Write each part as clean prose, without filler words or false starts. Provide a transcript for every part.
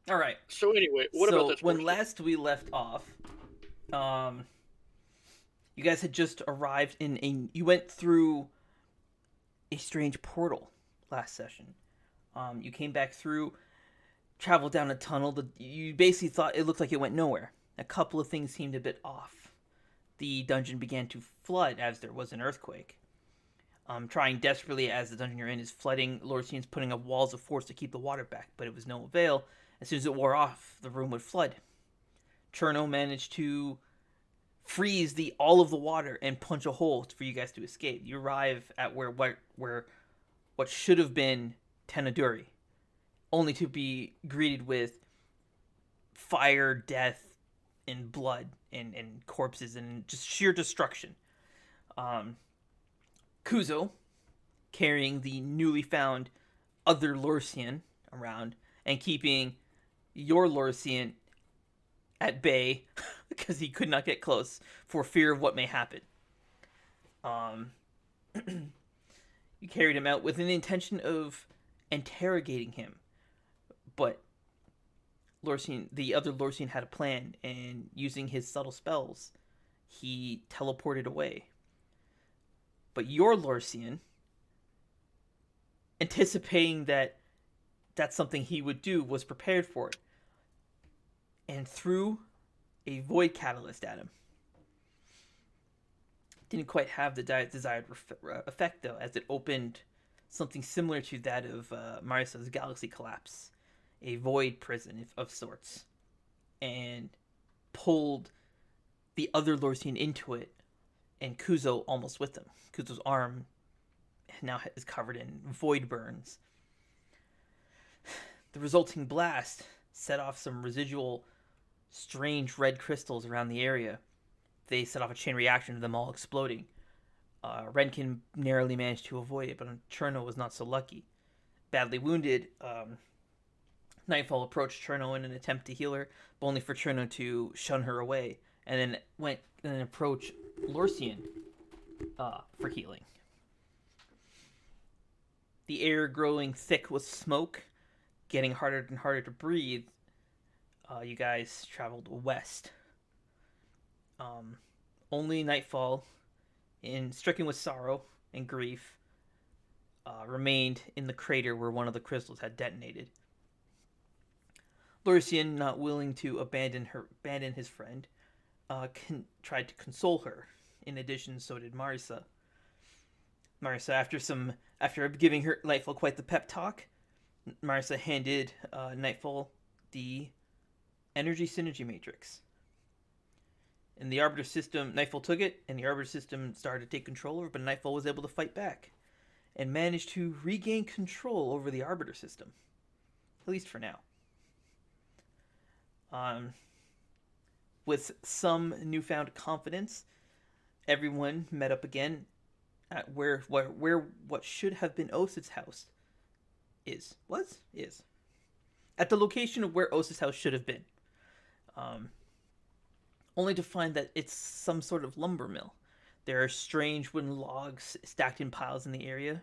All right. So anyway, what about So that when sports team? last we left off, um, you guys had just arrived in a. You went through a strange portal last session. You came back through, traveled down a tunnel. You basically thought it looked like it went nowhere. A couple of things seemed a bit off. The dungeon began to flood as there was an earthquake. Trying desperately as the dungeon you're in is flooding, Lorcian's putting up walls of force to keep the water back, but it was no avail. As soon as it wore off, the room would flood. Cherno managed to freeze the all of the water and punch a hole for you guys to escape. You arrive at where what should have been Tenaduri, only to be greeted with fire, death, and blood and corpses and just sheer destruction. Um, Kuzo carrying the newly found other Lorcian around and keeping your Lorcian at bay because he could not get close for fear of what may happen. Um, you carried him out with an intention of interrogating him, but the other Lorcian had a plan, and using his subtle spells, he teleported away. But your Lorcian, anticipating that that's something he would do, was prepared for it and threw a void catalyst at him. Didn't quite have the desired effect though, as it opened something similar to that of Marisa's galaxy collapse, a void prison of sorts, and pulled the other Lorcian into it, and Kuzo almost with them. Kuzo's arm now is covered in void burns. The resulting blast set off some residual strange red crystals around the area. They set off a chain reaction to them all exploding. Renkin narrowly managed to avoid it, but Cherno was not so lucky. Badly wounded, Nightfall approached Cherno in an attempt to heal her, but only for Cherno to shun her away, and then approach Lorcian for healing. The air growing thick with smoke, getting harder and harder to breathe. You guys traveled west. Um, Only Nightfall, stricken with sorrow and grief, remained in the crater where one of the crystals had detonated. Lurcian, not willing to abandon his friend, tried to console her. In addition, so did Marisa. Marisa, after giving her Nightfall quite the pep talk, Marisa handed Nightfall the energy synergy matrix. And the Arbiter system, Nightfall took it, and the Arbiter system started to take control over it, but Nightfall was able to fight back and managed to regain control over the Arbiter system, at least for now. Um, with some newfound confidence, everyone met up again at where what should have been Osith's house is at the location of where Osith's house should have been. Um, Only to find that it's some sort of lumber mill. There are strange wooden logs stacked in piles in the area,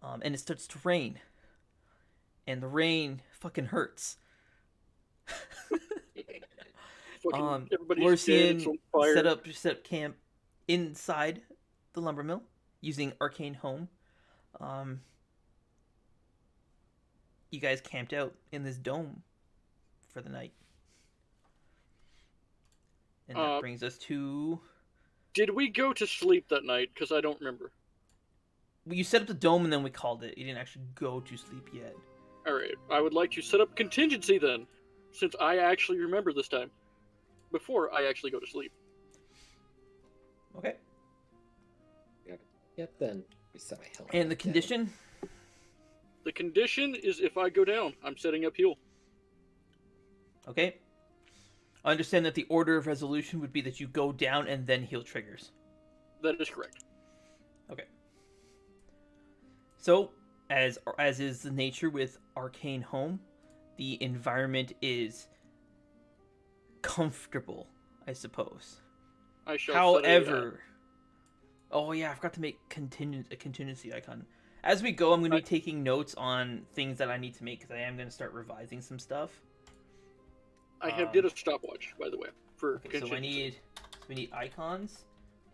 and it starts to rain. And the rain fucking hurts. Fucking everybody's dead. It's Lorcian on fire. set up camp inside the lumber mill using Arcane Home. Um, you guys camped out in this dome for the night. And that Uh, brings us to. did we go to sleep that night? Because I don't remember. You set up the dome and then we called it. You didn't actually go to sleep yet. All right, I would like to set up contingency then, since I actually remember this time, before I actually go to sleep. Okay. Yep, then we set my helmet. And the condition? Down. The condition is if I go down, I'm setting up heal. Okay. I understand that the order of resolution would be that you go down and then heal triggers. That is correct. Okay. So, as is the nature with Arcane Home, the environment is comfortable, I suppose. I shall. However, oh yeah, I forgot to make a contingency icon. As we go, I'm going to be taking notes on things that I need to make because I am going to start revising some stuff. I have did a stopwatch, by the way, for Okay, contingency. so we need icons,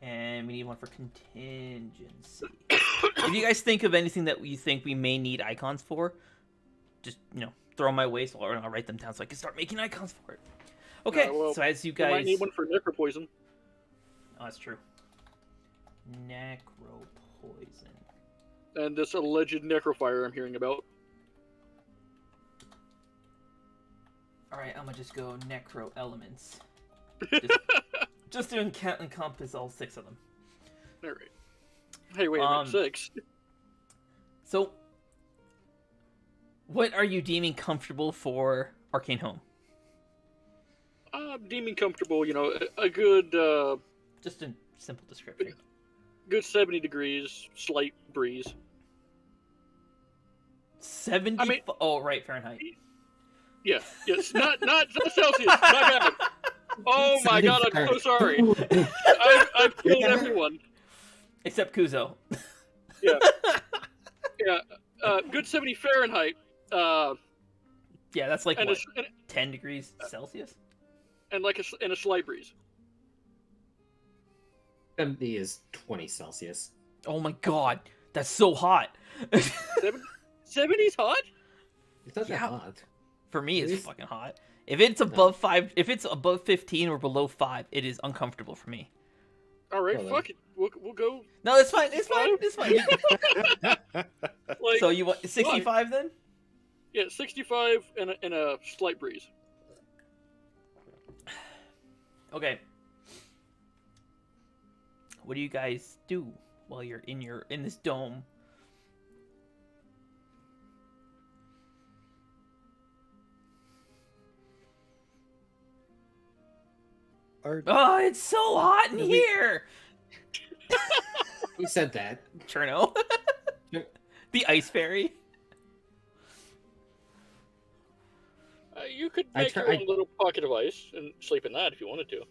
and we need one for contingency. If you guys think of anything that you think we may need icons for, just throw them my way, so I'll write them down so I can start making icons for it. Okay, Well, so as you we might guys, need one for necropoison. oh, that's true. Necropoison. And this alleged necrofire I'm hearing about. All right, I'm gonna just go necro elements. Just to encompass all 6 of them. All right. Hey, wait a minute, 6. So, what are you deeming comfortable for Arcane Home? Deeming comfortable, a good, Just a simple description. good 70 degrees, slight breeze. 70. Oh, right, Fahrenheit. Yeah, yes, not Celsius, my bad. Oh my god, I'm so sorry. I've killed everyone. Except Kuzo. Yeah. Good 70 Fahrenheit. Yeah, that's like and what, 10 degrees Celsius? And a slight breeze. 70 is 20 Celsius. Oh my god, that's so hot. 70's hot? It's not that hot. For me, it's fucking hot. If it's above 5, if it's above 15 or below 5, it is uncomfortable for me. All right, fuck it. We'll go. No, it's fine. It's fine. It's fine. Like, so you want 65 then? Yeah, 65 and a slight breeze. Okay. What do you guys do while you're in this dome? Oh, it's so hot in here! Who said that? Cherno. The ice fairy. You could make your own little pocket of ice and sleep in that if you wanted to.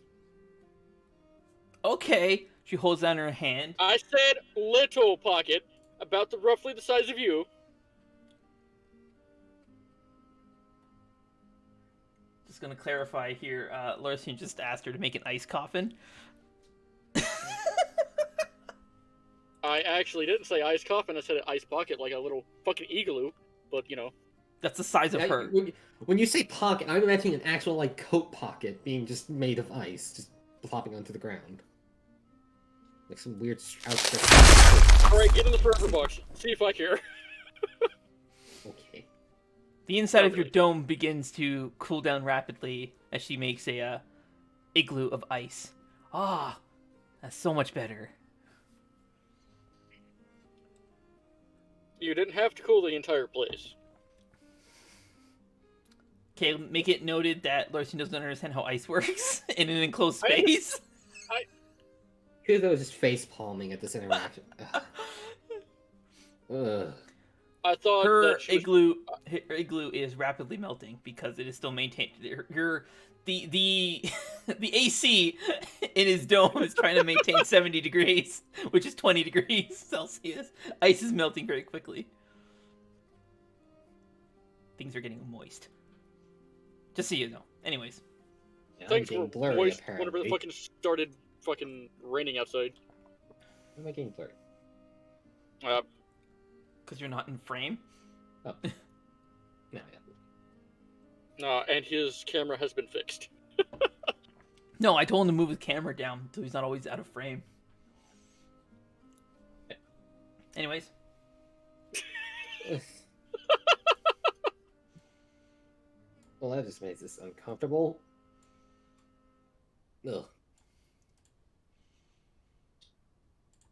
Okay. She holds down her hand. I said little pocket, about roughly the size of you. Just gonna clarify here, Larcian just asked her to make an ice coffin. I actually didn't say ice coffin, I said ice pocket, like a little fucking igloo, but That's the size of her. When you say pocket, I'm imagining an actual, like, coat pocket being just made of ice, just plopping onto the ground. Like some weird outstretched... Alright, get in the forever box. See if I care. Okay. The inside of your dome begins to cool down rapidly as she makes a igloo of ice. Ah, that's so much better. You didn't have to cool the entire place. Okay, make it noted that Larcian doesn't understand how ice works in an enclosed space. Kuzo is just face palming at this interaction. Ugh. I thought her that igloo is rapidly melting because it is still maintained. The AC in his dome is trying to maintain 70 degrees, which is 20 degrees Celsius. Ice is melting very quickly. Things are getting moist. Just so you know. Anyways. Yeah, things were blurry, moist apparently. whenever it fucking started fucking raining outside. Why am I getting blurry? Because you're not in frame? Oh. No, and his camera has been fixed. No, I told him to move his camera down so he's not always out of frame. Anyways. Well, that just makes this uncomfortable. Ugh.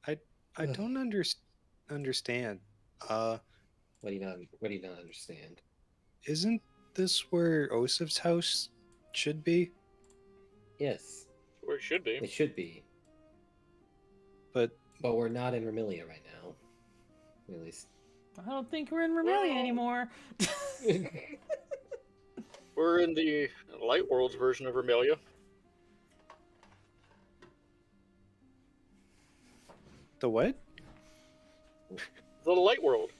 I don't understand. What do you not understand? Isn't this where Osif's house should be? Yes. Where it should be. It should be. But we're not in Vermilia right now. At least. I don't think we're in Vermilia anymore. We're in the Light World's version of Vermilia. the what? The Light World.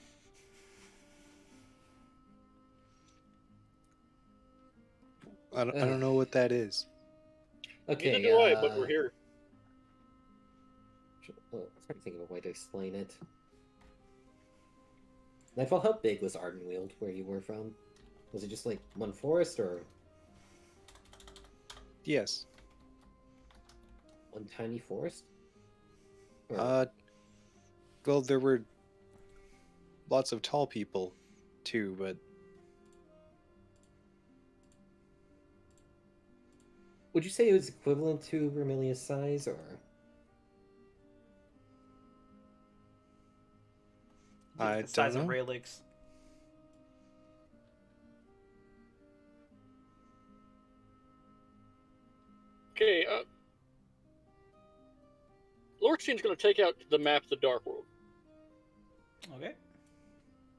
I don't know what that is. Okay. Neither do I, but we're here. I'm trying to think of a way to explain it. Nightfall, how big was Ardenweald, where you were from? Was it just like one forest, or Yes. one tiny forest? Or... Well, there were lots of tall people, too, but Would you say it was equivalent to Vermilia's size, or? I The size don't of know. Raelix. Okay, Lorxian's going to take out the map of the Dark World Okay.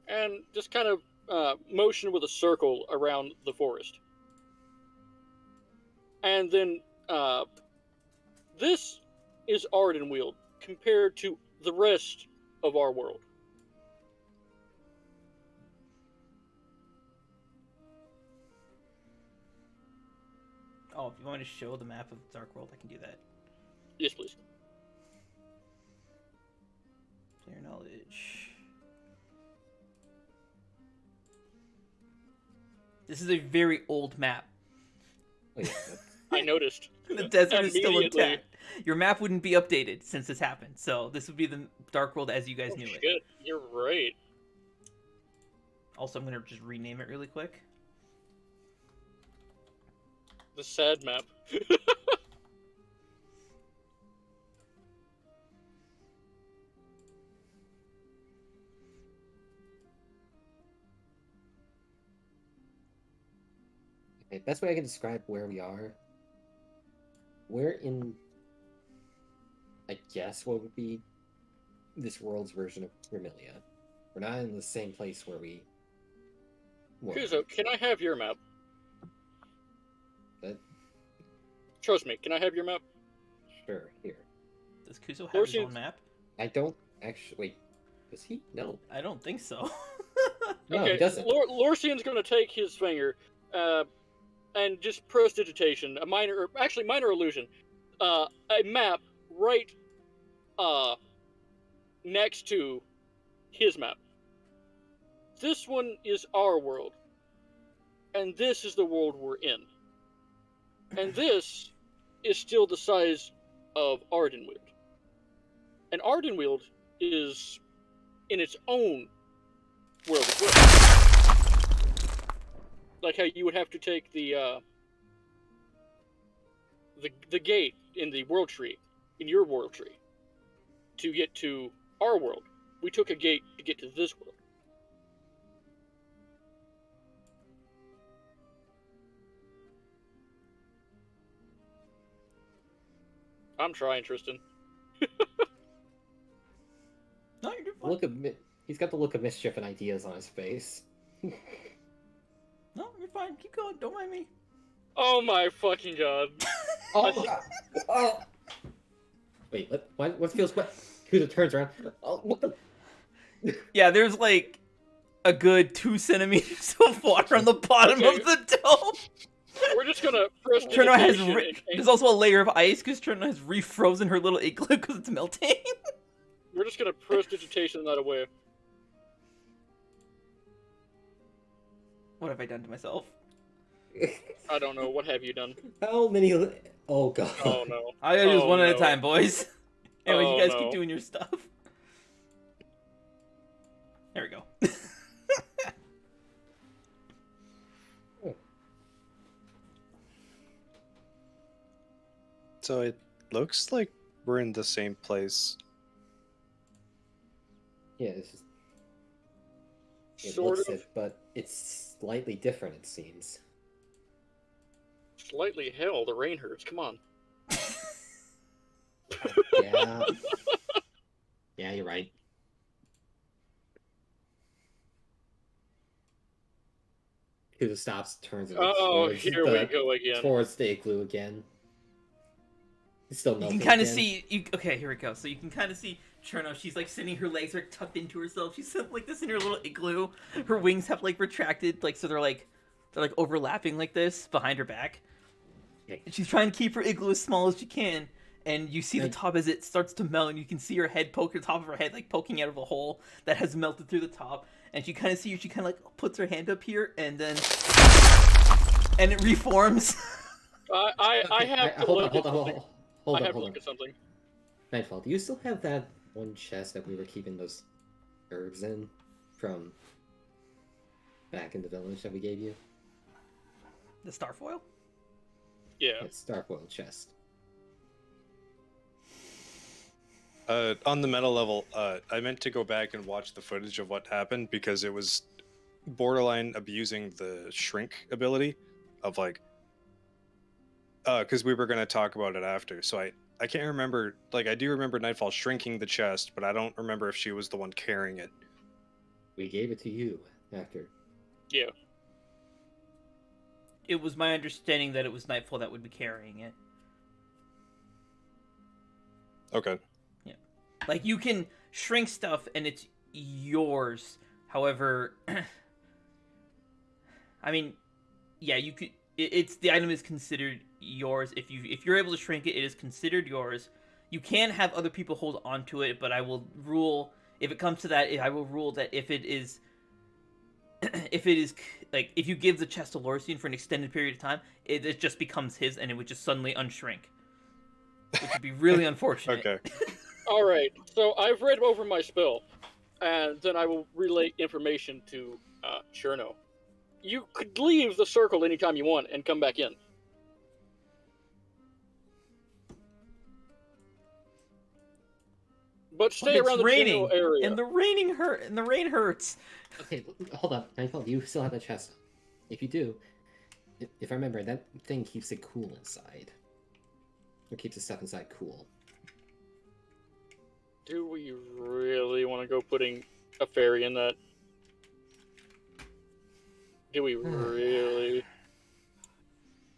and just kind of motion with a circle around the forest. And then this is Ardenweald compared to the rest of our world. Oh, if you want me to show the map of Dark World, I can do that. Yes, please. Player knowledge. This is a very old map. Oh, yeah, that's... I noticed. The desert is still Immediately. intact. Your map wouldn't be updated since this happened, so this would be the Dark World as you guys Oh, knew it. shit, you're right. Also, I'm gonna just rename it really quick. The sad map. Okay, best way I can describe where we are. We're in, I guess, what would be this world's version of Vermilia. We're not in the same place where we were. Kuzo, can I have your map? But Trust me, can I have your map? sure, here. Does Kuzo have his Lorxian- own map? I don't actually. Wait, does he? No. I don't think so. No, Okay, he doesn't. Lorxian's going to take his finger and just prestidigitation, a minor illusion, a map right next to his map. This one is our world, and this is the world we're in. And this is still the size of Ardenweald. And Ardenweald is in its own world as well. Like how you would have to take the gate in the world tree, in your world tree, to get to our world. We took a gate to get to this world. I'm trying, Tristan. No, you're doing fine. He's got the look of mischief and ideas on his face. No, you're fine. Keep going. Don't mind me. Oh my fucking god. Oh, oh. Wait, what feels what? Kuzo turns around. Oh, what the? Yeah, there's like a good 2 centimeters of water on the bottom Okay. of the dome. We're just gonna press Cherno has. dedication There's also a layer of ice because Cherno has refrozen her little igloo because it's melting. We're just gonna prestidigitation that away. What have I done to myself? I don't know. What have you done? How many? Oh god. Oh no. I gotta do this Oh, one at a no. time, boys. Anyway, Oh, you guys no. keep doing your stuff. There we go. So it looks like we're in the same place. Yeah, it's just, it Sort looks of. it, but it's slightly different. It seems. Slightly hell. The rain hurts. Come on. Yeah. Yeah, you're right. Kuzo stops, turns it Oh, towards here we go again. towards the igloo again. It's still You melting can kind of again. see. Okay, here we go. So you can kind of see Cherno. She's like sitting. Her legs are tucked into herself. She's sitting like this in her little igloo. Her wings have like retracted, like so they're like They're like overlapping like this behind her back. Okay. And she's trying to keep her igloo as small as she can. And you see the top as it starts to melt, and you can see her head poke, the top of her head like poking out of a hole that has melted through the top. And you kind of see she kind of like puts her hand up here, and then it reforms. I have to hold look on, at hold on, something. hold I on, have to hold look on. at something. Nightfall, do you still have that one chest that we were keeping those herbs in from back in the village that we gave you? The starfoil? Yeah. It's Starfoil chest. On the meta level, I meant to go back and watch the footage of what happened because it was borderline abusing the shrink ability of like, because we were going to talk about it after. So I can't remember, like I do remember Nightfall shrinking the chest, but I don't remember if she was the one carrying it. We gave it to you after. Yeah. It was my understanding that it was Nightfall that would be carrying it. Okay. Like, you can shrink stuff and it's yours. However, I mean, yeah, you could. It's the item is considered yours if you're able to shrink it. It is considered yours. You can have other people hold onto it, but I will rule if it comes to that. I will rule that if it is like if you give the chest to Lorcine for an extended period of time, it just becomes his, and it would just suddenly unshrink, which would be really unfortunate. Okay. All right. So I've read over my spell, and then I will relay information to Cherno. You could leave the circle anytime you want and come back in. But stay But around it's the raining, general area. and the rain hurts. Okay, hold on. Nightfall, do you still have the chest? If you do, if I remember, that thing keeps it cool inside. It keeps the stuff inside cool. Do we really want to go putting a fairy in that? Do we really?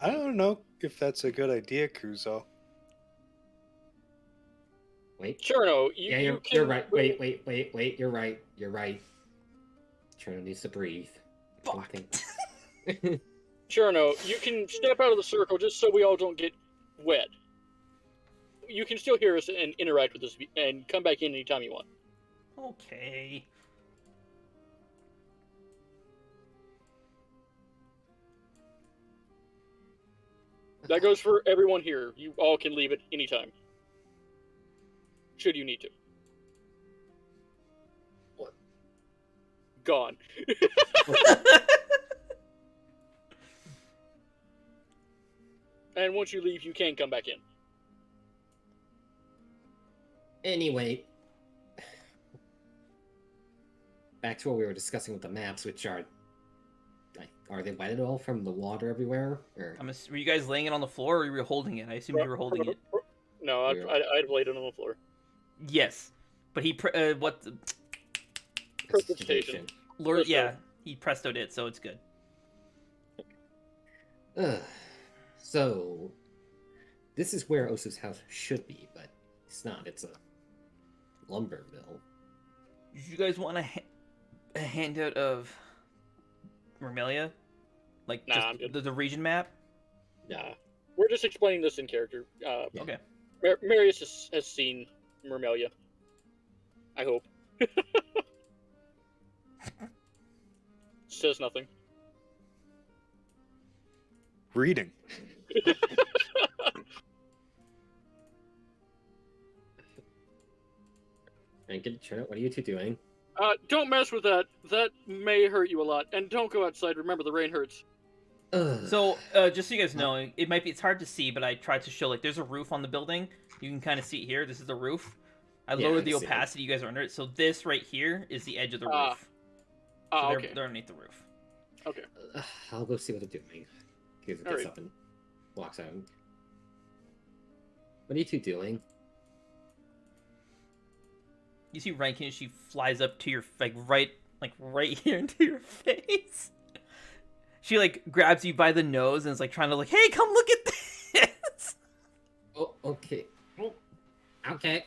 I don't know if that's a good idea, Kuzo. Wait. Cherno, Yeah, you you're can... right. Wait. You're right. Cherno needs to breathe. Fuck. Cherno, you can step out of the circle just so we all don't get wet. You can still hear us and interact with us and come back in anytime you want. Okay. That goes for everyone here. You all can leave at any time. Should you need to. What? Gone. And once you leave, you can come back in. Anyway, back to what we were discussing with the maps, which are they wet at all from the water everywhere? Or Were you guys laying it on the floor, or were you holding it? I assumed you were holding it. No, I'd laid it on the floor. Yes, but he what? Precipitation. Lord, yeah, he prestoed it, so it's good. So, this is where Osu's house should be, but it's not. It's a lumber mill. You guys want a handout of Mermelia? Like, Nah, just I'm good. the region map? Nah. We're just explaining this in character. Yeah. Okay. Marius has seen Mermelia. I hope. Says nothing. Reading. What are you two doing? Don't mess with that. That may hurt you a lot. And don't go outside. Remember, the rain hurts. So, just so you guys know, it's hard to see, but I tried to show, like, there's a roof on the building. You can kind of see it here. This is the roof. I lowered the opacity. You guys are under it. So this right here is the edge of the roof. So Okay. they're underneath the roof. Okay. I'll go see what they're doing. He gets up and walks out. What are you two doing? You see Rankin, she flies up to your, right here into your face. She, grabs you by the nose and is, trying to, hey, come look at this! Oh, okay. Okay.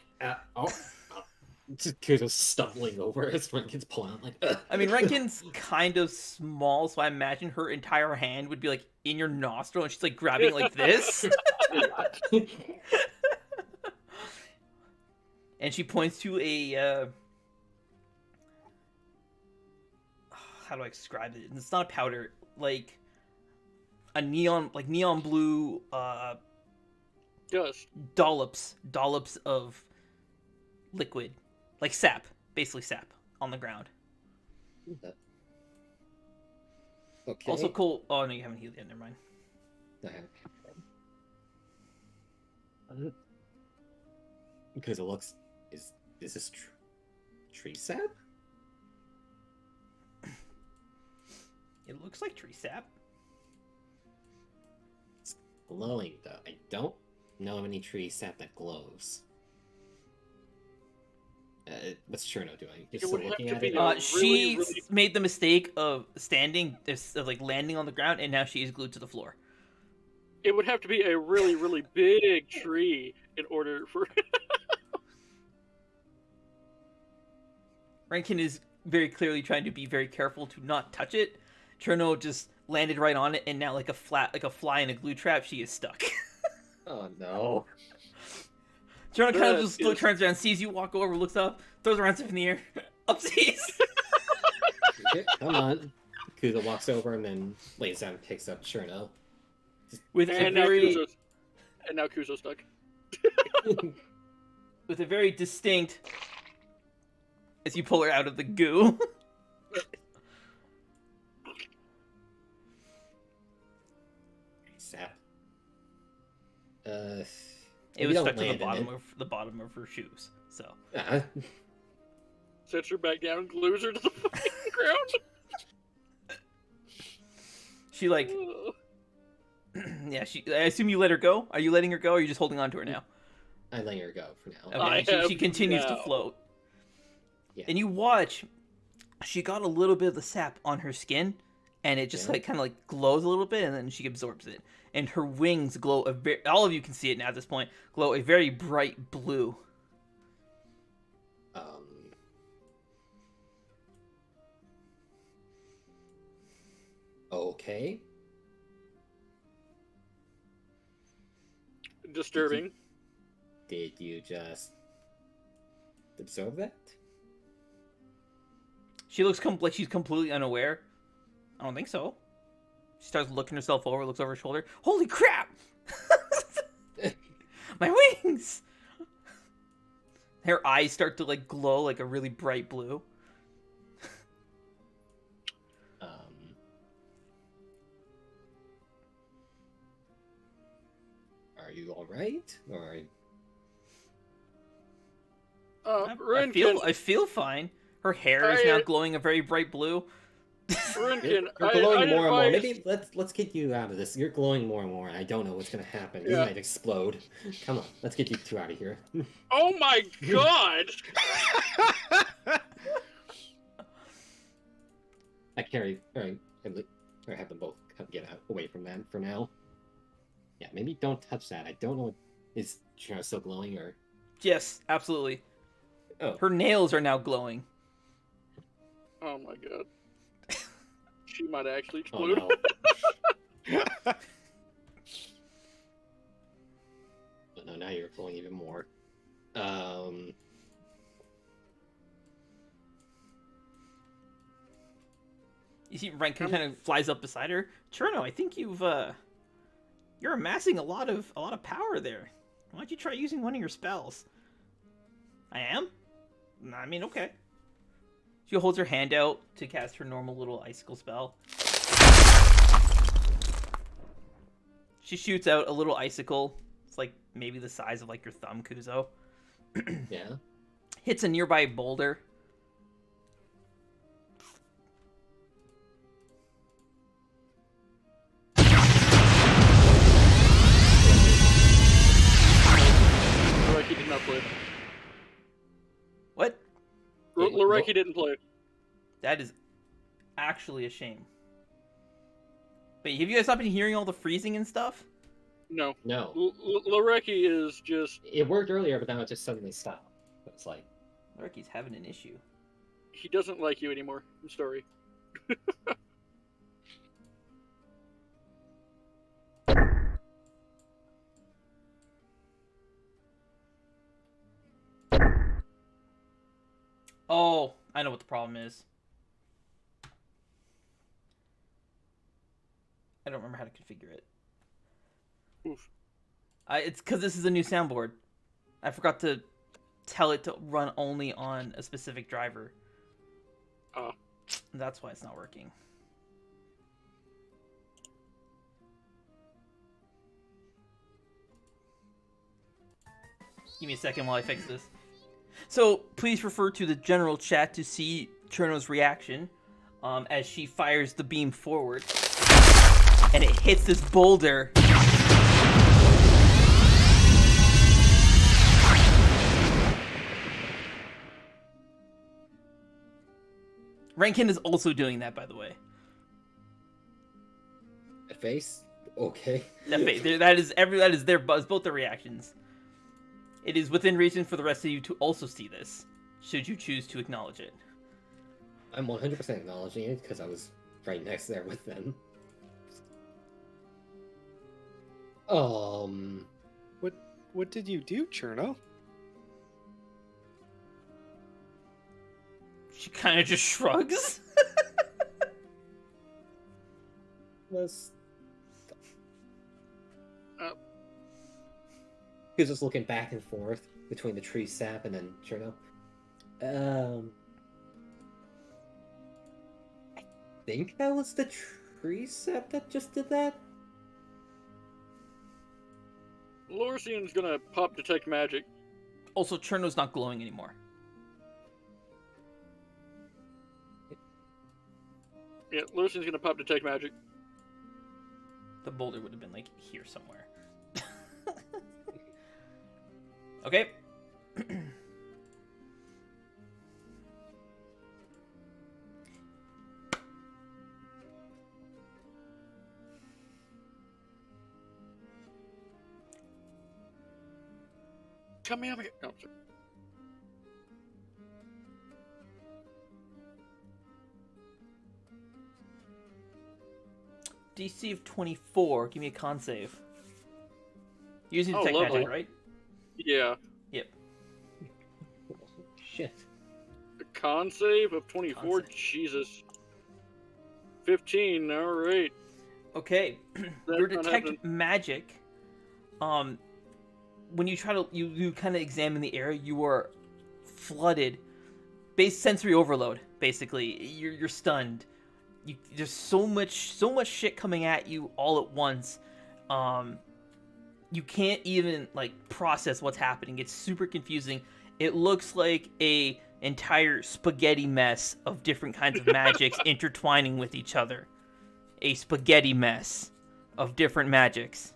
Just Kuzo's stumbling over as Renkin's pulling out, like, ugh. I mean, Renkin's kind of small, so I imagine her entire hand would be like in your nostril, and she's like grabbing it like this. And she points to a how do I describe it? It's not a powder, like a neon blue Dust. dollops of liquid, like sap, basically sap on the ground. Okay. Also cool. Oh no, you haven't healed yet. Never mind. I haven't. Because it looks... Is this tree sap? It looks like tree sap. It's glowing, though. I don't know of any tree sap that glows. What's Cherno doing? Just It would have looking to at be it? a She really- made the mistake of like landing on the ground, and now she is glued to the floor. It would have to be a really, really big tree in order for. Rankin is very clearly trying to be very careful to not touch it. Cherno just landed right on it, and now like a fly in a glue trap, she is stuck. Oh no. Cherno kind of That just is- turns around, sees you walk over, looks up, throws around stuff in the air, upsees. Okay, come on. Kuzo walks over and then lays down and picks up Cherno. with a And now very Kuzo's stuck. with a very distinct as you pull her out of the goo. Sap. It maybe was don't stuck to the land in bottom it. of the bottom of her shoes. So Sets her back down, glues her to the fucking ground. she like yeah, I assume you let her go. Are you letting her go, or are you just holding on to her now? I'm letting her go for now. Okay, I and she have continues to now. float. Yeah. And you watch, she got a little bit of the sap on her skin, and it just Yeah. like kind of like glows a little bit, and then she absorbs it. And her wings glow all of you can see it now at this point, glow a very bright blue. Okay. Disturbing. Did you just absorb that? She looks like she's completely unaware. I don't think so. She starts looking herself over, looks over her shoulder. Holy crap! My wings! Her eyes start to like glow like a really bright blue. Are you all right? Or I feel fine. Her hair is now glowing a very bright blue. Rinkin, you're glowing I'd more and more. advise- Maybe let's get you out of this. You're glowing more and more, and I don't know what's gonna happen. You Yeah. might explode. Come on, let's get you two out of here. Oh my god! I carry or have them both get out away from that for now. Yeah, maybe don't touch that. I don't know. Is Chino still glowing or? Yes, absolutely. Oh. Her nails are now glowing. Oh my god. She might actually Oh explode. no. But no, now you're glowing even more. You see Rankin kind of flies up beside her. Cherno, I think you're amassing a lot of power there. Why don't you try using one of your spells? I am? I mean, okay. She holds her hand out to cast her normal little icicle spell. She shoots out a little icicle. It's like maybe the size of like your thumb, Kuzo. Yeah. Hits a nearby boulder. Loreki did not play it. What? Loreki didn't play it. That is actually a shame. But have you guys not been hearing all the freezing and stuff? No. No. Loreki is just. It worked earlier, but now it just suddenly stopped. It's like Ricky's having an issue. He doesn't like you anymore. I'm sorry. Oh, I know what the problem is. I don't remember how to configure it. Oof. It's because this is a new soundboard. I forgot to tell it to run only on a specific driver. Oh. That's why it's not working. Give me a second while I fix this. So, please refer to the general chat to see Cherno's reaction as she fires the beam forward. And it hits this boulder. Rankin is also doing that, by the way. A face? Okay. That is both their reactions. It is within reason for the rest of you to also see this, should you choose to acknowledge it. I'm 100% acknowledging it because I was right next there with them. What did you do, Cherno? She kind of just shrugs. Was he was just looking back and forth between the tree sap and then Cherno. I think that was the tree sap that just did that. Lorsian's gonna pop detect magic. Also, Cherno's not glowing anymore. Yeah, Lorsian's gonna pop detect magic. The boulder would have been, like, here somewhere. Okay. Come here. No, sorry. DC of 24. Give me a con save. Using Oh, detect lovely. magic, right? Yeah. Yep. Shit. A con save of 24. Con save. Jesus. 15. All right. Okay. Your That's not detect happening. magic. When you try to you kind of examine the area, you are flooded. Sensory overload. Basically, you're stunned. There's so much shit coming at you all at once. You can't even like process what's happening. It's super confusing. It looks like a entire spaghetti mess of different kinds of magics intertwining with each other. A spaghetti mess of different magics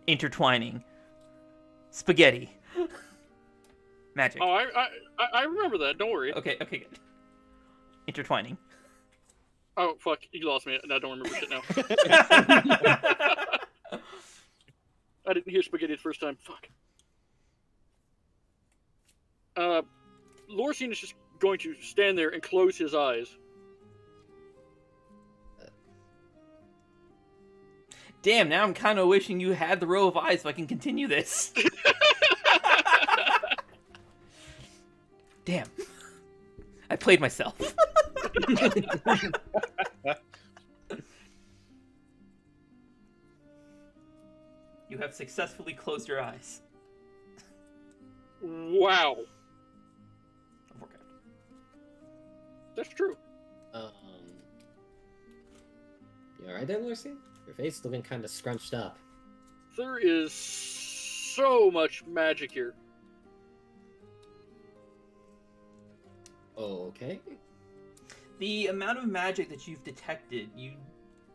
intertwining. Spaghetti. Magic. Oh, I remember that. Don't worry. Okay, good. Intertwining. Oh, fuck. You lost me. I don't remember shit now. I didn't hear spaghetti the first time. Fuck. Lorsian is just going to stand there and close his eyes. Damn, now I'm kind of wishing you had the row of eyes so I can continue this. Damn. I played myself. You have successfully closed your eyes. Wow. That's true. You alright there, Lucy? Your face looking kind of scrunched up. There is so much magic here. Oh, okay. The amount of magic that you've detected,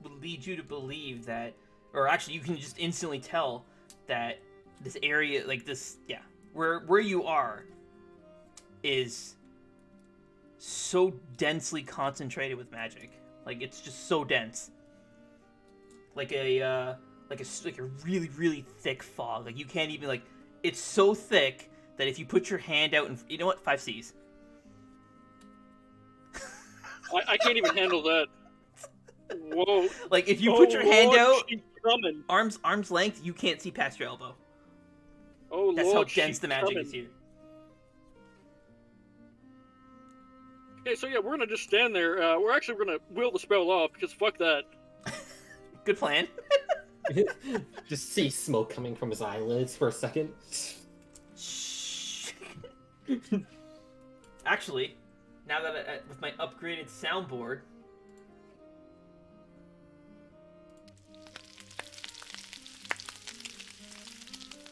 would lead you to believe that, or actually you can just instantly tell that this area, like this, yeah, where you are is so densely concentrated with magic. Like, it's just so dense. Like a really, really thick fog. Like, you can't even, like, it's so thick that if you put your hand out and, you know what, 5 Cs. I can't even handle that. Whoa. Like, if you put your hand Lord, out, she's coming. arm's length, you can't see past your elbow. Oh, That's Lord, how dense she's the magic coming. is here. Okay, so yeah, we're gonna just stand there. We're actually gonna will the spell off, because fuck that. Good plan. Just see smoke coming from his eyelids for a second. Shh. Actually, now that with my upgraded soundboard,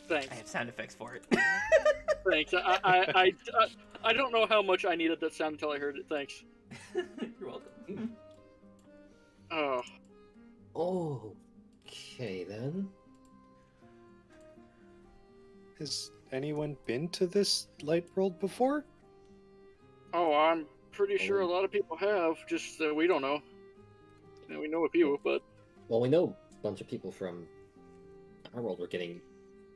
Thanks. I have sound effects for it. Thanks. I don't know how much I needed that sound until I heard it. Thanks. You're welcome. Oh. Okay then. Has anyone been to this light world before? Oh, I'm pretty sure a lot of people have. Just we don't know. You know, we know a few, but Well, we know a bunch of people from our world were getting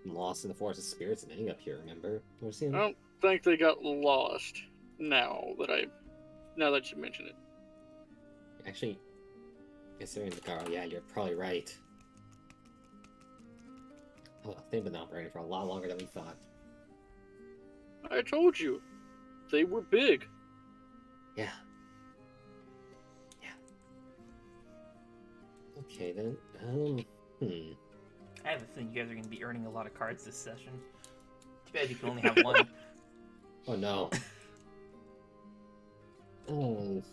lost in the forest of spirits and ending up here. Remember? We're seeing. I don't think they got lost. Now that you mention it. Actually, considering the car, yeah, you're probably right. Oh, they've been operating for a lot longer than we thought. I told you, they were big. Yeah. Yeah. Okay then. I have a feeling you guys are going to be earning a lot of cards this session. Too bad you can only have one. Oh no. Oh.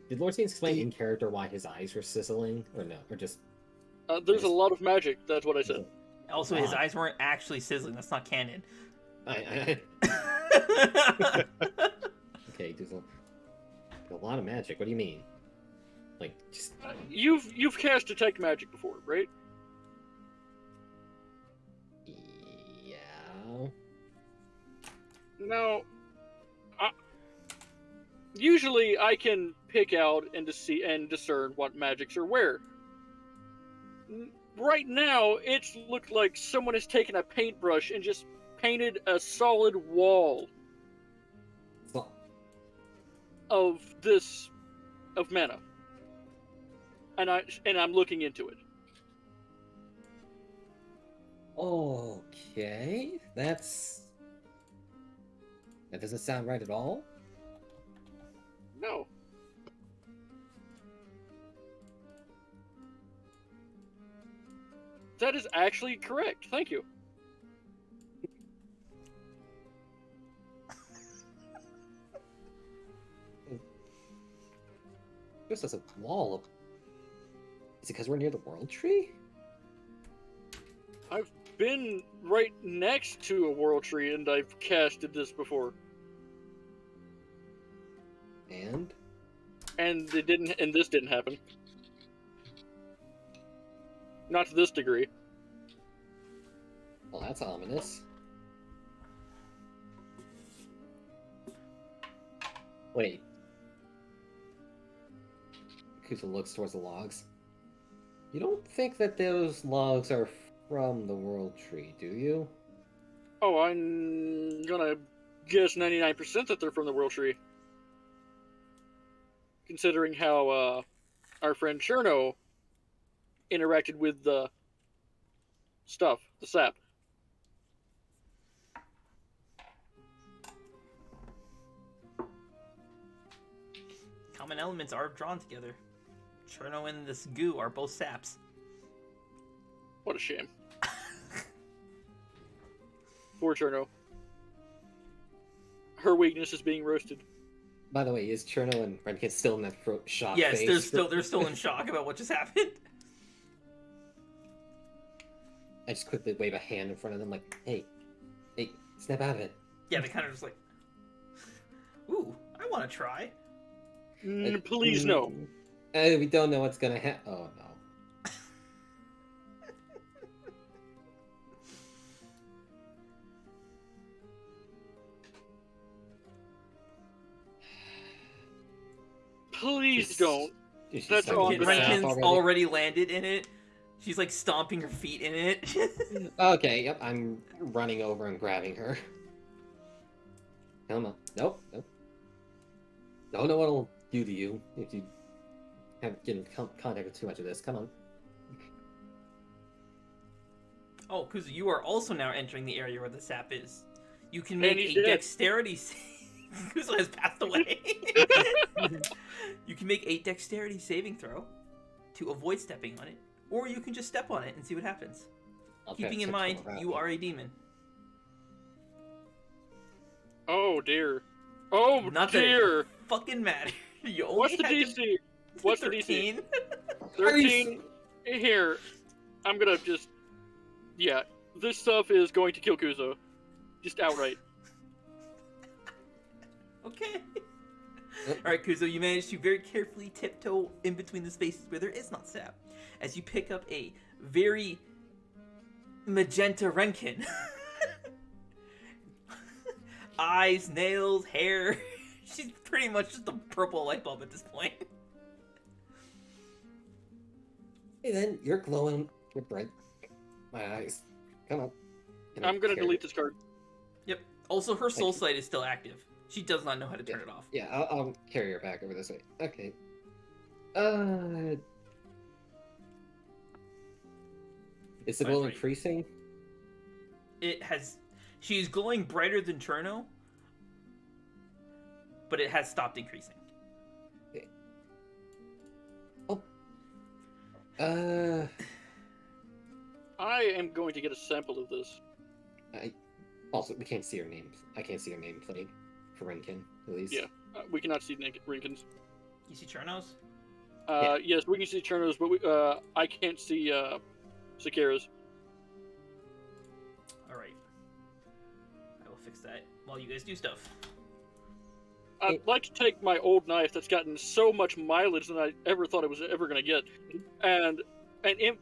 Did Lord Saints explain in character why his eyes were sizzling, or no, or just? There's a lot of magic. That's what I said. Also, his eyes weren't actually sizzling. That's not canon. Okay, there's a lot of magic. What do you mean? Like just? You've cast detect magic before, right? Yeah. Now, usually I can pick out and discern what magics are where. Right now, it's looked like someone has taken a paintbrush and just painted a solid wall So, of mana, and I'm looking into it. okay, that doesn't sound right at all. No. That is actually correct. Thank you. Just as a wall. Is it because we're near the World Tree? I've been right next to a world tree and I've casted this before. And And this didn't happen. Not to this degree. well, that's ominous. Wait. Kusa looks towards the logs. You don't think that those logs are from the World Tree, do you? Oh, I'm gonna guess 99% that they're from the world tree. Considering how our friend Cherno interacted with the stuff, the sap. Common elements are drawn together. Cherno and this goo are both saps. What a shame. Poor Cherno. Her weakness is being roasted. By the way, is Cherno and Redkit still in that shock Yes, phase? they're still in shock about what just happened. I just quickly wave a hand in front of them like, hey, snap out of it. Yeah, they kind of just like, ooh, I want to try. Please no. We don't know what's gonna happen. Oh no. Please don't. She's That's stuck all in I'm the gonna sap ask. Renkin's already landed in it. She's like stomping her feet in it. Okay, yep, I'm running over and grabbing her. Come on. Nope. Don't know what it'll do to you if you get in contact with too much of this. Come on. Oh, Kuzu, you are also now entering the area where the sap is. You can make he's a dead. dexterity Kuzu has passed away. You can make a dexterity saving throw to avoid stepping on it, or you can just step on it and see what happens. I'll try Keeping to in tiptoe mind, around you it. are a demon. Oh dear. Oh Not that dear. it fucking matter. You only What's the had to- DC? What's the DC? 13. 13. Here, I'm gonna just. Yeah, this stuff is going to kill Kuzo. Just outright. Okay. Alright, Kuzo, you manage to very carefully tiptoe in between the spaces where there is not sap, as you pick up a very magenta Renkin. Eyes, nails, hair. She's pretty much just a purple light bulb at this point. Hey, then you're glowing. You're bright. My eyes. Come on. And I'm gonna carry delete it. this card. Yep. Also, her soul Thank you. sight is still active. She does not know how to turn it off. Yeah, I'll carry her back over this way. Okay. Is the Fine, glow fine. increasing? It has. She's glowing brighter than Cherno, but it has stopped increasing. I am going to get a sample of this. Also, we can't see her name. I can't see her name played for Renkin, at least. Yeah. We cannot see Rinkins. You see Cherno's? Yes, we can see Cherno's, but I can't see Sakira's. Alright. I will fix that while you guys do stuff. I'd like to take my old knife that's gotten so much mileage than I ever thought it was ever going to get, and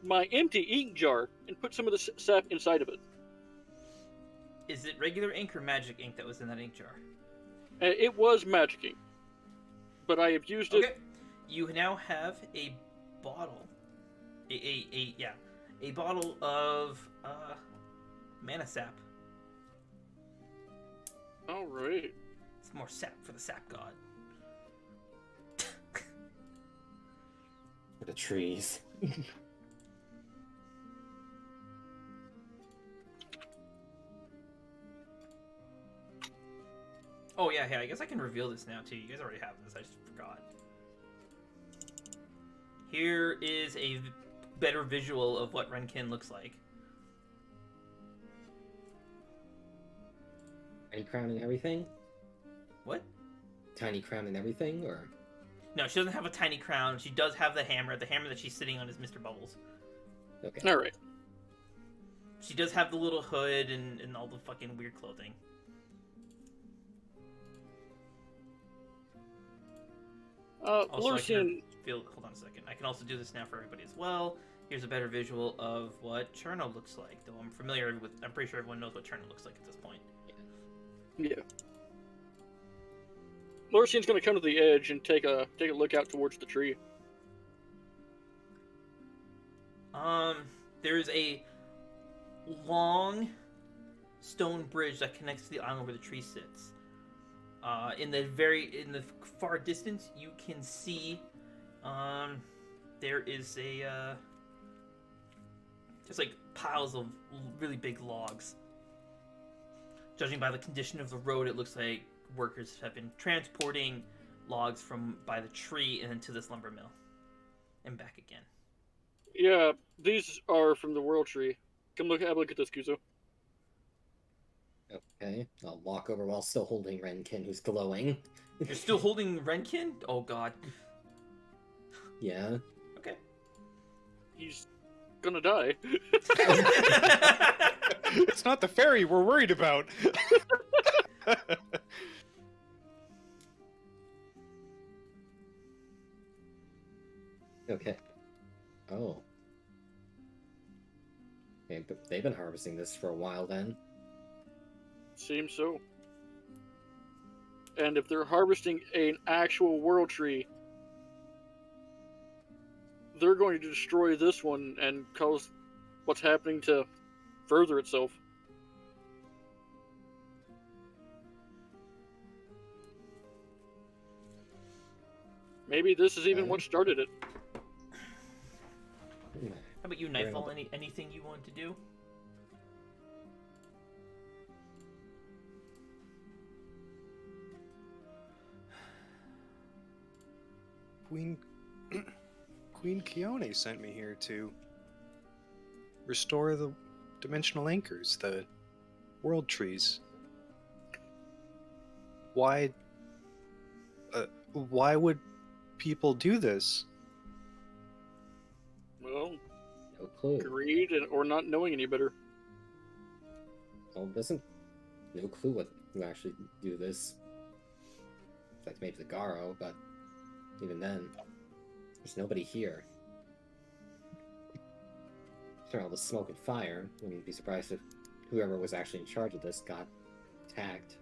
my empty ink jar and put some of the sap inside of it. Is it regular ink or magic ink that was in that ink jar? It was magic ink, but I have used it. Okay. You now have a bottle. A bottle of mana sap. All right. It's more sap for the sap god. For the trees. Oh yeah, I guess I can reveal this now too. You guys already have this. I just forgot. Here is a better visual of what Renkin looks like. Tiny crown and everything? What? Tiny crown and everything, or? No, she doesn't have a tiny crown. She does have the hammer. The hammer that she's sitting on is Mr. Bubbles. Okay. All right. She does have the little hood and all the fucking weird clothing. Also, Lursian. hold on a second. I can also do this now for everybody as well. Here's a better visual of what Cherno looks like. Though I'm pretty sure everyone knows what Cherno looks like at this point. Yeah. Lursian's going to come to the edge and take a look out towards the tree. There's a long stone bridge that connects to the island where the tree sits. In the far distance, you can see, there is just like piles of really big logs. Judging by the condition of the road, it looks like workers have been transporting logs by the tree and into this lumber mill and back again. Yeah, these are from the World Tree. Come have a look at this, Kuzo. Okay. I'll walk over while still holding Renkin, who's glowing. You're still holding Renkin? Oh god. Yeah. Okay. He's gonna die. It's not the fairy we're worried about. Okay. Oh. Okay, but they've been harvesting this for a while then. Seems so. And if they're harvesting an actual World Tree, they're going to destroy this one and cause what's happening to further itself. Maybe this is even what started it. How about you, Nightfall? Anything you want to do? Queen Keone sent me here to restore the dimensional anchors, the world trees. Why would people do this? Well, No clue. greed or not knowing any better. Well, no clue who actually do this. Except maybe the Garo, but even then, there's nobody here. After all the smoke and fire, I wouldn't be surprised if whoever was actually in charge of this got attacked.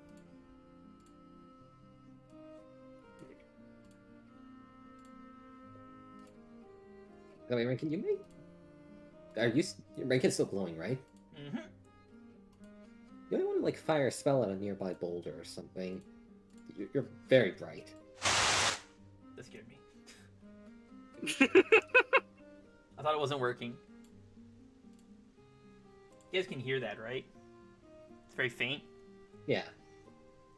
Oh, wait, Rankin, Rankin's still glowing, right? Mm-hmm. You only want to, like, fire a spell at a nearby boulder or something. You're very bright. That scared me. I thought it wasn't working. You guys can hear that, right? It's very faint. Yeah.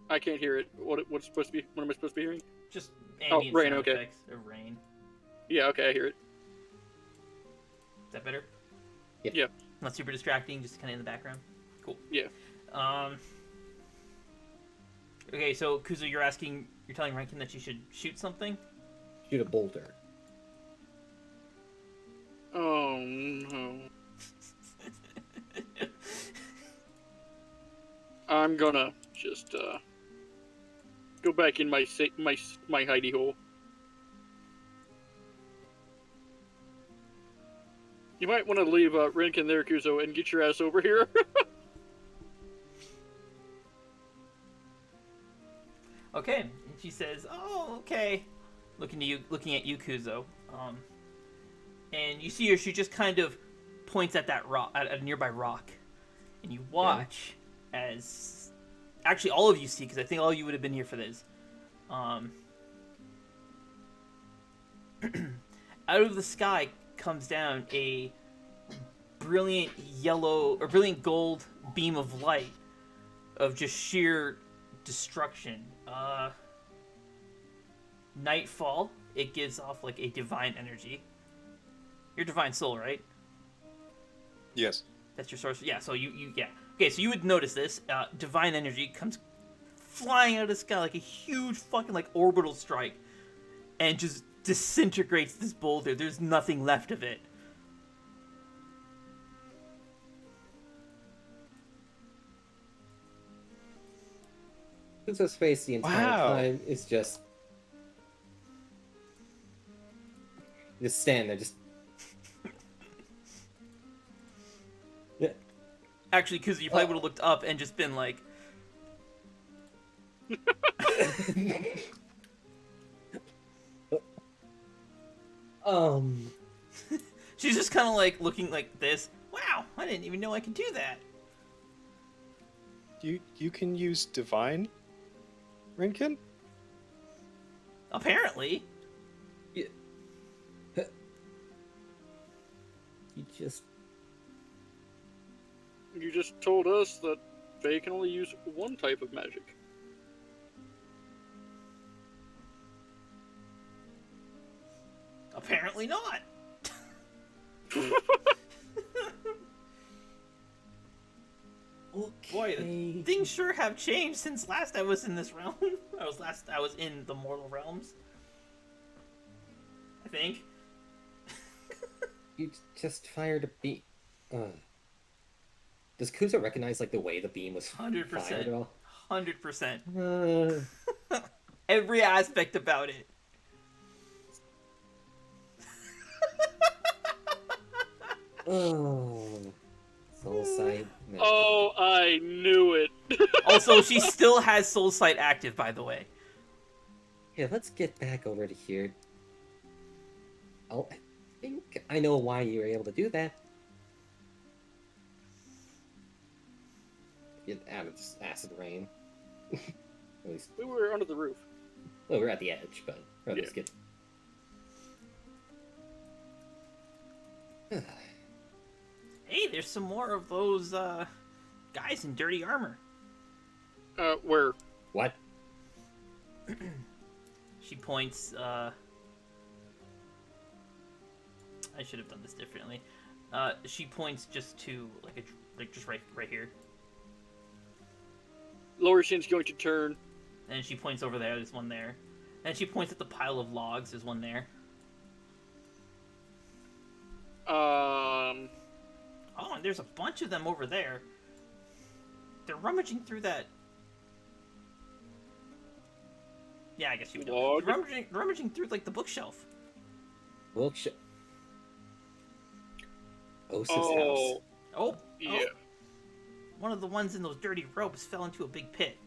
I can't hear it. What's supposed to be? What am I supposed to be hearing? Just ambient rain, sound okay. effects of rain. Yeah, okay, I hear it. Is that better? Yeah. Not super distracting, just kind of in the background. Cool. Yeah. Okay, so Kuzo, you're telling Rankin that you should shoot something? Shoot a boulder. Oh no. I'm gonna just go back in my hidey hole. You might want to leave Rinkin there, Kuzo, and get your ass over here. Okay, and she says, "Oh, okay." Looking at you, Kuzo. And you see her. She just kind of points at that rock, at a nearby rock, and you watch as actually all of you see, because I think all of you would have been here for this. Out of the sky comes down a brilliant gold beam of light of just sheer destruction. Nightfall, it gives off like a divine energy. Your divine soul, right? Yes. That's your source. Yeah, so you okay, so you would notice this divine energy comes flying out of the sky like a huge fucking like orbital strike and just disintegrates this boulder. There's nothing left of it. Kuzo's face the entire time is just stand there, just. Yeah. Actually, Kuzu, you probably would have looked up and just been like, she's just kind of like looking like this. Wow, I didn't even know I could do that. You can use divine, Rinkin? Apparently. You just. You just told us that Faye can only use one type of magic. Apparently not. Boy, things sure have changed since last I was in this realm. I was in the mortal realms. I think. You just fired a beam. Does Kuzo recognize like the way the beam was fired at all? 100%. Every aspect about it. Oh, soul sight. Oh, I knew it. Also, she still has soul sight active, by the way. Yeah, let's get back over to here. Oh, I think I know why you were able to do that. Get out of this acid rain. At least, We were under the roof. well, we're at the edge, but let's get Hey, there's some more of those guys in dirty armor. Where? What? She points. I should have done this differently. She points just to like just right here, Lorison's going to turn. and she points over there. There's one there, and she points at the pile of logs. There's one there. Oh, and there's a bunch of them over there. They're rummaging through that. Yeah, I guess you would know. Log? Rummaging through like the bookshelf. Wilkshire. Osa's Oh, house. Oh, yeah. oh. One of the ones in those dirty ropes fell into a big pit.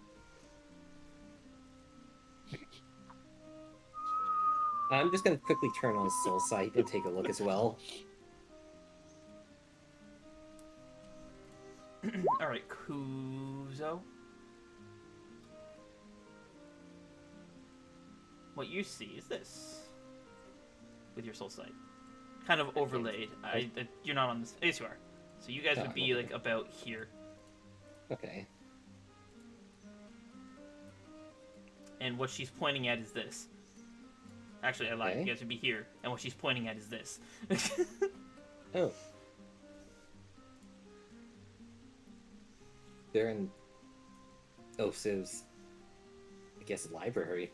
I'm just gonna quickly turn on Soul Sight and take a look as well. Alright, Kuzo. What you see is this. With your soul sight. Kind of overlaid. You're not on this. Yes, you are. So you guys Oh, would be okay. like about here. Okay. And what she's pointing at is this. Actually, I lied. Okay. You guys would be here. And what she's pointing at is this. Oh. They're in Osa's, I guess, library.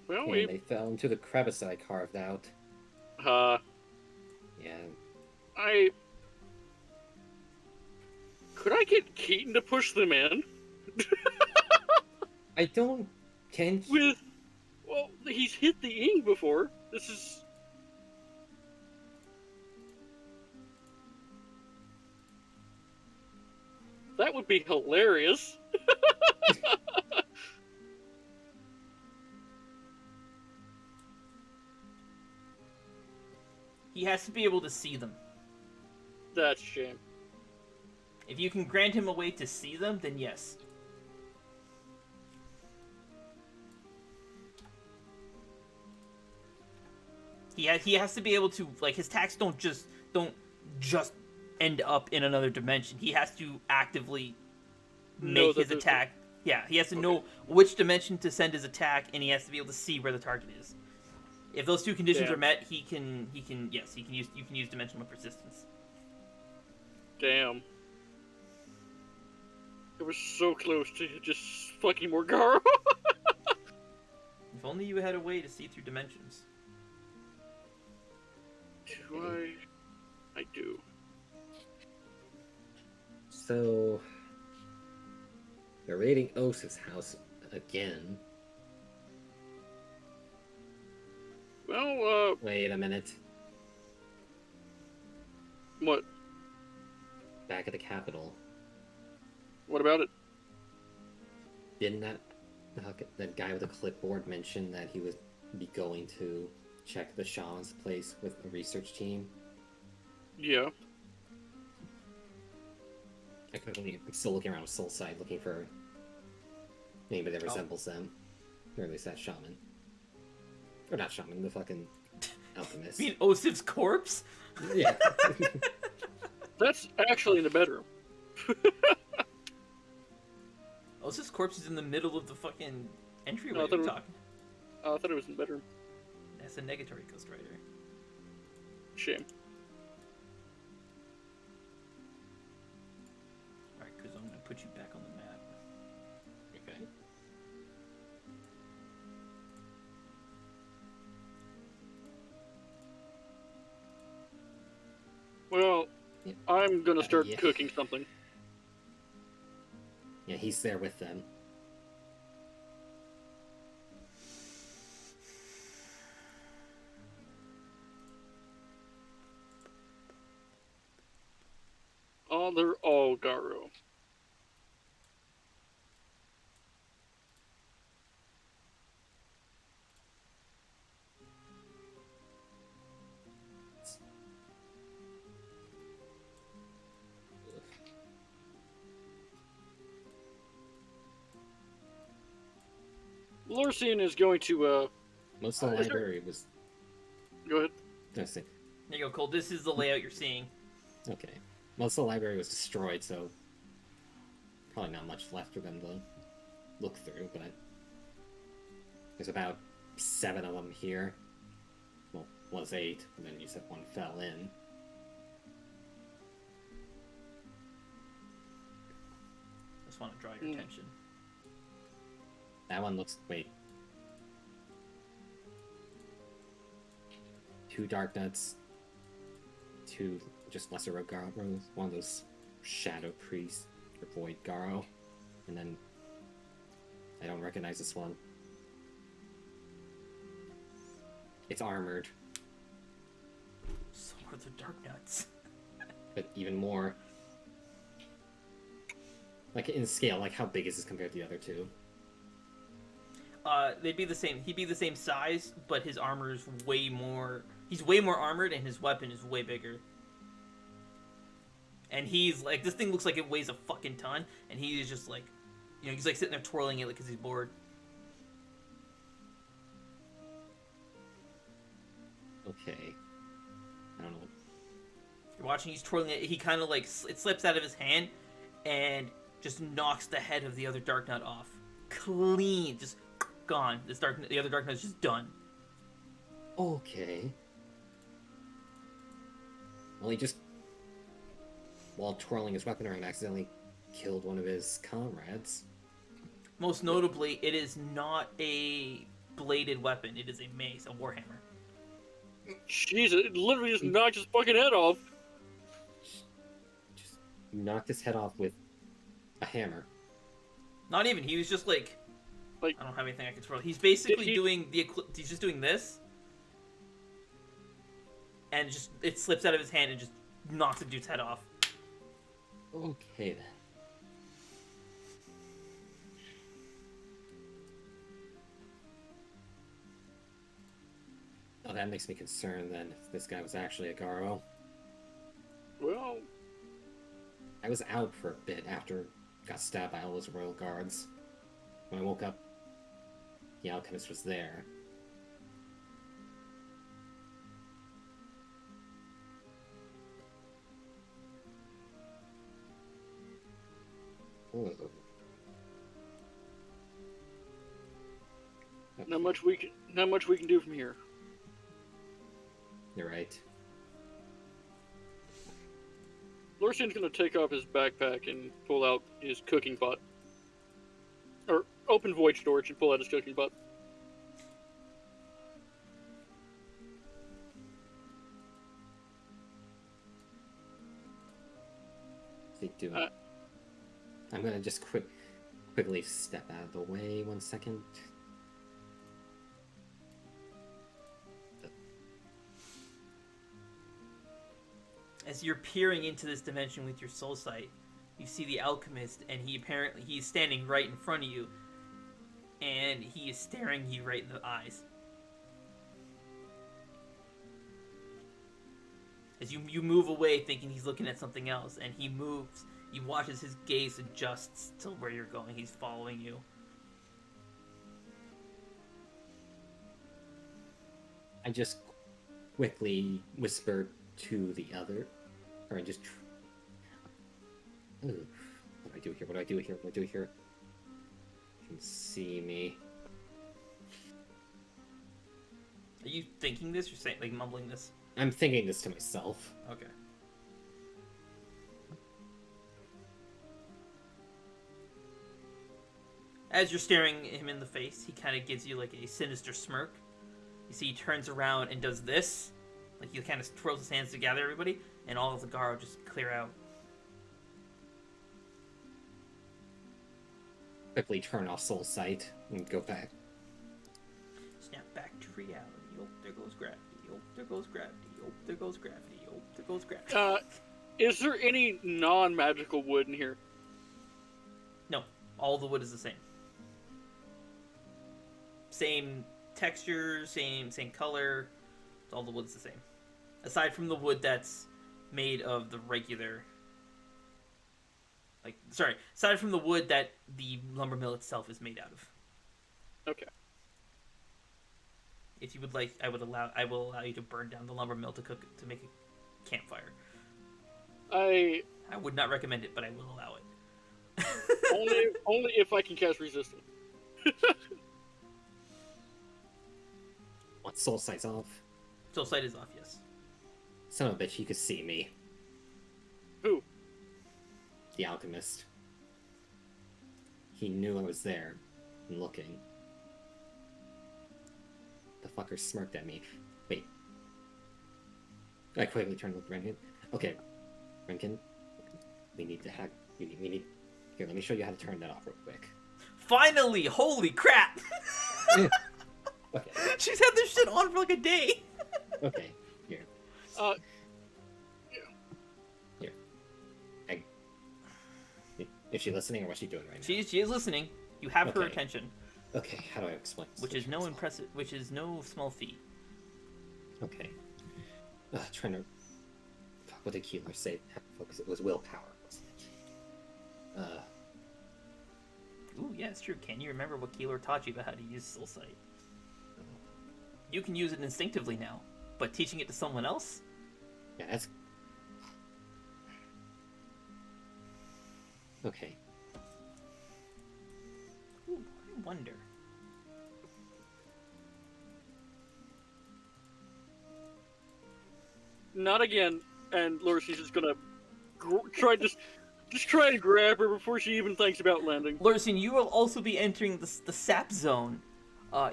Well, And we. they fell into the crevice I carved out. Yeah. Could I get Keaton to push them in? I don't... Can... Well, he's hit the ink before. This is... That would be hilarious. He has to be able to see them. That's a shame. If you can grant him a way to see them, then yes. He has to be able to, like, his attacks don't just end up in another dimension. He has to actively make his attack. Yeah, he has to know which dimension to send his attack, and he has to be able to see where the target is. If those two conditions Damn. are met, you can use dimensional persistence. Damn. It was so close to just fucking Morgaro. If only you had a way to see through dimensions. Do I do. So... They're raiding Osa's house again. Well, Wait a minute. what? Back at the Capitol. What about it? Didn't that guy with a clipboard mention that he would be going to check the shaman's place with the research team? Yeah. I'm still looking around with Soul Side, looking for anybody that resembles them. Or at least that shaman. Or not shaman, the fucking alchemist. You mean Osif's corpse? Yeah. That's actually in the bedroom. Osif's corpse is in the middle of the fucking entryway. No, I We're thought it was- talking. I thought it was in the bedroom. That's a negatory Ghost Rider. Shame. Alright, Kuzo, I'm gonna put you back on the map. Okay. Well, Yeah. I'm gonna start Yeah. cooking something. Yeah, he's there with them. Oh, they're all Garo. Lursian is going to, Most of the Is there- library was go ahead. Let's see. There you go, Cole. This is the layout you're seeing. Okay. Most of the library was destroyed, so probably not much left for them to look through, but there's about 7 of them here. Well, was 8, and then you said 1 fell in. Just want to draw your attention. That one looks... Wait. 2 Dark Nuts. 2 just lesser Garos. One of those Shadow Priests or Void Garo. And then... I don't recognize this one. It's armored. So are the Dark Nuts. But even more. Like, in scale, like, how big is this compared to the other 2? They'd be the same. He'd be the same size, but his armor is way more... He's way more armored, and his weapon is way bigger. And he's, like... This thing looks like it weighs a fucking ton, and he's just, like... You know, he's, like, sitting there twirling it, like, because he's bored. Okay. I don't know what... You're watching, he's twirling it. He kind of, like... It slips out of his hand, and just knocks the head of the other Dark Nut off. Clean. Just gone. The other Dark Nut is just done. Okay. Well, he just... While twirling his weapon around, accidentally killed one of his comrades. Most notably, it is not a bladed weapon. It is a mace, a warhammer. Jesus, it literally just knocked his fucking head off. Just knocked his head off with a hammer. Not even. He was just like I don't have anything I can twirl. He's basically doing he's just doing this, and just it slips out of his hand and just knocks the dude's head off. Okay then. Oh, that makes me concerned then, if this guy was actually a Garo. Well, I was out for a bit after I got stabbed by all those royal guards. When I woke up, the alchemist was there. Ooh. not much we can do from here. You're right. Lorsian's gonna take off his backpack and pull out his cooking pot. Or open void storage and pull out his cooking pot. What's he doing? I'm gonna just quickly step out of the way 1 second. As you're peering into this dimension with your soul sight, you see the alchemist, and he's standing right in front of you, and he is staring you right in the eyes. As you move away thinking he's looking at something else, and he moves, you watch as his gaze adjusts to where you're going. He's following you. I just quickly whisper to the other, or I just... Ooh, what do I do here? What do I do here? What do I do here? You can see me. Are you thinking this? You're saying, like, mumbling this? I'm thinking this to myself. Okay. As you're staring him in the face, he kind of gives you, like, a sinister smirk. You see he turns around and does this. Like, he kind of twirls his hands to gather everybody, and all of the Garo just clear out. Quickly turn off soul sight and go back. Snap back to reality. Oh, there goes gravity. Oh, there goes gravity. Oh, there goes gravity. Oh, there goes gravity. Is there any non-magical wood in here? No, all the wood is the same. Same texture, same color. All the wood's the same. Aside from the wood that's made of the regular... aside from the wood that the lumber mill itself is made out of. Okay. If you would like, I will allow you to burn down the lumber mill to make a campfire. I would not recommend it, but I will allow it. only if I can cast resistance. What, soul sight's off? Soul sight is off, yes. Son of a bitch, he could see me. Who? The alchemist. He knew I was there and looking. The fucker smirked at me. Wait. I quickly turned to look at Renkin. Okay, Renkin, we need to hack. We need. Here, let me show you how to turn that off real quick. Finally! Holy crap! Okay. She's had this shit on for like a day. Okay. Here. Here. Is she listening, or what's she doing right now? She is listening. You have her Okay. attention, Okay. How do I explain this? which is no small feat. Okay. Trying to. What did Keeler say? Focus. It was willpower, wasn't it? Ooh, yeah, it's true. Can you remember what Keeler taught you about how to use soul sight? You can use it instinctively now, but teaching it to someone else? Yeah, that's. Okay. Ooh, I wonder. Not again. And Lurcy's just gonna try and grab her before she even thinks about landing. Lursin, you will also be entering the sap zone.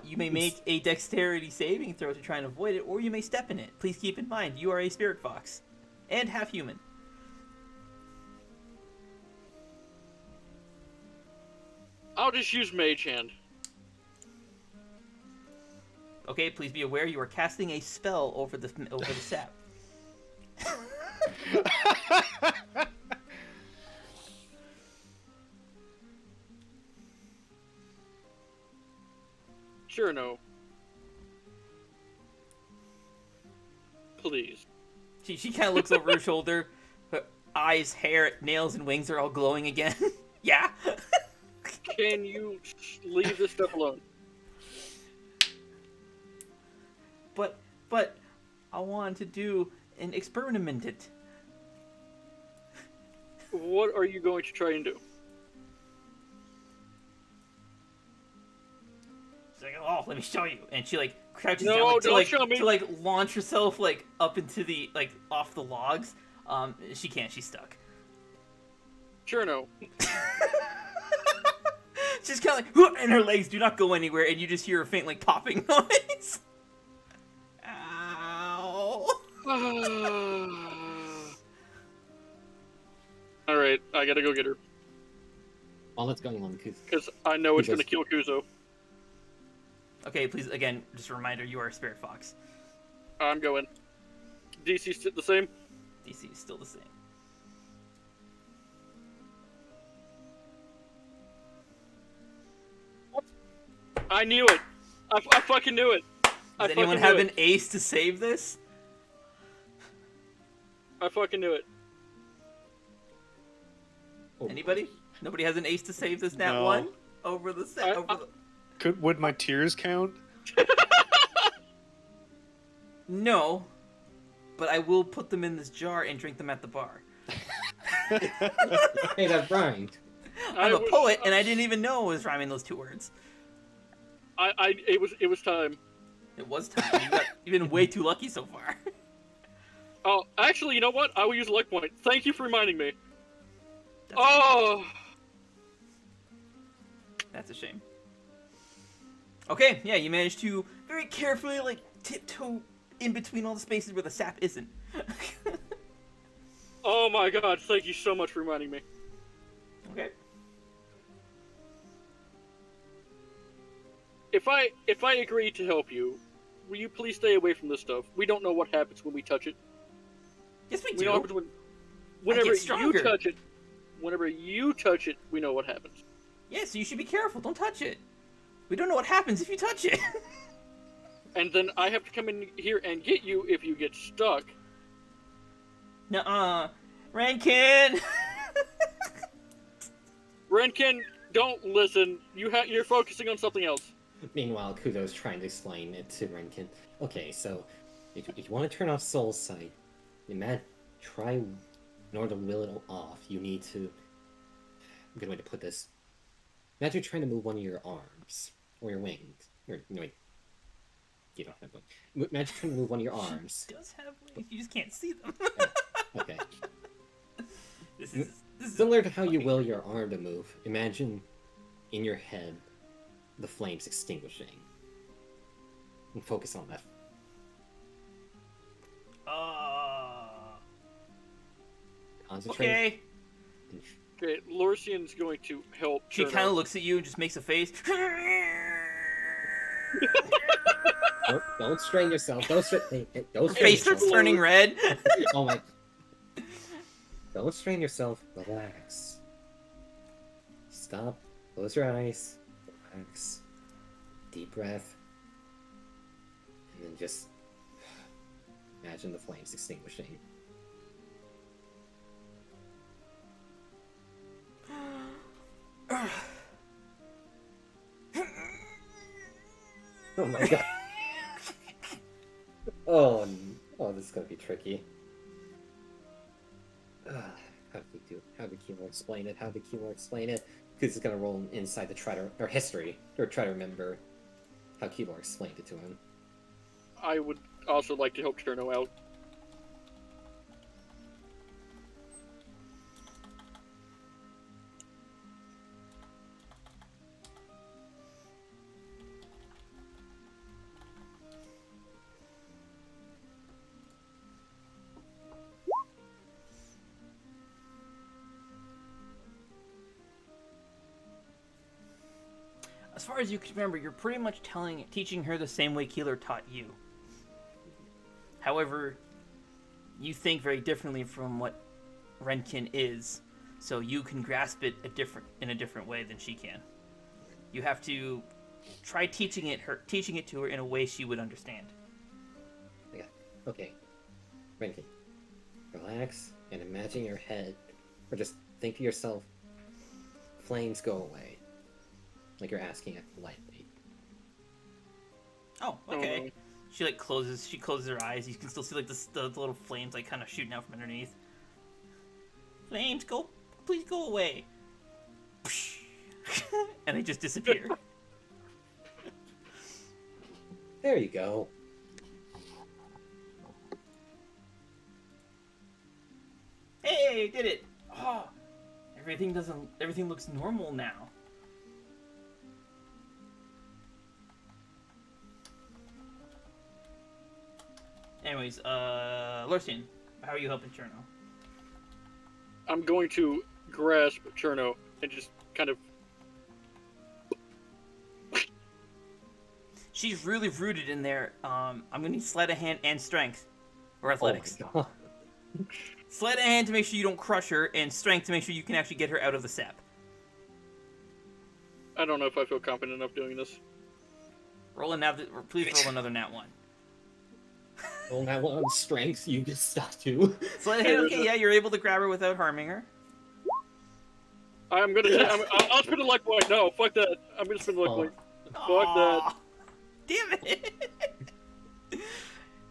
You may make a dexterity saving throw to try and avoid it, or you may step in it. Please keep in mind, you are a spirit fox. And half human. I'll just use Mage Hand. Okay, please be aware you are casting a spell over the sap. Sure, no. Please. She kind of looks over her shoulder. Her eyes, hair, nails, and wings are all glowing again. Yeah? Can you leave this stuff alone? But I wanted to do an experiment it. What are you going to try and do? She's like, oh, let me show you. And she like crouches No, down like, don't show me. to like launch herself like up into the like off the logs. She can't. She's stuck. Sure, no. She's kind of like, "Whoop," and her legs do not go anywhere, and you just hear a faint like popping noise. Ow. Alright, I gotta go get her. While that's going on, Because I know it's Because- gonna kill Kuzo. Okay, please again, just a reminder: you are a spirit fox. I'm going. DC's the same? DC is still the same. I knew it! I fucking knew it! Does anyone have an ace to save this? I fucking knew it. Oh, Anybody? Nobody has an ace to save this nat No. one over the set. Would my tears count? No, but I will put them in this jar and drink them at the bar. Hey, that rhymed. I'm a was- poet, and I didn't even know it was rhyming those two words. It was time. It was time. You've been way too lucky so far. Oh, actually, you know what? I will use a luck point. Thank you for reminding me. That's, Oh! that's a shame. Okay, yeah, you managed to very carefully, like, tiptoe in between all the spaces where the sap isn't. Oh my god, thank you so much for reminding me. Okay. If I agree to help you, will you please stay away from this stuff? We don't know what happens when we touch it. Yes, we We know what do. happens whenever you stronger. touch it. Whenever you touch it, we know what happens. Yeah, so you should be careful. Don't touch it. We don't know what happens if you touch it. And then I have to come in here and get you if you get stuck. Nuh-uh. Rankin! Renkin, don't listen. You're focusing on something else. Meanwhile, Kudo's trying to explain it to Renkin. Okay, so if you want to turn off Soul Sight, try in order to will it off. You need to. A good way to put this. Imagine trying to move one of your arms or your wings. Or no, wait, you don't have one. Imagine trying to move one of your arms. She does have wings. You just can't see them. Okay. This is Similar to how you will your arm to move, imagine in your head the flames extinguishing. And focus on that. Concentrate. Okay. Okay, Lorcian's going to help. She Cherno. kind of looks at you and just makes a face. Don't strain yourself. Don't strain Her face starts yourself. turning red. Oh my. Don't strain yourself. Relax. Stop. Close your eyes. Relax. Deep breath. And then just imagine the flames extinguishing. Oh my god. Oh, this is gonna be tricky. How did Kilo explain it? Because it's gonna roll inside the history, or try to remember how Kilo explained it to him. I would also like to help Cherno out. As far as you can remember, you're pretty much teaching her the same way Keeler taught you. However, you think very differently from what Renkin is, so you can grasp it in a different way than she can. You have to try teaching it to her in a way she would understand. Yeah. Okay. Renkin, relax and imagine your head, or just think to yourself, flames go away. Like you're asking it politely. Oh, okay. She closes her eyes. You can still see the little flames kind of shooting out from underneath. Flames, please go away. And they just disappear. There you go. Hey, did it! Oh, everything looks normal now. Anyways, Lorcian, how are you helping Cherno? I'm going to grasp Cherno and just kind of. She's really rooted in there. I'm gonna need sleight of hand and strength, or athletics. Oh my god. Sleight of hand to make sure you don't crush her, and strength to make sure you can actually get her out of the sap. I don't know if I feel confident enough doing this. Please roll another nat 1. Well, now on strength, you get stuck too. Sleight of hand, okay, yeah, you're able to grab her without harming her. I'm gonna. I'll spend a luck point. No, fuck that. I'm gonna spend a luck point. Fuck that. Damn it!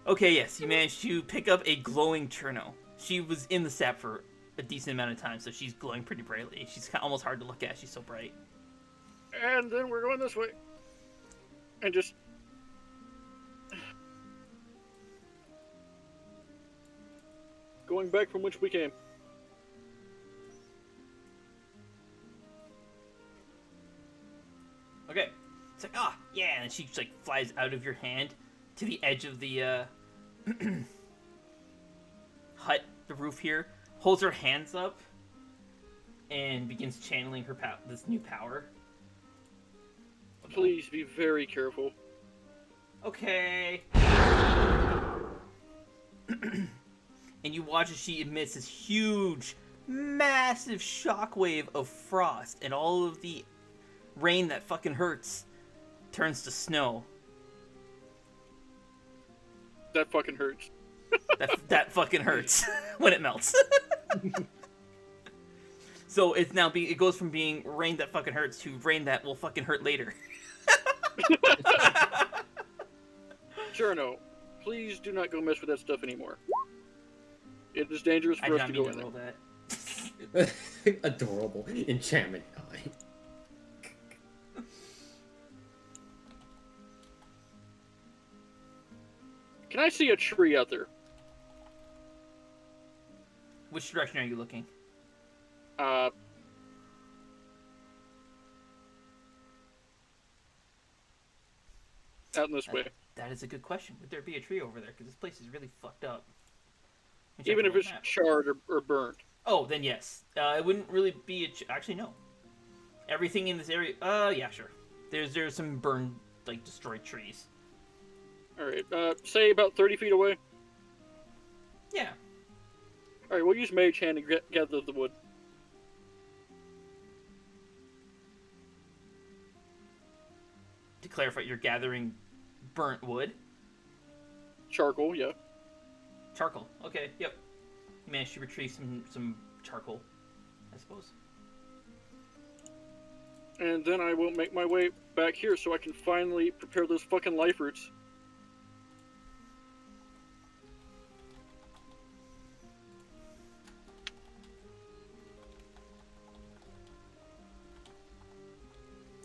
Okay, yes, you managed to pick up a glowing Cherno. She was in the sap for a decent amount of time, so she's glowing pretty brightly. She's almost hard to look at. She's so bright. And then we're going this way. And just. Going back from which we came. Okay. It's like, yeah, and she flies out of your hand to the edge of the hut, the roof here, holds her hands up, and begins channeling her this new power. Please be very careful. Okay. And you watch as she emits this huge, massive shockwave of frost, and all of the rain that fucking hurts turns to snow. That fucking hurts. That fucking hurts when it melts. So it's now it goes from being rain that fucking hurts to rain that will fucking hurt later. Cherno, please do not go mess with that stuff anymore. It is dangerous I for did us not to mean go to in there. roll that. Adorable enchantment die. Can I see a tree out there? Which direction are you looking? Out in this way. That is a good question. Would there be a tree over there? Because this place is really fucked up. Let me check Even the if world it's map. charred or burned. Oh, then yes. It wouldn't really be actually, no. Everything in this area... yeah, sure. There's some burned, like, destroyed trees. Alright, say about 30 feet away. Yeah. Alright, we'll use Mage Hand and gather the wood. To clarify, you're gathering burnt wood? Charcoal, yeah. Charcoal. Okay, yep. You managed to retrieve some charcoal, I suppose. And then I will make my way back here so I can finally prepare those fucking life roots.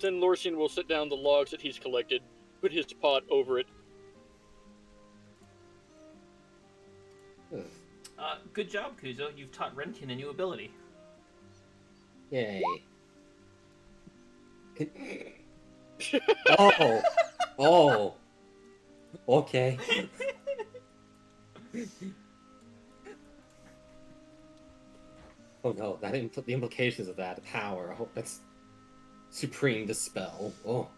Then Lorsian will sit down the logs that he's collected, put his pot over it. Ugh. Good job, Kuzo. You've taught Renkin a new ability. Yay. Oh. Oh. Okay. Oh no, that the implications of that power. I hope that's supreme dispel. Oh.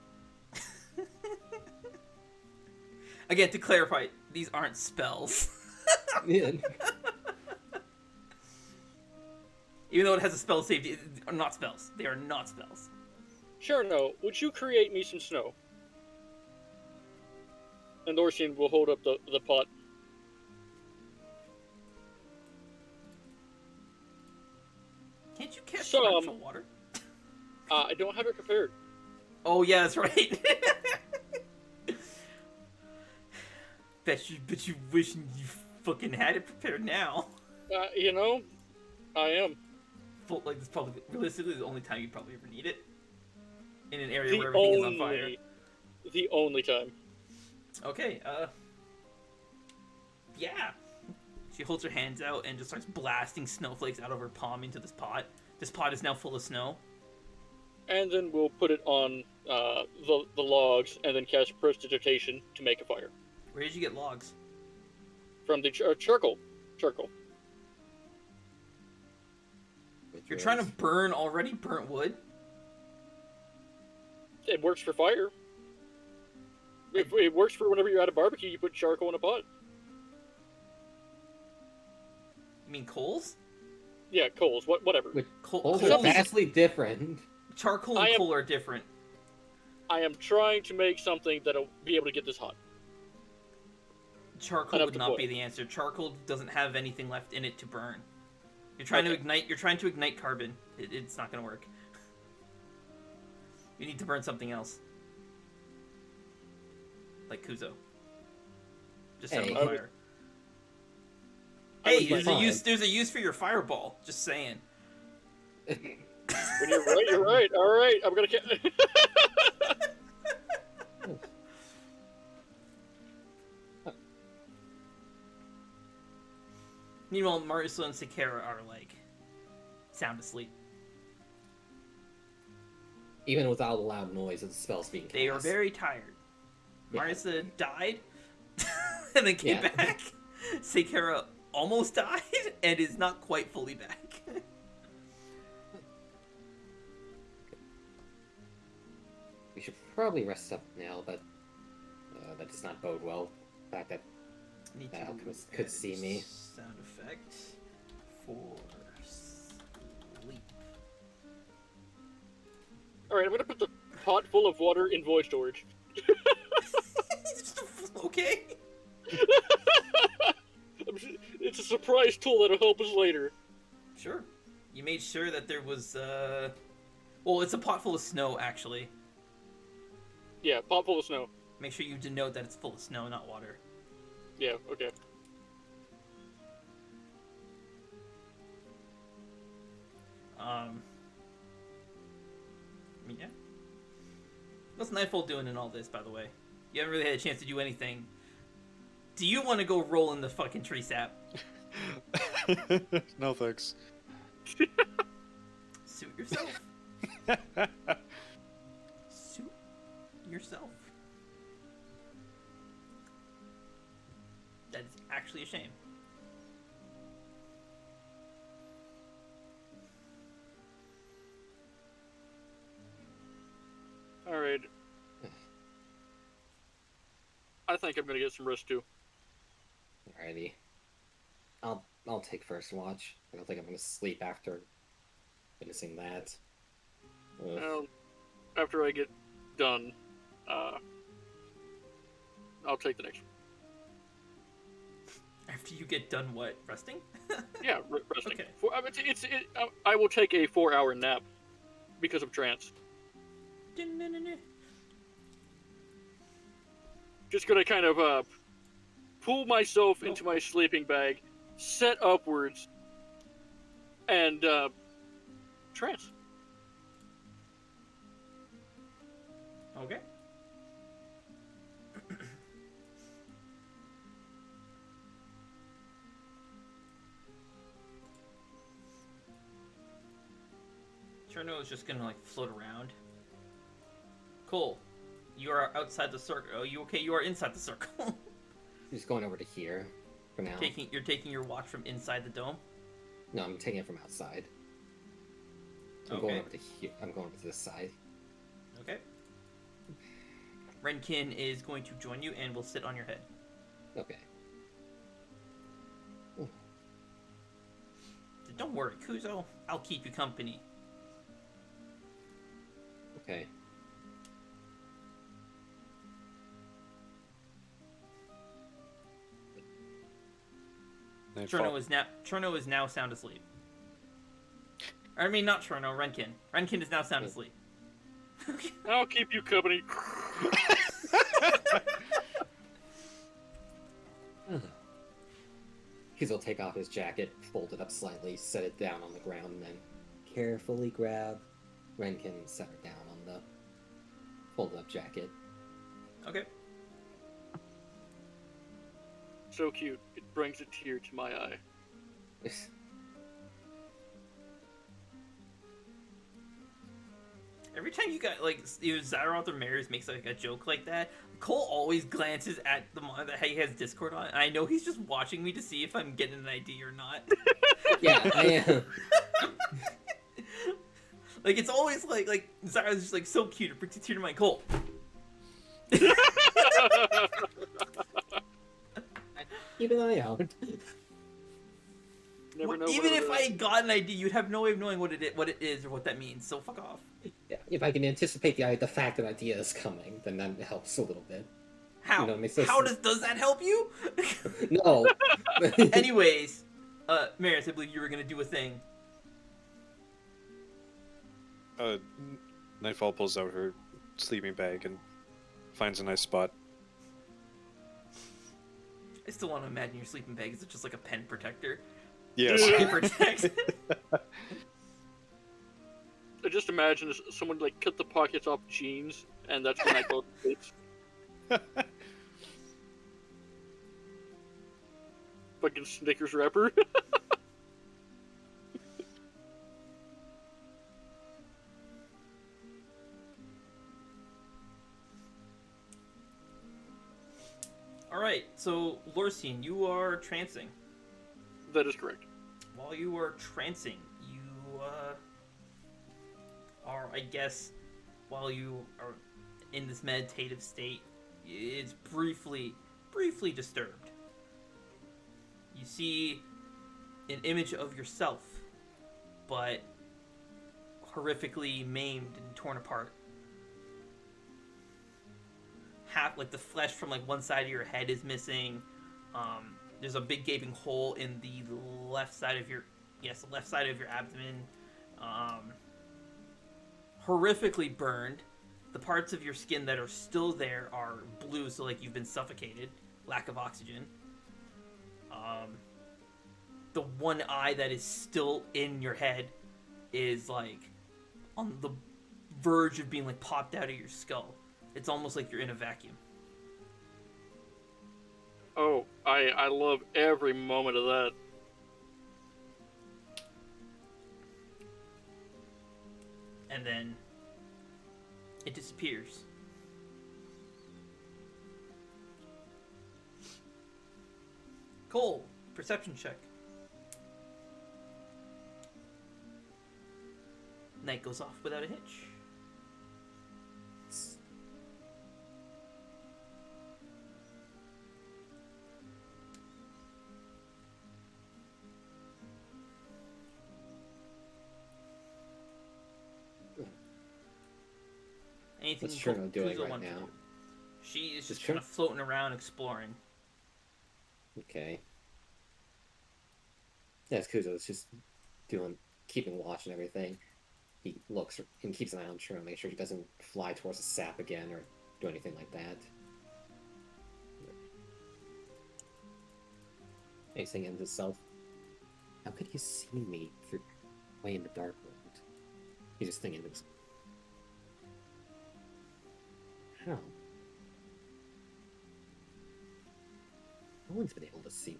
Again, to clarify, these aren't spells. Yeah. Even though it has a spell safety, are not spells. They are not spells. Sure, no. Would you create me some snow? And Lorsian will hold up the pot. Can't you cast Some. torrential water? I don't have it prepared. Oh yeah, that's right. bet you wish you fucking had it prepared now. You know, I am. Like this probably realistically the only time you probably ever need it. In an area where everything is on fire. The only time. Okay, yeah. She holds her hands out and just starts blasting snowflakes out of her palm into this pot. This pot is now full of snow. And then we'll put it on the logs and then cast Prestidigitation to make a fire. Where did you get logs? From the charcoal. Charcoal. You're trying to burn already burnt wood? It works for fire. It works for whenever you're at a barbecue, you put charcoal in a pot. You mean coals? Yeah, coals, whatever. Coals are vastly different. Charcoal and coal are different. I am trying to make something that'll be able to get this hot. Charcoal would not be the answer. Charcoal doesn't have anything left in it to burn. You're trying to ignite. You're trying to ignite carbon. It's not going to work. You need to burn something else, like Kuzo. Just set it on fire. Hey, there's a use for your fireball. Just saying. When you're right, you're right. All right, I'm gonna. Meanwhile, Marisa and Sakara are like sound asleep. Even without a loud noise of the spells being cast. They are very tired. Yeah. Marisa died and then came back. Sakara almost died and is not quite fully back. We should probably rest up now, but that does not bode well. The fact that the alchemist could see me. Sound effect for sleep. Alright, I'm gonna put the pot full of water in void storage. Okay. It's a surprise tool that'll help us later. Sure. You made sure that there was, well, it's a pot full of snow, actually. Yeah, palm full of snow. Make sure you denote that it's full of snow, not water. Yeah, okay. Yeah. What's Nightfall doing in all this, by the way? You haven't really had a chance to do anything. Do you want to go roll in the fucking tree sap? No thanks. Suit yourself. Suit yourself. That is actually a shame. Alright. I think I'm gonna get some rest too. Alrighty. I'll take first watch. I don't think I'm gonna sleep after finishing that. Ugh. Well, after I get done, I'll take the next one. After you get done what? Resting? Yeah, resting. Okay. I will take a 4-hour nap because of trance. Just gonna kind of pull myself into my sleeping bag, set upwards, and trance. Okay. Cherno is just gonna like float around. Cool. You are outside the circle. Oh, you okay? You are inside the circle. Just going over to here for now. You're taking your watch from inside the dome. No, I'm taking it from outside. I'm Okay. going over to here. I'm going to this side. Okay. Renkin is going to join you and will sit on your head. Okay. Don't worry, Kuzo. I'll keep you company. Okay. Cherno is now sound asleep. I mean, not Cherno, Renkin. Renkin is now sound asleep. I'll keep you company. He'll take off his jacket, fold it up slightly, set it down on the ground, and then carefully grab Renkin and set her down on the folded up jacket. Okay. So cute. It brings a tear to my eye. Every time you got like either Zaroth or Maris makes like a joke like that, Cole always glances at the monitor that he has Discord on, and I know he's just watching me to see if I'm getting an ID or not. Yeah, I am. Like it's always like Zaroth's just like so cute. It brings a tear to my Cole. Keep an eye out. Never know. Even what if I got an ID, you'd have no way of knowing what it is or what that means. So fuck off. Yeah, if I can anticipate the fact that idea is coming, then that helps a little bit. How? You know, it makes us- How does that help you? No. Anyways, Maris, I believe you were gonna do a thing. Nightfall pulls out her sleeping bag and finds a nice spot. I still want to imagine your sleeping bag is just like a pen protector. Yes. Eye protect. I just imagine someone like cut the pockets off jeans, and that's when I go to sleep. Fucking Snickers wrapper. Alright, so Lorcine, you are trancing. That is correct. While you are trancing, you are, I guess, while you are in this meditative state, it's briefly disturbed. You see an image of yourself, but horrifically maimed and torn apart. Half, like the flesh from like one side of your head is missing. There's a big gaping hole in the left side of your abdomen. Horrifically burned. The parts of your skin that are still there are blue, so like you've been suffocated, lack of oxygen. The one eye that is still in your head is like on the verge of being like popped out of your skull. It's almost like you're in a vacuum. Oh, I love every moment of that. And then it disappears. Cole, perception check. Night goes off without a hitch. Anything What's Cherno doing Kuzo right wants to now? do? She is Is just kind of floating around exploring. Okay. Yes, Kuzo's just keeping watch and everything. He looks and keeps an eye on Cherno, make sure he doesn't fly towards the sap again or do anything like that. He's thinking to himself, how could he see me way in the dark world? He's just thinking to himself, how? No one's been able to see.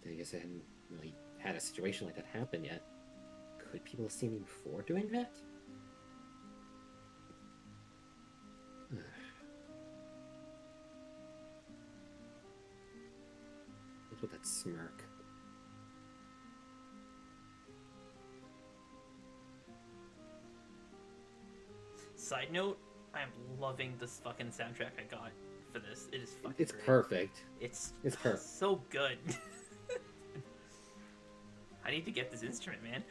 I guess I hadn't really had a situation like that happen yet. Could people have seen me before doing that? What's with that smirk? Side note, I am loving this fucking soundtrack I got for this. It is fucking It's great. perfect. It's perfect. so good. I need to get this instrument, man.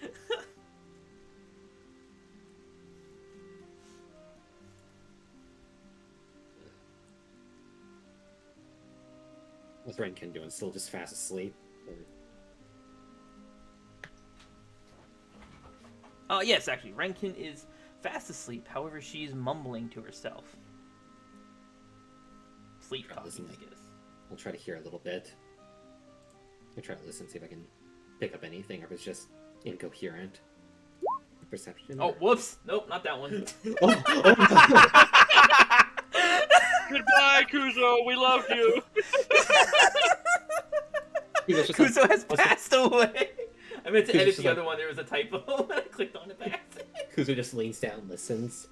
What's Renkin doing? Still just fast asleep? Or... Yes, actually, Renkin is fast asleep. However, she's mumbling to herself. Sleep Try to talking, listen. I guess. I'll try to hear a little bit. I'll try to listen, see if I can pick up anything, or if it's just incoherent. Perception? Oh, whoops! Nope, not that one. Goodbye, Kuzo. We love you. Kuzo has passed away. I meant to Kuzo's edit just the like- other one. There was a typo. I clicked on it by accident. Kuzo just leans down, listens.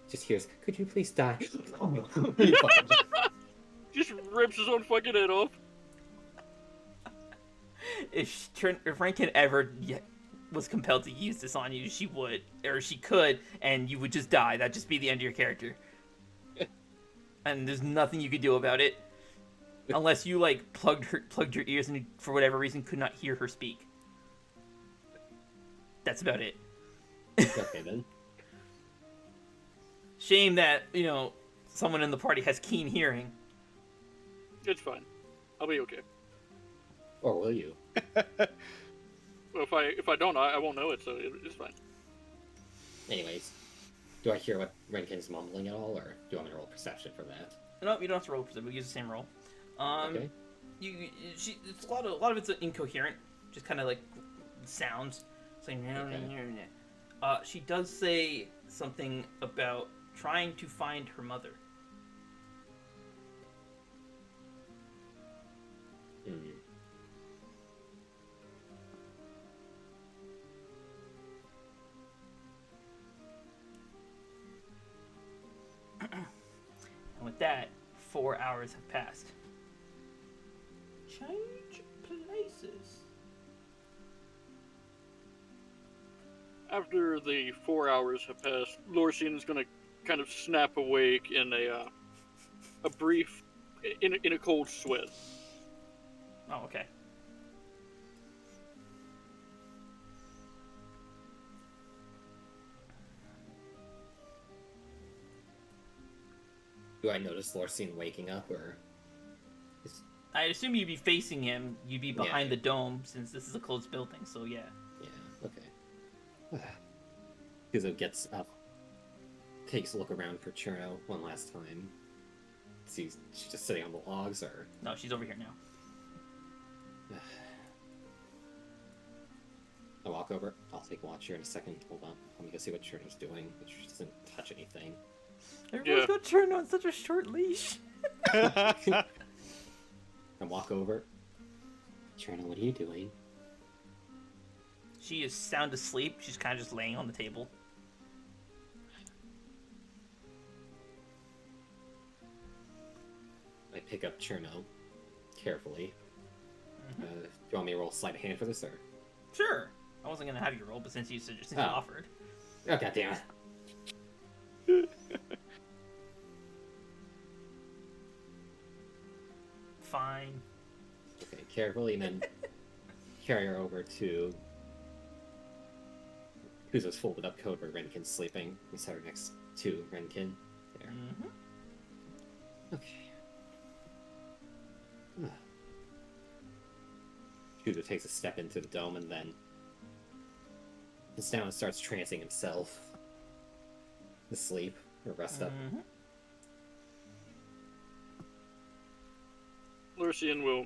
Just hears, could you please die? Just rips his own fucking head off. If Rankin ever was compelled to use this on you, she would, or she could, and you would just die. That'd just be the end of your character. And there's nothing you could do about it, unless you like plugged your ears and for whatever reason could not hear her speak. That's about it. Okay then. Shame that someone in the party has keen hearing. It's fine. I'll be okay. Or will you? Well, if I don't, I won't know it, so it's fine. Anyways, do I hear what Renkin's mumbling at all, or do you want me to roll perception for that? No, you don't have to roll perception. We use the same roll. Okay. It's a lot of it's incoherent, just kind of like sounds. It's like she does say something about trying to find her mother. Hmm. And with that, 4 hours have passed. Change places. After the 4 hours have passed, Lorsian is going to kind of snap awake in a brief, in a cold sweat. Oh, okay. Do I notice Lorsian waking up, or... I'd assume you'd be facing him. You'd be behind Yeah. the dome, since this is a closed building, so yeah. Yeah, okay. Kuzo gets up, takes a look around for Cherno one last time. She's just sitting on the logs, or... No, she's over here now. I walk over. I'll take watch here in a second. Hold on. Let me go see what Cherno's doing. But she doesn't touch anything. Everyone's got turned on such a short leash. I walk over. Cherno, what are you doing? She is sound asleep. She's kind of just laying on the table. I pick up Cherno carefully. Mm-hmm. Do you want me to roll sleight of hand for this, or? Sure. I wasn't gonna have you roll, but since you suggested, you offered. Oh, goddammit. Fine. Okay, carefully, and then carry her over to Kuzo's folded up coat where Renkin's sleeping. We set her next to Renkin. There. Mm-hmm. Okay. Kuzo takes a step into the dome and then sits down and starts trancing himself to sleep or rest up. Mm-hmm. Elysian will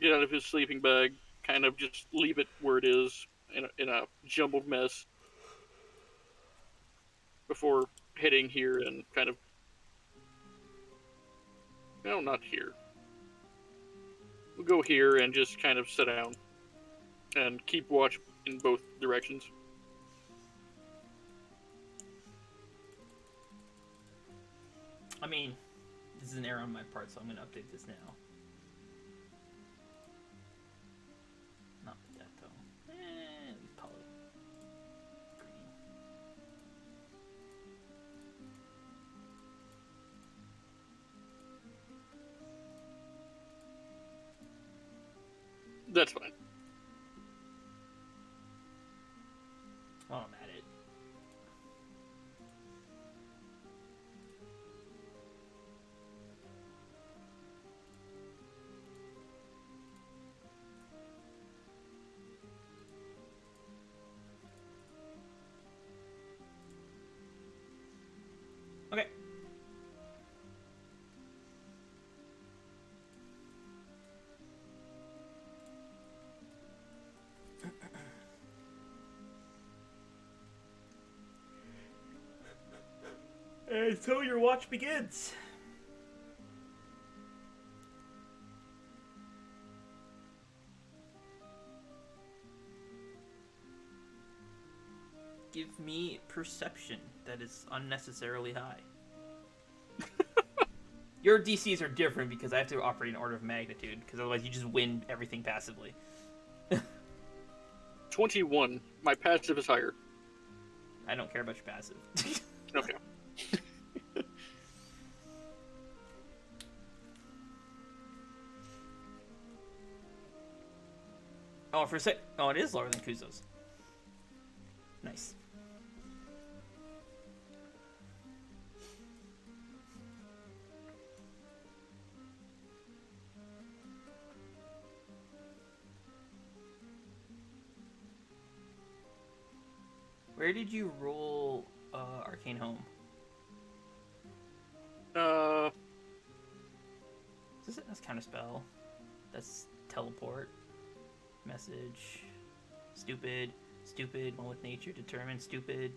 get out of his sleeping bag, kind of just leave it where it is in a jumbled mess before heading here and kind of... No, not here. We'll go here and just kind of sit down and keep watch in both directions. I mean, this is an error on my part, so I'm gonna update this now. Not with that though. Probably green. That's fine. While I'm at it. Okay. And so your watch begins. Give me perception that is unnecessarily high. Your DCs are different because I have to operate in order of magnitude, because otherwise you just win everything passively. 21. My passive is higher. I don't care about your passive. Okay. Oh, for a sec. Oh, it is lower than Kuzo's. Nice. Where did you roll Arcane Home? That's counterspell. That's teleport. Message. Stupid. Stupid. One with nature. Determined. Stupid.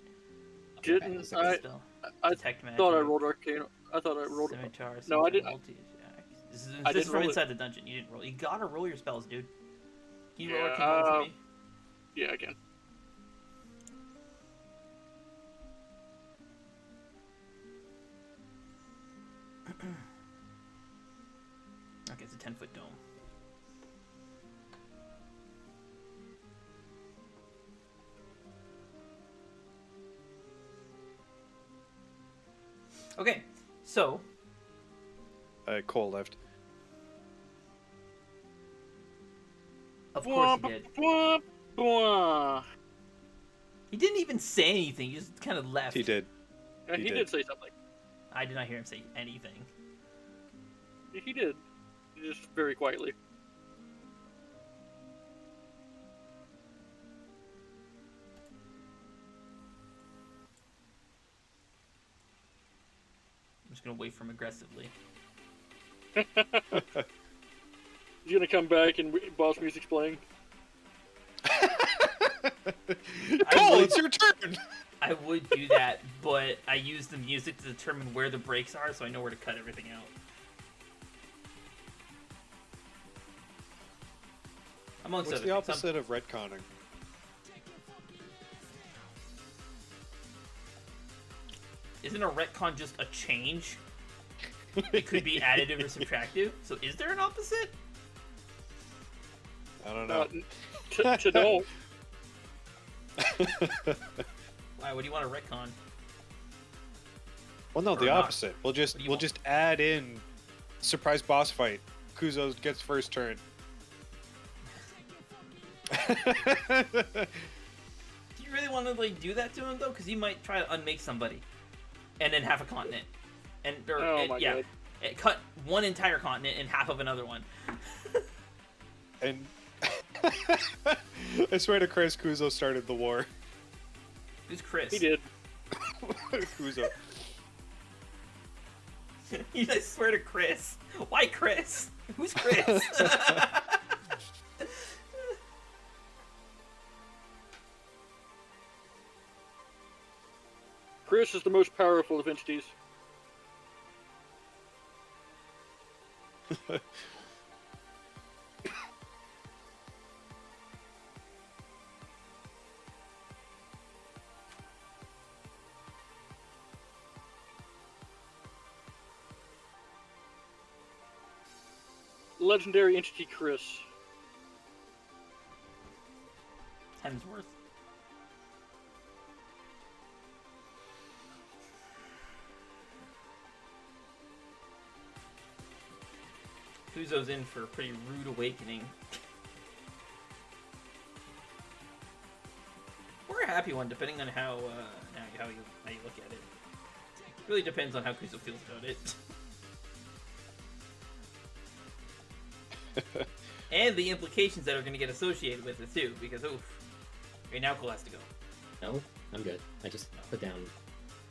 Didn't I? Spell. I Detect magic. thought I rolled Arcane. I thought I rolled. Scimitar. No, I didn't. This is I this didn't is from roll it. inside the dungeon. You didn't roll. You gotta roll your spells, dude. Can you roll Yeah, Arcane Home for me? Yeah, I can. Okay, it's a 10-foot dome. Okay, so Cole left. of course he did. Bwah, bwah. He didn't even say anything. He just kind of left. He did. Yeah, He he did. did say something. I did not hear him say anything. He did. Just very quietly. just gonna wait for him aggressively. He's gonna come back and boss music's playing. Cole, it's your turn. I would do that, but I use the music to determine where the breaks are, so I know where to cut everything out. Amongst What's other the things, opposite of retconning? Isn't a retcon just a change? It could be additive or subtractive. So is there an opposite? I don't know. To know. Why? What do you want a retcon? Well, no, Or the not. opposite. We'll What do you want? just add in surprise boss fight. Kuzo gets first turn. Do you really want to like do that to him though? Because he might try to unmake somebody, and then half a continent, and My God. cut one entire continent in half of another one. And I swear to Christ, Kuzo started the war. Who's Chris? He did. Kuzo. I swear to Chris. Why Chris? Who's Chris? Chris is the most powerful of entities. Legendary entity Chris. Hemsworth. Kuzo's in for a pretty rude awakening. Or a happy one, depending on how you look at it. Really depends on how Kuzo feels about it. And the implications that are going to get associated with it too, because oof. Okay, now Cole has to go. No, I'm good. I just put down.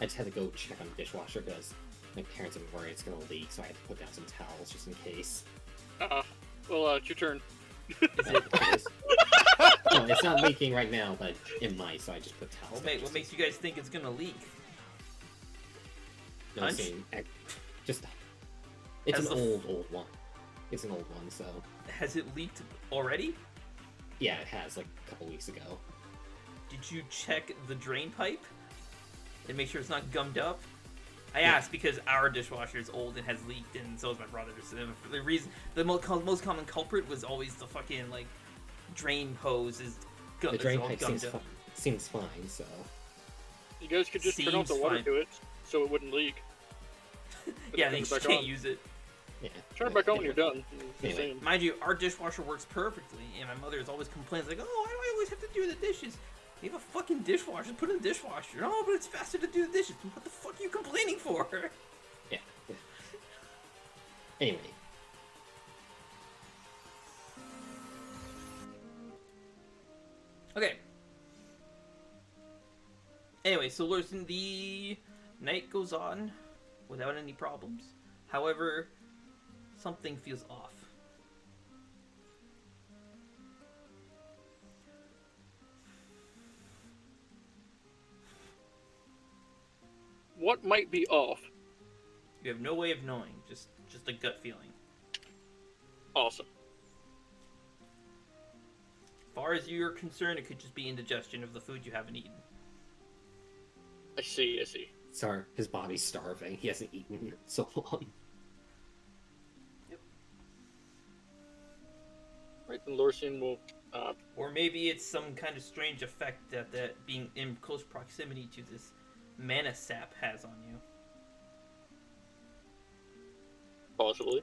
I just had to go check on the dishwasher because my parents have been worried it's gonna leak, so I had to put down some towels just in case. Well, it's your turn. Is it? It is? No, it's not leaking right now, but it might, so I just put towels. down What just makes you guys think it's going to leak? No, Hunch? just it's Has an the old one. It's an old one, so Has it leaked already? yeah, it has like a couple weeks ago. Did you check the drain pipe and make sure it's not gummed up? I asked because our dishwasher is old and has leaked, and so is my brother's. And the reason, the most common culprit was always the fucking like drain hose is The drain all pipe gummed up. seems fine, so You guys could just turn off the Seems water fine. to it, so it wouldn't leak. Yeah, turn then it you back can't on. use it. yeah. Turn it back on when you're done. Just Anyway. saying. Mind you, our dishwasher works perfectly, and my mother is always complains like, "Oh, why do I always have to do the dishes? You have a fucking dishwasher. Put it in the dishwasher. Oh, but it's faster to do the dishes. What the fuck are you complaining for?" Yeah. Anyway, Okay. Anyway, so listen, the night goes on without any problems. However, something feels off. What might be off? You have no way of knowing, just a gut feeling. Awesome. As far as you're concerned, it could just be indigestion of the food you haven't eaten. I see. sorry, his body's starving. He hasn't eaten in so long. Right, then Lorsian will. Or maybe it's some kind of strange effect that being in close proximity to this mana sap has on you. Possibly.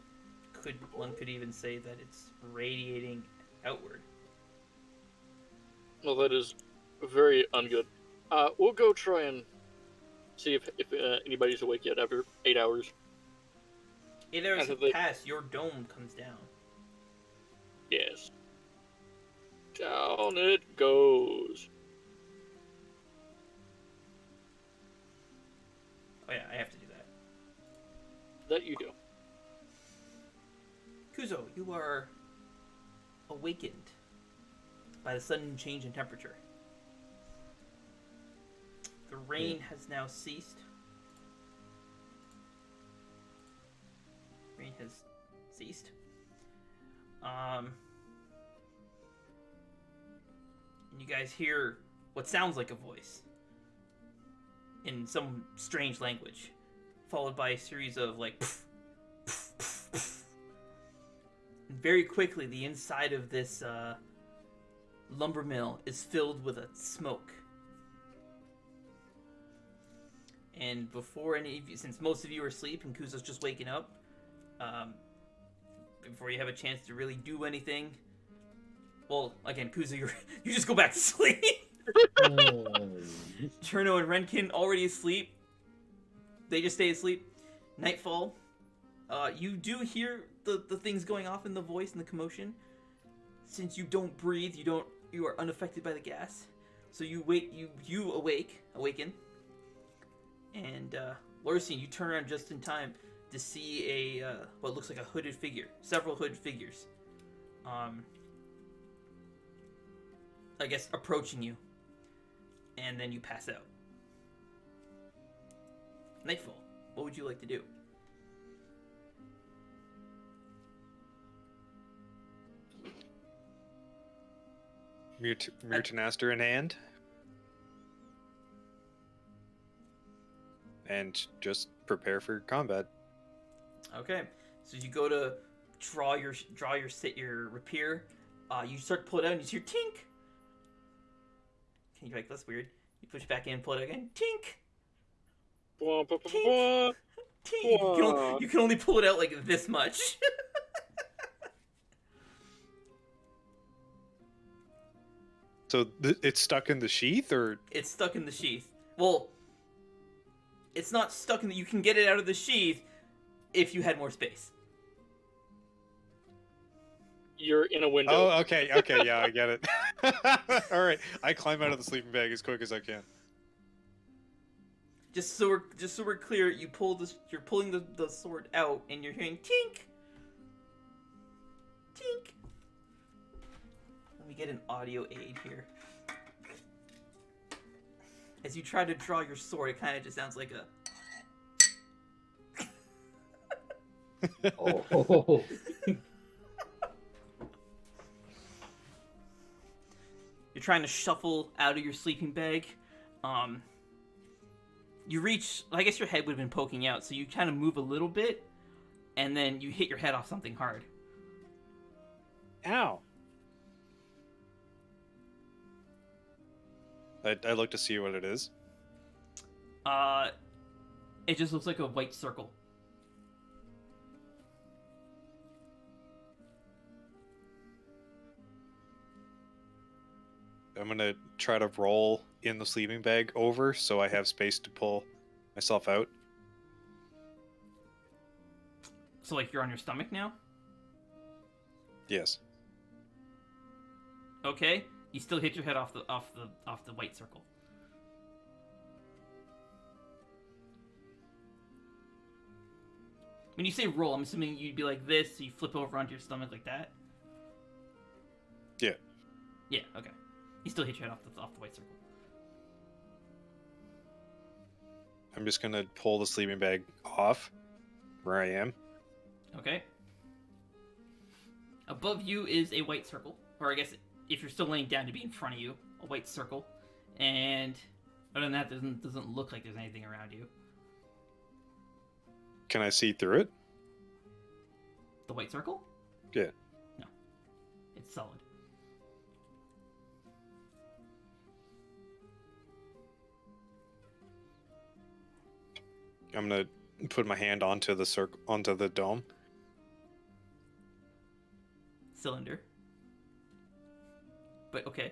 One could even say that it's radiating outward. Well, that is very ungood. We'll go try and see if anybody's awake yet after 8 hours. 8 hours As have of the- passed, your dome comes down. Yes. Down it goes. Oh yeah, I have to do that. You are awakened by the sudden change in temperature. The rain has now ceased. Rain has ceased. And you guys hear what sounds like a voice in some strange language, followed by a series of like pff, pff, pff, pff. And very quickly the inside of this lumber mill is filled with a smoke. And before any of you, since most of you are asleep and Kuzo's just waking up, before you have a chance to really do anything, well, again, Kuzo, you just go back to sleep. Cherno and Renkin already asleep. They just stay asleep. Nightfall. You do hear the things going off in the voice and the commotion. Since you don't breathe, you are unaffected by the gas. So you awaken. And Lorcine, you turn around just in time to see a what looks like a hooded figure. Several hooded figures. I guess approaching you. And then you pass out. Nightfall, what would you like to do? Mutinaster in hand. And just prepare for combat. Okay, so you go to draw your rapier. You start to pull it out and you hear tink. Can you like that's weird? You push it back in, pull it out again, tink. Tink. Tink. You can only pull it out like this much. So it's stuck in the sheath, or it's stuck in the sheath. Well, it's not stuck in the. You can get it out of the sheath if you had more space. You're in a window. Oh, okay, yeah, I get it. All right, I climb out of the sleeping bag as quick as I can. Just so we're clear, you're pulling the sword out, and you're hearing tink, tink. Let me get an audio aid here. As you try to draw your sword, it kind of just sounds like a. Oh. You're trying to shuffle out of your sleeping bag. You reach. I guess your head would have been poking out, so you kind of move a little bit, and then you hit your head off something hard. Ow. I look to see what it is. It just looks like a white circle. I'm gonna try to roll in the sleeping bag over so I have space to pull myself out. So like you're on your stomach now? Yes. Okay. You still hit your head off the white circle. When you say roll, I'm assuming you'd be like this, so you flip over onto your stomach like that? Yeah. Yeah, okay. You still hit your head off the white circle. I'm just gonna pull the sleeping bag off where I am. Okay. Above you is a white circle, or I guess if you're still laying down to be in front of you, a white circle. And other than that, doesn't look like there's anything around you. Can I see through it? The white circle? Yeah. No. It's solid. I'm gonna put my hand onto the dome. Cylinder. But okay.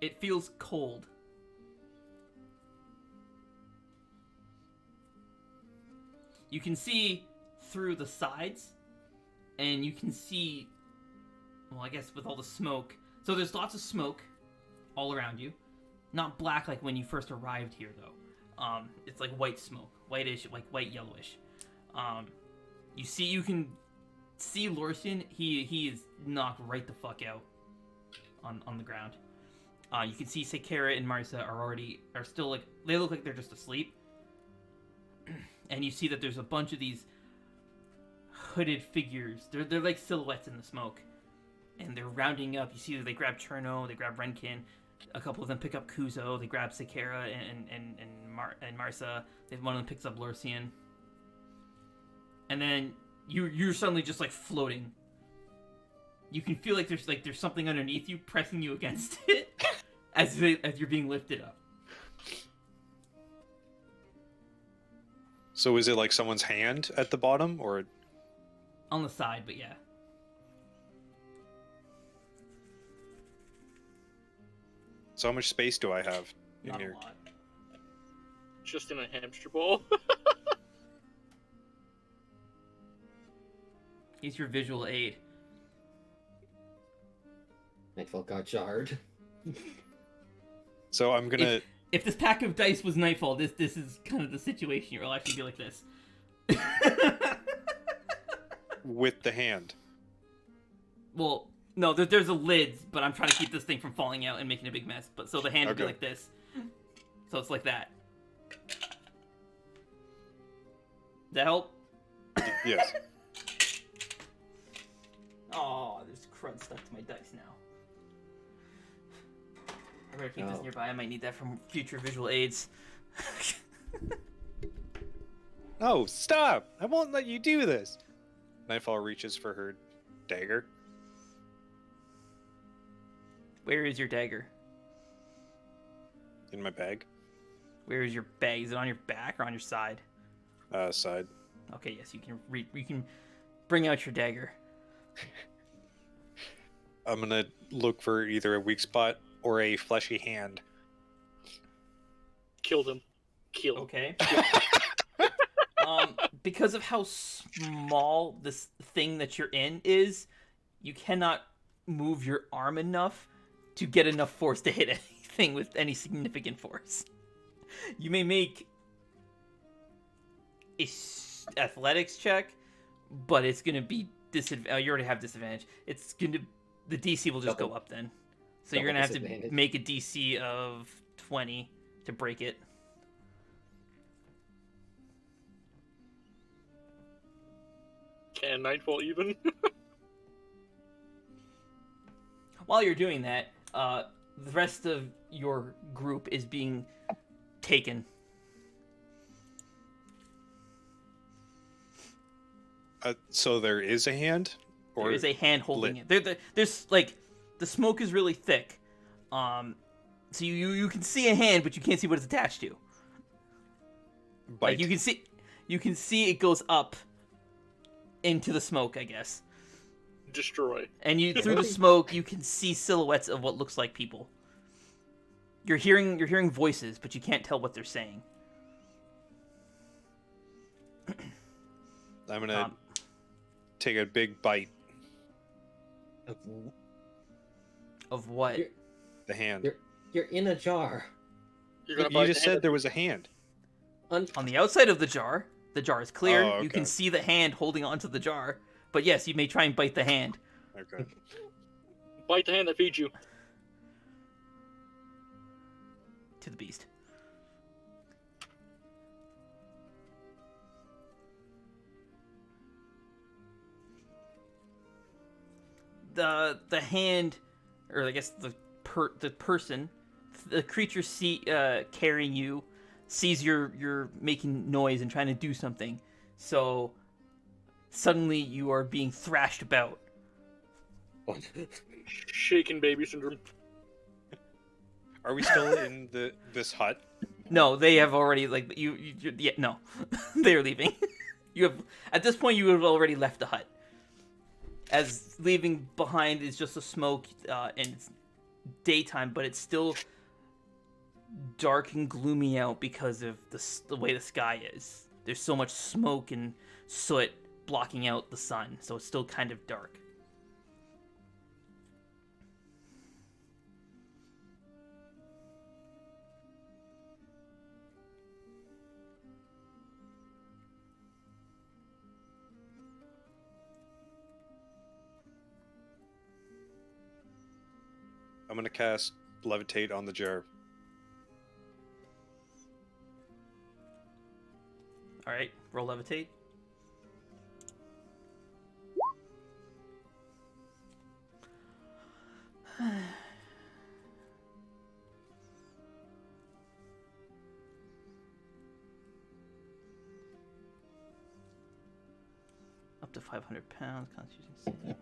It feels cold. You can see through the sides, and you can see, well, I guess with all the smoke. So there's lots of smoke all around you. Not black like when you first arrived here, though. It's like white smoke. Whitish, like white yellowish. You can see Lorcian, he is knocked right the fuck out on the ground. You can see Sekera and Marisa are still like, they look like they're just asleep. And you see that there's a bunch of these hooded figures. They're like silhouettes in the smoke. And they're rounding up. You see that they grab Cherno, they grab Renkin. A couple of them pick up Kuzo. They grab Sekera and Marisa. One of them picks up Lorcian. And then you're suddenly just like floating. You can feel like there's something underneath you pressing you against it as you're being lifted up. So is it like someone's hand at the bottom, or On the side, but yeah. so how much space do I have in Not here? a lot. Just in a hamster ball. He's your visual aid. Nightfall got jarred. So I'm gonna. If this pack of dice was Nightfall, this is kind of the situation. You'll actually be like this. With the hand. Well, no, there's a lid, but I'm trying to keep this thing from falling out and making a big mess. But so the hand would be Okay. like this. So it's like that. That help? Yes. Oh, there's crud stuck to my dice now. I better keep this Oh. nearby. I might need that from future visual aids. No, stop! I won't let you do this. Nightfall reaches for her dagger. Where is your dagger? In my bag. Where is your bag? Is it on your back or on your side? Side. Okay, yes, you can bring out your dagger. I'm gonna look for either a weak spot or a fleshy hand. Killed him. Kill him. Okay. Because of how small this thing that you're in is, you cannot move your arm enough to get enough force to hit anything with any significant force. You may make a athletics check, but it's gonna be disadvantage. You already have disadvantage. The DC will just go Double- up then. So you're double gonna have to disadvantage. make a DC of 20 to break it. Can Nightfall even? While you're doing that, the rest of your group is being taken. So there is a hand? Or There is a hand holding lit. it. There's like the smoke is really thick, so you can see a hand, but you can't see what it's attached to. bite? Like you can see it goes up into the smoke, I guess. Destroy. And through the smoke, you can see silhouettes of what looks like people. You're hearing voices, but you can't tell what they're saying. I'm gonna Um, take a big bite. of what? You're- The hand. You're in a jar. You're gonna You bite just the hand said there was a hand. On the outside of the jar is clear. Oh, You can okay. see the hand holding onto the jar. But yes, you may try and bite the hand. Okay. Bite the hand that feeds you. To the beast. The hand, or I guess the person, the creature carrying you, sees you're making noise and trying to do something, so suddenly you are being thrashed about. Shaken baby syndrome. Are we still in this hut? No, they have already yeah, no, they're leaving. You have at this point you have already left the hut. As leaving behind is just a smoke, and it's daytime, but it's still dark and gloomy out because of the way the sky is. There's so much smoke and soot blocking out the sun, so it's still kind of dark. I'm gonna cast Levitate on the jar. All right, roll levitate. Up to 500 pounds, constitution saving.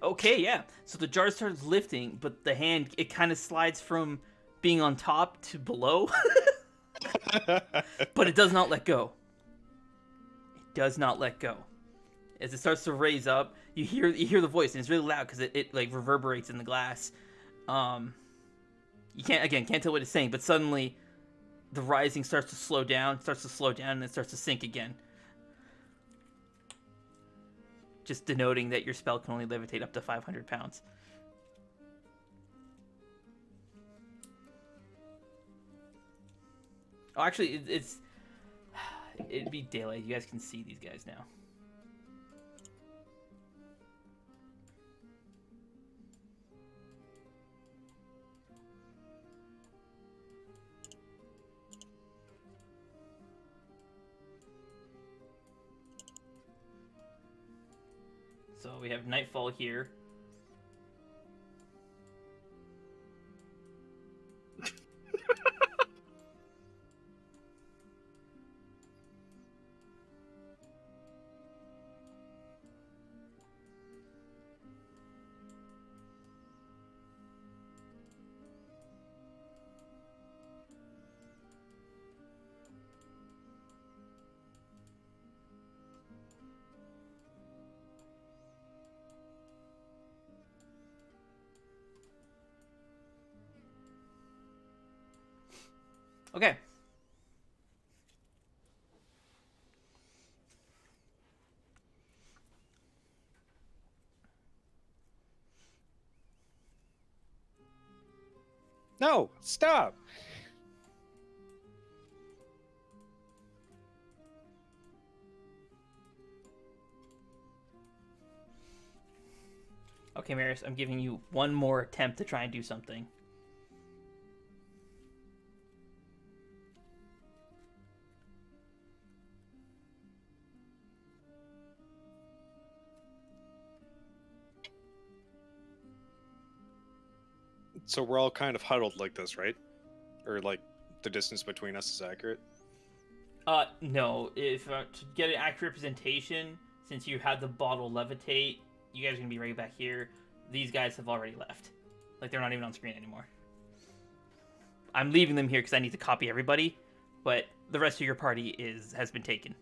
Okay, yeah. So the jar starts lifting, but the hand, it kind of slides from being on top to below, but it does not let go. It does not let go. As it starts to raise up, you hear the voice, and it's really loud because it like reverberates in the glass. You can't tell what it's saying, but suddenly the rising starts to slow down, and it starts to sink again. Just denoting that your spell can only levitate up to 500 pounds. Oh, actually, it'd be daylight. You guys can see these guys now. So we have nightfall here. Okay. No, stop. Okay, Marius, I'm giving you one more attempt to try and do something. So we're all kind of huddled like this, right? Or like the distance between us is accurate? No. If to get an accurate representation, since you had the bottle levitate, you guys are gonna be right back here. These guys have already left. Like, they're not even on screen anymore. I'm leaving them here because I need to copy everybody, but the rest of your party has been taken.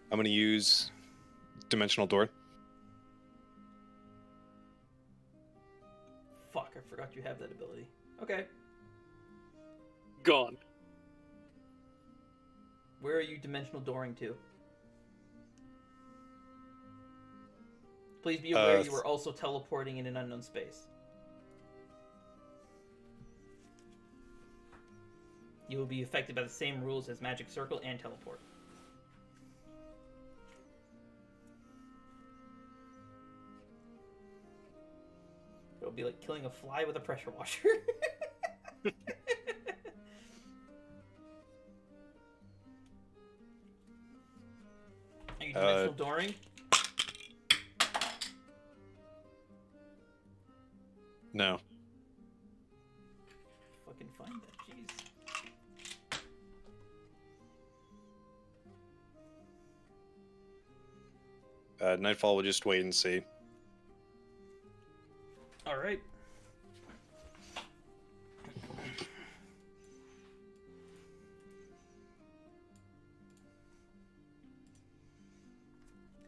I'm gonna use Dimensional Door. Fuck, I forgot you have that ability. Okay. Gone. Where are you dimensional dooring to? Please be aware you are also teleporting in an unknown space. You will be affected by the same rules as Magic Circle and Teleport. It'll be like killing a fly with a pressure washer. Are you dimensional dooring? No. Fucking find that, jeez. Nightfall will just wait and see. All right.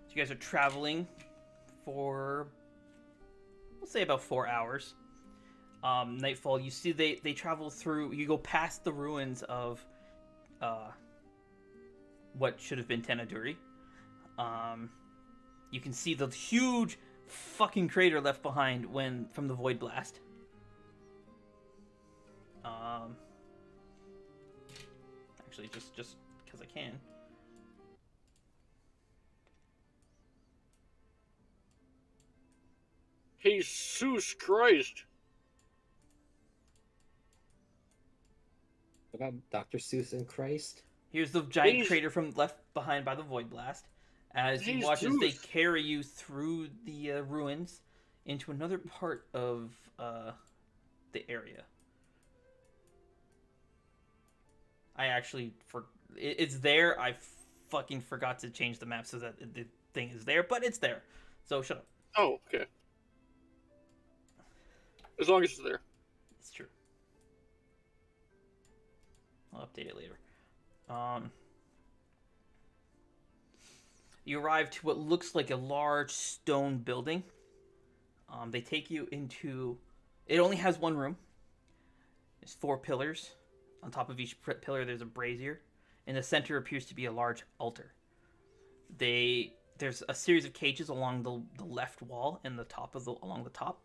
So you guys are traveling for, we'll say, about 4 hours. Nightfall, you see they travel through, you go past the ruins of what should have been Tenaduri. You can see the huge fucking crater left behind from the Void Blast. Actually, just because I can. Jesus Christ. What about Dr. Seuss and Christ? Here's the giant He's- crater from left behind by the Void Blast. As you He's watch as they Zeus. carry you through the ruins into another part of the area. I actually it's there. I fucking forgot to change the map so that the thing is there, but it's there. So shut up. Oh, okay. As long as it's there. It's true. I'll update it later. You arrive to what looks like a large stone building. They take you into... It only has one room. There's 4 pillars. On top of each pillar, there's a brazier. In the center appears to be a large altar. There's a series of cages along the left wall and along the top.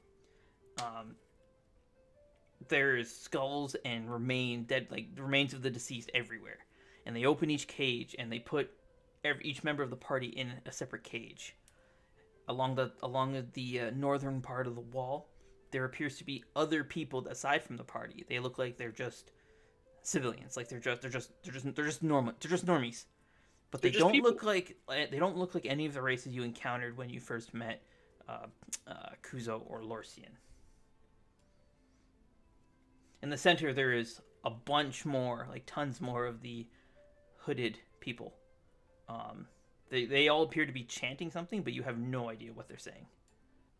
There's skulls and the remains of the deceased everywhere. And they open each cage and they put each member of the party in a separate cage. Along the northern part of the wall, there appears to be other people aside from the party. They look like they're just civilians, like they're just normies. But they don't look like any of the races you encountered when you first met Kuzo or Lorsian. In the center, there is a bunch more, like tons more of the hooded people. They all appear to be chanting something, but you have no idea what they're saying.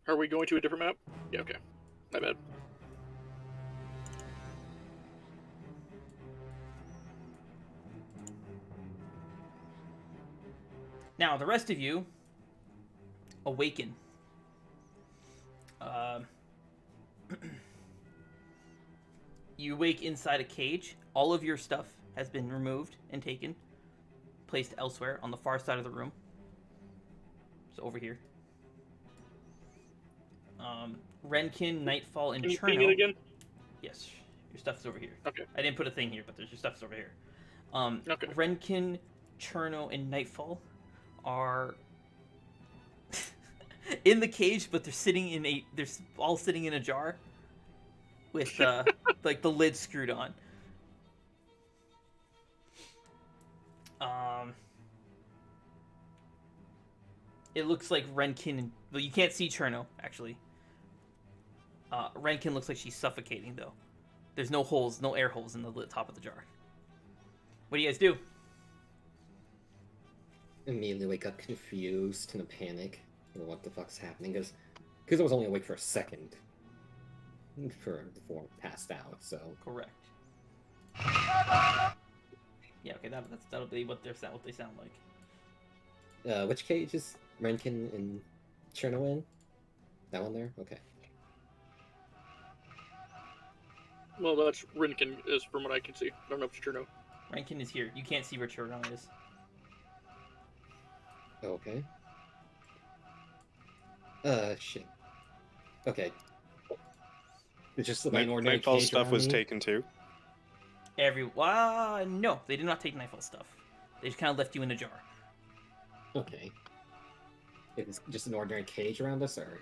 Are we going to a different map? Yeah, okay. My bad. Now, the rest of you awaken. You wake inside a cage. All of your stuff has been removed and taken, placed elsewhere on the far side of the room. So over here. Renkin, Nightfall, and Can you Cherno. ping it again? Yes, your stuff is over here. Okay. I didn't put a thing here, but your stuff is over here. Okay. Renkin, Cherno, and Nightfall are in the cage, but they're all sitting in a jar with like the lid screwed on. It looks like Renkin. Well, you can't see Cherno actually. Renkin looks like she's suffocating though. There's no holes, no air holes in the top of the jar. What do you guys do? Immediately wake up confused in a panic. What the fuck's happening? Because I was only awake for a second before I passed out. So Correct. Yeah, okay, that'll be what they sound like. which cage is Renkin and Cherno in? That one there? Okay. Well, that's Rinkin, is from what I can see. I don't know if it's Cherno. Renkin is here. You can't see where Cherno is. Okay. Shit. Okay. It's just like an ordinary Nightfall cage stuff around was me? taken too. No, they did not take Nightfall stuff. They just kind of left you in a jar. Okay. It's just an ordinary cage around us, or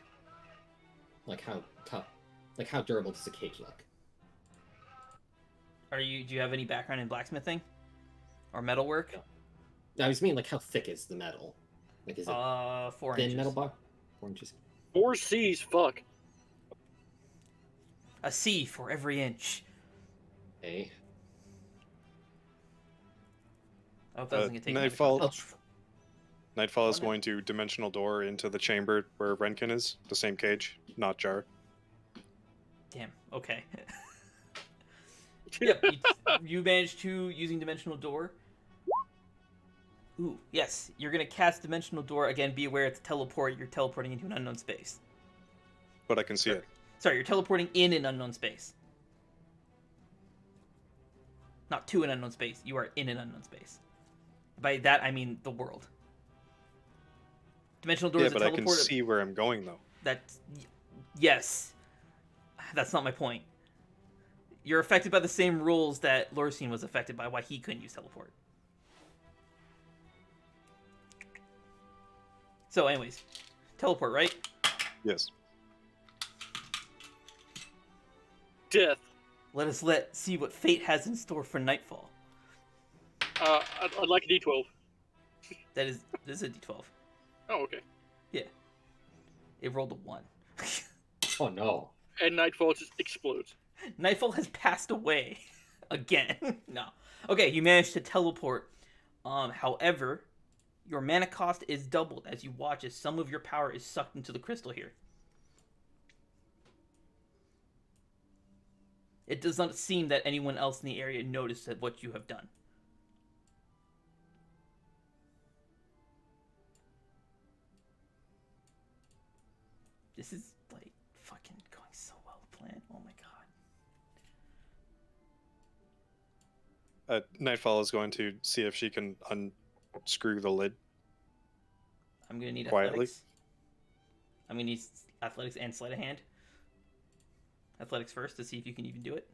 how durable does a cage look? Do you have any background in blacksmithing or metalwork? No. I was meaning how thick is the metal? Like is it 4 thin inches. metal bar? 4 inches. 4 C's, fuck. A C for every inch. Okay. I hope that doesn't get taken out of Nightfall. context. Nightfall is Okay. going to dimensional door into the chamber where Renkin is, the same cage, not jar. Damn. Okay. Yep. You managed to, using dimensional door, Ooh, yes. You're gonna cast Dimensional Door. Again, be aware it's teleport. You're teleporting into an unknown space. But I can see it. Sorry, you're teleporting in an unknown space. Not to an unknown space. You are in an unknown space. By that, I mean the world. Dimensional Door Yeah, is a but I can teleporter. see where I'm going, though. That's... Yes. That's not my point. You're affected by the same rules that Lorcine was affected by, why he couldn't use teleport. So, anyways. Teleport, right? Yes. Death. Let us see what fate has in store for Nightfall. I'd like a D12. This is a D12. Oh, okay. Yeah. It rolled a 1. Oh no. And Nightfall just explodes. Nightfall has passed away. Again. No. Okay, you managed to teleport. However, your mana cost is doubled as you watch as some of your power is sucked into the crystal here. It does not seem that anyone else in the area noticed what you have done. This is, like, fucking going so well planned. Oh my god. Nightfall is going to see if she can unscrew the lid. I'm gonna need Quietly. athletics. I'm gonna need athletics and sleight of hand. Athletics first to see if you can even do it.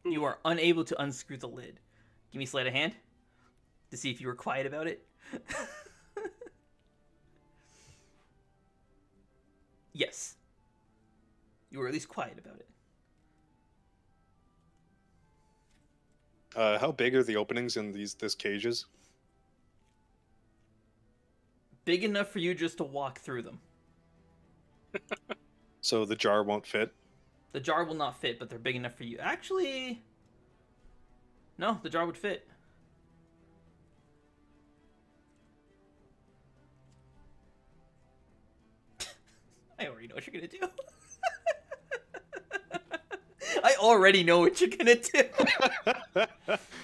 You are unable to unscrew the lid. Give me sleight of hand to see if you were quiet about it. Yes. You were at least quiet about it. How big are the openings in this cages? Big enough for you just to walk through them. So the jar won't fit? The jar will not fit, but they're big enough for you. Actually, no, the jar would fit. I already know what you're gonna do. I already know what you're gonna do.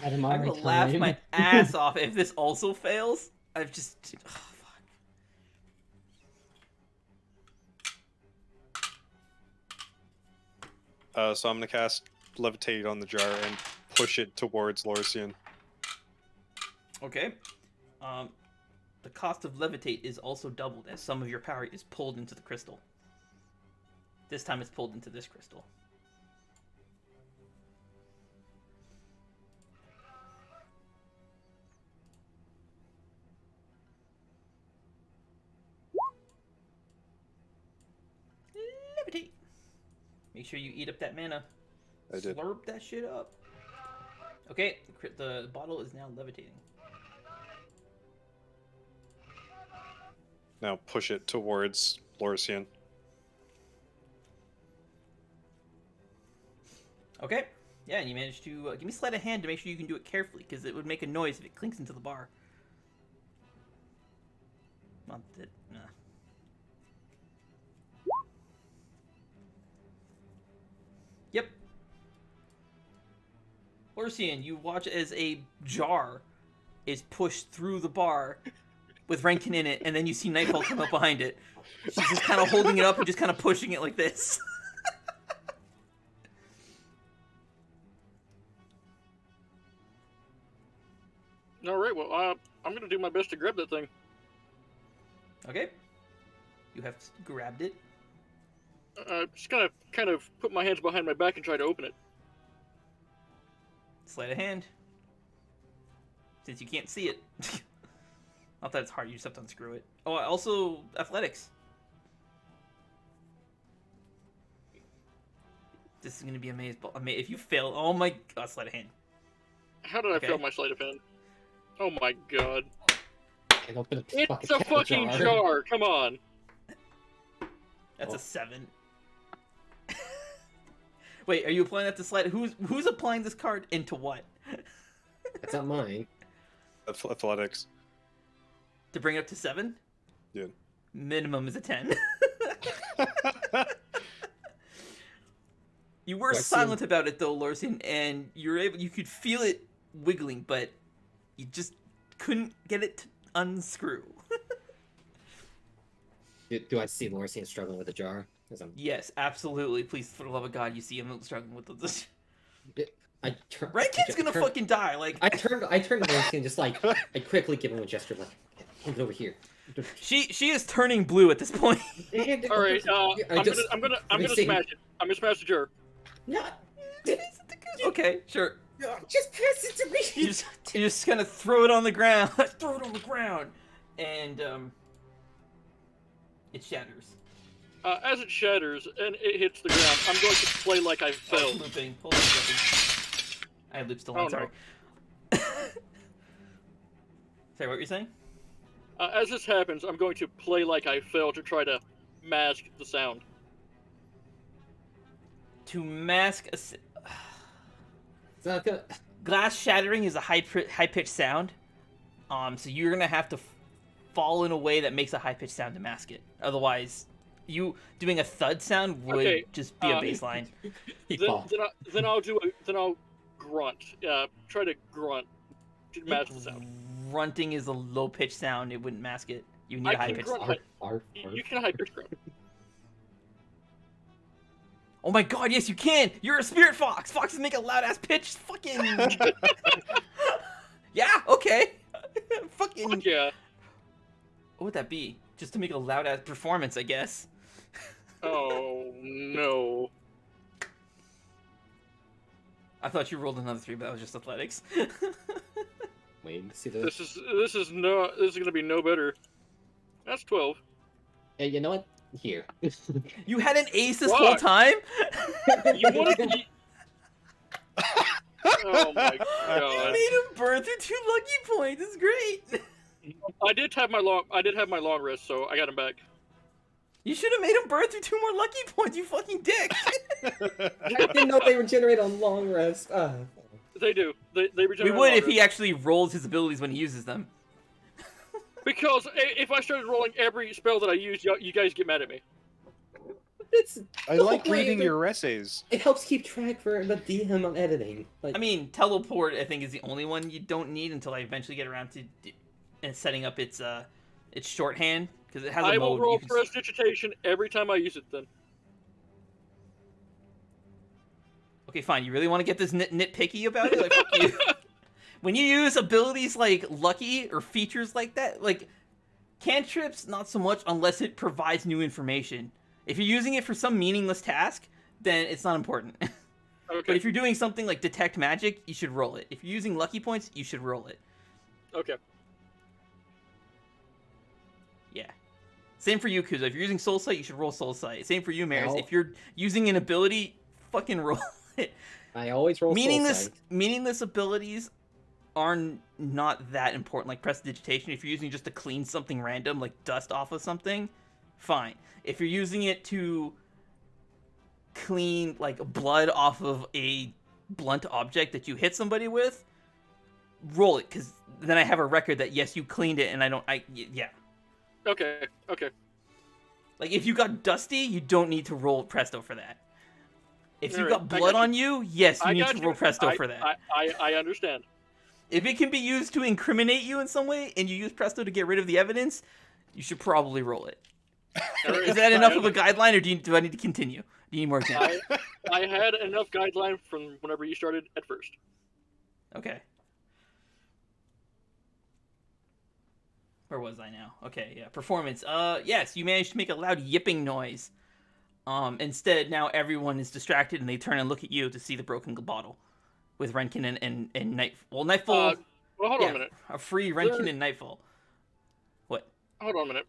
I'm gonna laugh my ass off if this also fails. I've just... Oh, fuck. So I'm going to cast Levitate on the jar and push it towards Lorcine. Okay. The cost of Levitate is also doubled as some of your power is pulled into the crystal. This time it's pulled into this crystal. Levitate. Make sure you eat up that mana. I did. Slurp that shit up. Okay, the bottle is now levitating. Now push it towards Lorcine. Okay. Yeah, and you managed to give me sleight of hand to make sure you can do it carefully, because it would make a noise if it clinks into the bar. Not that. Nah. Yep. Lorcine, you watch as a jar is pushed through the bar with Rankin in it, and then you see Nightfall come up behind it. She's just kind of holding it up and just kind of pushing it like this. All right, well, I'm gonna do my best to grab that thing. Okay. You have grabbed it. Just gonna kind of put my hands behind my back and try to open it. Sleight of hand. Since you can't see it. Not that it's hard, you just have to unscrew it. Oh, also athletics. This is gonna be amazing. If you fail, oh my god, sleight of hand. How did I Okay. fail my sleight of hand? Oh my god. Can't open It's a fucking jar, come on. That's Oh. a 7. Wait, are you applying that to sleight? Who's applying this card into what? That's not mine. Athletics. To bring it up to 7? Yeah. Minimum is a 10. You were Do I see silent him? about it though, Larson, and you could feel it wiggling, but you just couldn't get it to unscrew. Do I see Lorsian struggling with the jar? 'Cause Yes, absolutely. Please, for the love of God, you see him struggling with this. I turn. Rankin's gonna fucking die. Like I turned to Lorsian, just like I quickly give him a gesture, like hand it over here. she is turning blue at this point. All right, I'm gonna see. smash it. I'm gonna smash the jar. No, Okay, sure. just pass it to me. You just kind of throw it on the ground. Throw it on the ground, and it shatters. As it shatters and it hits the ground, I'm going to play like I fell. Looping. Hold on a second. I had loops still on. Oh, Sorry. Sorry, what were you saying? As this happens, I'm going to play like I fell to try to mask the sound. To mask a So, okay. glass shattering is a high pitched sound. So you're gonna have to fall in a way that makes a high pitched sound to mask it. Otherwise, you doing a thud sound would just be a baseline. Then I'll grunt. Try to grunt to mask the sound. Grunting is a low pitched sound. It wouldn't mask it. You need I a high can pitched grunt. sound. You can high pitch grunt. Oh my god, yes you can! You're a spirit fox! Foxes make a loud ass pitch fucking yeah, okay. Fucking Fuck yeah. What would that be? Just to make a loud ass performance, I guess. Oh no. I thought you rolled another 3, but that was just athletics. Wait, see this. This is gonna be no better. That's 12. Hey, you know what? Here. You had an ace this Fuck. whole time? You wanna Oh my You god. made him burn through 2 lucky points. It's great. I did have my long rest, so I got him back. You should have made him burn through 2 more lucky points, you fucking dick. I didn't know they regenerate on long rest. They do. They We regenerate. would if longer. he actually rolls his abilities when he uses them. Because if I started rolling every spell that I use, you guys get mad at me. It's I the like whole point reading of your essays. It helps keep track for the DM on editing. Like, I mean, teleport I think is the only one you don't need until I eventually get around to and setting up its shorthand because it has a I mode will where roll you can prestidigitation every time I use it. Then. Okay, fine. You really want to get this nitpicky about it? Like, fuck you. When you use abilities like Lucky or features like that, like cantrips, not so much unless it provides new information. If you're using it for some meaningless task, then it's not important. Okay. But if you're doing something like detect magic, you should roll it. If you're using lucky points, you should roll it. Okay. Yeah. Same for you, Kuzo. If you're using Soul Sight, you should roll Soul Sight. Same for you, Maris. Well- If you're using an ability, fucking roll it. I always roll Meaningless abilities are not that important, like prestidigitation. If you're using it just to clean something random, like dust off of something, fine. If you're using it to clean like blood off of a blunt object that you hit somebody with, roll it, because then I have a record that yes, you cleaned it, and yeah. Okay. Okay. Like if you got dusty, you don't need to roll presto for that. If you Alright, got blood on you, yes, you need to roll presto for that. I understand. If it can be used to incriminate you in some way, and you use presto to get rid of the evidence, you should probably roll it. Is that enough of a guideline, or do I need to continue? Do you need more examples? I had enough guideline from whenever you started at first. Okay. Where was I now? Okay, yeah. Performance. Yes, you managed to make a loud yipping noise. Instead, now everyone is distracted and they turn and look at you to see the broken bottle. With Renkin and Nightfall. Nightfall. Well, hold on a minute. A free Renkin and Nightfall. What? Hold on a minute.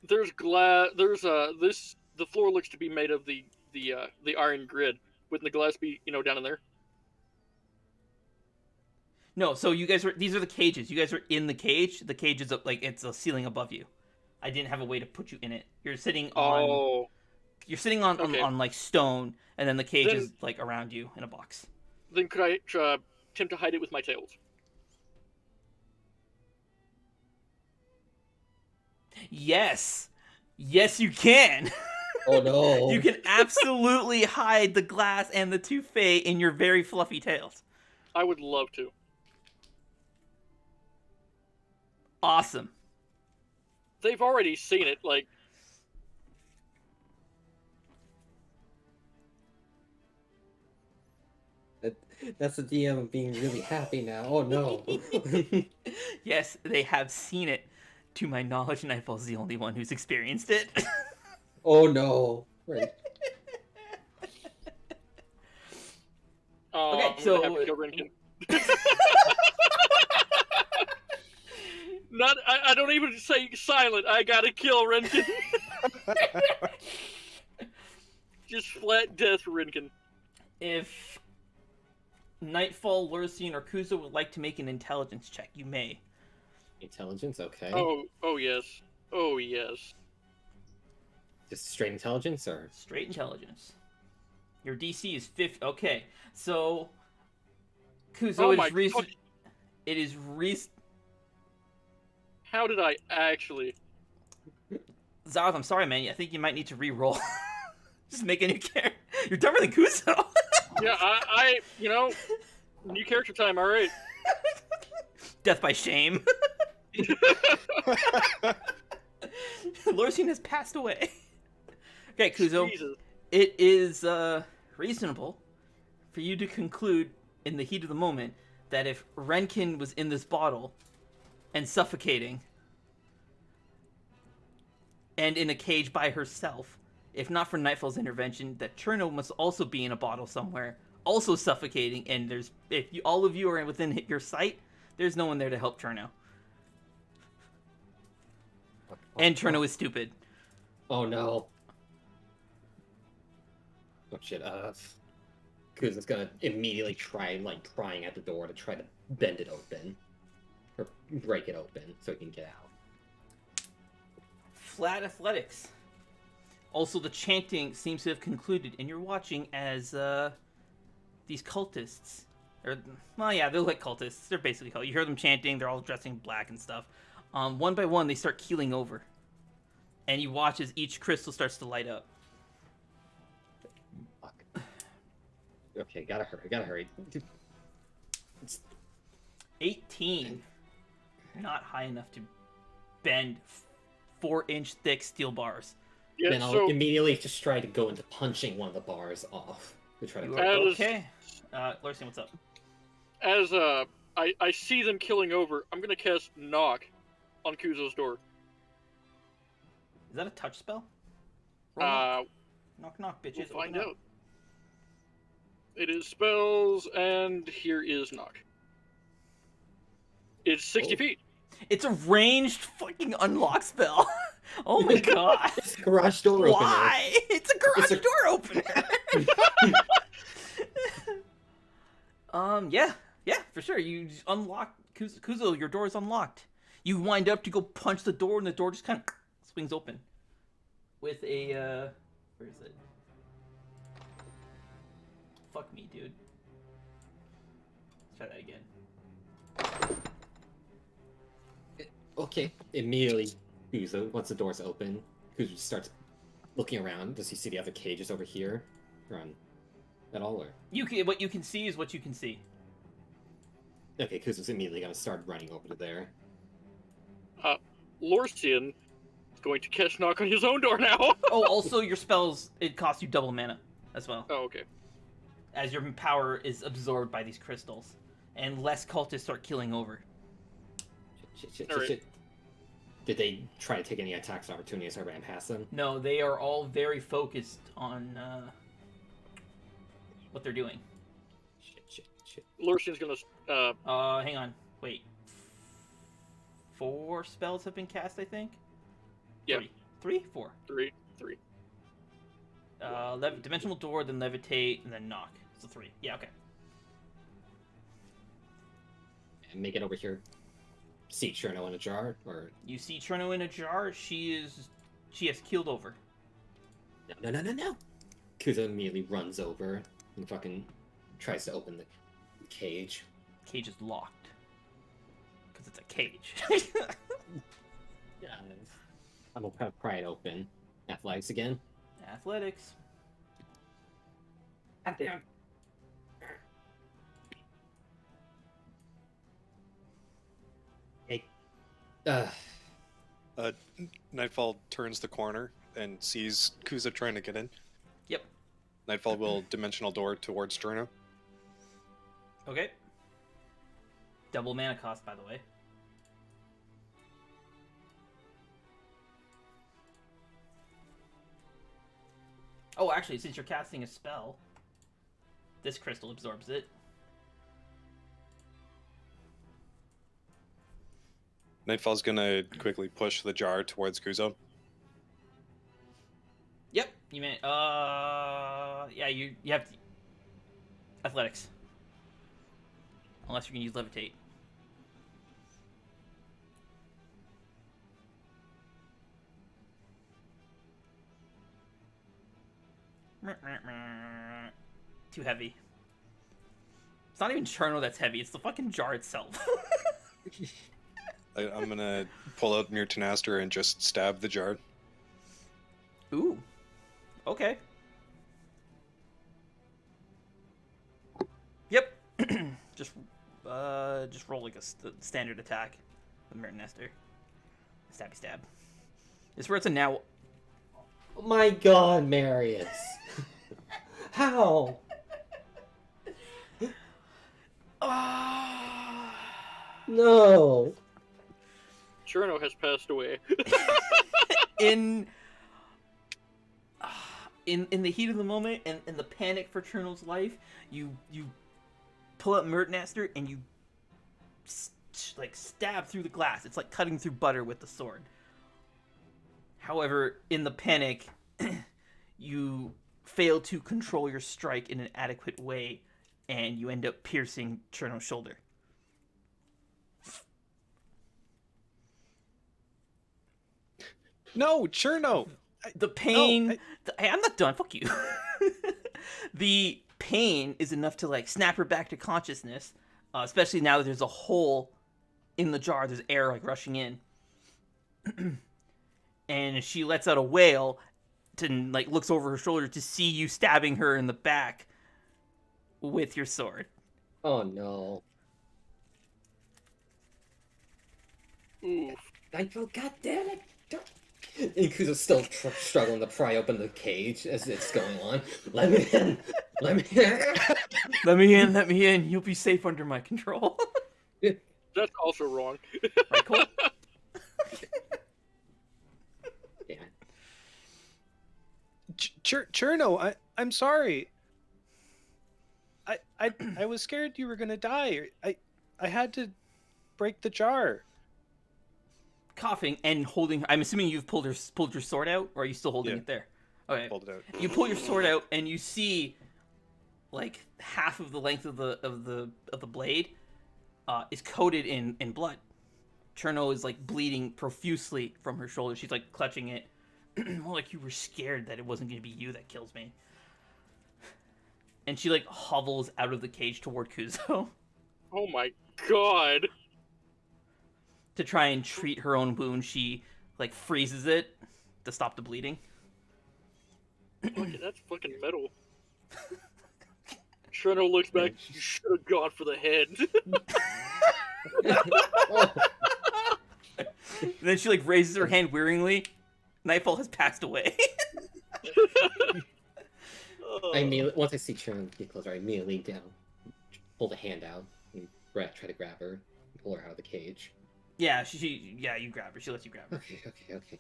There's glass. The floor looks to be made of the iron grid. Wouldn't the glass be down in there? No, so you guys these are the cages. You guys are in the cage. The cage is like it's a ceiling above you. I didn't have a way to put you in it. You're sitting on. Oh. You're sitting on, Okay. on like stone, and then the cage Then- is like around you in a box. Then could I attempt to hide it with my tails? Yes, yes, you can. Oh no! You can absolutely hide the glass and the toupee in your very fluffy tails. I would love to. Awesome. They've already seen it. Like, That's the DM being really happy now. Oh no! Yes, they have seen it. To my knowledge, Nightfall's the only one who's experienced it. Oh no! Right. Okay, I'm so- gonna have to kill Rinkin. Not. I don't even say silent. I gotta kill Rinkin. Just flat death for Rinkin. If Nightfall, Lursian, or Kuzo would like to make an intelligence check, you may. Intelligence, okay. Oh yes. Oh yes. Just straight intelligence, or Straight intelligence. Your DC is 50. Okay, so Kuzo, Oh it my is reason. fuck- It is reason. How did I actually? Zarth, I'm sorry, man. I think you might need to re-roll. Just make a new character. You're dumber than Kuzo. Yeah, I new character time. All right. Death by shame. Lursian has passed away. Okay, Kuzo. Jesus. It is reasonable for you to conclude in the heat of the moment that if Renkin was in this bottle and suffocating and in a cage by herself, if not for Nightfall's intervention, that Cherno must also be in a bottle somewhere, also suffocating, and there's if you, all of you are within your sight, there's no one there to help Cherno. And Cherno is stupid. oh no! Oh shit! Kuzo's gonna immediately try prying at the door to try to bend it open, or break it open so he can get out. Flat athletics. Also, the chanting seems to have concluded, and you're watching as these cultists, or well, yeah, they're like cultists. They're basically cultists. You hear them chanting. They're all dressing in black and stuff. One by one, they start keeling over, and you watch as each crystal starts to light up. Fuck. Okay, gotta hurry. It's 18, not high enough to bend 4-inch thick steel bars. Yeah. then I'll So immediately just try to go into punching one of the bars off to try to. You That are is- okay. Larson, what's up? as I see them killing over, I'm gonna cast knock on Kuzo's door. Is that a touch spell? Roll knock. Knock, knock, bitches. We'll find Open up. out. It is spells, and here is knock. It's 60 Oh. feet. It's a ranged fucking unlock spell. Oh my god. It's a garage door opener. Why? It's a garage It's a- door opener. Yeah, for sure. You just unlock Kuzo, your door is unlocked. You wind up to go punch the door, and the door just kind of swings open. With a, where is it? Fuck me, dude. Let's try that again. Okay, immediately, Kuzo, once the door's open, Kuzo just starts looking around. Does he see the other cages over here? Or on at all, or? What you can see is what you can see. Okay, Kuzo's immediately gonna start running over to there. Lorsian is going to cast knock on his own door now. Oh, also your spells, it costs you double mana as well, Oh, okay. as your power is absorbed by these crystals, and less cultists start killing over. Shit. Alright. Did they try to take any attacks of opportunity as I ran past them? No, they are all very focused on what they're doing. Shit. Lorsian's gonna Hang on, wait. 4 spells have been cast, I think. Yeah. 3, 4. three. Dimensional door, then levitate, and then knock. So 3. Yeah, okay. And make it over here. See Cherno in a jar, or You see Cherno in a jar. She has keeled over. no. Kuzo immediately runs over and fucking tries to open the cage. Cage is locked. Because it's a cage. Yeah. I'm gonna pry it open. Athletics again. Athletics. Goddamn. Hey. Nightfall turns the corner and sees Kuza trying to get in. Yep. Nightfall will dimensional door towards Cherno. Okay. Double mana cost, by the way. Oh, actually, since you're casting a spell, this crystal absorbs it. Nightfall's gonna quickly push the jar towards Kuzo. Yep. You may. Yeah. You have to... athletics. Unless you're gonna use levitate. Too heavy. It's not even Cherno that's heavy, it's the fucking jar itself. I'm gonna pull out Mirtanaster and just stab the jar. Ooh. Okay. Yep. just roll like a standard attack with Mirtanaster. Stabby stab. This where it's a now. Oh my god, Marius. How? No. Cherno has passed away. in the heat of the moment and in the panic for Cherno's life, you pull out Mirtanaster and you like stab through the glass. It's like cutting through butter with the sword. However, in the panic, you fail to control your strike in an adequate way, and you end up piercing Cherno's shoulder. No, Cherno! The pain... No, Hey, I'm not done. Fuck you. The pain is enough to, like, snap her back to consciousness, especially now that there's a hole in the jar. There's air, like, rushing in. And she lets out a wail to, like, looks over her shoulder to see you stabbing her in the back with your sword. Oh no. Oof. Nitro, goddammit! And Kuzo's still struggling to pry open the cage as it's going on. Let me in! Let me in! Let me in, let me in. You'll be safe under my control. That's also wrong. Right, Cole? Yeah. Cherno, I'm sorry. I was scared you were gonna die. I had to break the jar. Coughing and holding. I'm assuming you've pulled your sword out, or are you still holding Yeah. it there? Okay. Pulled it out. You pull your sword out, and you see, like, half of the length of the blade is coated in blood. Cherno is like bleeding profusely from her shoulder. She's like clutching it, more like you were scared that it wasn't going to be you that kills me. And she like hovels out of the cage toward Kuzo Oh my god. to try and treat her own wound. She like freezes it to stop the bleeding. Okay, that's fucking metal. Cherno looks back. You should have gone for the head. Oh, And then she like raises her hand wearingly. Nightfall has passed away. I immediately, once I see Sharon get closer, I immediately lean down, hold a hand out, and try to grab her, and pull her out of the cage. Yeah, you grab her. She lets you grab her. Okay.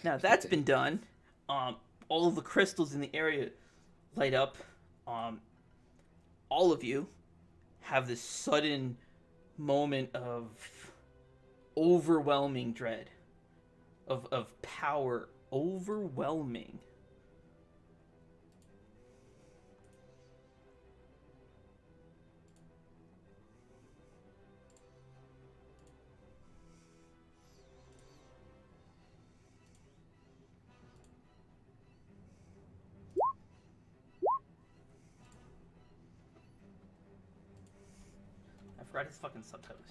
Now that's been done. All of the crystals in the area light up. All of you have this sudden moment of overwhelming dread, of power overwhelming. I forgot his fucking subtitles.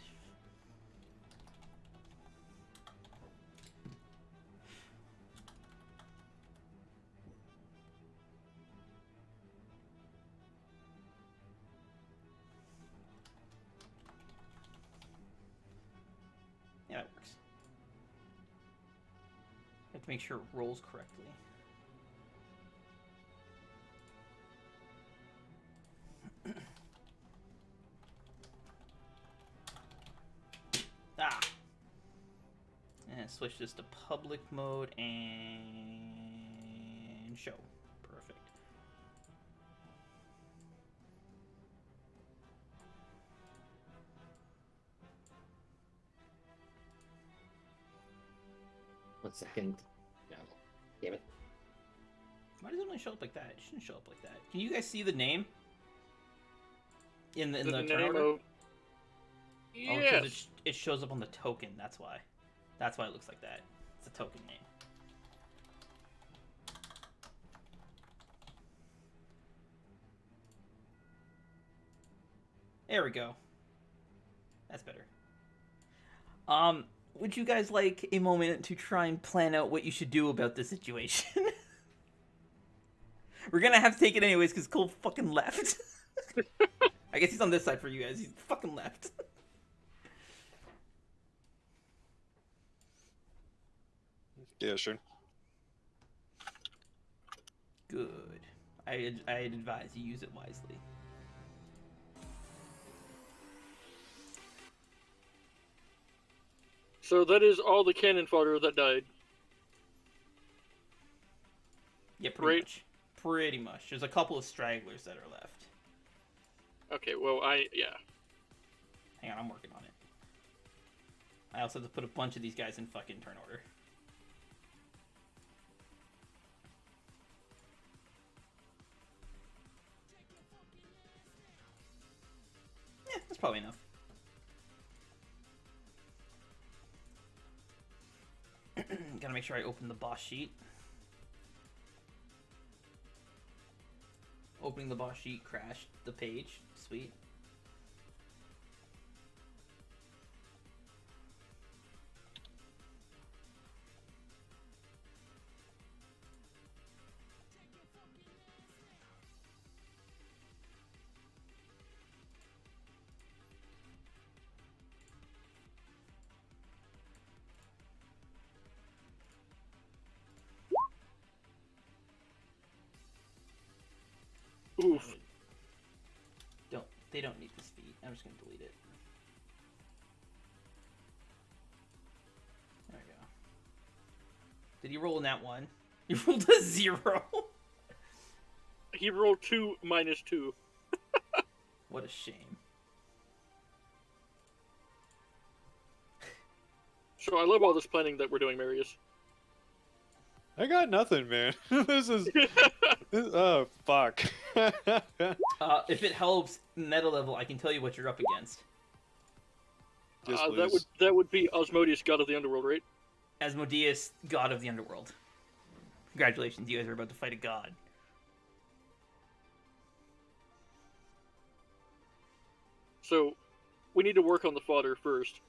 have to make sure it rolls correctly. Ah! And switch this to public mode and show. Perfect. One second. No. Damn it. Why does it only show up like that? It shouldn't show up like that. Can you guys see the name? In the turn name order? of... Oh, Yes. because it shows up on the token. That's why. That's why it looks like that. It's a token name. There we go. That's better. Would you guys like a moment to try and plan out what you should do about this situation? We're gonna have to take it anyways because Cole fucking left. I guess he's on this side for you guys. He's fucking left. Yeah, sure. Good. I'd advise you use it wisely. So that is all the cannon fodder that died. Yeah, pretty Right. much. Pretty much. There's a couple of stragglers that are left. Okay, well, yeah. Hang on, I'm working on it. I also have to put a bunch of these guys in fucking turn order. Yeah, that's probably enough. Gotta make sure I open the boss sheet. Opening the boss sheet crashed the page. Sweet. Oof. They don't need this feat. I'm just gonna delete it. There we go. Did he roll in that one? He rolled a 0. He rolled 2 minus 2. What a shame. So I love all this planning that we're doing, Marius. I got nothing, man. Oh, fuck. If it helps meta level, I can tell you what you're up against. Yes, that would be Asmodeus, God of the Underworld, right? Asmodeus, God of the Underworld. Congratulations, you guys are about to fight a god. So we need to work on the fodder first.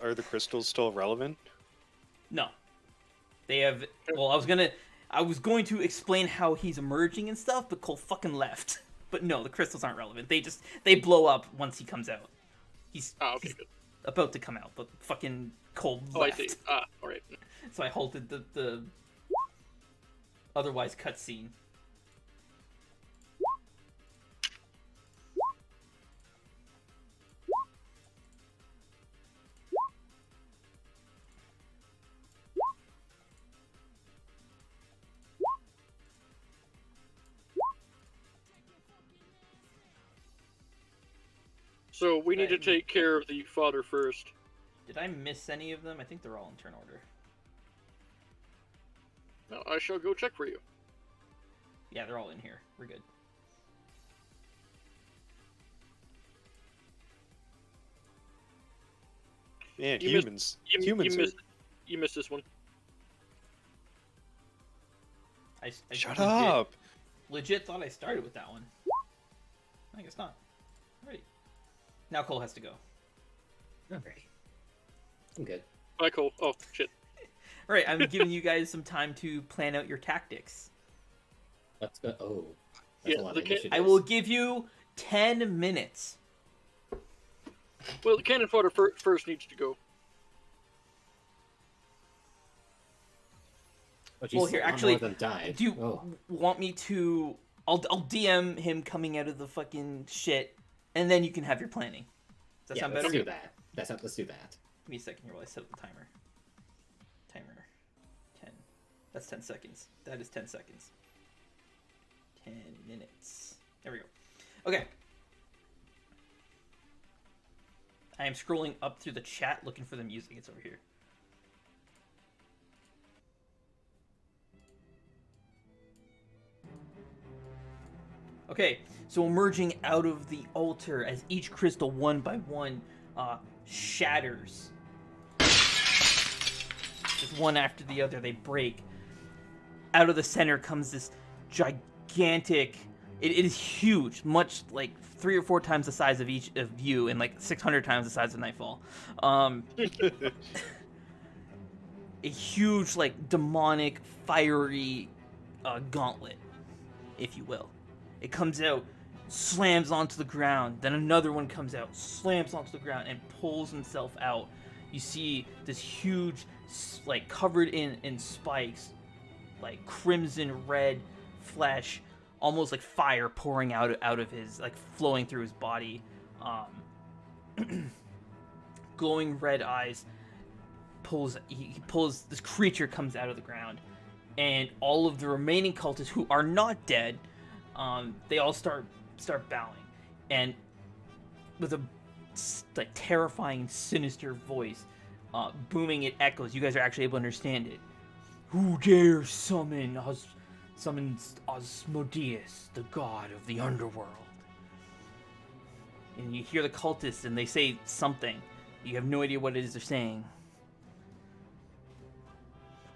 Are the crystals still relevant? No. They have... Well, I was going to explain how he's emerging and stuff, but Cole fucking left. But no, the crystals aren't relevant. They blow up once he comes out. He's Good. about to come out, but fucking Cole left. Oh, I see. Alright. So I halted the otherwise cutscene. So we need to take care of the fodder first. Did I miss any of them? I think they're all in turn order. Now I shall go check for you. Yeah, they're all in here. We're good. Man, You humans. Humans are... You missed this one. I Shut legit- up! Legit thought I started with that one. I guess not. Alrighty. Now Cole has to go. Alright. I'm good. Bye, Cole. Oh, shit. Alright, I'm giving you guys some time to plan out your tactics. Let's go. Oh. That's Yeah, a lot the of ca- initiatives. I will give you 10 minutes. Well, the cannon fodder first needs to go. Oh, Well, Jesus, here, a lot actually, more than died. do you Oh. want me to... I'll DM him coming out of the fucking shit, and then you can have your planning. Does that Yeah, sound let's better? do that. Let's do that. Give me a second here while I set up the timer. Timer. 10. That's 10 seconds. That is 10 seconds. 10 minutes. There we go. Okay. I am scrolling up through the chat looking for the music. It's over here. Okay, so emerging out of the altar as each crystal one by one shatters. Just one after the other, they break. Out of the center comes this gigantic... It is huge, much like 3 or 4 times the size of each of you, and like 600 times the size of Nightfall. A huge, like, demonic, fiery gauntlet, if you will. It comes out, slams onto the ground, then another one comes out, slams onto the ground, and pulls himself out. You see this huge, like, covered in spikes, like crimson red flesh, almost like fire pouring out of his, like, flowing through his body. Glowing red eyes. He pulls, this creature comes out of the ground, and all of the remaining cultists who are not dead, they all start bowing, and with a like terrifying, sinister voice, booming, it echoes. You guys are actually able to understand it. Who dare summons Asmodeus, the god of the Underworld? And you hear the cultists, and they say something. You have no idea what it is they're saying.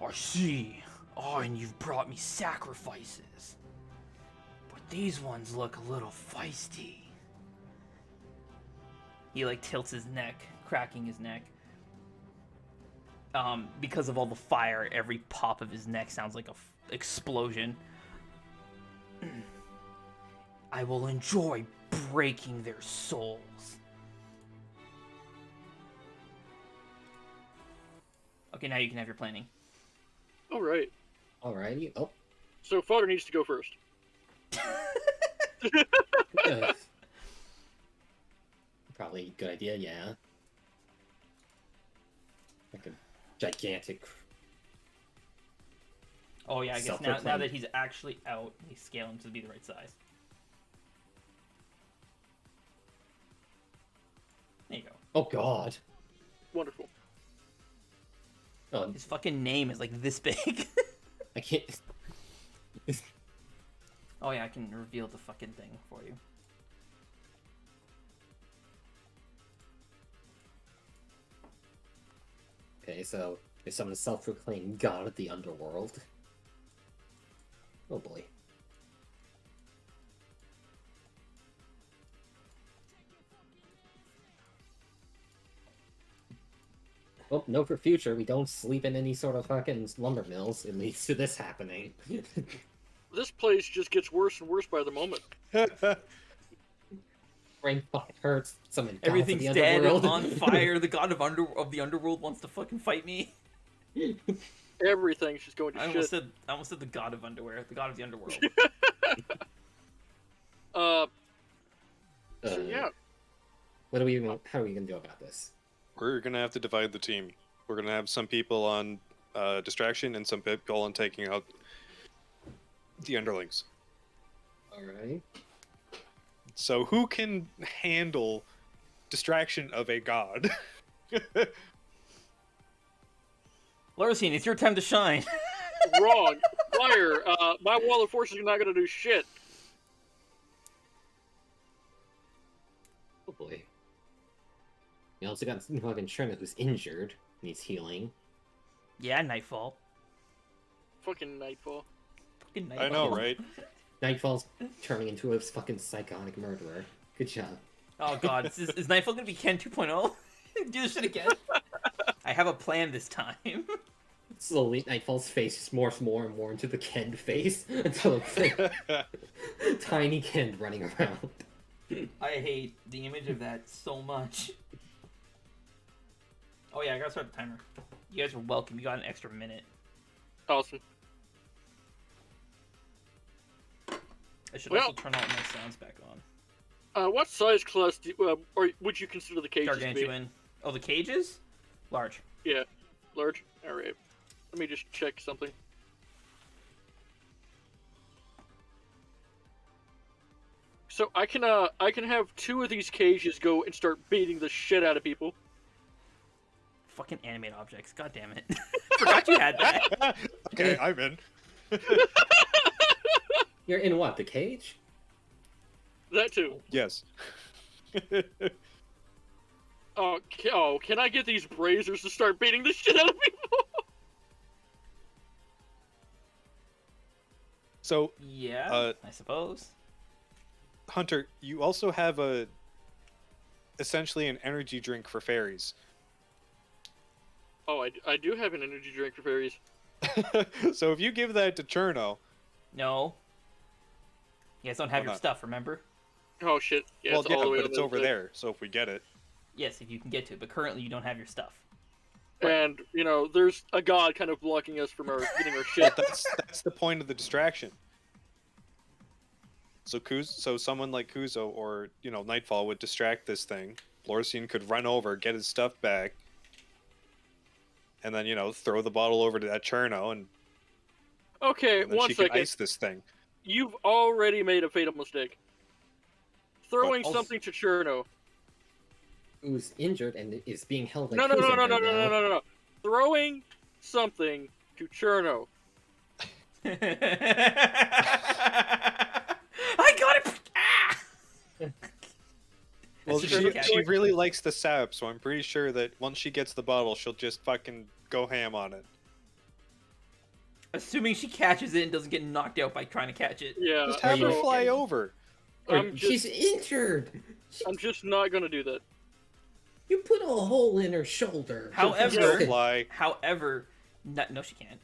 I see. Oh, and you've brought me sacrifices. But these ones look a little feisty. He, like, tilts his neck, cracking his neck. Because of all the fire, every pop of his neck sounds like a explosion. I will enjoy breaking their souls. Okay, now you can have your planning. All right. Alrighty. Oh. So Father needs to go first. Probably a good idea, yeah. Like a gigantic... Oh yeah, I guess now Self-proclaimed. that he's actually out, we scale him to be the right size. There you go. Oh god. Wonderful. Oh, His fucking name is like this big. I can't... Oh yeah, I can reveal the fucking thing for you. Okay, so there's someone self-proclaimed god of the Underworld. Oh boy. Well, note for future, we don't sleep in any sort of fucking lumber mills. It leads to this happening. This place just gets worse and worse by the moment. Brain fucking hurts. Someone gods of Everything's the dead and Underworld. on fire. The god of the Underworld wants to fucking fight me. Everything's just going to I shit. almost said the god of underwear, the god of the underworld. So yeah, What are we? How are we gonna do about this? We're gonna have to divide the team. We're gonna have some people on distraction and some people on taking out the underlings. All right. So who can handle distraction of a god? Larcene, it's your time to shine. wrong. Liar. My wall of force is not going to do shit. Oh boy. You also got fucking Trina who's injured. Needs healing. Yeah, Nightfall. Fucking Nightfall. Fucking Nightfall. I know, right? Nightfall's turning into a fucking psychotic murderer. Good job. Oh god, is Nightfall gonna be Ken 2.0? Do this shit again? I have a plan this time. Slowly, Nightfall's face just morphs more and more into the Ken face until it's like tiny Ken running around. I hate the image of that so much. Oh yeah, I gotta start the timer. You guys are welcome. You got an extra minute. Awesome. I should Well- also turn all my sounds back on. What size class or would you consider the cages to be? Gargantuan. Oh, the cages? Large. Yeah, large. All right. Let me just check something. So I can have 2 of these cages go and start beating the shit out of people. Fucking animate objects. God damn it. Forgot you had that. Okay, I'm in. You're in what? The cage? That too. Yes. Oh, can I get these brazers to start beating the shit out of people? So, Yeah, I suppose. Hunter, you also have essentially an energy drink for fairies. Oh, I do have an energy drink for fairies. So if you give that to Cherno, No. You guys don't have Why your not? stuff, remember? Oh shit! Yeah, well, it's yeah, all the way but it's over there. So if we get it, Yes, if you can get to it, but currently you don't have your stuff. And there's a god kind of blocking us from getting our shit. that's the point of the distraction. So someone like Kuzo or Nightfall would distract this thing. Lorsian could run over, get his stuff back, and then throw the bottle over to that Cherno, and Okay, then one she could second. ice this thing. You've already made a fatal mistake. Throwing What? something to Cherno. Who's injured and is being held by No. Kuzo right now. Throwing something to Cherno. I got it! Ah! Well, That's she just okay. really likes the sap, so I'm pretty sure that once she gets the bottle, she'll just fucking go ham on it. Assuming she catches it and doesn't get knocked out by trying to catch it. Yeah, Just have you her okay? fly over. She's injured! I'm just not gonna do that. You put a hole in her shoulder. However- Don't fly. However, no, she can't.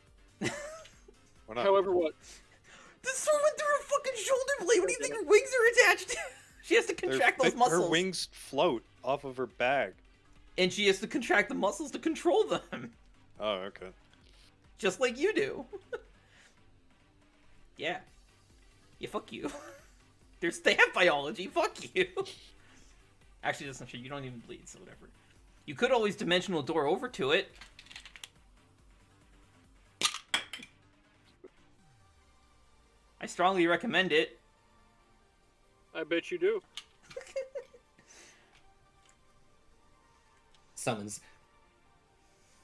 Why not? However, what? The sword went through her fucking shoulder blade. What do you think her wings are attached to? She has to contract those muscles. Her wings float off of her bag. And she has to contract the muscles to control them. Oh, okay. Just like you do. Yeah. Yeah, fuck you. They have biology, fuck you. Actually, that's not true. You don't even bleed, so whatever. You could always dimensional door over to it. I strongly recommend it. I bet you do. Summons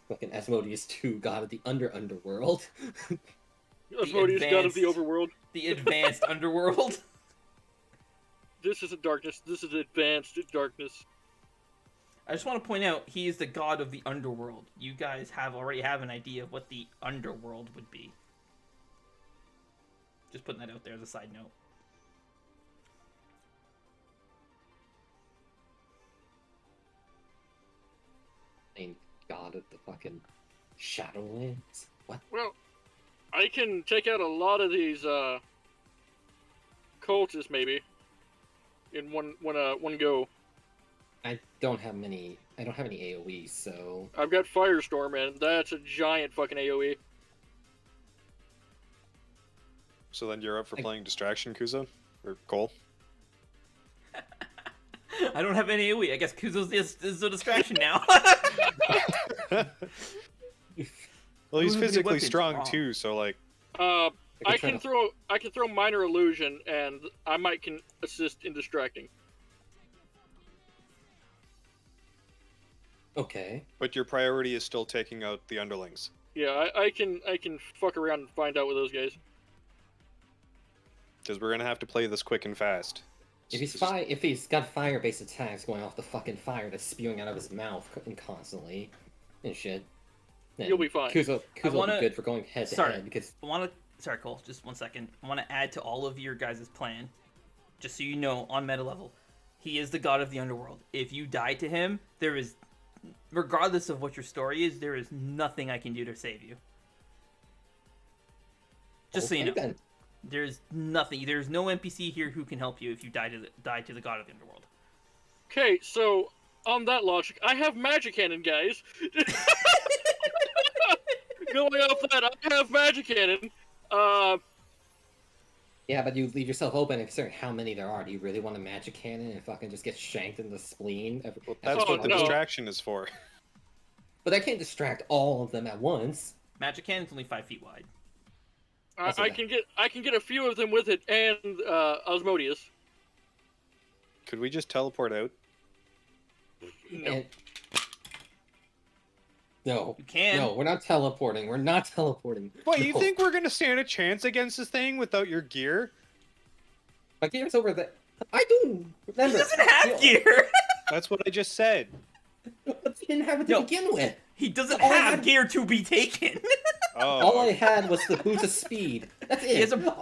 fucking Asmodeus 2, god of the Underworld. Asmodeus, god of the advanced- overworld. The advanced underworld. This is a darkness. This is advanced darkness. I just want to point out, he is the god of the underworld. You guys already have an idea of what the underworld would be. Just putting that out there as a side note. Named god of the fucking Shadowlands. What? Well, I can take out a lot of these cultists maybe in one go. I don't have any AoEs, so I've got Firestorm, and that's a giant fucking AoE. So then you're up for playing Distraction, Kuzo? Or Cole? I don't have any AoE. I guess Kuzo's is a distraction now. Well, he's Who has any physically weapons? strong Oh. too, so like, I try can to- throw minor illusion, and I might can assist in distracting. okay. but your priority is still taking out the underlings. Yeah, I can fuck around and find out with those guys. Because we're gonna have to play this quick and fast. If he's got fire-based attacks going off the fucking fire that's spewing out of his mouth constantly and shit, then You'll be fine. Kuzo will wanna- be good for going head to Sorry. head because Sorry, Cole, just 1 second. I want to add to all of your guys' plan, just so you know, on meta level, he is the god of the underworld. If you die to him, there is, regardless of what your story is, there is nothing I can do to save you. Just so you know. then. There's nothing. There's no NPC here who can help you if you die to the god of the underworld. Okay, so on that logic, I have magic cannon, guys. Going off that, I have magic cannon. Yeah, but you leave yourself open considering how many there are. Do you really want a magic cannon and fucking just get shanked in the spleen? Well, As that's a what the no. target? distraction is for. But I can't distract all of them at once. Magic cannon's only 5 feet wide. Also I that- can get a few of them with it, and Asmodeus. Could we just teleport out? No. And... No. You can. No, we're not teleporting. We're not teleporting. What, you No. think we're gonna stand a chance against this thing without your gear? My gear's over there. I do remember. He doesn't have you- gear. That's what I just said. But he didn't have it to No. begin with. He doesn't All I have had- gear to be taken. Oh, All I had was the boots of speed. That's it.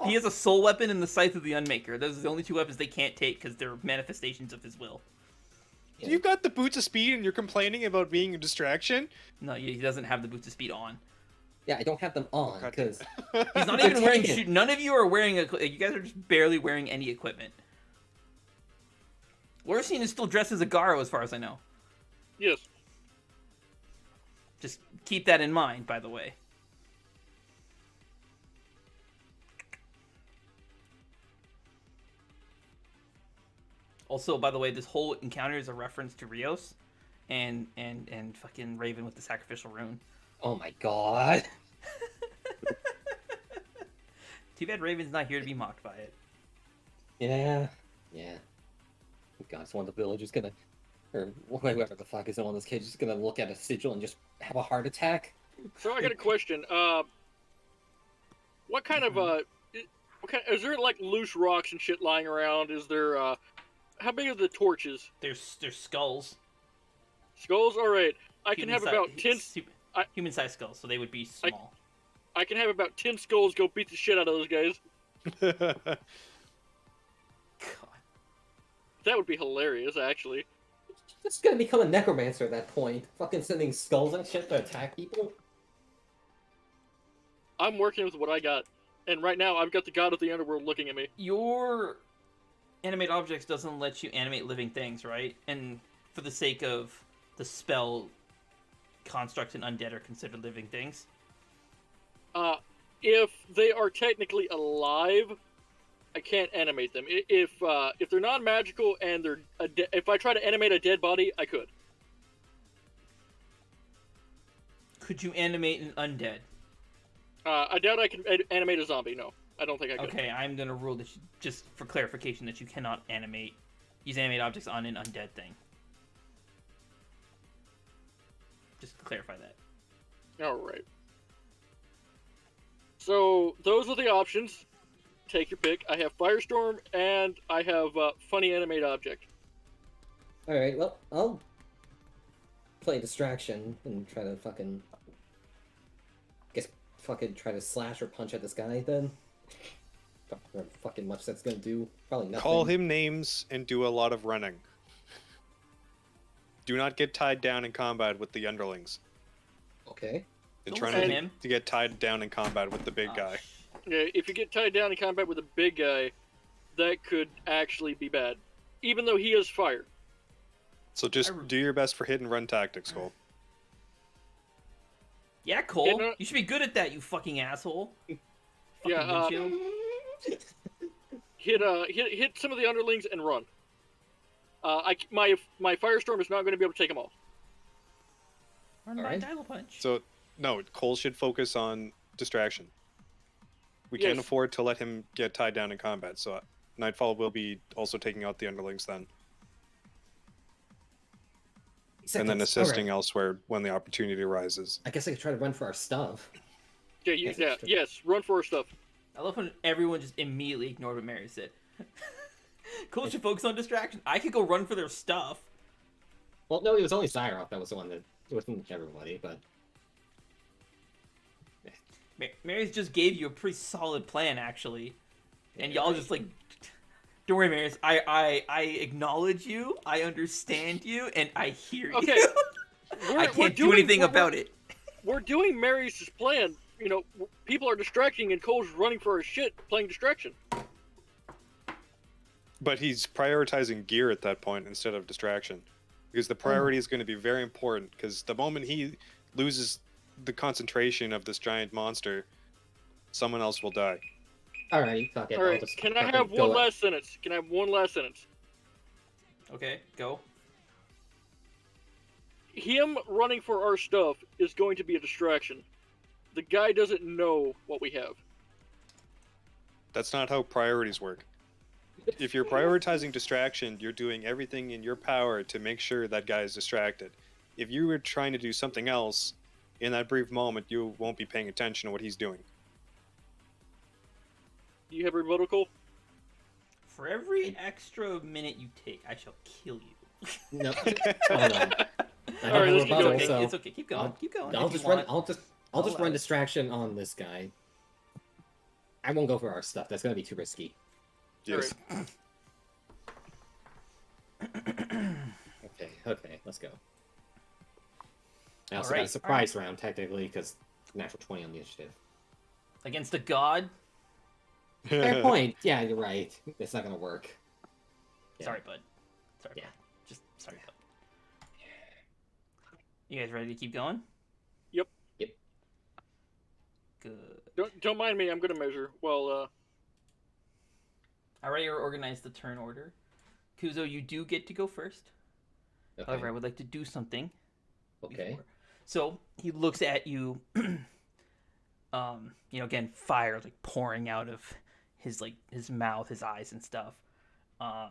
He has a soul weapon and the Scythe of the Unmaker. Those are the only 2 weapons they can't take because they're manifestations of his will. you've got the boots of speed and you're complaining about being a distraction? No, he doesn't have the boots of speed on. Yeah, I don't have them on God because He's not They're even wearing. taken. None of you are wearing. You guys are just barely wearing any equipment. Lorcine is still dressed as a Garo, as far as I know. Yes. Just keep that in mind, by the way. Also, by the way, this whole encounter is a reference to Rios and fucking Raven with the sacrificial rune. oh my god. Too bad Raven's not here to be mocked by it. Yeah. God, so one of the villagers gonna, or whoever the fuck is in one of those cages, is gonna look at a sigil and just have a heart attack. So I got a question. What kind of is there like loose rocks and shit lying around? Is there how big are the torches? There's skulls. Skulls. All right. I can have about 10. Human-sized skulls, so they would be small. I can have about 10 skulls go beat the shit out of those guys. God. That would be hilarious, actually. Just gonna become a necromancer at that point. Fucking sending skulls and shit to attack people. I'm working with what I got, and right now I've got the god of the underworld looking at me. Your animate objects doesn't let you animate living things, right? And for the sake of the spell, constructs and undead are considered living things. If they are technically alive, I can't animate them. If they're non-magical and they're if I try to animate a dead body, I could. Could you animate an undead? I doubt I can animate a zombie. No, I don't think I could. Okay, I'm gonna rule that just for clarification that you cannot use animate objects on an undead thing. Just to clarify that. All right. So those are the options. Take your pick. I have Firestorm and I have Funny Animate Object. Alright, well, I'll play distraction and try to fucking try to slash or punch at this guy then. Or fucking much that's gonna do. Probably nothing. Call him names and do a lot of running. Do not get tied down in combat with the underlings. Okay. And Don't try listen to not him. to get tied down in combat with the big Oh, guy. Yeah, if you get tied down in combat with a big guy, that could actually be bad. Even though he is fire. So just do your best for hit and run tactics, Cole. Yeah, Cole. Yeah, no- You should be good at that, you fucking asshole. Yeah, Fucking windshield. hit some of the underlings and run. My Firestorm is not going to be able to take them all. Run by Alright. Dial Punch. So no, Cole should focus on distraction. We can't Yes. afford to let him get tied down in combat, so Nightfall will be also taking out the underlings then. And then assisting elsewhere when the opportunity arises. I guess I could try to run for our stuff. Yeah, Yes, that's true. yes, run for our stuff. I love when everyone just immediately ignored what Mary said. Cole should focus on distraction. I could go run for their stuff. Well, no, it was only Zyroth that was the one that wasn't everybody, but Mary's just gave you a pretty solid plan, actually. And y'all just like, don't worry, Mary's. I acknowledge you, I understand you, and I hear Okay, you. We're, I we're can't do doing- anything we're- about it. We're doing Mary's plan. You know, people are distracting and Cole's running for his shit, playing distraction. But he's prioritizing gear at that point instead of distraction. Because the priority is going to be very important, because the moment he loses the concentration of this giant monster, someone else will die. Alright, fuck it. All I'll right. just Can I fucking have go one last sentence? Can I have one last sentence? Okay, go. Him running for our stuff is going to be a distraction. The guy doesn't know what we have. That's not how priorities work. If you're prioritizing distraction, you're doing everything in your power to make sure that guy is distracted. If you were trying to do something else, in that brief moment, you won't be paying attention to what he's doing. Do you have rebuttal, Cole? For every extra minute you take, I shall kill you. No. Oh no. I All right, let's don't have a keep rebuttal, going. Okay, so it's okay. Keep going. Keep going. I'll if you just run. want. I'll just allow run it. distraction on this guy. I won't go for our stuff. That's gonna be too risky. Yes. Okay, let's go. I also Alright, got a surprise round technically because natural 20 on the initiative. Against a god? Fair point. Yeah, you're right. It's not gonna work. Yeah. Sorry, bud. Sorry, Yeah. bud. Just sorry, bud. You guys ready to keep going? Yep. Good. Don't mind me. I'm gonna measure. Well, I already organized the turn order. Kuzo, you do get to go first. Okay. However, I would like to do something. Okay. Before. So he looks at you. Again, fire like pouring out of his mouth, his eyes, and stuff. Oh,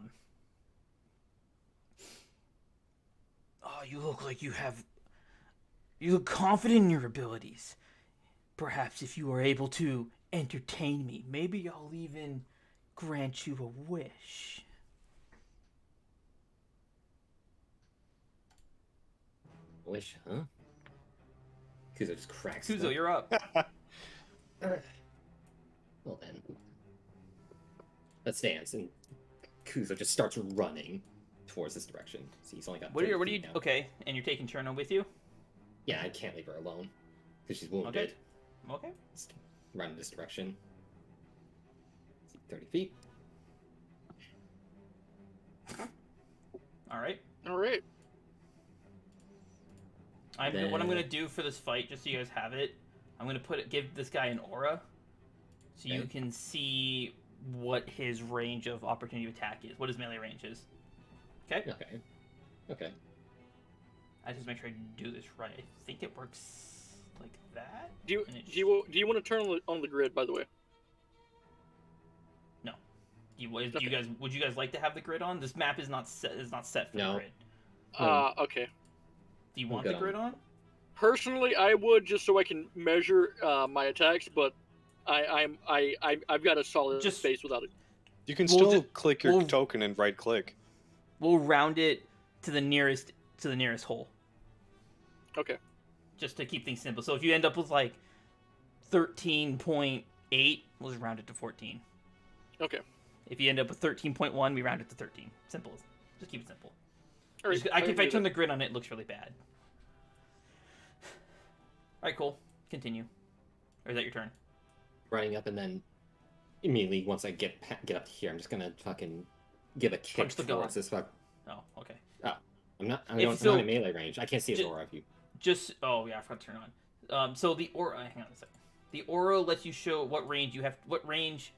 you look like you look confident in your abilities. Perhaps if you are able to entertain me, maybe I'll even grant you a wish. Wish, huh? Kuzo just cracks. Kuzo, you're up. Well then. Let's dance, and Kuzo just starts running towards this direction. See, he's only got. What are 30 you? feet now. Okay, and you're taking Cherno with you. Yeah, I can't leave her alone because she's wounded. Okay. Okay. Let's run in this direction. 30 feet. All right. all right. What I'm gonna do for this fight, just so you guys have it, I'm gonna give this guy an aura, so you Okay. can see what his range of opportunity attack is, what his melee range is. Okay. Okay. I just make sure I do this right. I think it works like that. Do and it you want to turn on the grid? By the way. No. Do you guys? Would you guys like to have the grid on? This map is not set. For No. the grid. Okay. Do you I'm want the good grid on? Personally, I would just so I can measure my attacks, but I've got a solid Just- space without it. You can We'll still ju- click your we'll- token and right click. We'll round it to the nearest hole, Okay. just to keep things simple. So if you end up with like 13.8, we'll just round it to 14. Okay. If you end up with 13.1, we round it to 13. Simple. Just keep it simple. All right. If I do turn that. the grid on it looks really bad. Alright, cool. Continue. Or is that your turn? Running up, and then immediately once I get up here, I'm just gonna fucking give a kick Punch the towards god. this fuck. Oh, okay. I'm not If in melee range. I can't see his Ju- aura if you. Oh yeah, I forgot to turn on. So the aura. Hang on a second. The aura lets you show what range you have. What range?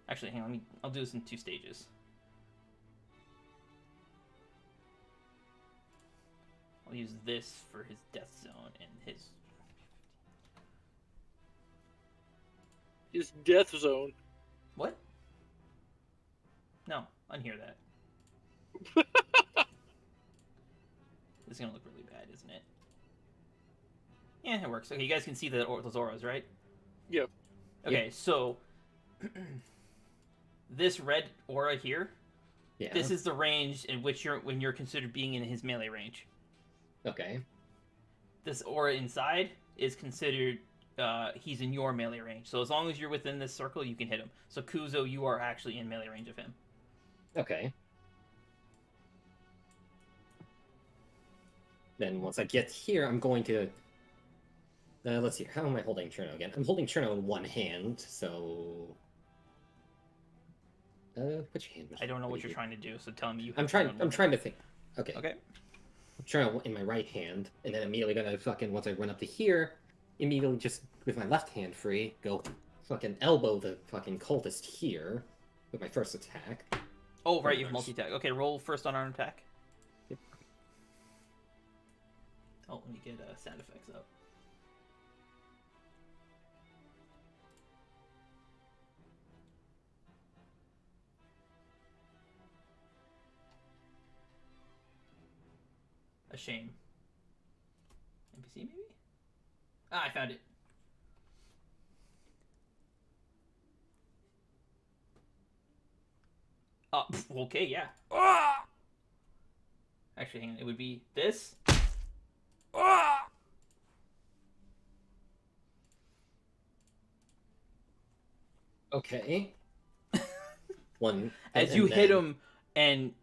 Actually, hang on. I'll do this in 2 stages. I'll use this for his death zone and his. His death zone. What? No, unhear that. This is gonna look really bad, isn't it? Yeah, it works. Okay, you guys can see those auras, right? Yeah. Okay, so this red aura here, Yeah. this is the range in which when you're considered being in his melee range. Okay. This aura inside is considered he's in your melee range. So as long as you're within this circle, you can hit him. So Kuzo, you are actually in melee range of him. Okay. Then once I get here, I'm going to. Let's see. How am I holding Cherno again? I'm holding Cherno in one hand, so. Put your hand. I don't know what you're trying to do, so tell me you. I'm trying to think. Okay. Okay. Cherno in my right hand, and then immediately gonna fucking once I run up to here, immediately just with my left hand free, go fucking elbow the fucking cultist here with my first attack. Oh, right, you have Nice. multi-attack. Okay, roll first unarmed attack. Yep. Oh, let me get sound effects up. A shame. NPC maybe? Ah, I found it. Okay, yeah. Ah! Actually, hang on. It would be this. Ah! Okay. One. As and you hit then- him, and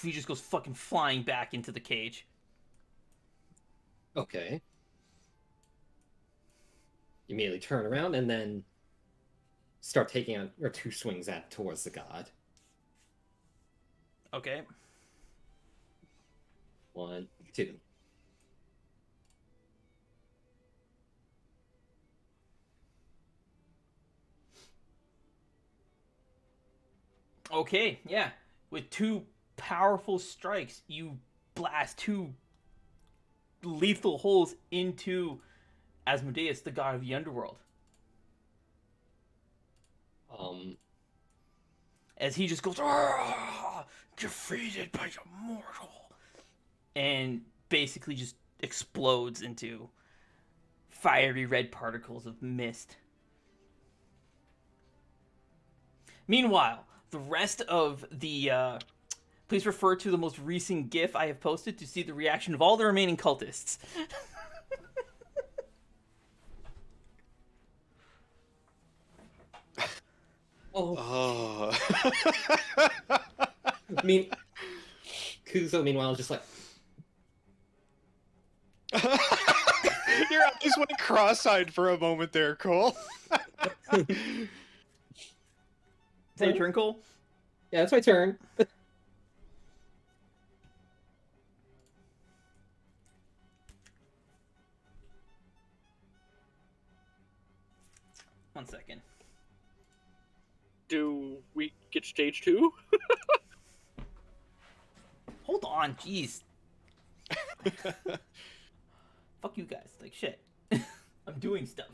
he just goes fucking flying back into the cage. Okay. Immediately turn around and then start taking on or 2 swings towards the god. Okay. 1, 2. Okay, yeah. With 2 powerful strikes, you blast 2 lethal holes into Asmodeus, the god of the Underworld. As he just goes, "Ah, defeated by a mortal," and basically just explodes into fiery red particles of mist. Meanwhile, the rest of the please refer to the most recent GIF I have posted to see the reaction of all the remaining cultists. Oh, Oh. I mean, Kuzo, meanwhile, is just like, Your eyes went cross-eyed for a moment there, Cole. Is that your turn, Cole? yeah, it's my turn. One second. Do we get stage 2? Hold on, jeez. Fuck you guys. Like, shit. I'm doing stuff.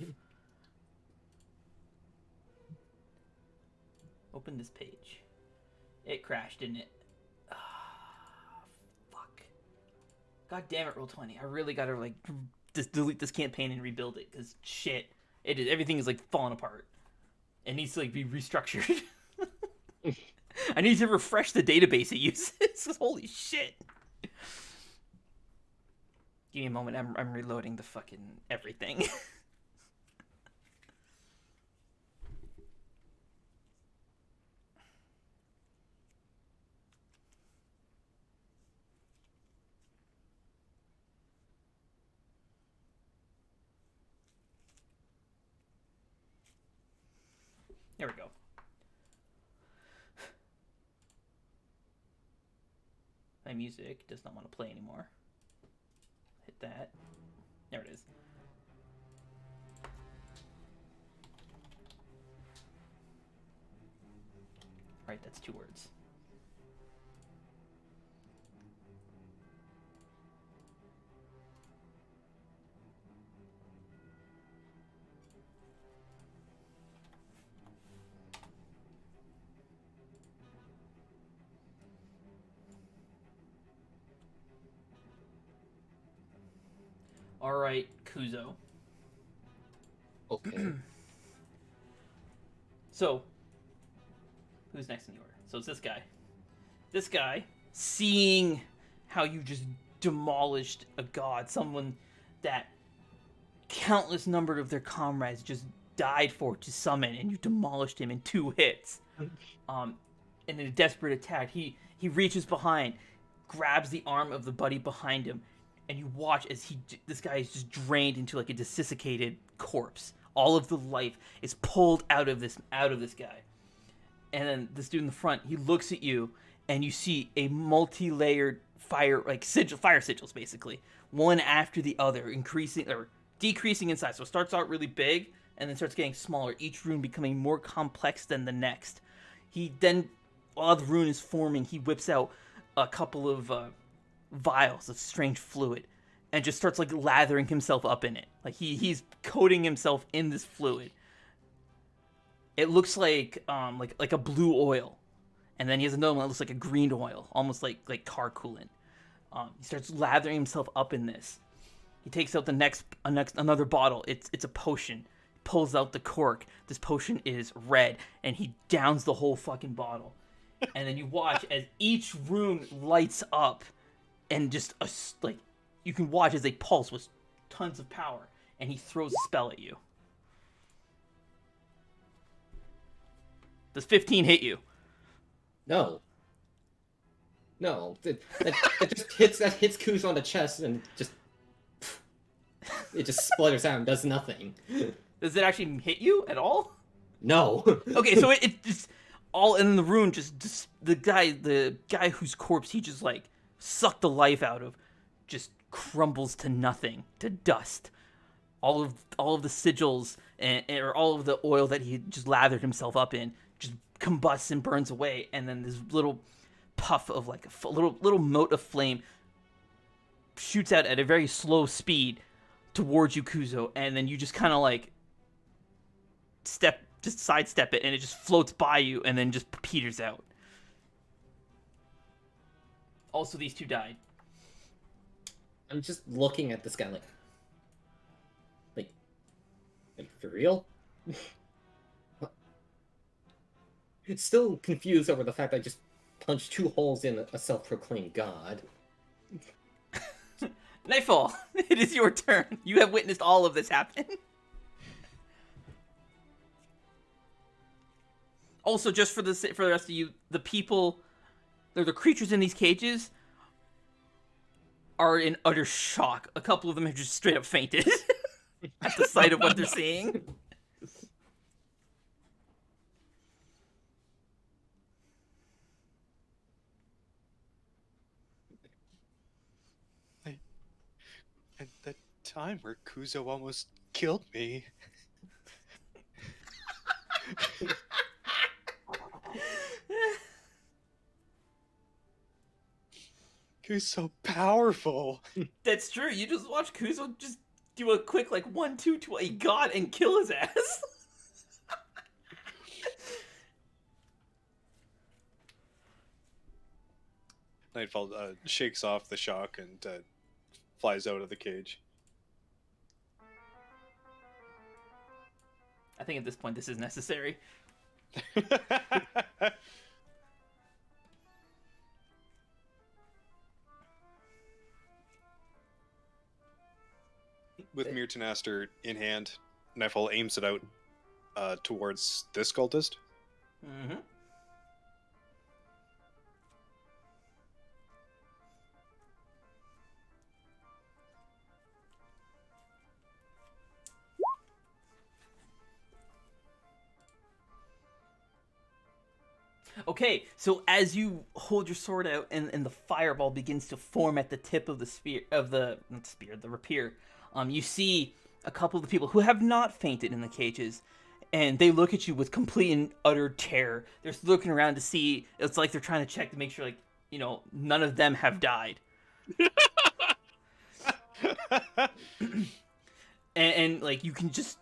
Open this page. It crashed, didn't it? Ah, fuck. God damn it, Roll20. I really gotta, like, just delete this campaign and rebuild it, because shit. Everything is, like, falling apart. It needs to, like, be restructured. I need to refresh the database it uses. Holy shit. Give me a moment. I'm reloading the fucking everything. There we go. My music does not want to play anymore. Hit that. There it is. Right, that's 2 words. Alright, Kuzo. Okay. So, who's next in the order? So it's this guy. This guy, seeing how you just demolished a god, someone that countless number of their comrades just died for to summon, and you demolished him in 2 hits. In a desperate attack, he reaches behind, grabs the arm of the buddy behind him, and you watch as this guy is just drained into like a desiccated corpse. All of the life is pulled out of this guy. And then this dude in the front, he looks at you, and you see a multi-layered fire sigils basically, one after the other, increasing or decreasing in size. So it starts out really big, and then starts getting smaller, each rune becoming more complex than the next. He then, while the rune is forming, he whips out a couple of vials of strange fluid and just starts like lathering himself up in it. Like he's coating himself in this fluid. It looks like a blue oil, and then he has another one that looks like a green oil, almost like car coolant. He starts lathering himself up in this. He takes out another bottle. It's a potion. Pulls out the cork. This potion is red, and he downs the whole fucking bottle. And then you watch as each rune lights up, and just you can watch as they pulse with tons of power. And he throws a spell at you. Does 15 hit you? No. No. That just hits Kuzo on the chest and just it just splutters out and does nothing. Does it actually hit you at all? No. Okay, so it just all in the rune. Just the guy whose corpse he just like sucked the life out of, just crumbles to nothing, to dust. All of the sigils or all of the oil that he just lathered himself up in just combusts and burns away, and then this little puff of like a little mote of flame shoots out at a very slow speed towards you, Kuzo, and then you just kind of like sidestep it, and it just floats by you and then just peters out. Also, these two died. I'm just looking at this guy like for real? It's still confused over the fact I just punched 2 holes in a self-proclaimed god. Nightfall, it is your turn. You have witnessed all of this happen. Also, just for the rest of you, the people, the creatures in these cages are in utter shock. A couple of them have just straight up fainted at the sight of what they're seeing. At the time where Kuzo almost killed me. You're so powerful. That's true. You just watch Kuzo just do a quick 1-2 to a god and kill his ass. Nightfall shakes off the shock and flies out of the cage. I think at this point this is necessary. With Myrtanaster in hand, Nightfall aims it out towards this cultist. Mm-hmm. Okay, so as you hold your sword out and the fireball begins to form at the tip of the rapier, you see a couple of the people who have not fainted in the cages, and they look at you with complete and utter terror. They're looking around to see, it's like they're trying to check to make sure, none of them have died. and you can just,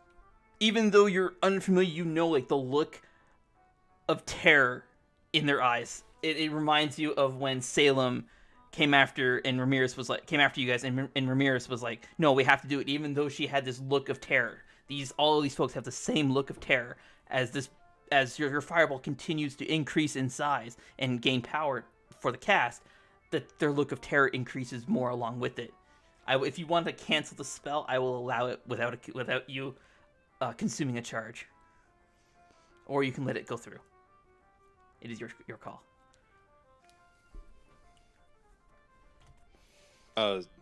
even though you're unfamiliar, the look of terror in their eyes. It reminds you of when Salem came after you guys, and Ramirez was like, no, we have to do it, even though she had this look of terror. All of these folks have the same look of terror as your fireball continues to increase in size and gain power for the cast, that their look of terror increases more along with it. If you want to cancel the spell, I will allow it without you consuming a charge, or you can let it go through. It is your call.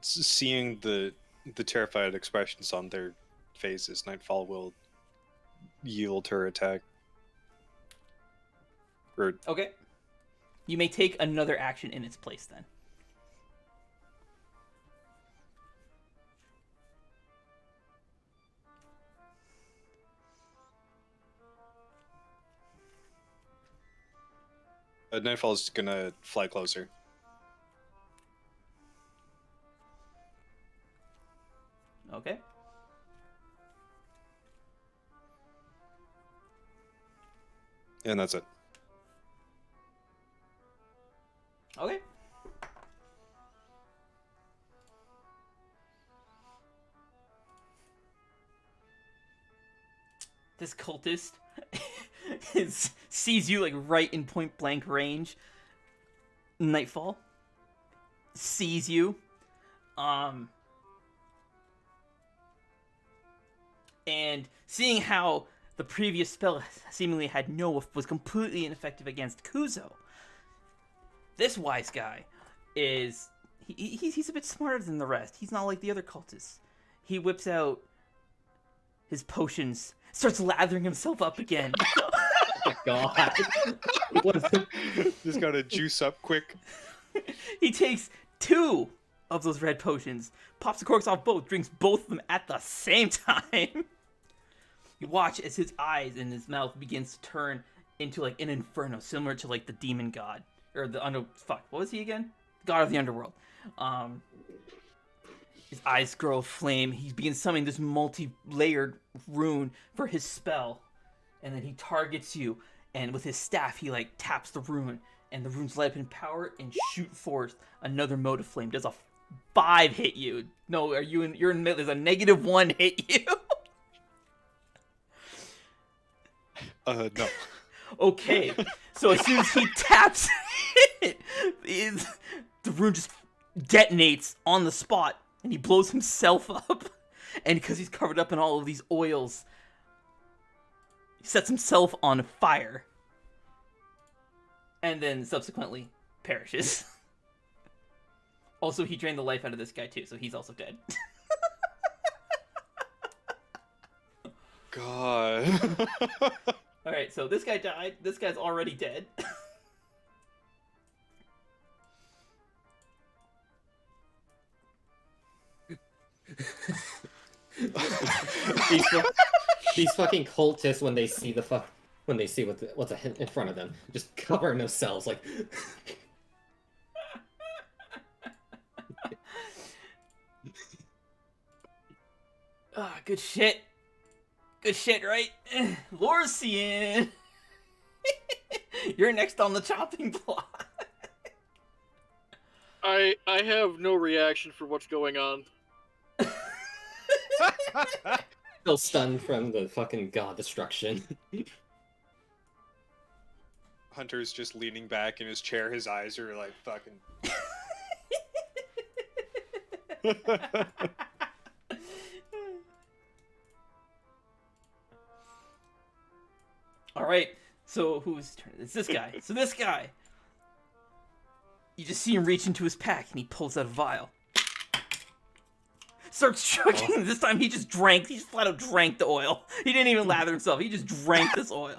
Seeing the terrified expressions on their faces, Nightfall will yield her attack. Okay. You may take another action in its place then. Nightfall's gonna fly closer. Okay. And that's it. Okay. This cultist sees you like right in point blank range. Nightfall sees you. And seeing how the previous spell seemingly had was completely ineffective against Kuzo, this wise guy is he's a bit smarter than the rest. He's not like the other cultists. He whips out his potions, starts lathering himself up again. Oh my god. Just gotta juice up quick. He takes 2 of those red potions, pops the corks off both, drinks both of them at the same time. You watch as his eyes and his mouth begins to turn into like an inferno, similar to like the demon god or the what was he again? God of the underworld. His eyes grow flame. He begins summoning this multi-layered rune for his spell, and then he targets you. And with his staff, he like taps the rune, and the runes light up in power and shoot forth another mode of flame. Does a 5 hit you? No, you're in the middle. There's a -1 hit you. No. Okay, so as soon as he taps it, the rune just detonates on the spot, and he blows himself up. And because he's covered up in all of these oils, he sets himself on fire. And then subsequently perishes. Also, he drained the life out of this guy too, so he's also dead. God. Alright, so this guy died. This guy's already dead. These fucking cultists, when they see what's in front of them, just covering themselves like. Ah, good shit. Good shit, right? Lorcian! You're next on the chopping block. I have no reaction for what's going on. Still stunned from the fucking god destruction. Hunter's just leaning back in his chair. His eyes are like fucking. Alright, so whose turn? It's this guy. So this guy, you just see him reach into his pack and he pulls out a vial. Starts chugging. Oh. This time he just flat out drank the oil. He didn't even lather himself. He just drank this oil.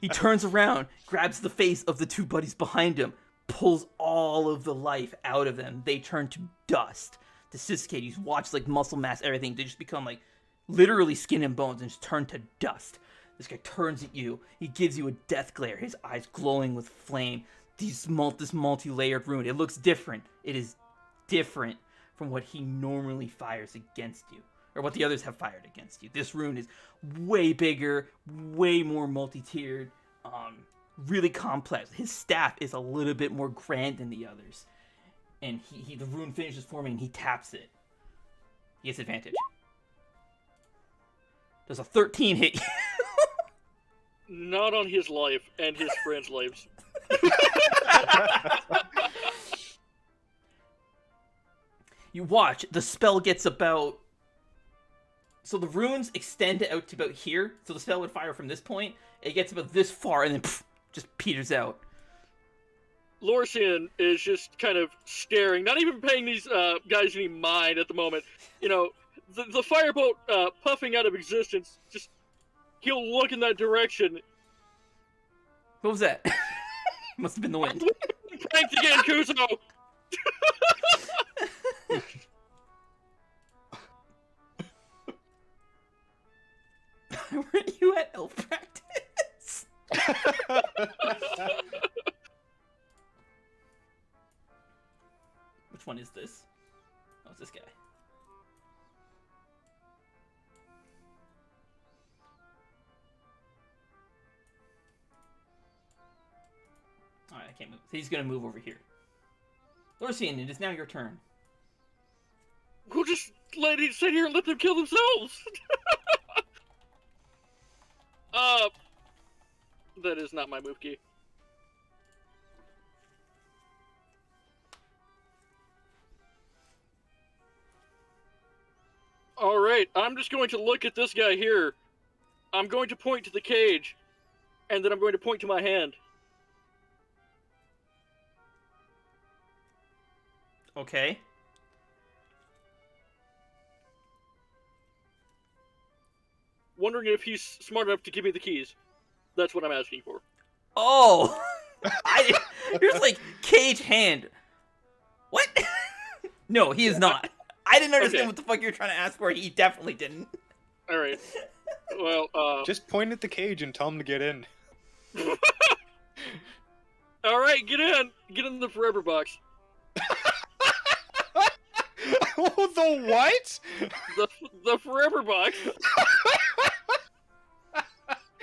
He turns around, grabs the face of the 2 buddies behind him, pulls all of the life out of them. They turn to dust. Desiccate. You watch like muscle mass, everything. They just become like literally skin and bones and just turn to dust. This guy turns at you. He gives you a death glare. His eyes glowing with flame. This multi-layered rune. It looks different. It is different from what he normally fires against you, or what the others have fired against you. This rune is way bigger, way more multi-tiered, really complex. His staff is a little bit more grand than the others, and the rune finishes forming, and he taps it. He gets advantage. Does a 13 hit you? Not on his life and his friends' lives. You watch, the spell gets about... So the runes extend out to about here, so the spell would fire from this point. It gets about this far, and then just peters out. Lorcian is just kind of staring, not even paying these guys any mind at the moment. You know, the firebolt puffing out of existence, just he'll look in that direction. What was that? Must have been the wind. Pranked again, Kuzo! Weren't you at elf practice? Which one is this? Oh, it's this guy. Alright, I can't move. So he's gonna move over here. Lorcian, it is now your turn. We'll just sit here and let them kill themselves. That is not my move key. Alright, I'm just going to look at this guy here. I'm going to point to the cage, and then I'm going to point to my hand. Okay. Wondering if he's smart enough to give me the keys. That's what I'm asking for. Oh! Here's like cage hand. What? No, he is not. I didn't understand Okay. what the fuck you were trying to ask for. He definitely didn't. Alright. Well, Just point at the cage and tell him to get in. Alright, get in! Get in the forever box. Oh, the what? The forever box.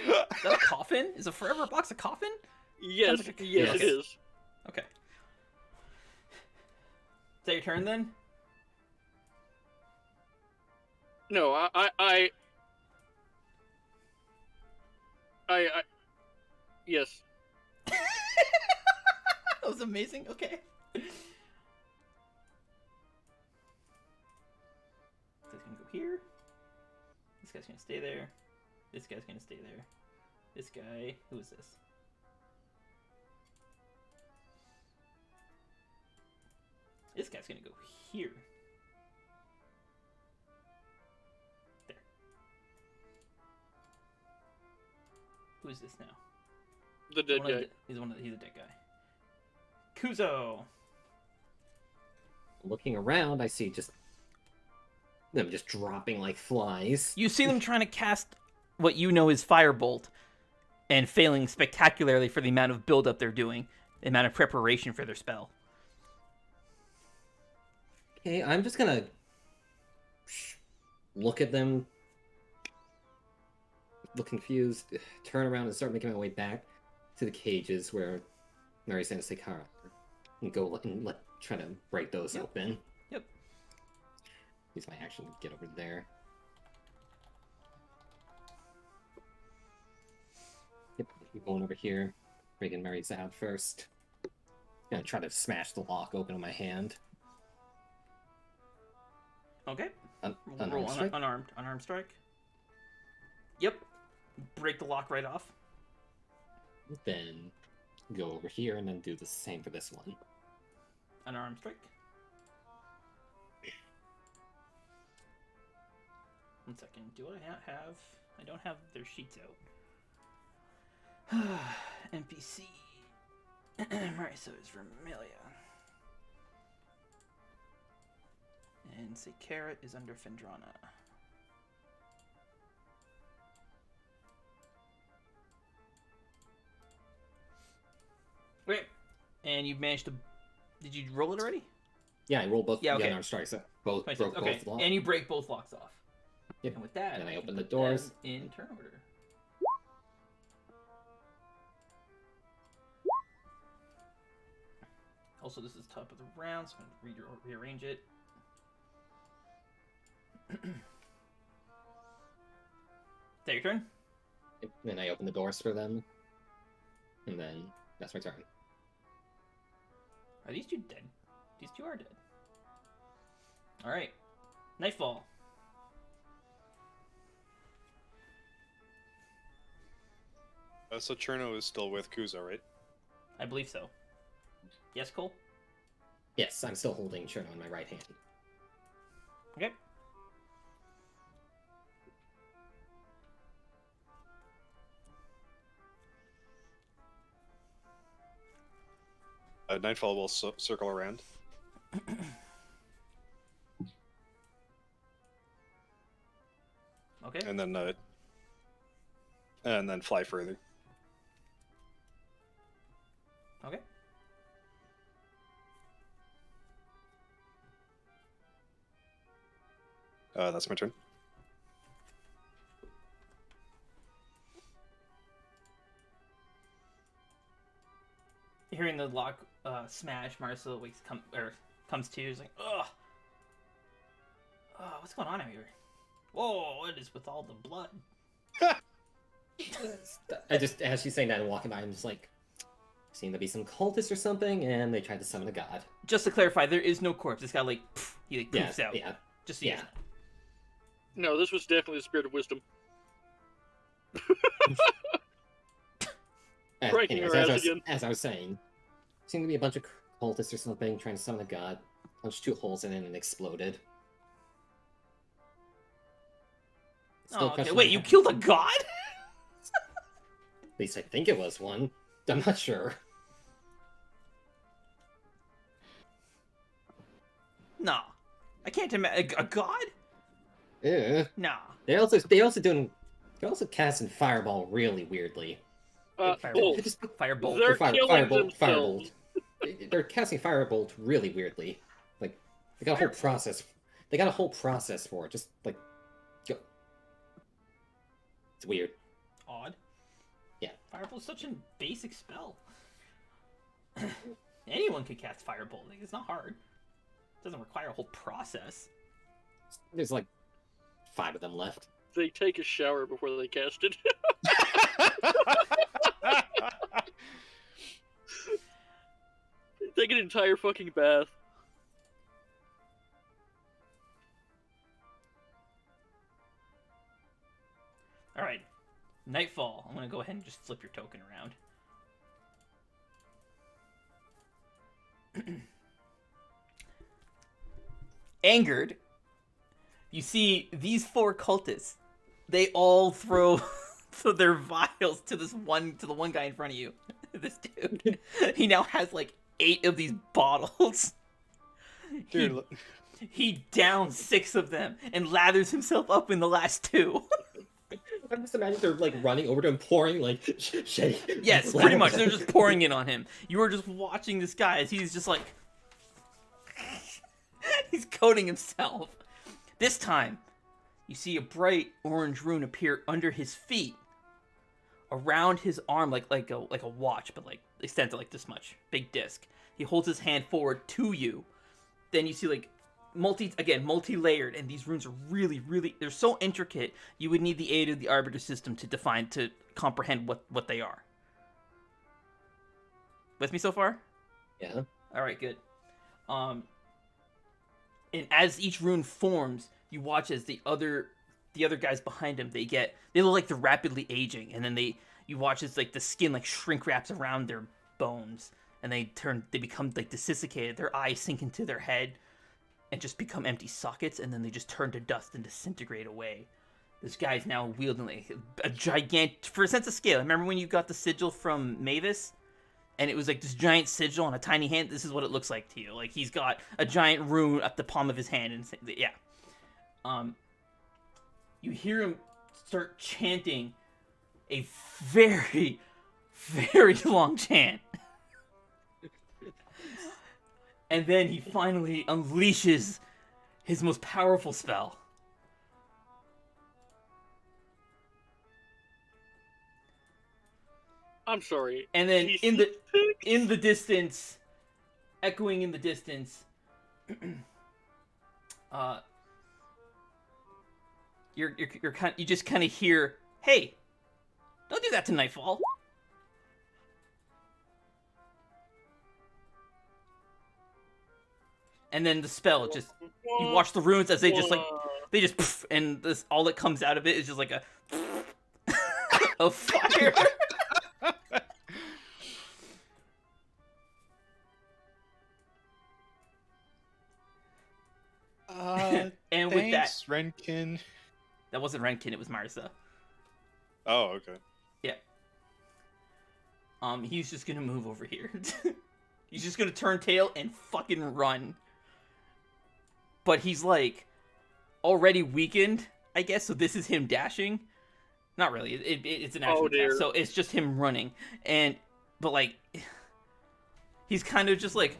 Is that a coffin? Is a forever box a coffin? Yes, Sounds like a- yes, yes. it is. Okay. Is that your turn then? No, yes. That was amazing. Okay. This guy's gonna go here. This guy's gonna stay there. This guy's gonna stay there. This guy. Who is this? This guy's gonna go here. There. Who is this now? The dead guy. He's a dead guy. Kuzo. Looking around, I see them just dropping like flies. You see them trying to cast what you know is Firebolt and failing spectacularly for the amount of buildup they're doing, the amount of preparation for their spell. Okay, I'm just gonna look at them, look confused, turn around and start making my way back to the cages where Mary's gonna say Kara and go and try to break those Yep. open. Yep. Use my action to get over there. Yep, going over here, breaking Mary's out first. Gonna try to smash the lock open with my hand. Okay. Roll Unarmed strike? unarmed strike. Yep. Break the lock right off. Then go over here and then do the same for this one. Unarmed strike. One second. Do I not have? I don't have their sheets out. NPC. Right, so it's Vermilia. And say Carrot is under Fendrana. Okay. And you've managed to. Did you roll it already? Yeah, I rolled both Yeah, okay. unarmed strikes. Both broke Okay. both locks. And you break both locks off. Yep. And with that, Then I can open the put doors. them in turn order. Also, this is top of the round, so I'm going to rearrange it. Is that your turn? Yep, then I open the doors for them. And then that's my turn. Are these two dead? These two are dead. Alright. Nightfall. So Cherno is still with Kuzo, right? I believe so. Yes, Cole? Yes, I'm still holding Cherno in my right hand. Okay. Nightfall will circle around. Okay. And then fly further. Okay. That's my turn. Hearing the lock smash, Marcel comes to you. He's like, ugh. Oh, what's going on out here? Whoa, what is with all the blood? I just, as she's saying that and walking by, I'm just like, seem to be some cultists or something, and they tried to summon a god. Just to clarify, there is no corpse. This guy he like poofs out. Yeah. Just so you know. No, this was definitely the spirit of wisdom. Breaking Anyways, her ass again. as I was saying, seemed to be a bunch of cultists or something trying to summon a god. Punched 2 holes in it and exploded. Oh, okay. Wait, you killed a god? At least I think it was one. I'm not sure. No, I can't imagine a god. Yeah. Nah. They're also casting fireball really weirdly. Bolt. Firebolt. They're killing themselves. Firebolt. They're casting firebolt really weirdly. Like they got a whole process. They got a whole process for it. Just like go. It's weird. Odd. Yeah. Firebolt's such a basic spell. Anyone can cast Firebolt. Like, it's not hard. It doesn't require a whole process. There's like 5 of them left. They take a shower before they cast it. Take an entire fucking bath. Alright. Nightfall. I'm gonna go ahead and just flip your token around. Angered, you see these 4 cultists. They all throw their vials to the one guy in front of you. This dude. He now has like 8 of these bottles. Dude, He downs 6 of them and lathers himself up in the last 2. I just imagine they're like running over to him, pouring like shake. Yes, pretty much. They're just pouring it on him. You were just watching this guy as he's just like he's coating himself. This time, you see a bright orange rune appear under his feet, around his arm, like a watch, but like extended like this much, big disc. He holds his hand forward to you. Then you see like multi-layered, and these runes are really, they're so intricate. You would need the aid of the Arbiter system to comprehend what they are. With me so far? Yeah. All right, good. And as each rune forms, you watch as the other guys behind him, they look like they're rapidly aging, and then you watch as like the skin like shrink wraps around their bones, and they become like desiccated. Their eyes sink into their head and just become empty sockets, and then they just turn to dust and disintegrate away. This guy's now wielding like a gigantic, for a sense of scale. Remember when you got the sigil from Mavis? And it was like this giant sigil on a tiny hand. This is what it looks like to you. Like he's got a giant rune at the palm of his hand, and yeah. You hear him start chanting a very, very long chant. And then he finally unleashes his most powerful spell. I'm sorry. And then in the distance, echoing in the distance, you just kind of hear, "Hey, don't do that to Nightfall." And then the spell just, you watch the runes as they just poof, and this, all that comes out of it is just like a of fire. And with that, Renkin. That wasn't Renkin, it was Marissa. Oh, okay. Yeah. He's just gonna move over here. He's just gonna turn tail and fucking run. But he's like already weakened, I guess. So this is him dashing. Not really. It's an action attack, so it's just him running. But like, he's kind of just like,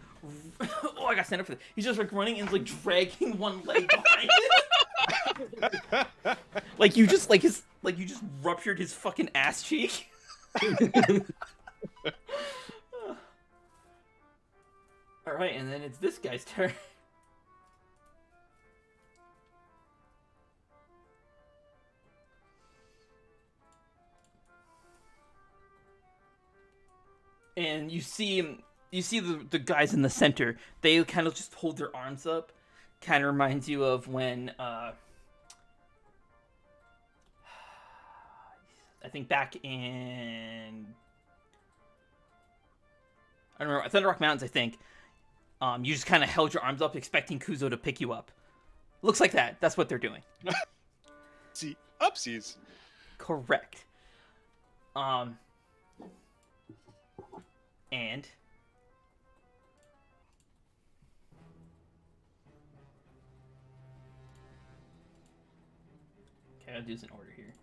oh, I got stand up for this. He's just like running and like dragging one leg behind him. Like you just you just ruptured his fucking ass cheek. All right, and then it's this guy's turn. And you see him. You see the guys in the center. They kind of just hold their arms up. Kind of reminds you of when I think back in I don't know Thunder Rock Mountains. I think you just kind of held your arms up, expecting Kuzo to pick you up. Looks like that. That's what they're doing. See, upsies. Correct. And okay, I'll do this in order here.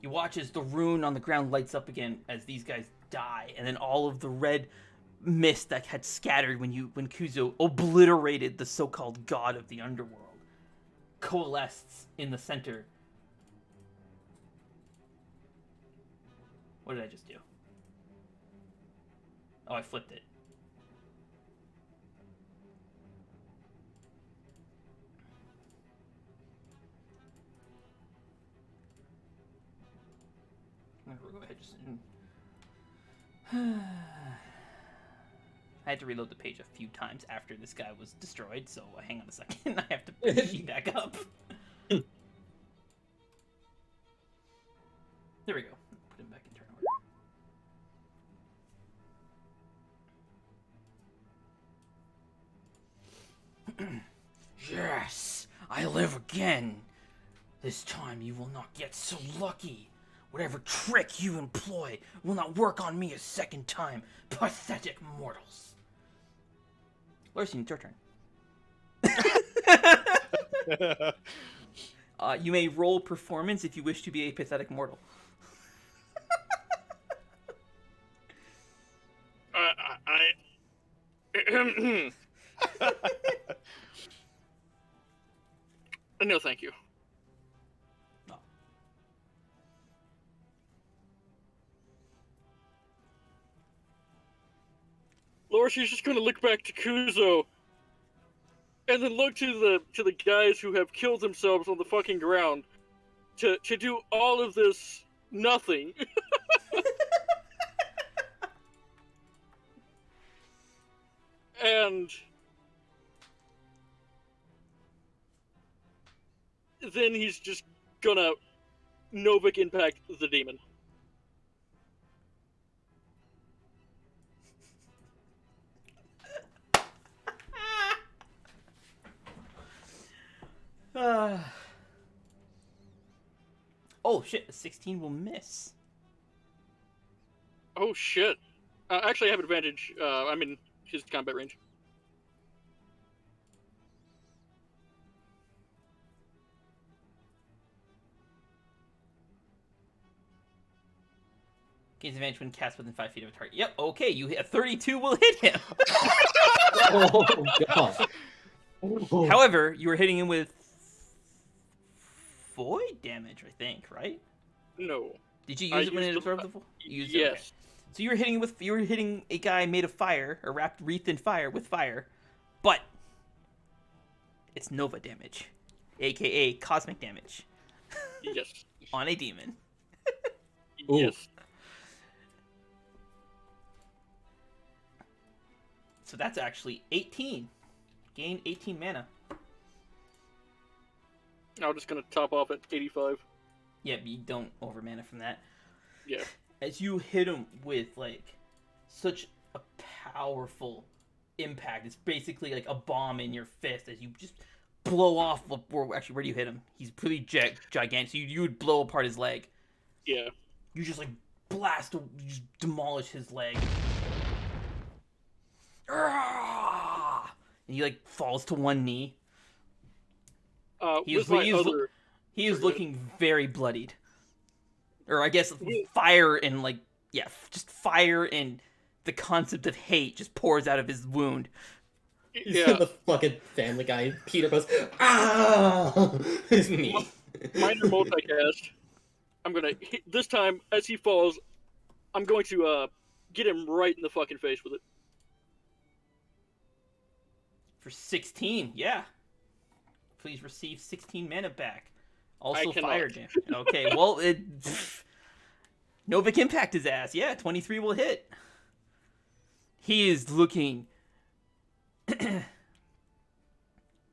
You watch as the rune on the ground lights up again as these guys die, and then all of the red mist that had scattered when Kuzo obliterated the so-called god of the underworld coalesced in the center. What did I just do? Oh, I flipped it. We'll go ahead I had to reload the page a few times after this guy was destroyed, so hang on a second. I have to put the sheet back up. There we go. Put him back in turn order. Yes, I live again. This time you will not get so lucky. Whatever trick you employ will not work on me a second time. Pathetic mortals. Larson, it's your turn. You may roll performance if you wish to be a pathetic mortal. No, thank you. Oh. Laura, she's just gonna look back to Kuzo, and then look to the guys who have killed themselves on the fucking ground to do all of this nothing. And then he's just gonna Novik impact the demon. Oh shit, a 16 will miss. Oh shit. Actually, I have advantage. I'm in his combat range. Gains advantage when cast within 5 feet of a target. Yep, okay, you hit a 32 will hit him. Oh god. Oh. However, you were hitting him with void damage, I think, right? No. Did you use it when it absorbed the void? You used it, Yes. okay. So you were hitting a guy made of fire, or wreathed in fire with fire, but it's Nova damage, aka cosmic damage, Yes. on a demon. Yes. So that's actually 18. Gain 18 mana. I'm just gonna top off at 85. Yeah, but you don't over mana from that. Yeah. As you hit him with like such a powerful impact, it's basically like a bomb in your fist as you just blow off. Actually, where do you hit him? He's pretty gigantic. So you would blow apart his leg. Yeah. You just like blast, you just demolish his leg. And he like falls to one knee. He is looking very bloodied. Or I guess fire and like, yeah, just fire and the concept of hate just pours out of his wound. Yeah, The fucking Family Guy. Peter goes, ah! His knee. minor multicast. I'm gonna hit, this time as he falls. I'm going to get him right in the fucking face with it. For 16, yeah. Please receive 16 mana back. Also I cannot. fire damage. Okay, well, Novik impact his ass. Yeah, 23 will hit. He is looking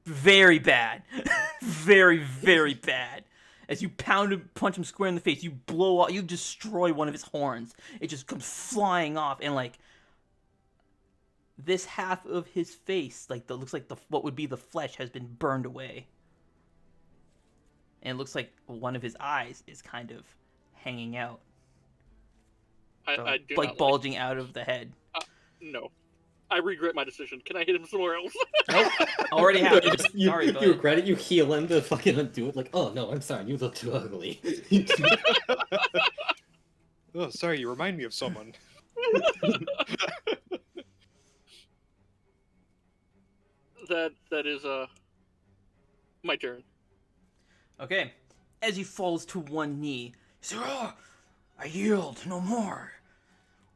very bad. Very, very bad. As you punch him square in the face, you blow out, you destroy one of his horns. It just comes flying off, and like this half of his face, like looks like what would be the flesh, has been burned away, and it looks like one of his eyes is kind of hanging out, I do like not bulging out of the head. No, I regret my decision. Can I hit him somewhere else? Nope, already happened. Sorry, you bud. regret it, you heal him to fucking undo it, like, oh no, I'm sorry, you look too ugly. Oh, sorry, you remind me of someone. That is my turn. Okay, as he falls to one knee, he says, "Oh, I yield no more.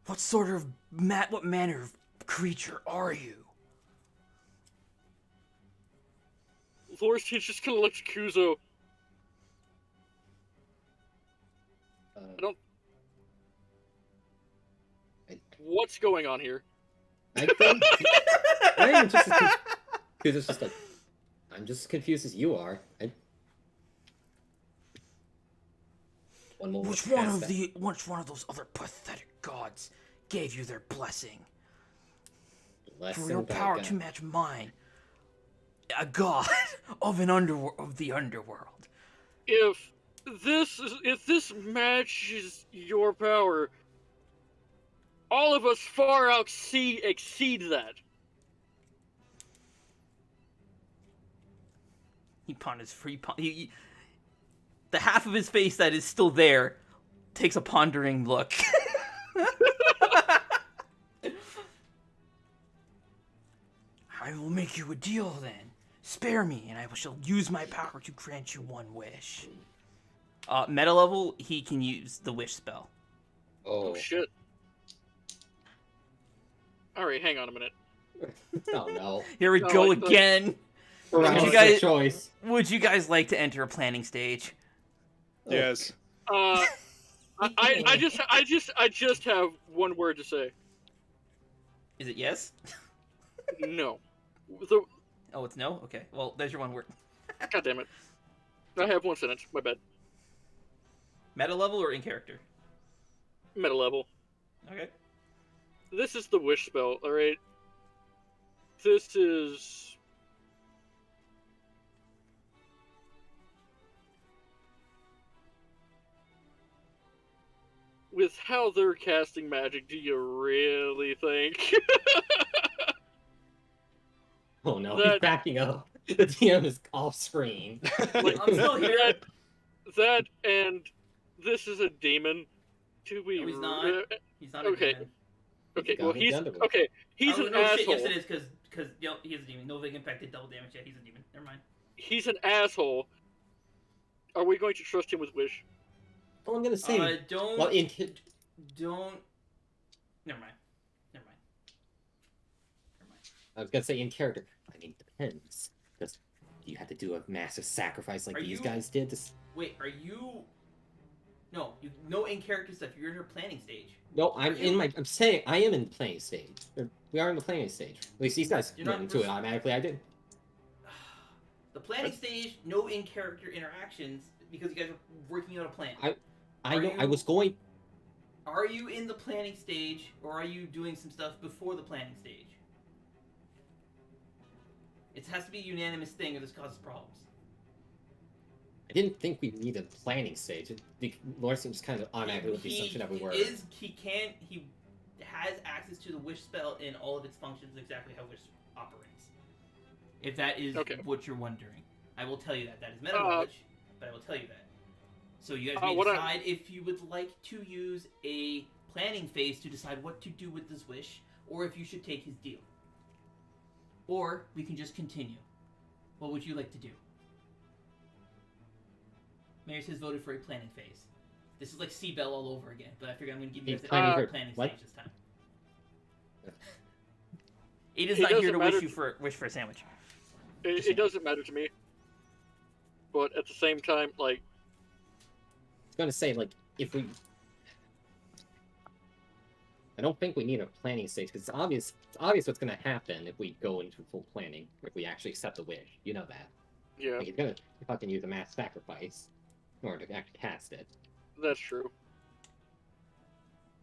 What manner of creature are you?" Lors, he's just gonna look at Kuzo. I don't. What's going on here? I think I am just as confused. It's just like, I'm just as confused as you are. Which one of those other pathetic gods gave you their blessing? For your power to match mine, a god of the underworld. If this matches your power, all of us far exceed that. He ponders. The half of his face that is still there takes a pondering look. I will make you a deal then. Spare me, and I shall use my power to grant you one wish. Meta level, he can use the wish spell. Oh shit. Alright, hang on a minute. Oh no. Here we go again. Choice. Would you guys like to enter a planning stage? Yes. I just have one word to say. Is it yes? No. Oh, it's no? Okay. Well, there's your one word. God damn it. I have one sentence. My bad. Meta level or in character? Meta level. Okay. This is the wish spell, alright? This is... With how they're casting magic, do you really think? Oh no, he's backing up. The DM is off screen. I'm still here. That and this is a demon. Do we? No, he's not. He's not okay. a demon. Okay. Well, he's okay. He's an asshole. Shit, yes, it is because he is a demon. No big impact did double damage. Yeah, he's a demon. Never mind. He's an asshole. Are we going to trust him with wish? Well, I'm gonna say. Don't. Well, Don't. Never mind. I was gonna say in character. I mean, it depends. Because you have to do a massive sacrifice like these guys did. Wait, are you? No, in character stuff. You're in her planning stage. No, I'm saying I am in the planning stage. We are in the planning stage. At least these guys went into it automatically. I did. The planning stage, no in character interactions because you guys are working out a plan. I was going. Are you in the planning stage, or are you doing some stuff before the planning stage? It has to be a unanimous thing, or this causes problems. I didn't think we needed a planning stage. Lawrence just kind of automatically with the assumption that we were. He has access to the wish spell in all of its functions, exactly how wish operates. If that is what you're wondering, I will tell you that. That is meta knowledge, but I will tell you that. So you guys may decide if you would like to use a planning phase to decide what to do with this wish, or if you should take his deal. or we can just continue. What would you like to do? Maris has voted for a planning phase. This is like Seabell all over again, but I figure I'm going to give you guys a planning stage this time. Ada's not here to wish for a sandwich. It doesn't matter to me. But at the same time, like... I was gonna say, like, if we... I don't think we need a planning stage, because it's obvious what's gonna happen if we go into full planning, if we actually accept the wish. You know that. Yeah. Like, he's gonna fucking use a mass sacrifice in order to actually cast it. That's true.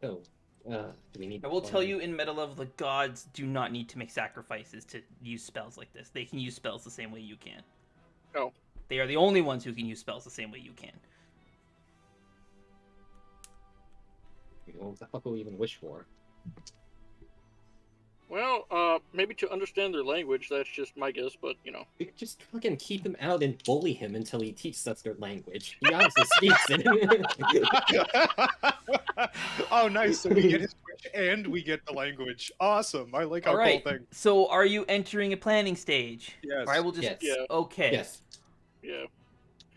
So, do we need... I will tell you, in meta level, the gods do not need to make sacrifices to use spells like this. They can use spells the same way you can. Oh. They are the only ones who can use spells the same way you can. What the fuck will we even wish for? Well, maybe to understand their language, that's just my guess, but, you know. We could just fucking keep him out and bully him until he teaches us their language. He obviously speaks it. Oh, nice. So we get his wish and we get the language. Awesome. I like our whole thing. So are you entering a planning stage? Yes. Or I will just... Yes. Yeah. Okay. Yes. Yeah.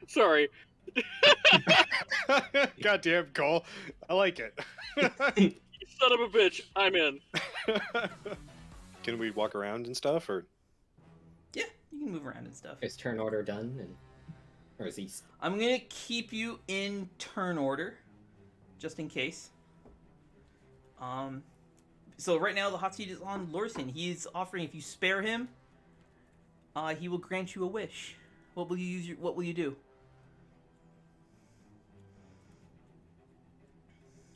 Sorry. Goddamn, Cole. I like it. Son of a bitch. I'm in. Can we walk around and stuff, or? Yeah, you can move around and stuff. Is turn order done? Or is he... I'm going to keep you in turn order, just in case. So right now the hot seat is on Lorsin. He's offering, if you spare him, he will grant you a wish. What will you do?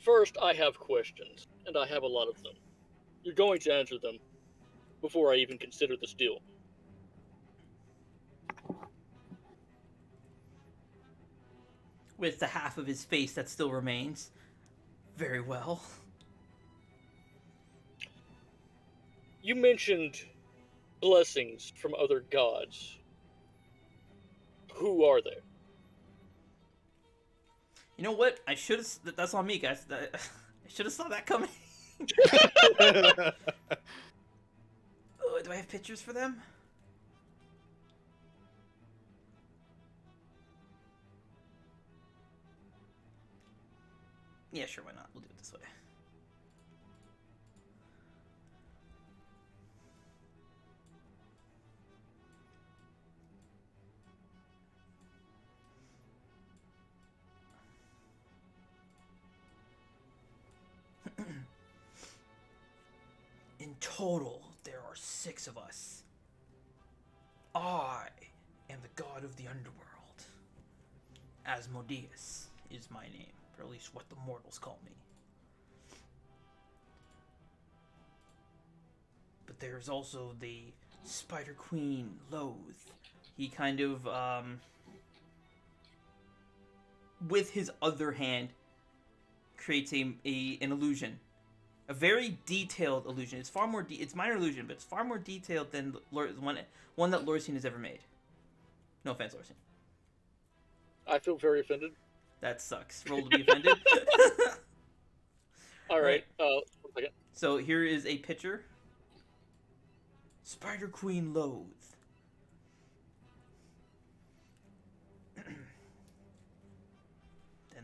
First, I have questions, and I have a lot of them. You're going to answer them before I even consider this deal. With the half of his face that still remains. Very well. You mentioned blessings from other gods. Who are they? You know what? I should have... That's on me, guys. I should have saw that coming. Oh, do I have pictures for them? Yeah, sure, why not? We'll do it this way. In total, there are 6 of us. I am the god of the underworld. Asmodeus is my name, or at least what the mortals call me. But there's also the Spider Queen, Loath. He kind of, with his other hand, creates an illusion. A very detailed illusion. It's far more it's minor illusion, but it's far more detailed than one that Lorsin has ever made. No offense, Lorsin. I feel very offended. That sucks. Roll to be offended. Alright, 1 second. So here is a picture. Spider Queen Loath. Then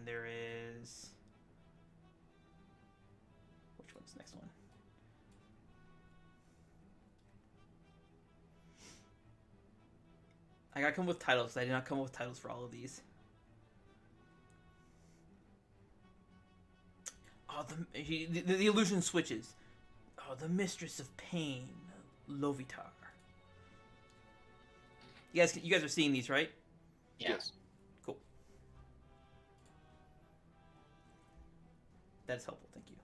there is... Which one's the next one? I gotta come with titles. I did not come up with titles for all of these. Oh, the illusion switches. Oh, the Mistress of Pain, Lovitar. You guys are seeing these, right? Yes. Cool. That's helpful, thank you.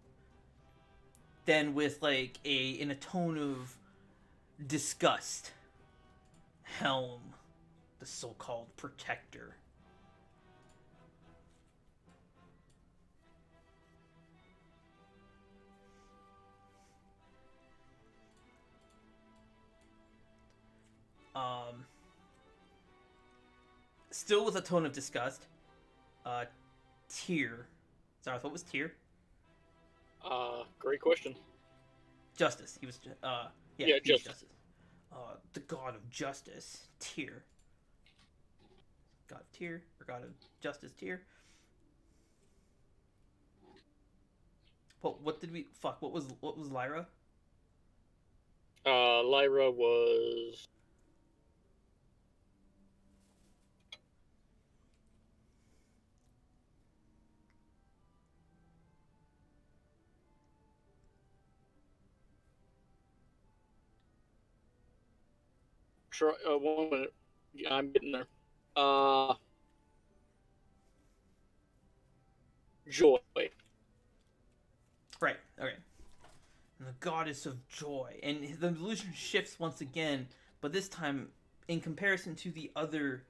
Then with like in a tone of disgust, Helm, the so-called protector. Still with a tone of disgust. Tyr. Sorry, what was Tyr? Great question. Justice. He was. Yeah, he was Justice. the god of justice, Tyr. God of Tyr, or god of justice, Tyr. What did we fuck? What was Lyra? Lyra was. Try, 1 minute. Yeah, I'm getting there. Joy. Right. Okay. And the goddess of joy, and the illusion shifts once again, but this time, in comparison to the other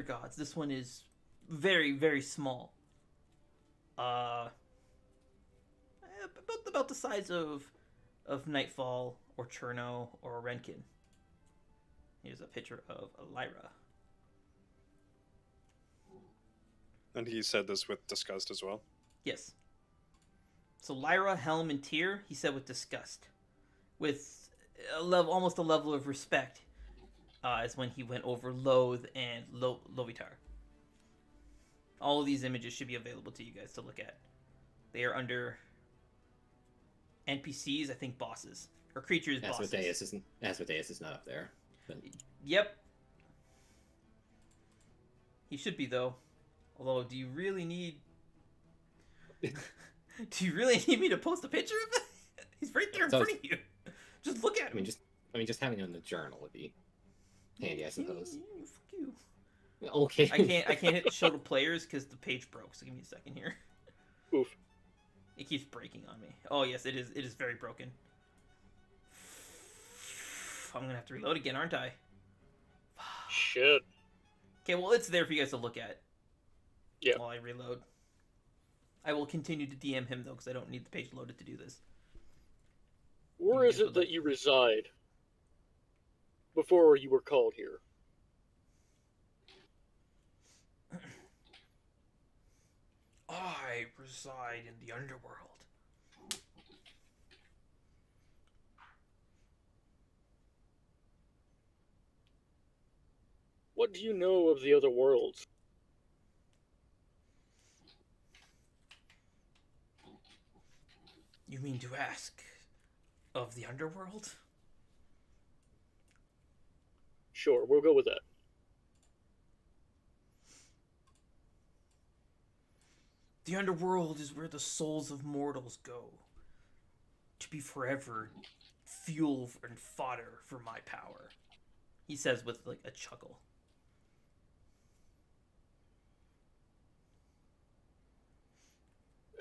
gods, this one is very, very small. About the size of Nightfall or Cherno or Renkin. Here's a picture of Lyra. And he said this with disgust as well. Yes. So Lyra, Helm, and Tyr, he said with disgust, with almost a level of respect, as when he went over Loathe and Lovitar. All of these images should be available to you guys to look at. They are under NPCs, I think bosses. Or creatures, bosses. Asmodeus is not up there. But... Yep. He should be, though. Although, do you really need... Do you really need me to post a picture of it? He's right there in front of you. Just look at him. Just having it in the journal would be handy, I suppose. Fuck you. Okay. I can't hit show to players because the page broke. So give me a second here. Oof. It keeps breaking on me. Oh yes, it is. It is very broken. I'm gonna have to reload again, aren't I? Shit. Okay, well it's there for you guys to look at. Yeah. While I reload. I will continue to DM him though, because I don't need the page loaded to do this. Where is it that you reside? Before you were called here. I reside in the Underworld. What do you know of the other worlds? You mean to ask of the Underworld? Sure, we'll go with that. The Underworld is where the souls of mortals go to be forever fuel and fodder for my power. He says with like a chuckle.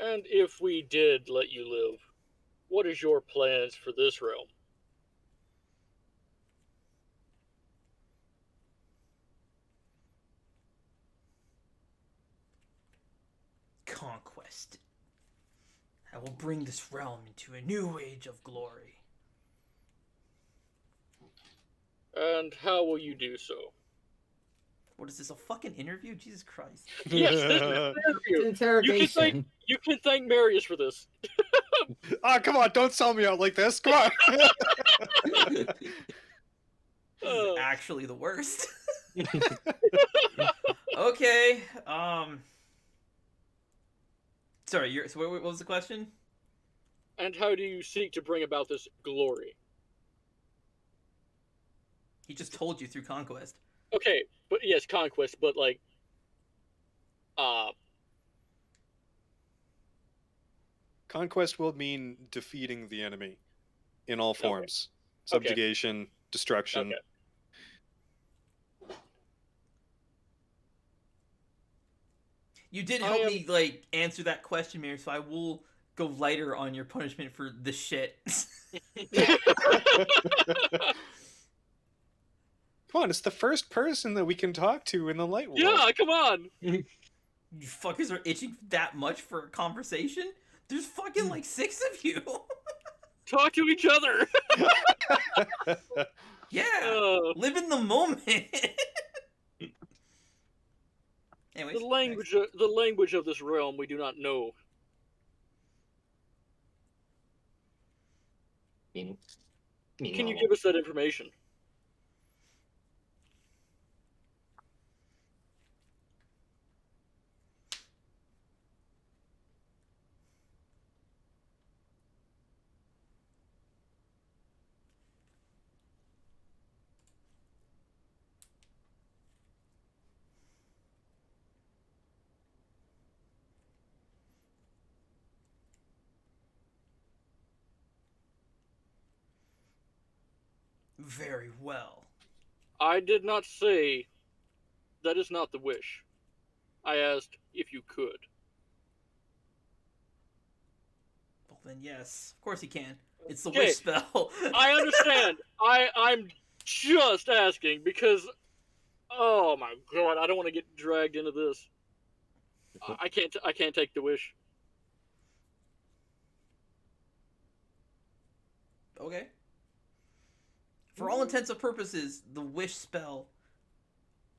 And if we did let you live, what is your plans for this realm? Conquest. I will bring this realm into a new age of glory. And how will you do so? What is this, a fucking interview? Jesus Christ. Yes, this is an interview. Interrogation. You can thank Marius for this. Ah, come on, don't sell me out like this. Come on. This is actually the worst. Okay. Sorry, so what was the question? And how do you seek to bring about this glory? He just told you through conquest. Okay, but yes, conquest, but like, Conquest will mean defeating the enemy in all forms. Okay. Subjugation, destruction. Okay. You did help me like answer that question, Mary, so I will go lighter on your punishment for the shit. Come on, it's the first person that we can talk to in the light world. Yeah, come on. You fuckers are itching that much for a conversation? There's fucking like 6 of you. Talk to each other. Yeah, live in the moment. Anyways, the language of this realm we do not know. Meaning? mean, Can you normal. give us that information? Very well. I did not say that is not the wish. I asked if you could. Well, then yes. Of course he can. It's the Okay, wish spell. I understand. I'm just asking because, oh my god, I don't want to get dragged into this. I can't take the wish. Okay. For all intents and purposes, the wish spell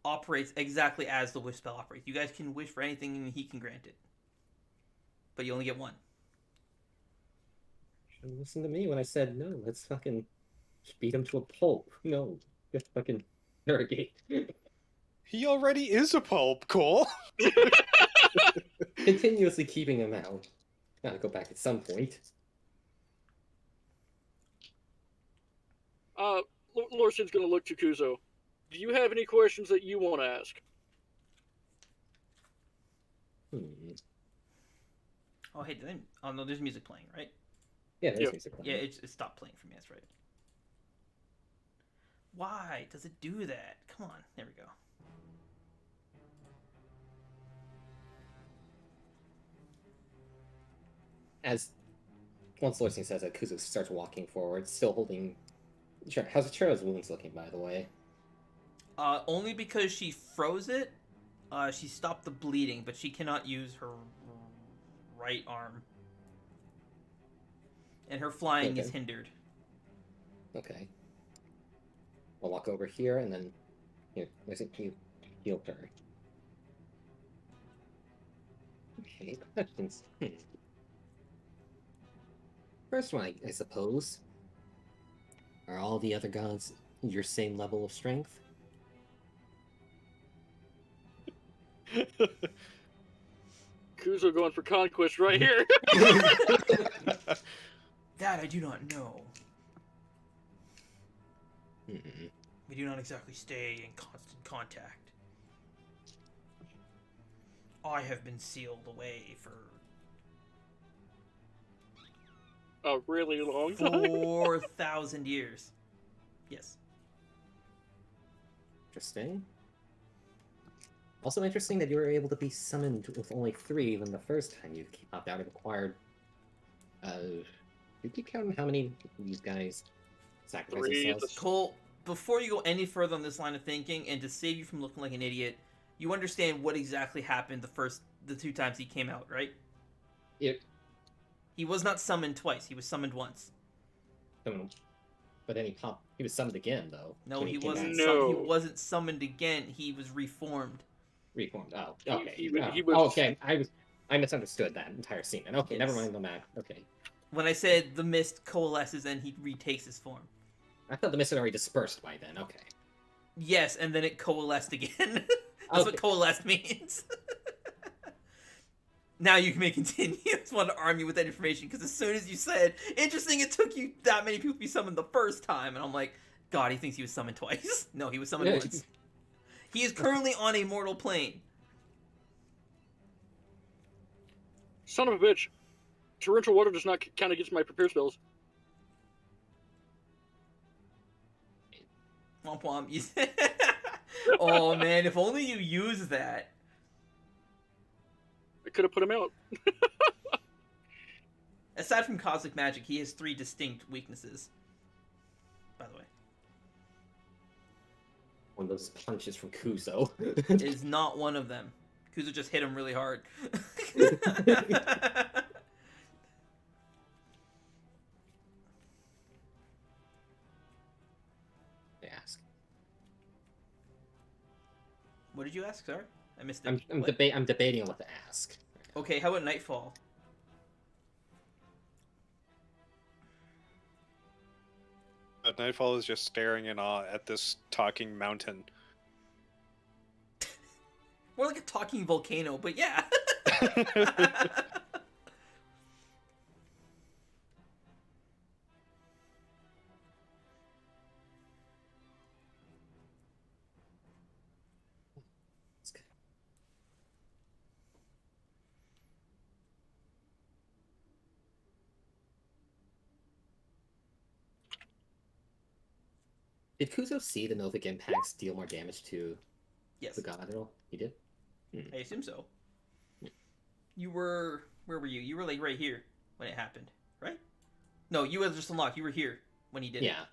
operates exactly as the wish spell operates. You guys can wish for anything and he can grant it. But you only get one. Should've listened to me when I said no. Let's fucking beat him to a pulp. No, just fucking interrogate. He already is a pulp, Cole. Continuously keeping him out. Gotta go back at some point. Lorson's gonna look to Kuzo. Do you have any questions that you want to ask? Oh, hey, oh no, there's music playing, right? Yeah, there's Yeah. music playing. Yeah, it stopped playing for me, that's right. Why does it do that? Come on, there we go. As once Lorcine says that, Kuzu starts walking forward, still holding. Sure, how's Chiro's wounds looking, by the way? Only because she froze it, she stopped the bleeding, but she cannot use her right arm. And her flying is Okay. hindered. Okay. I'll walk over here and then you heal her. Okay, questions. First one, I suppose. Are all the other gods your same level of strength? Kuzo going for conquest right here. That I do not know. Mm-mm. We do not exactly stay in constant contact. I have been sealed away for A really long time. 4,000 years. Yes. Interesting. Also interesting that you were able to be summoned with only 3 when the first time you popped out. It required. Did you count how many of these guys sacrificed 3 is themselves? Cole, before you go any further on this line of thinking, and to save you from looking like an idiot, you understand what exactly happened the 2 times he came out, right? It, He was not summoned twice. He was summoned once. but then he was summoned again, though. No, when he came wasn't. back. No. He wasn't summoned again. He was reformed. Reformed. Oh, He- okay. he Oh, was- okay. I misunderstood that entire scene. And okay, never Yes. mind on that. Okay. When I said the mist coalesces and he retakes his form. I thought the mist had already dispersed by then. Okay. Yes, and then it coalesced again. That's Okay. what coalesced means. Now you may continue. I just wanted to arm you with that information because as soon as you said, interesting, it took you that many people to be summoned the first time, and I'm like, God, he thinks he was summoned twice. No, he was summoned Yeah. once. He is currently on a mortal plane. Son of a bitch. Torrential water does not count against my prepare spells. Womp womp. Oh man, if only you use that. I could have put him out. Aside from cosmic magic, he has 3 distinct weaknesses. By the way, One of those punches from Kuzo. it is not one of them. Kuzo just hit him really hard. I ask. What did you ask? Sorry, I missed it. I'm What? debating on what to ask. Okay, how about Nightfall? Nightfall is just staring in awe at this talking mountain. More like a talking volcano, but yeah. It's good. Did Kuzo see the Novic impacts deal more damage to Yes, the god at all? He did? I assume so. You were... Where were you? You were like right here when it happened, right? No, you were just unlocked. You were here when he did it. Yeah.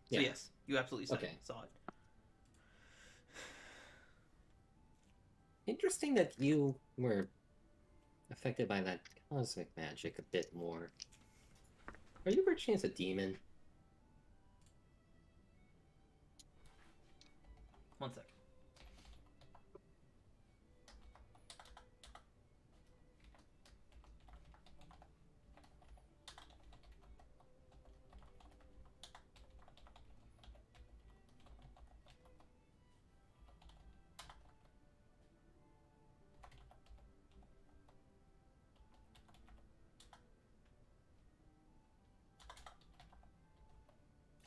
So Yeah. yes, you absolutely saw, Okay. saw it. Interesting that you were affected by that cosmic magic a bit more. Are you by chance a demon? 1 sec.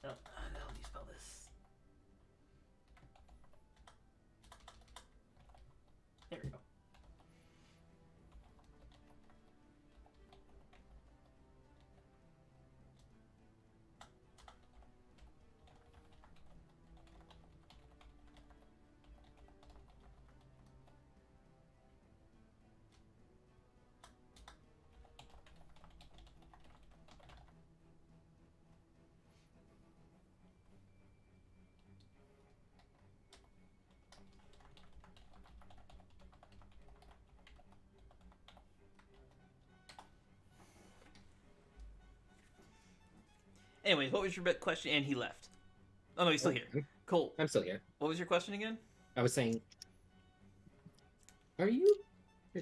Oh, how do you spell this? There we go. Anyways, what was your question? And he left. Oh no, he's still here. Cool. I'm still here. What was your question again? I was saying, are you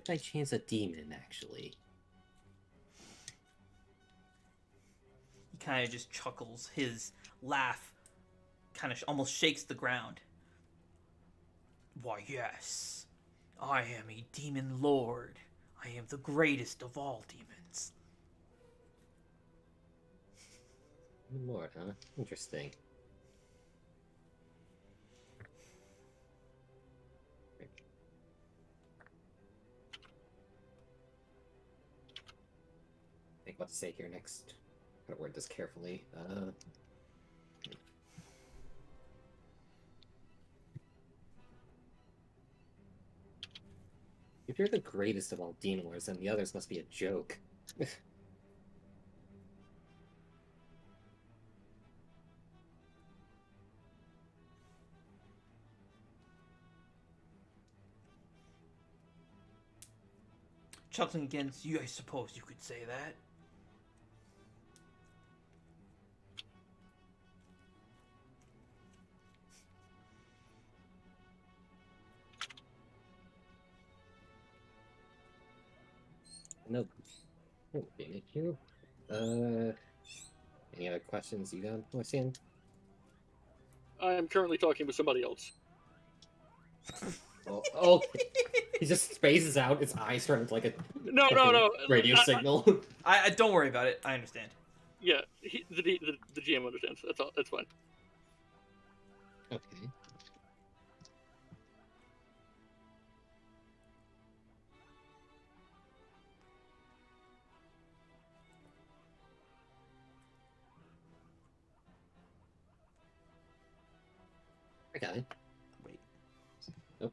by chance a demon, actually? He kind of just chuckles. His laugh kind of almost shakes the ground. Why, yes. I am a demon lord. I am the greatest of all demons. Lord, huh? Interesting. Think what to say here next. Gotta word this carefully. If you're the greatest of all demon lords, then the others must be a joke. Chuckling against you, I suppose you could say that. No, won't be an issue. Any other questions you got, Lucian? I am currently talking with somebody else. Oh, he just spaces out. His eyes turn into like a No. radio signal. I don't worry about it. I understand. Yeah, the GM understands. That's all. That's fine. Okay. I got it. Wait. Nope.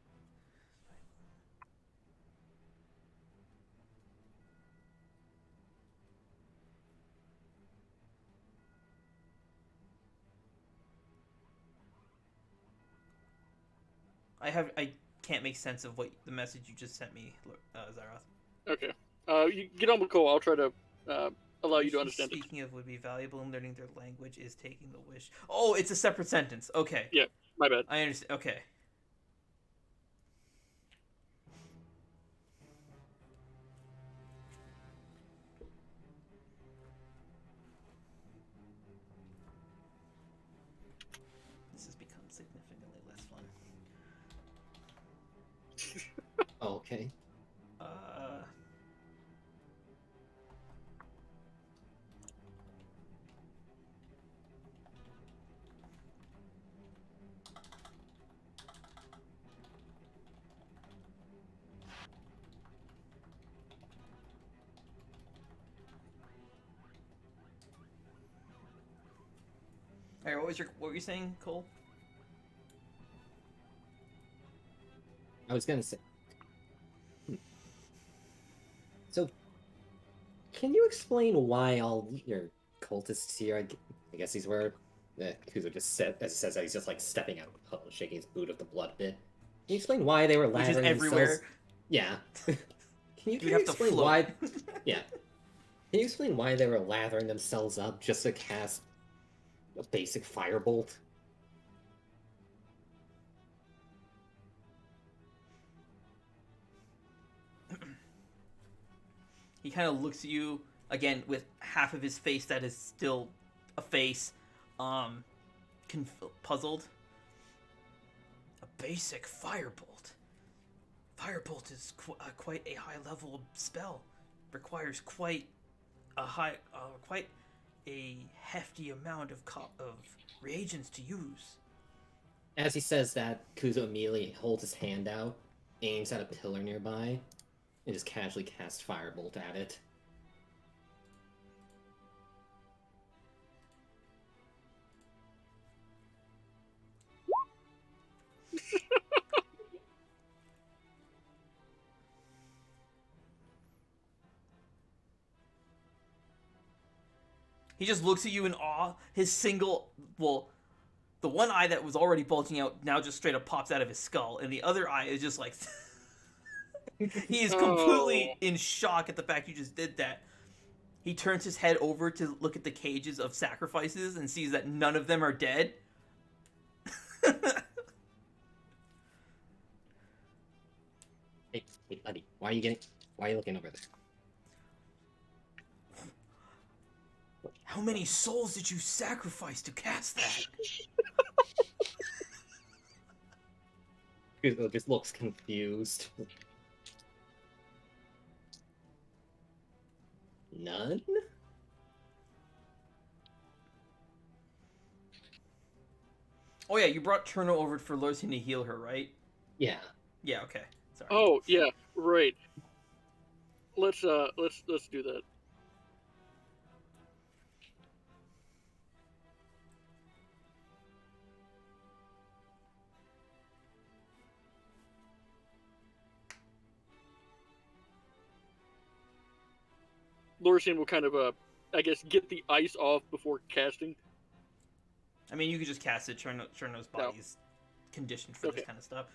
I can't make sense of what the message you just sent me, Zyroth. Okay. You get on with Cole. I'll try to allow you to understand it. Speaking of would be valuable in learning their language is taking the wish. Oh, it's a separate sentence. Okay. Yeah, my bad. I understand. Okay. This has become significantly less fun. Okay. All right, what were you saying, Cole? I was gonna say. So, can you explain why all your cultists here? I guess these were. Kuzo just said, as he says that, he's just like stepping out of the puddle, shaking his boot of the blood bit. Can you explain why they were Which is lathering everywhere. themselves? Yeah. Can You'd you have to explain float. why? Yeah. Can you explain why they were lathering themselves up just to cast a basic firebolt? He kind of looks at you again with half of his face that is still a face, puzzled. A basic firebolt. Firebolt is quite a high level spell. Requires quite a hefty amount of reagents to use. As he says that, Kuzo immediately holds his hand out, aims at a pillar nearby, and just casually casts firebolt at it. He just looks at you in awe. The one eye that was already bulging out now just straight up pops out of his skull, and the other eye is just like... He is completely in shock at the fact you just did that. He turns his head over to look at the cages of sacrifices and sees that none of them are dead. Hey, buddy, why are you looking over there? How many souls did you sacrifice to cast that? Kuzo just looks confused. None? Oh yeah, you brought Cherno over for Elysia to heal her, right? Yeah. Yeah, okay. Sorry. Oh yeah, right. Let's do that. Lorisian will kind of I guess get the ice off before casting. I mean, you could just cast it. Cherno's body's conditioned for this kind of stuff.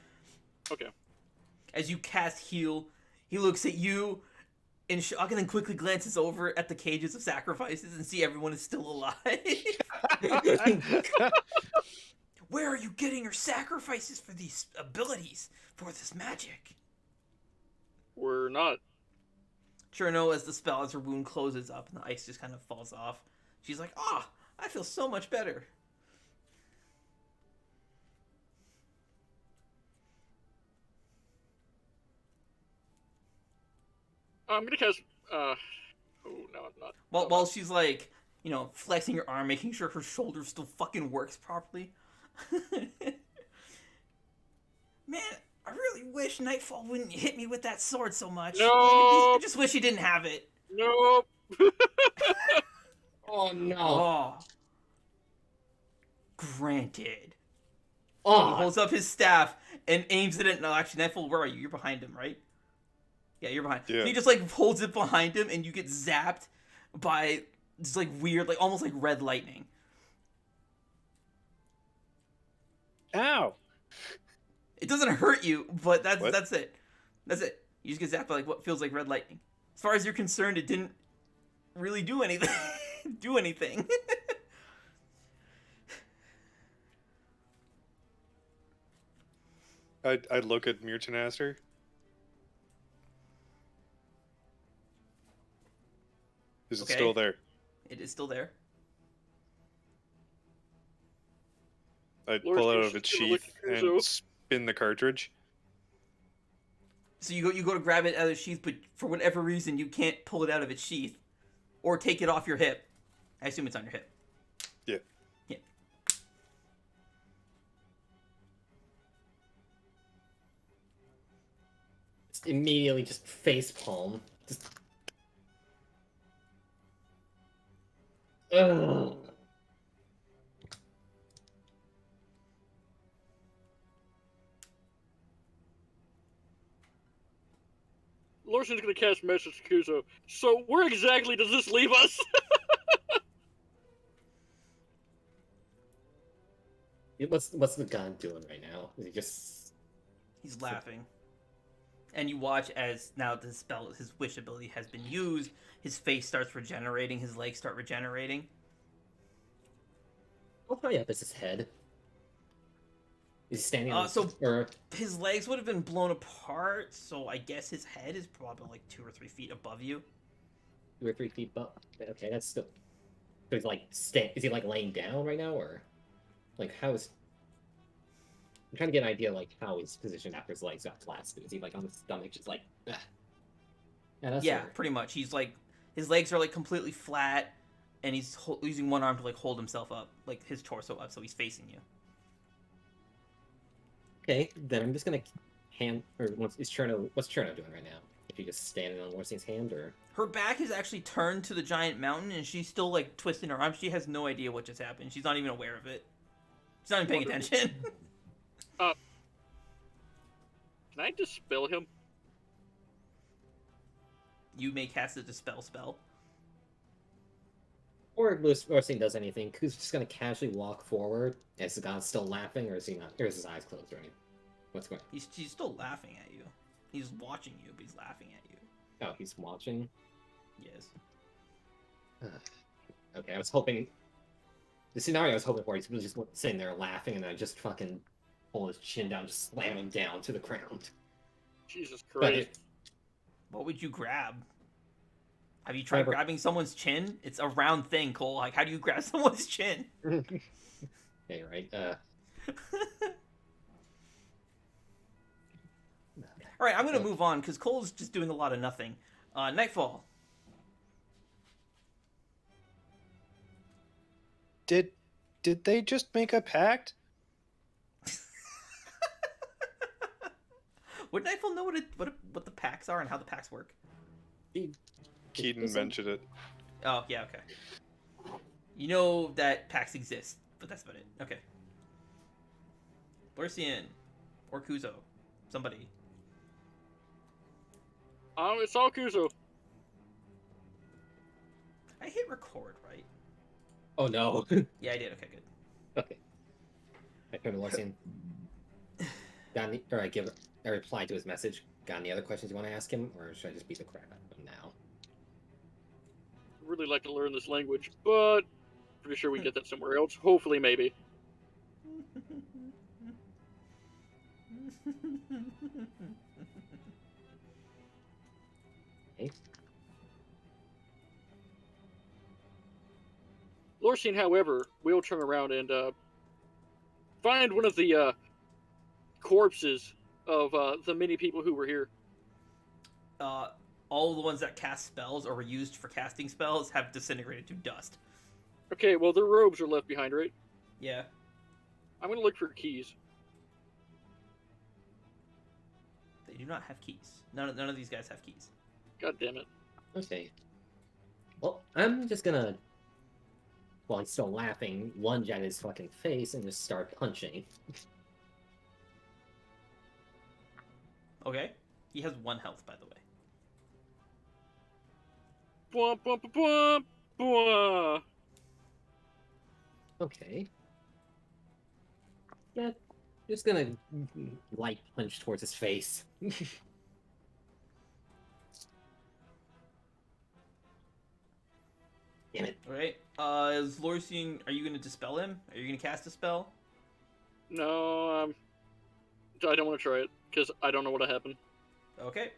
Okay. As you cast heal, he looks at you in shock and then quickly glances over at the cages of sacrifices and see everyone is still alive. Where are you getting your sacrifices for these abilities, for this magic? We're not. Cherno, as her wound closes up and the ice just kind of falls off, she's like, I feel so much better. I'm gonna cast. Oh no, I'm not. While she's like, flexing her arm, making sure her shoulder still fucking works properly. Man, I really wish Nightfall wouldn't hit me with that sword so much. No. I just wish he didn't have it. Nope. Oh no. Oh. Granted. Oh. He holds up his staff and aims it at... No, actually, Nightfall, where are you? You're behind him, right? Yeah, you're behind. Yeah. So he just, holds it behind him, and you get zapped by just, weird, almost like red lightning. Ow! It doesn't hurt you, but that's What? it. That's it. You just get zapped by, what feels like red lightning. As far as you're concerned, it didn't really do anything. do anything. I'd look at Murchanaster. Is it Okay. still there? It is still there. I'd Lord's pull it gonna out of its gonna lick sheath the and Kuzo. spin the cartridge. So you go to grab it out of the sheath, but for whatever reason you can't pull it out of its sheath, or take it off your hip. I assume it's on your hip. Yeah. Yeah. Just immediately just face palm. Just. Ugh. Lorson's gonna cast message to Kuzo. So where exactly does this leave us? What's the god doing right now? Is he just? He's laughing. And you watch as now the spell, his wish ability has been used. His face starts regenerating. His legs start regenerating. How high up is his head? Is he standing on So or his legs would have been blown apart. So I guess his head is probably like 2 or 3 feet above you. 2 or 3 feet up? Okay, that's still. So he's like is he like laying down right now, or like how is? I'm trying to get an idea like how he's positioned after his legs got flaccid. Is he like on his stomach, just like? Ugh. Yeah, that's Yeah, weird. pretty much. He's like his legs are like completely flat, and he's using one arm to like hold himself up, like his torso up, so he's facing you. Okay, then I'm just gonna what's Cherno doing right now? If he just standing on Lorsine's hand, or Her back is actually turned to the giant mountain, and she's still like twisting her arms. She has no idea what just happened. She's not even aware of it. She's not even paying Wonderful. attention. Can I dispel him? You may cast a dispel spell. or if Lorsine does anything, who's just gonna casually walk forward? Is the god still laughing, or is he not? Or is his eyes closed, or anything? What's going? He's still laughing at you. He's watching you, but he's laughing at you. Oh, he's watching. Yes. Okay, I was hoping. The scenario I was hoping for, he's really just sitting there laughing, and then just fucking pull his chin down, just slam him down to the ground. Jesus But Christ. What would you grab? Have you tried Whatever. grabbing someone's chin? It's a round thing, Cole. Like, how do you grab someone's chin? Okay, right. All right, I'm gonna move on because Cole's just doing a lot of nothing. Nightfall. Did they just make a pact? Would Nightfall know what the packs are and how the packs work? Keaton mentioned it. Oh, yeah, okay. You know that packs exist, but that's about it. Okay. Lorsian. Or Kuzo. Somebody. It's all Kuzo. I hit record, right? Oh no. Yeah, I did. Okay, good. Okay. I turn to Lorsian. I reply to his message. Got any other questions you want to ask him, or should I just beat the crap out of him now? I'd really like to learn this language, but pretty sure we get that somewhere else. Hopefully, maybe. Okay. Lorsian, however, will turn around and find one of the corpses of the many people who were here. All the ones that cast spells or were used for casting spells have disintegrated to dust. Okay, well, their robes are left behind, right? Yeah. I'm gonna look for keys. They do not have keys. None of these guys have keys. God damn it. Okay. Well, I'm just gonna, while he's still laughing, lunge at his fucking face and just start punching. Okay. He has 1 health, by the way. Bwah, bwah, bwah, bwah, bwah. Okay. Yeah, just gonna light punch towards his face. Damn it. Alright. Is Lorsian, are you going to dispel him? Are you going to cast a spell? No, I don't want to try it, because I don't know what'll happen. Okay.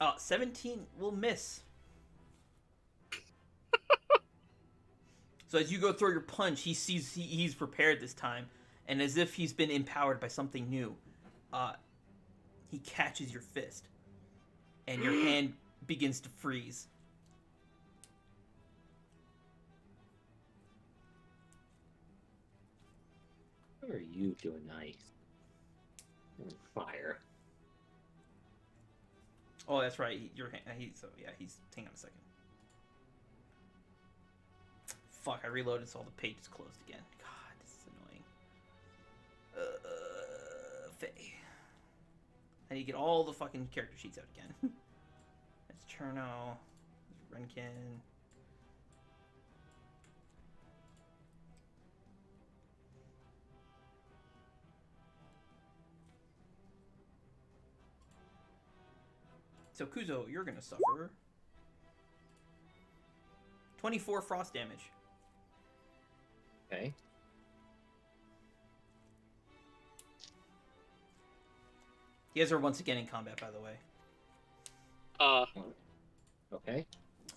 Oh, 17 will miss. So as you go throw your punch, he sees he's prepared this time, and as if he's been empowered by something new, he catches your fist, and your hand begins to freeze. What are you doing, ice? Fire. Oh, that's right. He's. Hang on a second. Fuck! I reloaded, so all the pages closed again. God, this is annoying. Faye. I need to get all the fucking character sheets out again. That's Cherno. There's Renkin. So Kuzo, you're gonna suffer 24 frost damage. Okay. You guys are once again in combat, by the way. Okay.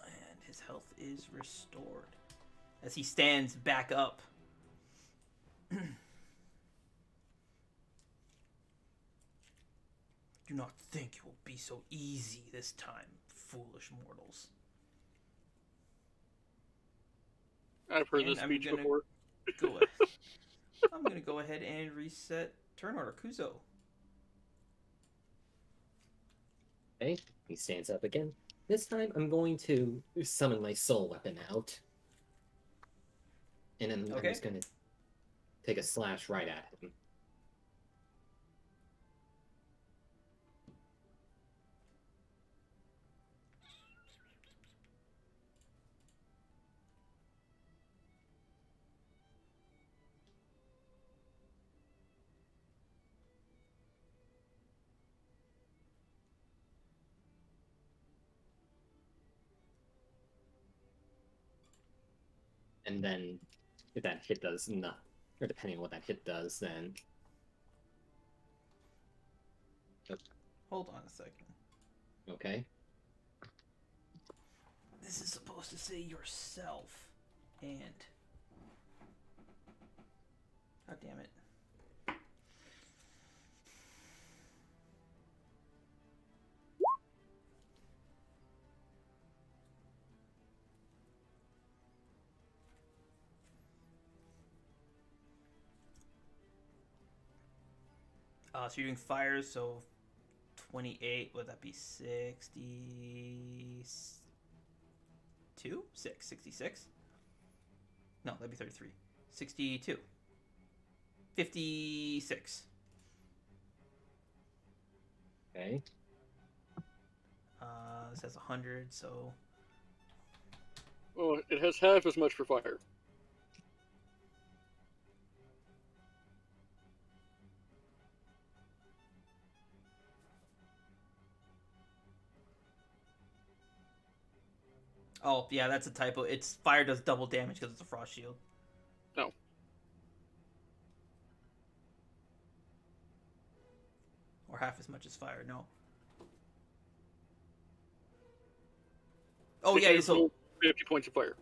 And his health is restored as he stands back up. Do not think it will be so easy this time, foolish mortals. I've heard And this I'm speech gonna before. I'm gonna go ahead and reset turn order. Kuzo. Okay. He stands up again. This time I'm going to summon my soul weapon out. And then I'm just going to take a slash right at him. And then if that hit does not, or depending on what that hit does, then... Hold on a second. Okay. This is supposed to say yourself. And... God damn it. So you're doing fires, so 28, would that be 62? 66? No, that'd be 33. 62. 56. Okay. This has 100, so... Well, it has half as much for fire. Oh, yeah, that's a typo. It's fire does double damage because it's a frost shield. No. Or half as much as fire, no. Oh, It yeah, can so... absorb 50 points of fire.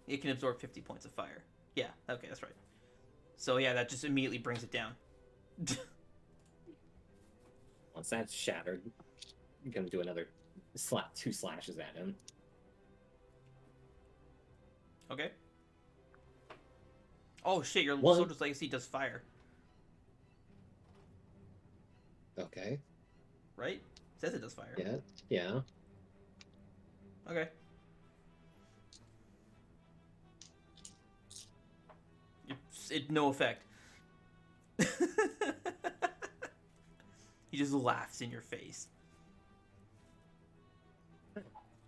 It can absorb 50 points of fire. Yeah, okay, that's right. So, yeah, that just immediately brings it down. Once that's shattered, I'm going to do another two slashes at him. Okay. Oh, shit, your One. Soldier's Legacy does fire, Okay. right? It says it does fire. Yeah. Yeah. Okay. No effect. He just laughs in your face.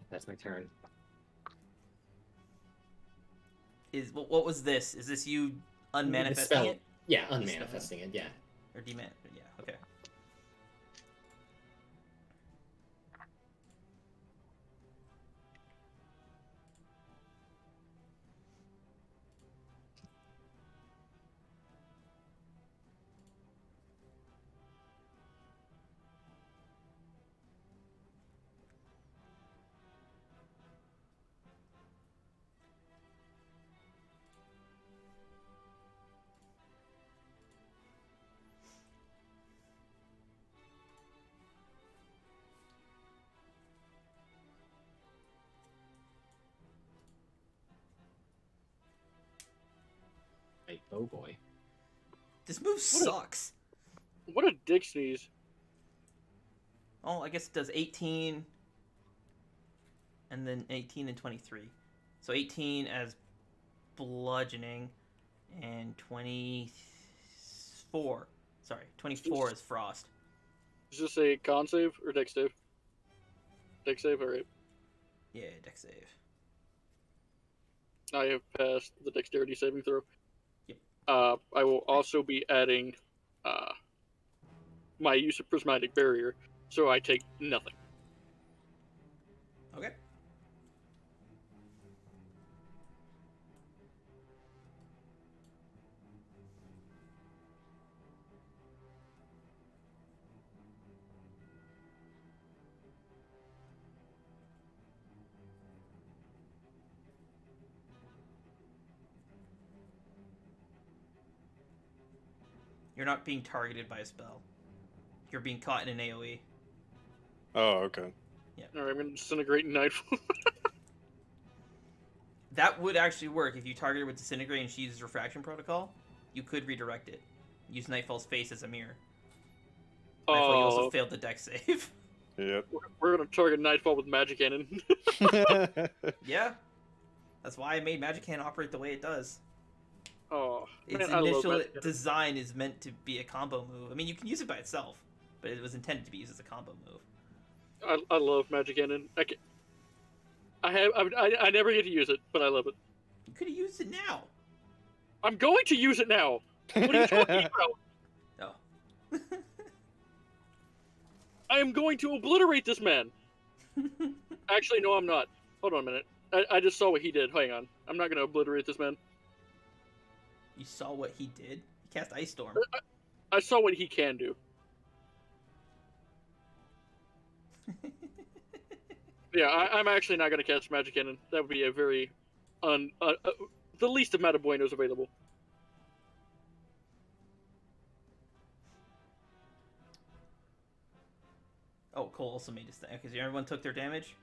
That's my turn. What was this? Is this you unmanifesting Dispel. it? Yeah, unmanifesting it, yeah. Or deman? Yeah, okay. Oh boy. This move sucks. What a dick sneeze. Oh, I guess it does 18, and then 18 and 23. So 18 as bludgeoning, and 24. Sorry, 24 is frost. Is this a con save or dex save? Dex save, alright. Yeah, dex save. I have passed the dexterity saving throw. Yep. I will also be adding my use of prismatic barrier, so I take nothing. Okay. You're not being targeted by a spell. You're being caught in an AoE. Oh, okay. Alright, I'm going to disintegrate Nightfall. That would actually work if you target her with Disintegrate and she uses Refraction Protocol. You could redirect it. Use Nightfall's face as a mirror. Nightfall, you also failed the dex save. Yep. We're going to target Nightfall with Magic Cannon. Yeah. That's why I made Magic Hand operate the way it does. Oh, man, Its I love initial Magic Cannon. design is meant to be a combo move. I mean, you can use it by itself, but it was intended to be used as a combo move. I love Magic Cannon. I never get to use it, but I love it. You could have used it now. I'm going to use it now. What are you talking about? Oh. I am going to obliterate this man. Actually, no, I'm not. Hold on a minute. I just saw what he did. Hang on. I'm not going to obliterate this man. You saw what he did? He cast Ice Storm. I saw what he can do. Yeah, I'm actually not going to cast Magic Cannon. That would be a very the least amount of buenos available. Oh, Cole also made his thing. Okay, so everyone took their damage?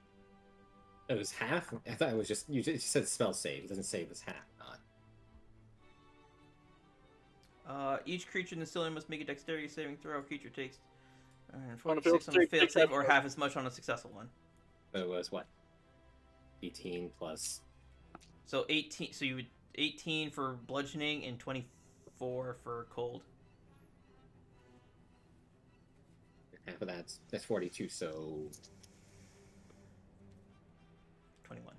It was half? I thought it was just... You just said spell save. It doesn't say it was half, not. Each creature in the cylinder must make a dexterity saving throw. Creature takes On a 46 on a failed take save, that or for- half as much on a successful one. So it was what? 18 plus... So 18. So you would 18 for bludgeoning and 24 for cold. Half of that's 42, so... 21.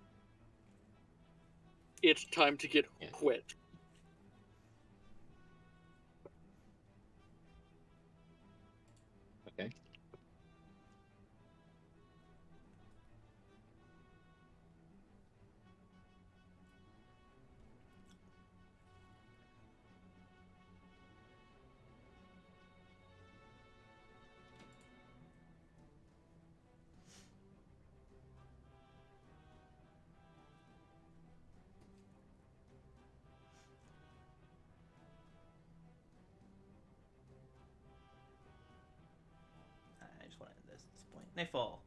It's time to get Yeah. quit. Okay. I just want to end this at this point. Nightfall.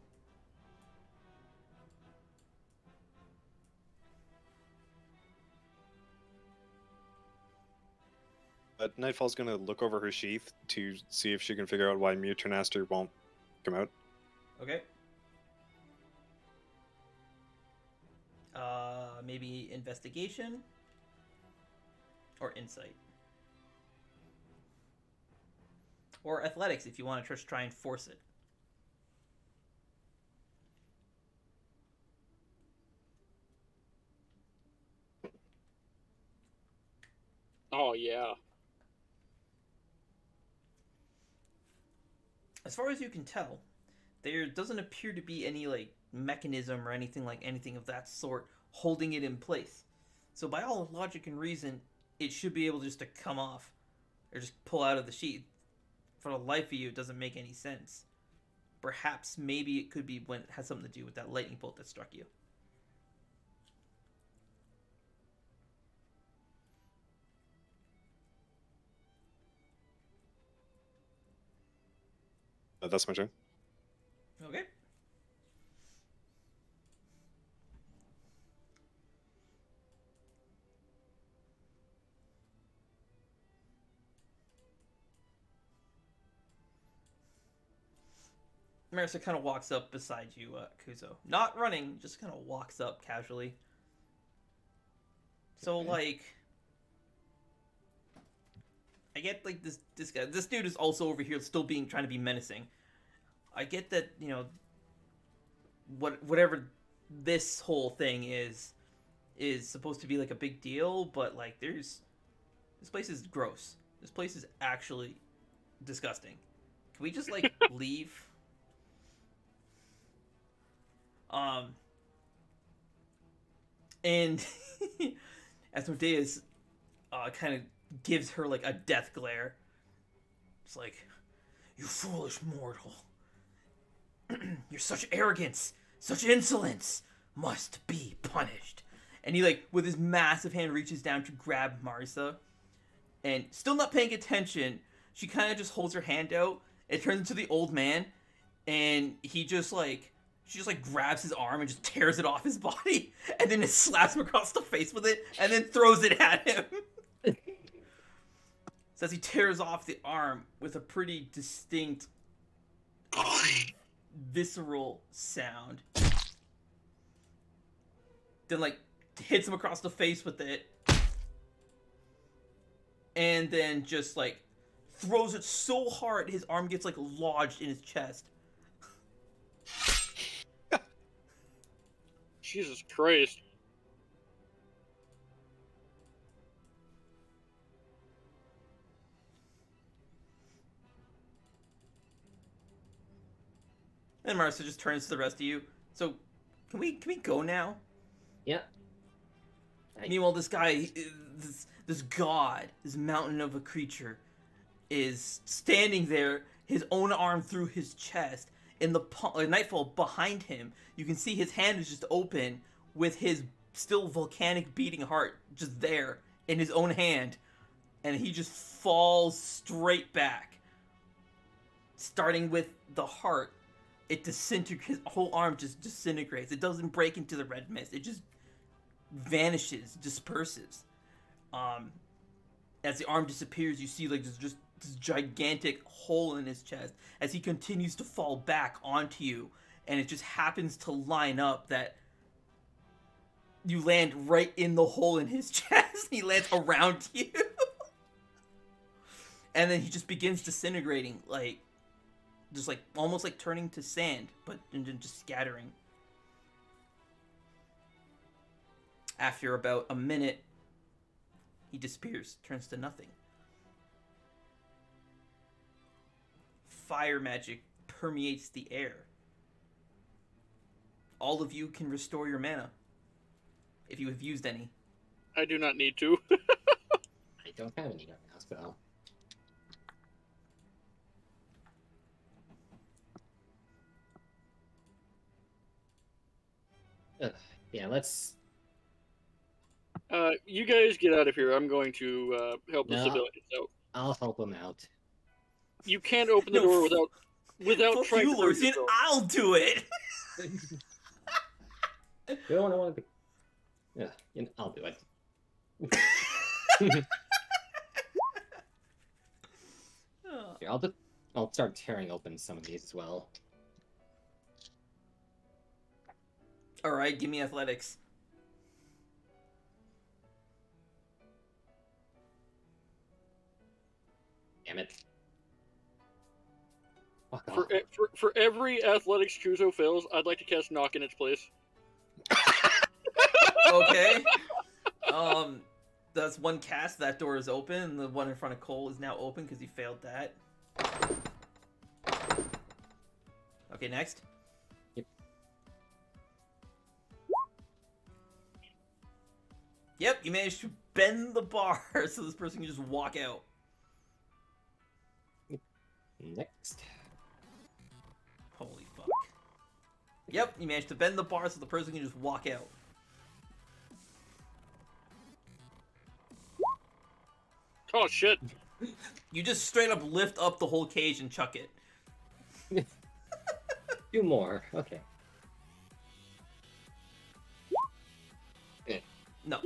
Nightfall's gonna look over her sheath to see if she can figure out why Muternaster won't come out. Okay. Maybe investigation or insight. Or athletics if you want to just try and force it. Oh, yeah. As far as you can tell, there doesn't appear to be any like mechanism or anything of that sort holding it in place. So by all logic and reason, it should be able just to come off or just pull out of the sheath. For the life of you, it doesn't make any sense. Perhaps maybe it could be when it has something to do with that lightning bolt that struck you. That's my turn. Okay. Marissa kind of walks up beside you, Kuzo. Not running, just kind of walks up casually. So, Okay. like, I get, like, this guy. This dude is also over here still trying to be menacing. I get that, you know, whatever this whole thing is supposed to be, like, a big deal, but, like, this place is gross. This place is actually disgusting. Can we just, like, leave? And Asmodeus kind of gives her like a death glare. It's like, you foolish mortal. You're such arrogance, such insolence must be punished. And he like with his massive hand reaches down to grab Marisa, and still not paying attention, she kind of just holds her hand out. It turns into the old man, and she just like grabs his arm and just tears it off his body, and then it slaps him across the face with it, and then throws it at him. So as he tears off the arm with a pretty distinct, visceral sound, then like hits him across the face with it, and then just like throws it so hard his arm gets like lodged in his chest. Jesus Christ. And Marissa just turns to the rest of you. So, can we go now? Yeah. Meanwhile, this guy, this god, this mountain of a creature, is standing there, his own arm through his chest. In the nightfall behind him, you can see his hand is just open with his still volcanic beating heart just there in his own hand, and he just falls straight back. Starting with the heart, it disintegrates. His whole arm just disintegrates. It doesn't break into the red mist. It just vanishes, disperses. As the arm disappears, you see like just this gigantic hole in his chest as he continues to fall back onto you, and it just happens to line up that you land right in the hole in his chest. He lands around you. And then he just begins disintegrating, like just like almost like turning to sand, but and then just scattering. After about a minute, he disappears, turns to nothing. Fire magic permeates the air. All of you can restore your mana, if you have used any. I do not need to. I don't have any right now, so. Yeah, let's. You guys get out of here. I'm going to help the No. civilians out. I'll help him out. You can't open the door without Fuck trying you, to hurt Lucian, yourself. I'll do it! You don't want to be. Yeah, I'll do it. Here, I'll start tearing open some of these as well. Alright, give me athletics. Damn it. Fuck off. For every athletics Kuzo fails, I'd like to cast knock in its place. Okay. That's one cast. That door is open. The one in front of Cole is now open because he failed that. Okay, next. Yep. Yep, you managed to bend the bar so this person can just walk out. Next. Holy fuck. Yep, you managed to bend the bar so the person can just walk out. Oh shit! You just straight up lift up the whole cage and chuck it. 2 more. Okay. No.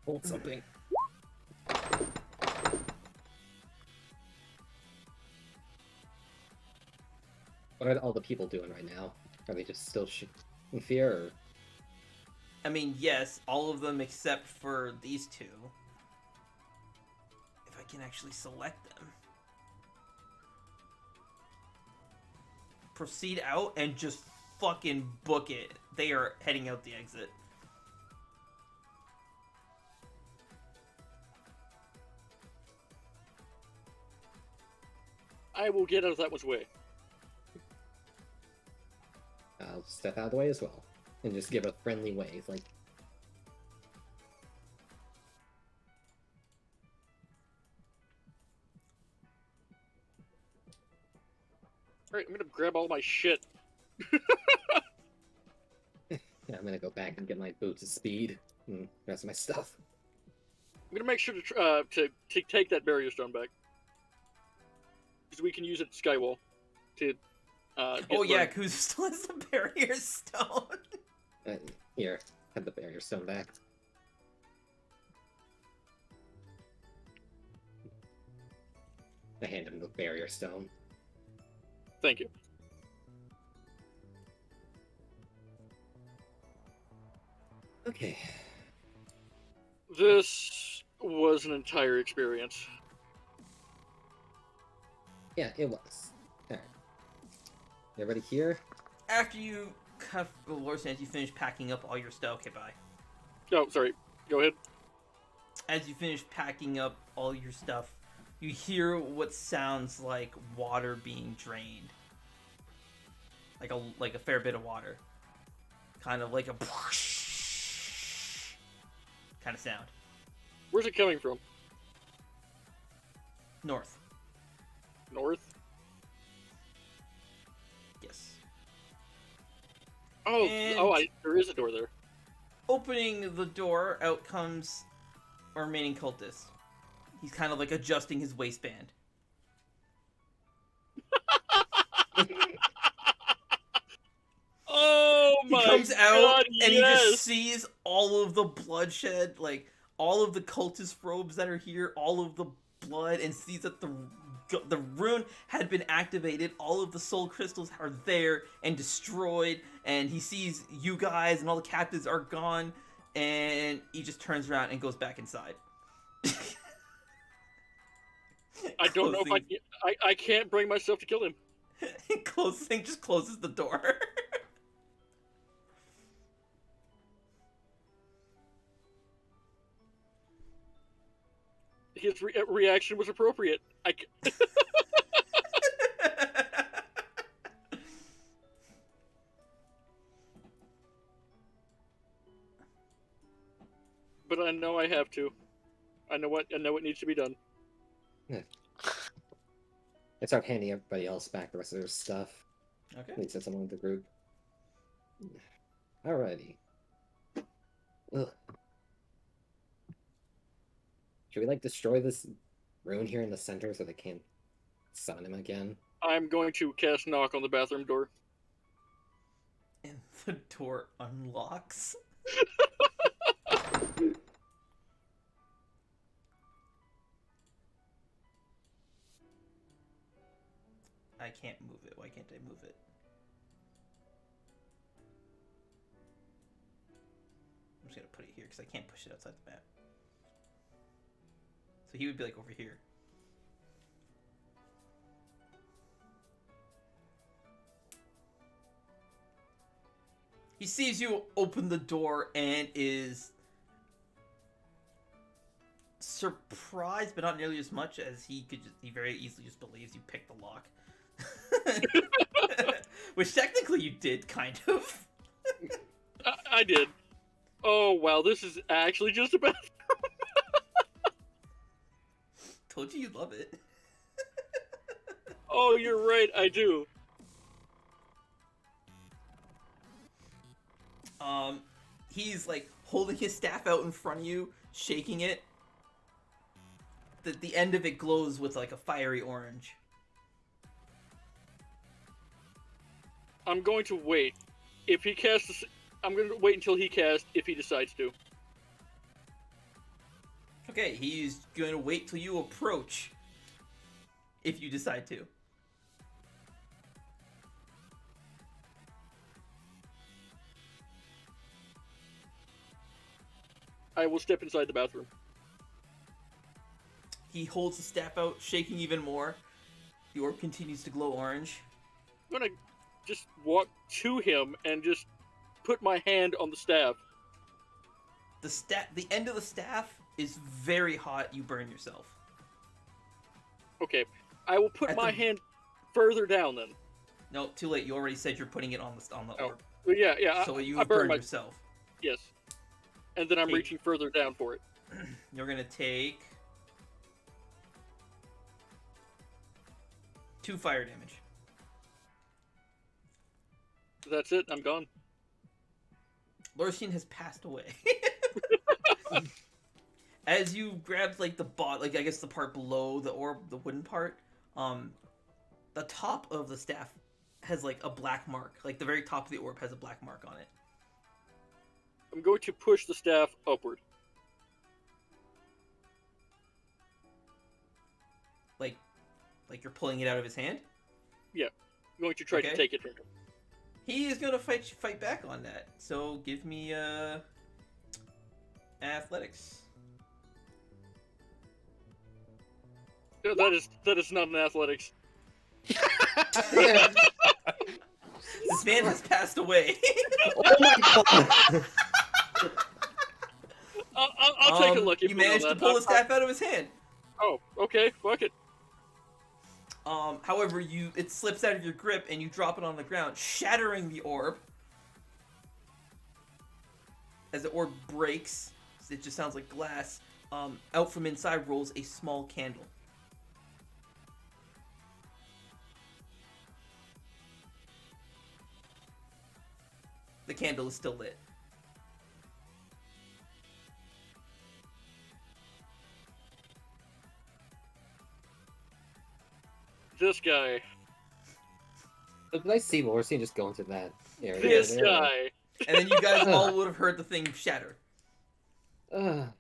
Hold something. What are all the people doing right now? Are they just still in fear, or? I mean, yes, all of them except for these two. If I can actually select them. Proceed out and just fucking book it. They are heading out the exit. I will get out of that one's way. I'll step out of the way as well, and just give a friendly wave, like. Alright, I'm gonna grab all my shit. Yeah, I'm gonna go back and get my boots of speed and the rest of my stuff. I'm gonna make sure to take that barrier stone back. Because we can use it Skywall to Oh yeah, Kuz still has the barrier stone. Here, have the barrier stone back. I hand him the barrier stone. Thank you. Okay. This was an entire experience. Yeah, it was. Alright. Everybody here? After you cut the Lord Sands, you finish packing up all your stuff. Okay, bye. Oh, sorry. Go ahead. As you finish packing up all your stuff, you hear what sounds like water being drained. Like a fair bit of water. Kind of like a kind of sound. Where's it coming from? North. North? Yes. Oh, And- there is a door there. Opening the door, out comes a remaining cultist. He's kind of like adjusting his waistband. Oh He my comes out God, and he yes! just sees all of the bloodshed, like all of the cultist robes that are here, all of the blood, and sees that the rune had been activated. All of the soul crystals are there and destroyed, and he sees you guys and all the captives are gone, and he just turns around and goes back inside. I don't know if I can't bring myself to kill him. Closing just closes the door. His reaction was appropriate. But I know I have to. I know what needs to be done. I start handing everybody else back the rest of their stuff. Okay. At least that's someone in the group. Alrighty. Ugh. Should we like destroy this rune here in the center so they can't summon him again? I'm going to cast knock on the bathroom door. And the door unlocks. I can't move it. Why can't I move it? I'm just gonna put it here because I can't push it outside the map. So he would be like over here. He sees you open the door and is surprised, but not nearly as much as he very easily just believes you picked the lock. Which technically you did, kind of. I did. Oh wow, this is actually just a bathroom. Told you you'd love it. Oh, you're right, I do. He's like holding his staff out in front of you, shaking it. The end of it glows with like a fiery orange. I'm going to wait. If he casts, I'm going to wait until he casts if he decides to. Okay, he's going to wait till you approach. If you decide to. I will step inside the bathroom. He holds the staff out, shaking even more. The orb continues to glow orange. I'm gonna just walk to him and just put my hand on the staff. The end of the staff is very hot. You burn yourself. Okay, I will put my hand further down then. No, too late. You already said you're putting it on the orb. Well, yeah. So you I burned burned yourself. Yes. And then I'm Okay. reaching further down for it. You're gonna take 2 fire damage. That's it. I'm gone. Lorsian has passed away. As you grabbed like the I guess the part below the orb, the wooden part, the top of the staff has like a black mark. Like the very top of the orb has a black mark on it. I'm going to push the staff upward. Like you're pulling it out of his hand. Yeah, I'm going to try to take it from him. He is gonna fight back on that. So give me athletics. Yeah, that is not an athletics. This man has passed away. Oh my god! I'll take a look. You managed to pull the staff out of his hand. Oh, okay. Fuck it. However, it slips out of your grip and you drop it on the ground, shattering the orb. As the orb breaks, it just sounds like glass. Out from inside rolls a small candle. The candle is still lit. This guy. Did I see Lorsian just go into that area? This there? guy. And then you guys all would have heard the thing shatter. Dude,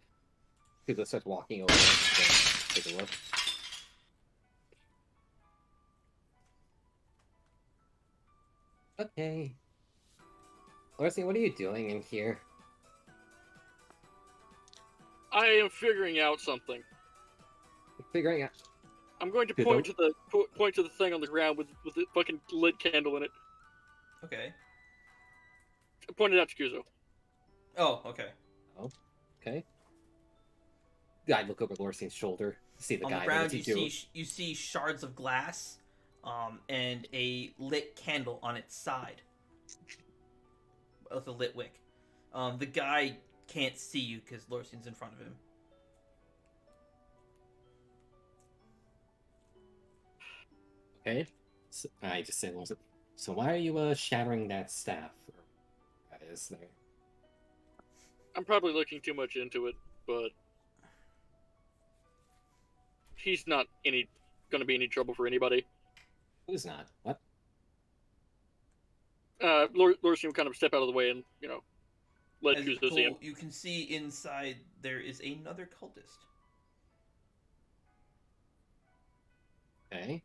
let's start walking over. Take a look. Okay. Lorsian, what are you doing in here? I am figuring out something. Figuring out. I'm going to Good point to the thing on the ground with the fucking lit candle in it. Okay. I pointed out to Kuzo. Oh, okay. Okay. I look over Lorsian's shoulder. See the On guy. the ground, What's he doing? you see shards of glass, and a lit candle on its side with a lit wick. The guy can't see you because Lorsian's in front of him. Okay. So, I just said, Lorsian. So why are you shattering that staff? That is there. I'm probably looking too much into it, but he's not going to be any trouble for anybody. Who's not? What? Lorsian will kind of step out of the way and let As you Kuzo see him. pull, you can see inside there is another cultist. Okay.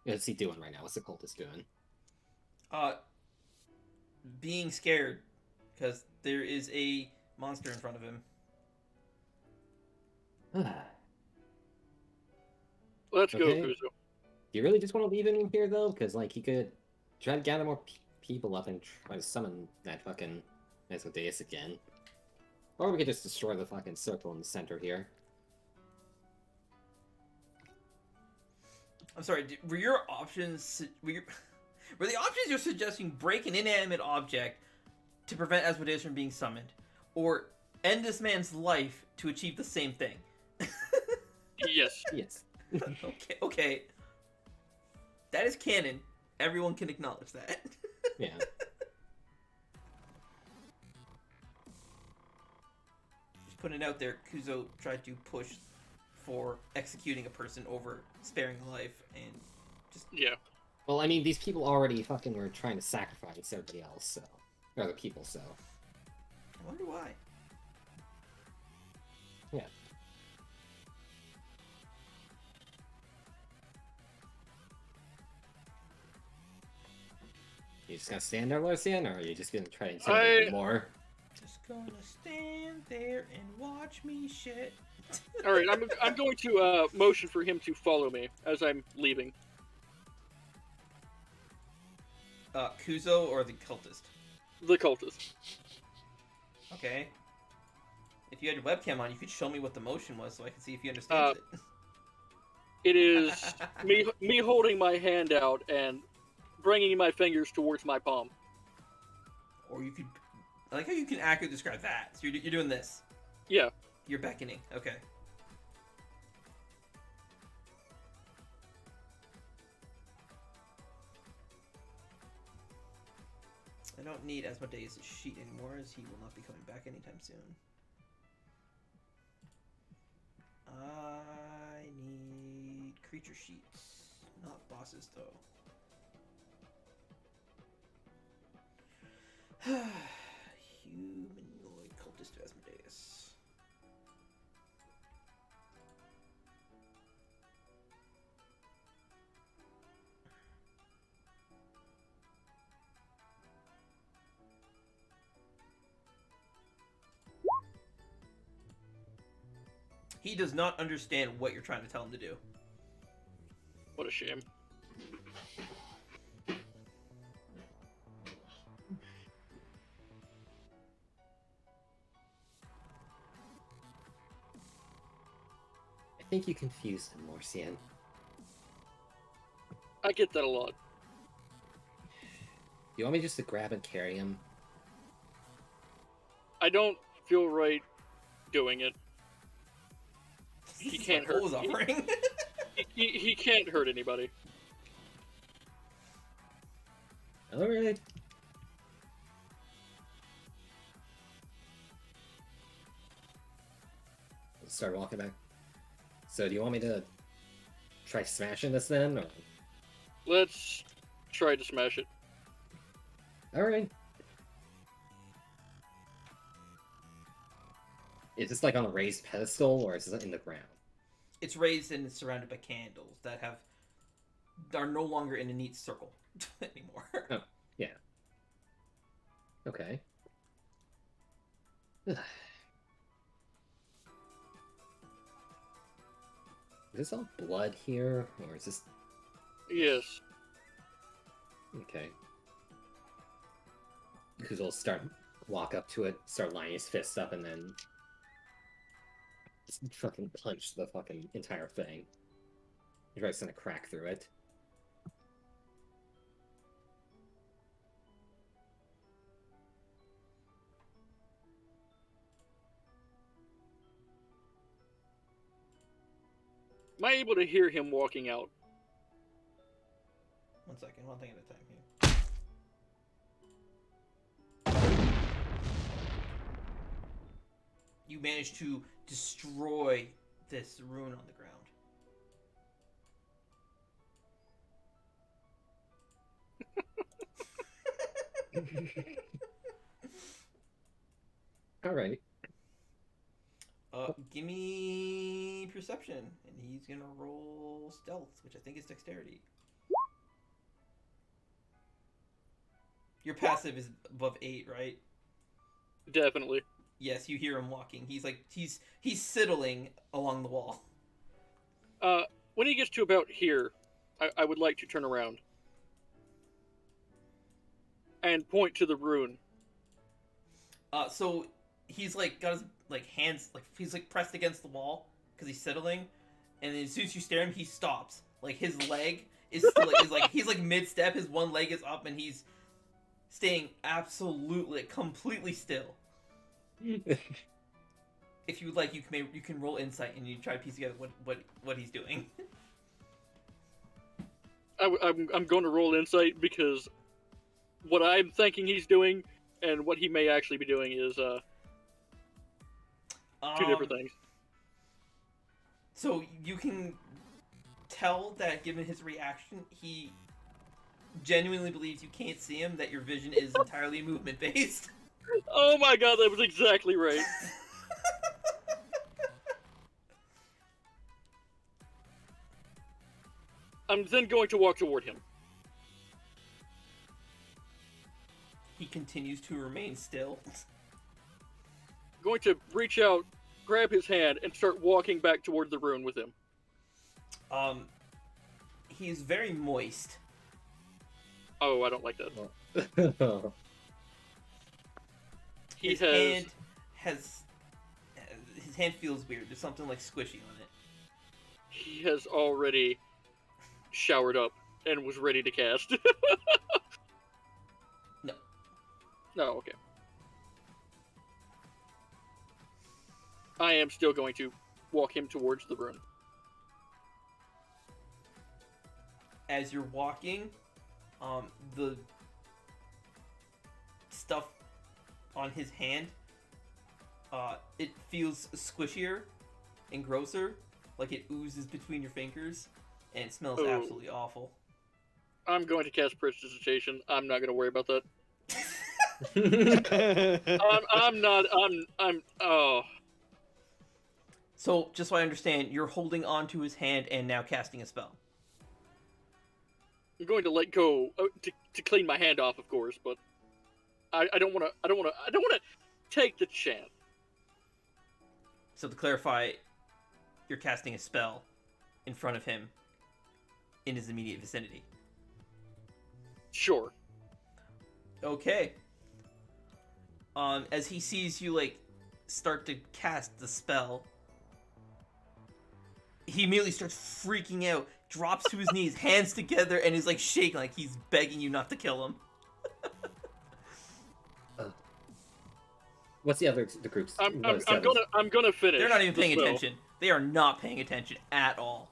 What's he doing right now? What's the cultist doing? Being scared because there is a monster in front of him. Let's go, Okay. Kuzo. Do you really just want to leave him in here, though? Because, like, he could try to gather more people up and try to summon that fucking Asmodeus again. Or we could just destroy the fucking circle in the center here. I'm sorry. Were your options? Were the options you're suggesting break an inanimate object to prevent Asmodeus from being summoned, or end this man's life to achieve the same thing? Yes. Yes. Okay. That is canon. Everyone can acknowledge that. Yeah. Just putting it out there, Kuzo tried to push for executing a person over sparing a life, and just Yeah. Well, I mean, these people already fucking were trying to sacrifice everybody else, so... Or other people, so... I wonder why. Yeah. You just gonna stand there, Lorsian, or are you just gonna try to intimidate him more? Just Gonna stand there and watch me shit. All right, I'm going to motion for him to follow me as I'm leaving. Kuzo or the cultist? The cultist. Okay. If you had your webcam on, you could show me what the motion was so I can see if he understands it. It is me holding my hand out and bringing my fingers towards my palm. Or you could... I like how you can accurately describe that. So you're doing this. Yeah. You're beckoning. Okay. I don't need Asmodeus' sheet anymore, as he will not be coming back anytime soon. I need creature sheets, not bosses, though. Humanoid cultist Asmodeus. He does not understand what you're trying to tell him to do. What a shame. I think you confused him, Morcian. I get that a lot. You want me just to grab and carry him? I don't feel right doing it. He can't hurt. He can't hurt anybody. Alright. Let's start walking back. So do you want me to try smashing this then? Or... Let's try to smash it. Alright. Is this like on a raised pedestal or is this in the ground? It's raised and it's surrounded by candles that are no longer in a neat circle anymore. Oh, yeah. Okay. Is this all blood here, or is this... Yes. Okay. Because we'll walk up to it, start lining his fist up, and then... just fucking punch the fucking entire thing. You're just gonna crack through it. Am I able to hear him walking out? 1 second, one thing at a time here. You managed to destroy this rune on the ground. Alright. Give me perception, and he's gonna roll stealth, which I think is dexterity. Your passive is above 8, right? Definitely. Yes, you hear him walking. He's sidling along the wall. When he gets to about here, I would like to turn around and point to the rune. So he's got his hands he's pressed against the wall because he's sidling, and as soon as you stare at him, he stops. His leg is still he's mid step. His one leg is up, and he's staying absolutely completely still. If you would like, you can roll insight and you try to piece together what he's doing. I'm going to roll insight because what I'm thinking he's doing and what he may actually be doing is two different things. So you can tell that given his reaction, he genuinely believes you can't see him, that your vision is entirely movement based. Oh my god, that was exactly right. I'm then going to walk toward him. He continues to remain still. going to reach out, grab his hand, and start walking back toward the rune with him. He's very moist. Oh, I don't like that. His hand feels weird. There's something like squishy on it. He has already showered up and was ready to cast. No. No, okay. I am still going to walk him towards the rune. As you're walking, the stuff on his hand, it feels squishier and grosser, like it oozes between your fingers, and it smells Ooh. absolutely awful. I'm going to cast Prestidigitation. I'm not going to worry about that. Oh. So, just so I understand, you're holding on to his hand and now casting a spell. I'm going to let go to clean my hand off, of course, but I don't want to take the chance. So to clarify, you're casting a spell in front of him in his immediate vicinity. Sure. Okay. As he sees you, like, start to cast the spell, he immediately starts freaking out, drops to his knees, hands together, and is, like, shaking like he's begging you not to kill him. What's the group's? I'm gonna finish. They're not even paying the spell. attention. They are not paying attention at all.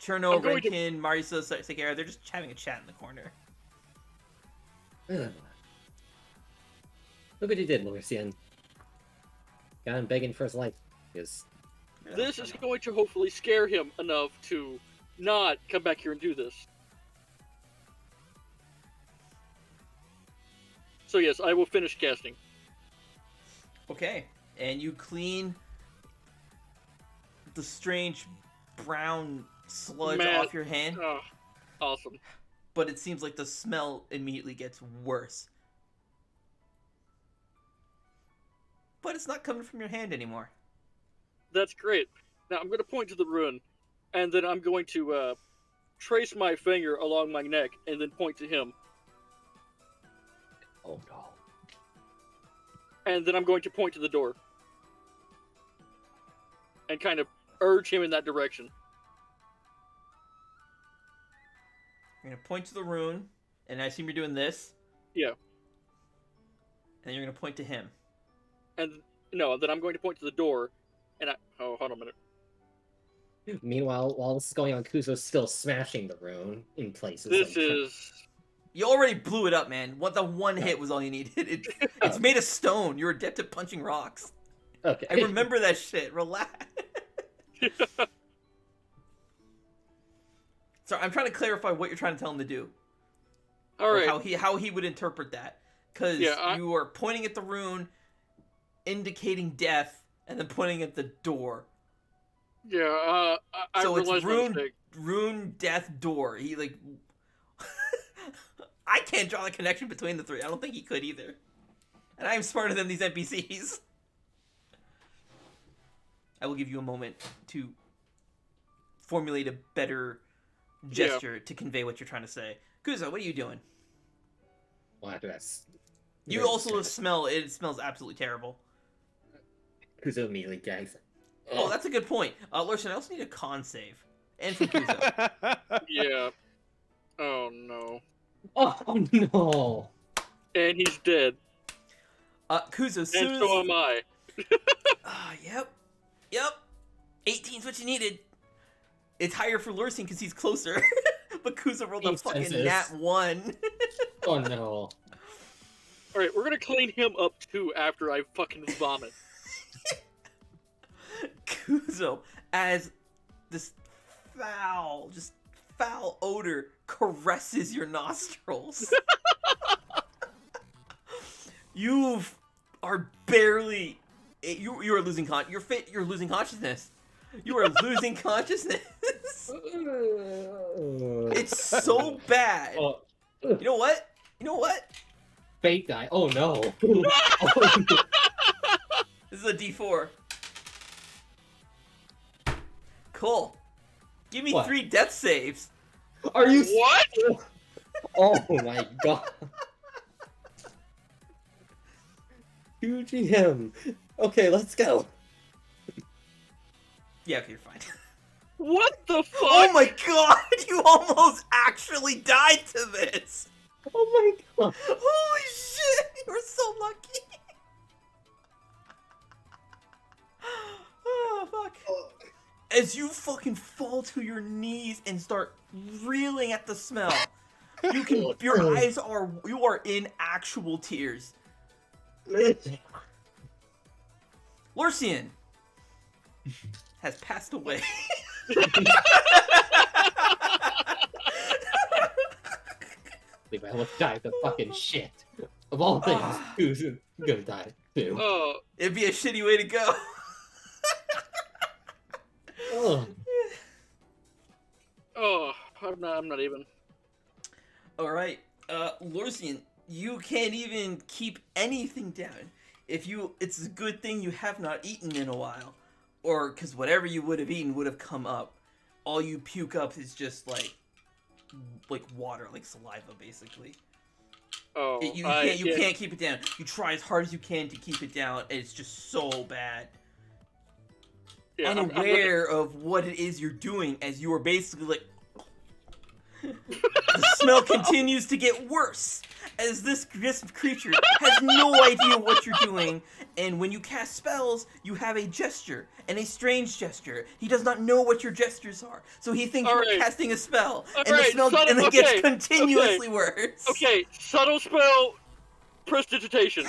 Cherno, Renkin, Marisa, Sekera, they're just having a chat in the corner. Look what you did, Elysia. Got him begging for his life. This is going to hopefully scare him enough to not come back here and do this. So yes, I will finish casting. Okay, and you clean the strange brown sludge off your hand, Oh, awesome. but it seems like the smell immediately gets worse. But it's not coming from your hand anymore. That's great. Now I'm going to point to the rune, and then I'm going to trace my finger along my neck, and then point to him. Oh no. And then I'm going to point to the door. And kind of urge him in that direction. You're going to point to the rune, and I assume you're doing this. Yeah. And you're going to point to him. And no, then I'm going to point to the door, and hold on a minute. Meanwhile, while this is going on, Kuzo's still smashing the rune in places. This is... You already blew it up, man. What the one hit was all you needed. It's made of stone. You're adept at punching rocks. Okay. I remember that shit. Relax. Sorry, I'm trying to clarify what you're trying to tell him to do. All right. How he would interpret that. Because you are pointing at the rune, indicating death, and then pointing at the door. Yeah, So it's realized my mistake. rune, death, door. He, like... I can't draw the connection between the three. I don't think he could either. And I am smarter than these NPCs. I will give you a moment to formulate a better gesture to convey what you're trying to say. Kuzo, what are you doing? Well, after that's... You also smell it. It smells absolutely terrible. Kuzo immediately gags. Oh, that's a good point. Larson, I also need a con save. And from Kuzo. Yeah. Oh, no. Oh no! And he's dead. Kuzo, soon And so am I. Yep. 18's what you needed. It's higher for Lurcine because he's closer. But Kuzo rolled a fucking nat 1. Oh no. Alright, we're gonna clean him up too after I fucking vomit. Kuzo, as this foul odor caresses your nostrils. You are barely... You are losing you're losing consciousness. You are losing consciousness. It's so bad. You know what? Fake guy. Oh no. Oh, no. is a D4. Cool. Give me What? 3 death saves. Are you? What? Oh my god. 2GM. Okay, let's go. Yeah, okay, you're fine. What the fuck? Oh my god! You almost actually died to this! Oh my god. Holy shit! You were so lucky! Oh, fuck. As you fucking fall to your knees and start reeling at the smell, your eyes are, you are in actual tears. Lurcian has passed away. Levi, let's die the fucking shit. Of all things, who's gonna die too? Oh, It'd be a shitty way to go. Oh. oh, I'm not even. Alright, Lurcian, you can't even keep anything down. It's a good thing you have not eaten in a while. Or, because whatever you would have eaten would have come up. All you puke up is just, like water, like saliva, basically. Oh, You can't keep it down. You try as hard as you can to keep it down, and it's just so bad. Yeah, Unaware of what it is you're doing, as you are basically like... The smell continues to get worse, as this creature has no idea what you're doing, and when you cast spells, you have a gesture, and a strange gesture. He does not know what your gestures are, so he thinks you're casting a spell, and the smell gets continuously worse. Okay, subtle spell, prestidigitation.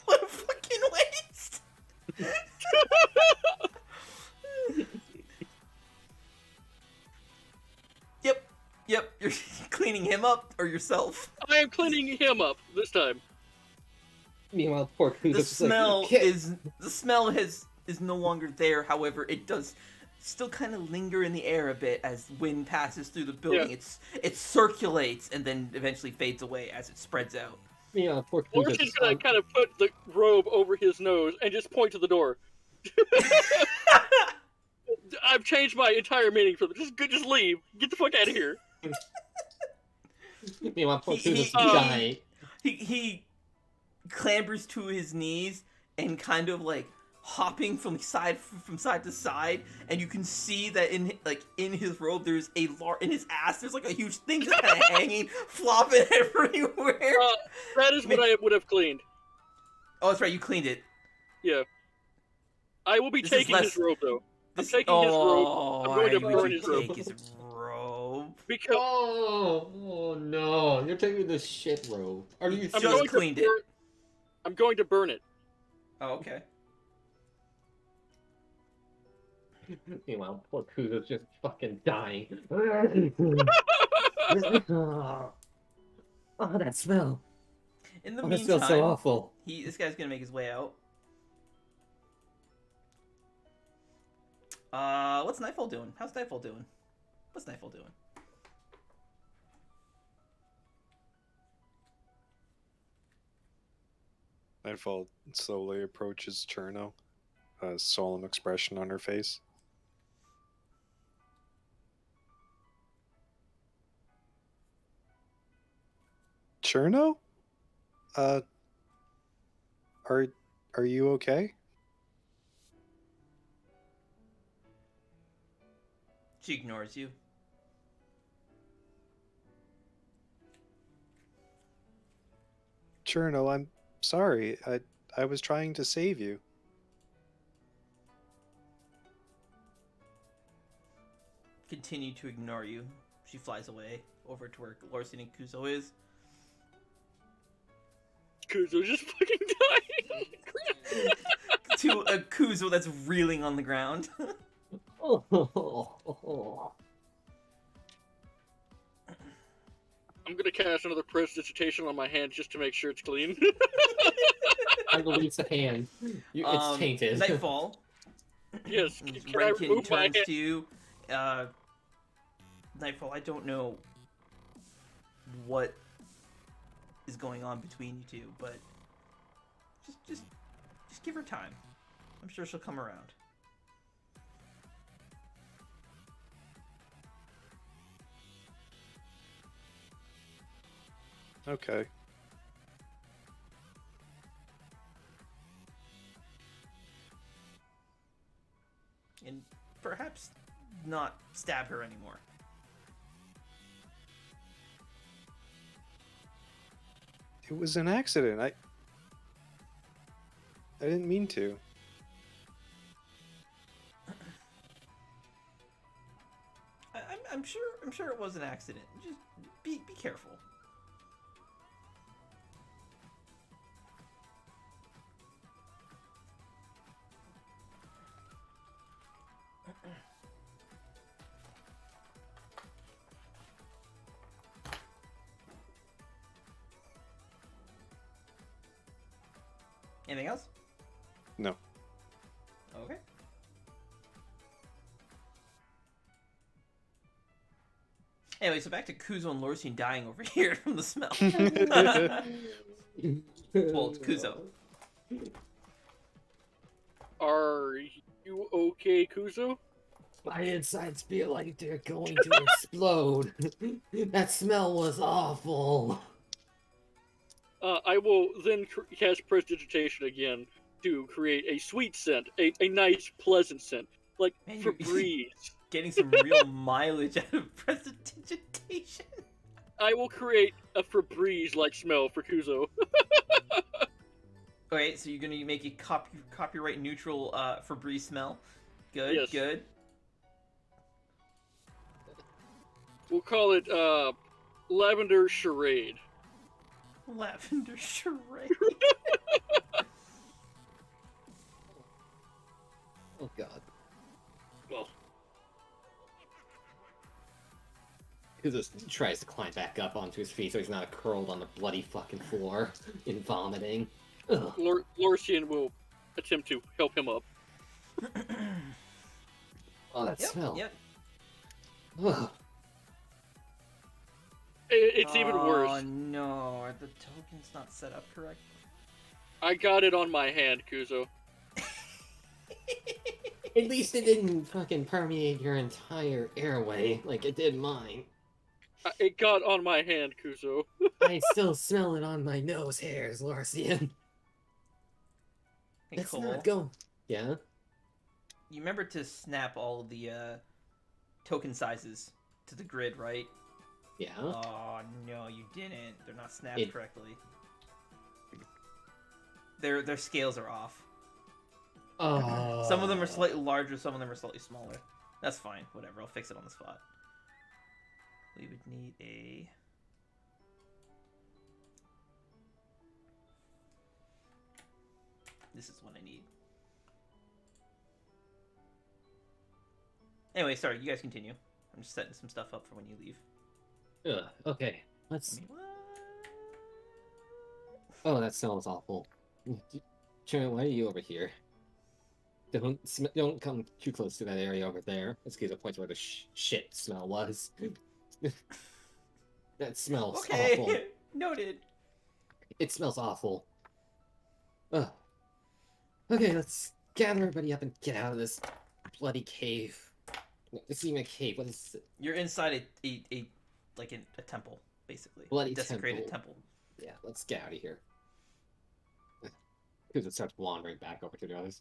What a fucking waste! Yep, you're cleaning him up, or yourself. I am cleaning him up this time. Meanwhile, poor Kuzo's The just smell like, is no longer there. However, it does still kind of linger in the air a bit as wind passes through the building. Yeah. It circulates and then eventually fades away as it spreads out. Meanwhile, poor Lurcian's Kuzo's gonna kind of put the robe over his nose and just point to the door. I've changed my entire meaning for this. Just leave. Get the fuck out of here. Meanwhile, poor Kuzo's he- dying. He clambers to his knees and kind of like hopping from side to side, and you can see that in his robe there's in his ass there's like a huge thing just kind of hanging, flopping everywhere. That is what I would have cleaned. Oh, that's right, you cleaned it. Yeah. I will be This is taking less- his robe though. I'm This- taking his robe. Oh, I'm going to why would burn you his robe. take his robe? Because Oh no! You're taking the shit robe. Are you? just I'm going cleaned to it. I'm going to burn it. Oh, okay. Meanwhile, poor Kuzo's just fucking dying. Oh, that smell! In the Oh, that smells so meantime, awful. this guy's gonna make his way out. What's Nightfall doing? How's Nightfall doing? What's Nightfall doing? Nightfall slowly approaches Cherno, a solemn expression on her face. Cherno? Are you okay? She ignores you. Cherno, I'm sorry. I was trying to save you. Continue to ignore you. She flies away over to where Lurcian and Kuzo is. Kuzo's just fucking dying. To a Kuzo that's reeling on the ground. Oh. I'm gonna cast another prestidigitation on my hand just to make sure it's clean. I release the hand. It's tainted. Nightfall. Yes. Can I Renkin remove my turns hand? to you. Nightfall, I don't know what is going on between you two, but just give her time. I'm sure she'll come around. Okay. And perhaps not stab her anymore. It was an accident. I didn't mean to. I'm sure it was an accident. Just be careful. Anything else? No. Okay. Anyway, so back to Kuzo and Lorsian dying over here from the smell. Well, it's Kuzo. Are you okay, Kuzo? My insides feel like they're going to explode. That smell was awful. I will then cast Prestidigitation again to create a sweet scent, a nice, pleasant scent, like Man, you're- Febreze. Getting some real mileage out of prestidigitation. I will create a Febreze-like smell for Kuzo. Okay, so you're gonna make a copyright neutral Febreze smell. Good, Yes. good. We'll call it Lavender Charade. Lavender charade. Oh god. Well, He just tries to climb back up onto his feet so he's not curled on the bloody fucking floor in vomiting. Ugh. Lorsian will attempt to help him up. Oh, that Yep, smell. yep. Ugh. It's even Oh worse. no, are the tokens not set up correctly? I got it on my hand, Kuzo. At least it didn't fucking permeate your entire airway like it did mine. It got on my hand, Kuzo. I still smell it on my nose hairs, Larcian. Hey, Let's Cole, not go. Yeah? you remember to snap all the token sizes to the grid, right? Yeah? Oh no, you didn't. They're not snapped It- correctly. Their scales are off. Oh. Some of them are slightly larger, some of them are slightly smaller. That's fine. Whatever. I'll fix it on the spot. We would need a... This is what I need. Anyway, sorry. You guys continue. I'm just setting some stuff up for when you leave. Ugh, okay. I Let's. mean, what? Oh, that smells awful. Sharon, why are you over here? Don't come too close to that area over there. Let's get to the point where the shit smell was. That smells awful. Okay. Noted. It smells awful. Ugh. Okay, let's gather everybody up and get out of this bloody cave. No, this isn't even a cave. What is it? You're inside a temple, basically. Bloody Desecrated temple. temple. Yeah, let's get out of here. Because it starts wandering back over to the others.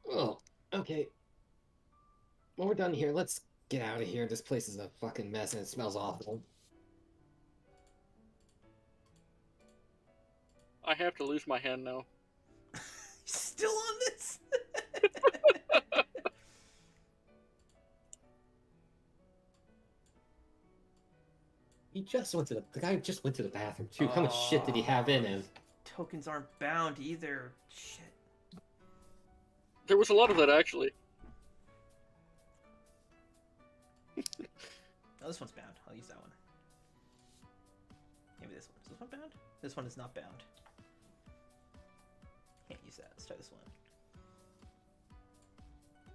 Oh, okay. When we're done here, let's get out of here. This place is a fucking mess and it smells awful. I have to lose my hand now. Still on this? He just went to the guy just went to the bathroom too. How much shit did he have in him? Tokens aren't bound either. Shit. There was a lot of that, actually. Oh, this one's bound. I'll use that one. Maybe this one. Is this one bound? This one is not bound. Can't use that. Let's try this one.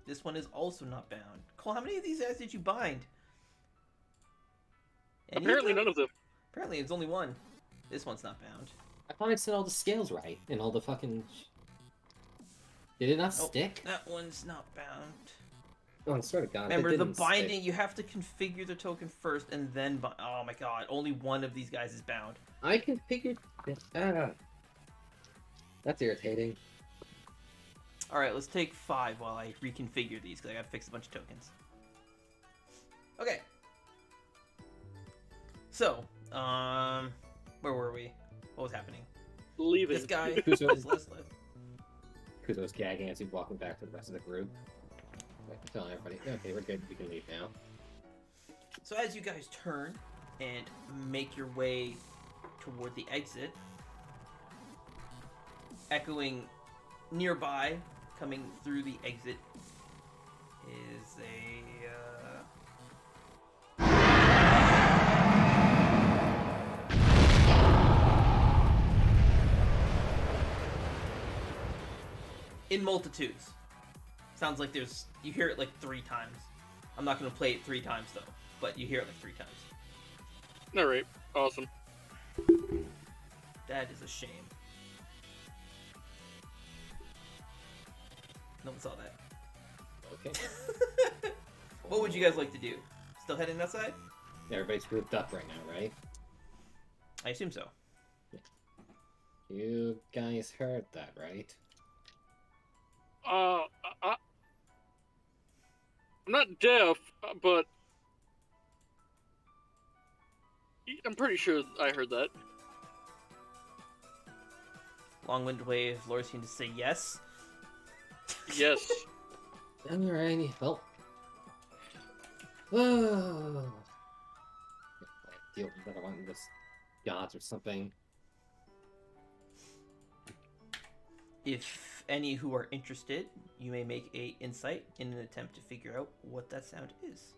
This one is also not bound. Cole, how many of these guys did you bind? Any Apparently them? none of them. Apparently it's only one. This one's not bound. I thought I said all the scales right and all the fucking. Did it not Oh, stick? that one's not bound. Oh, I swear to God. Remember, it the didn't binding, stick. you have to configure the token first and then oh my god, only one of these guys is bound. I configured. That's irritating. Alright, let's take 5 while I reconfigure these, because I gotta fix a bunch of tokens. Okay. So, where were we? What was happening? Leaving. This guy Kuzo. is listless. Kuzo's gagging as he's walking back to the rest of the group. Like, telling everybody, okay, we're good, we can leave now. So as you guys turn and make your way toward the exit, echoing nearby, coming through the exit, is a in multitudes. Sounds like you hear it like 3 times. I'm not gonna play it 3 times though, but you hear it like 3 times. Alright, awesome. That is a shame. No one saw that. Okay. What would you guys like to do? Still heading outside? Everybody's grouped up right now, right? I assume so. You guys heard that, right? I'm not deaf, but I'm pretty sure I heard that. Long-winded way of Lorisian to say yes. Yes. Alrighty, well. Oh. Deal with another one of those gods or something. If any who are interested, you may make a insight in an attempt to figure out what that sound is.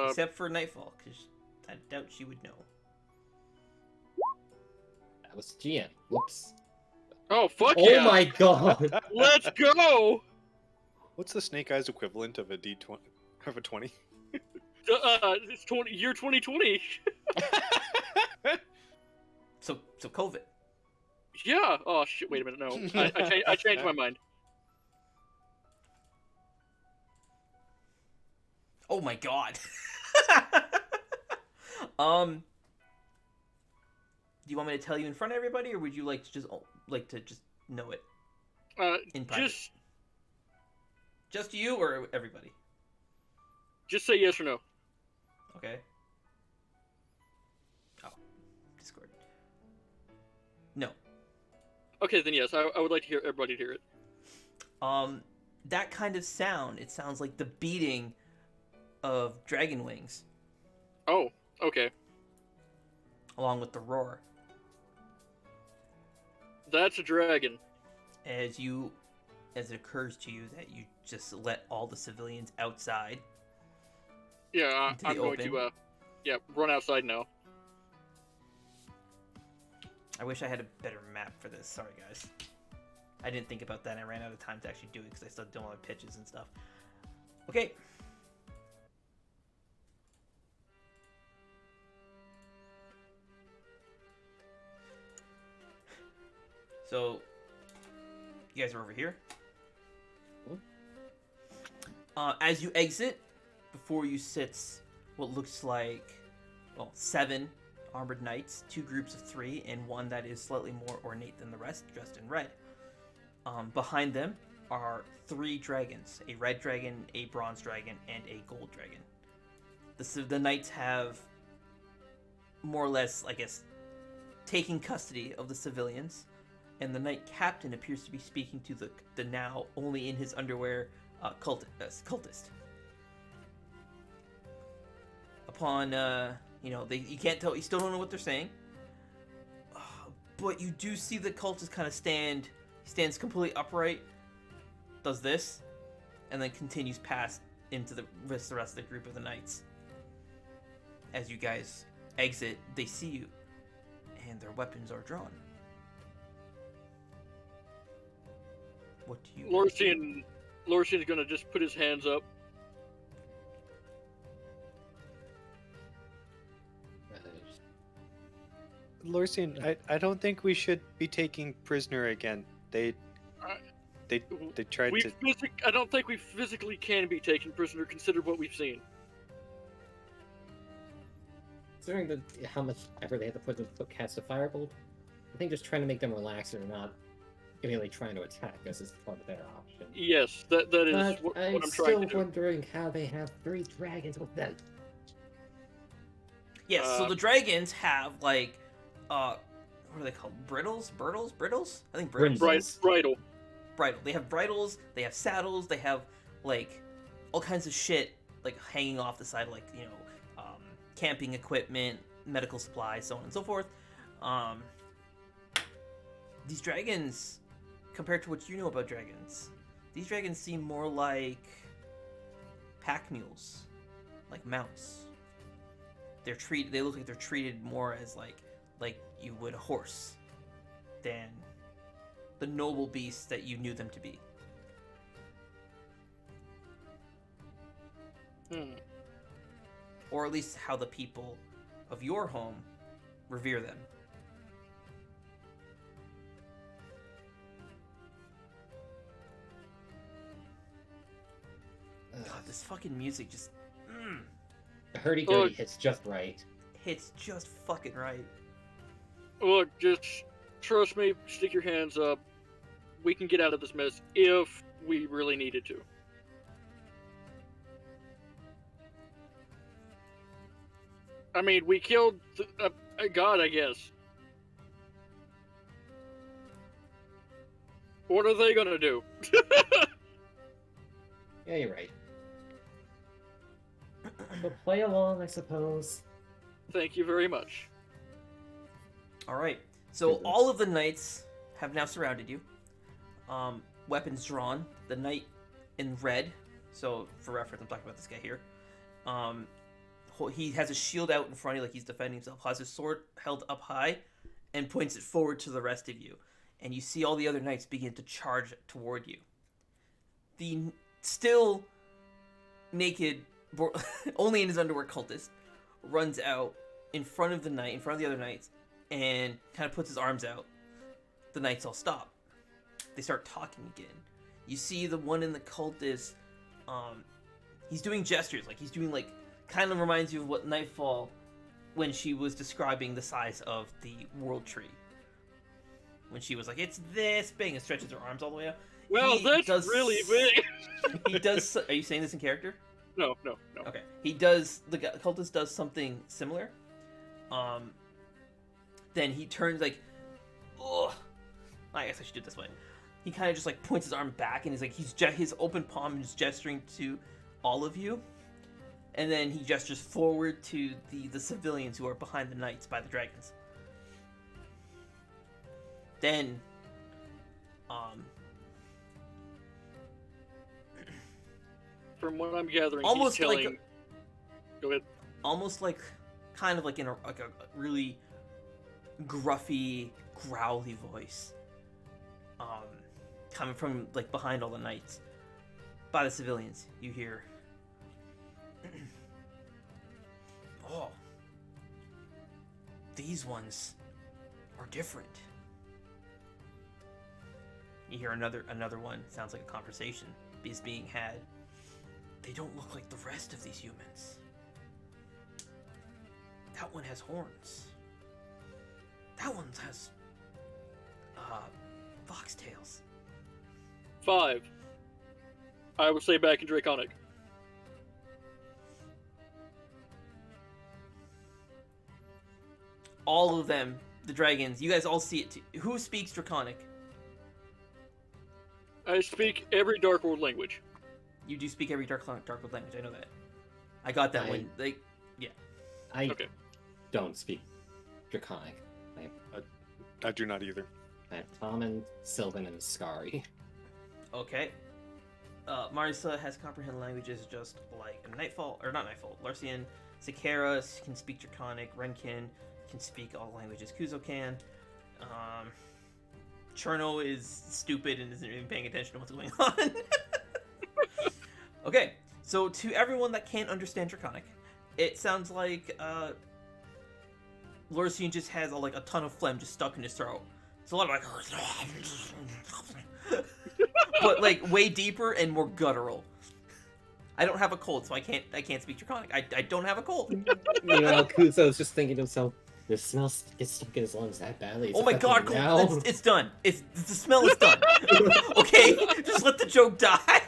Except for Nightfall, because I doubt she would know. That was GM. Whoops. Oh, fuck Oh yeah! my god! Let's go! What's the Snake Eyes equivalent of a D20? Of a 20? It's year 2020. So COVID. Yeah. Oh shit! Wait a minute. No, I changed my mind. Oh my god. Do you want me to tell you in front of everybody, or would you like to just know it in private? Just you or everybody? Just say yes or no. Okay. Oh, Discord. No. Okay, then yes. I would like to hear everybody to hear it. That kind of sound. It sounds like the beating of dragon wings, Oh, okay. along with the roar. That's a dragon. As it occurs to you that you just let all the civilians outside. Yeah, Into I'm the going open. to run outside now. I wish I had a better map for this. Sorry, guys. I didn't think about that, and I ran out of time to actually do it because I still don't have pitches and stuff. Okay. So, you guys are over here. As you exit, before you sits what looks like, 7 armored knights, 2 groups of 3, and one that is slightly more ornate than the rest, dressed in red. Behind them are 3 dragons, a red dragon, a bronze dragon, and a gold dragon. The knights have more or less, I guess, taken custody of the civilians, and the knight captain appears to be speaking to the now only in his underwear cultist. Upon, you can't tell, you still don't know what they're saying, but you do see the cultist kind of stands completely upright, does this, and then continues past into the rest of the group of the knights. As you guys exit, they see you, and their weapons are drawn. What do you... Lorisian's gonna just put his hands up. Lorsian, I don't think we should be taking prisoner again. They tried to. I don't think we physically can be taken prisoner, considered what we've seen. Considering how much effort they had to put to cast a firebolt, I think just trying to make them relax and not immediately trying to attack us is probably the better option. Yes, that is But what I'm I'm still trying to do. wondering how they have 3 dragons with them. Yes, so the dragons have like, what are they called? Briddles? I think briddles. Brindles. Bridle. Bridle. They have bridles. They have saddles. They have like all kinds of shit like hanging off the side, like camping equipment, medical supplies, so on and so forth. These dragons, compared to what you know about dragons, these dragons seem more like pack mules, like mounts. They look like they're treated more as like you would a horse than the noble beasts that you knew them to be. Or at least how the people of your home revere them. God, this fucking music just The hurdy-gurdy hits just right. hits just fucking right. Look, just trust me, stick your hands up. We can get out of this mess if we really needed to. I mean, we killed a god, I guess. What are they gonna do? Yeah, you're right. So play along, I suppose. Thank you very much. All right. So Goodness. all of the knights have now surrounded you. Weapons drawn. The knight in red. So for reference, I'm talking about this guy here. He has a shield out in front of you, like he's defending himself. Has his sword held up high, and points it forward to the rest of you. And you see all the other knights begin to charge toward you. The still naked, only in his underwear cultist runs out in front of the knight, in front of the other knights, and kind of puts his arms out. The knights all stop. They start talking again. You see the one in the cultist, he's doing gestures, like he's doing like, kind of reminds you of what Nightfall, when she was describing the size of the world tree. When she was like, it's this big, and stretches her arms all the way up. Well, that's really big. He does. Are you saying this in character? No. Okay. He does. The cultist does something similar. Then he turns like, oh, I guess I should do it this way. He kind of just like points his arm back, and his open palm is gesturing to all of you, and then he gestures forward to the civilians who are behind the knights by the dragons. Then, From what I'm gathering, almost he's telling... like Go ahead. almost like, kind of like in a really gruffy, growly voice, coming from like behind all the knights, by the civilians, you hear, oh, these ones are different. You hear another one, sounds like a conversation is being had. They don't look like the rest of these humans. That one has horns. That one has foxtails. 5. I would say back in Draconic. All of them, the dragons, you guys all see it too. Who speaks Draconic? I speak every Dark World language. You do speak every Dark World language, I know that. I got that when they... I Okay. don't speak Draconic. I do not either. I have Common, Sylvan, and Skari. Okay. Marisa has comprehend languages just like Nightfall, or not Nightfall, Larcian. Sakara can speak Draconic. Renkin can speak all languages Kuzo can. Cherno is stupid and isn't even paying attention to what's going on. Okay, so to everyone that can't understand Draconic, it sounds like Larcian just has a ton of phlegm just stuck in his throat. It's a lot of like... but like way deeper and more guttural. I don't have a cold, so I can't speak Draconic. I don't have a cold. Meanwhile, Kuzo's just thinking to himself, "The smell gets stuck in his lungs that badly. It's Oh my god, affecting him now." it's done. The smell is done. Okay, just let the joke die.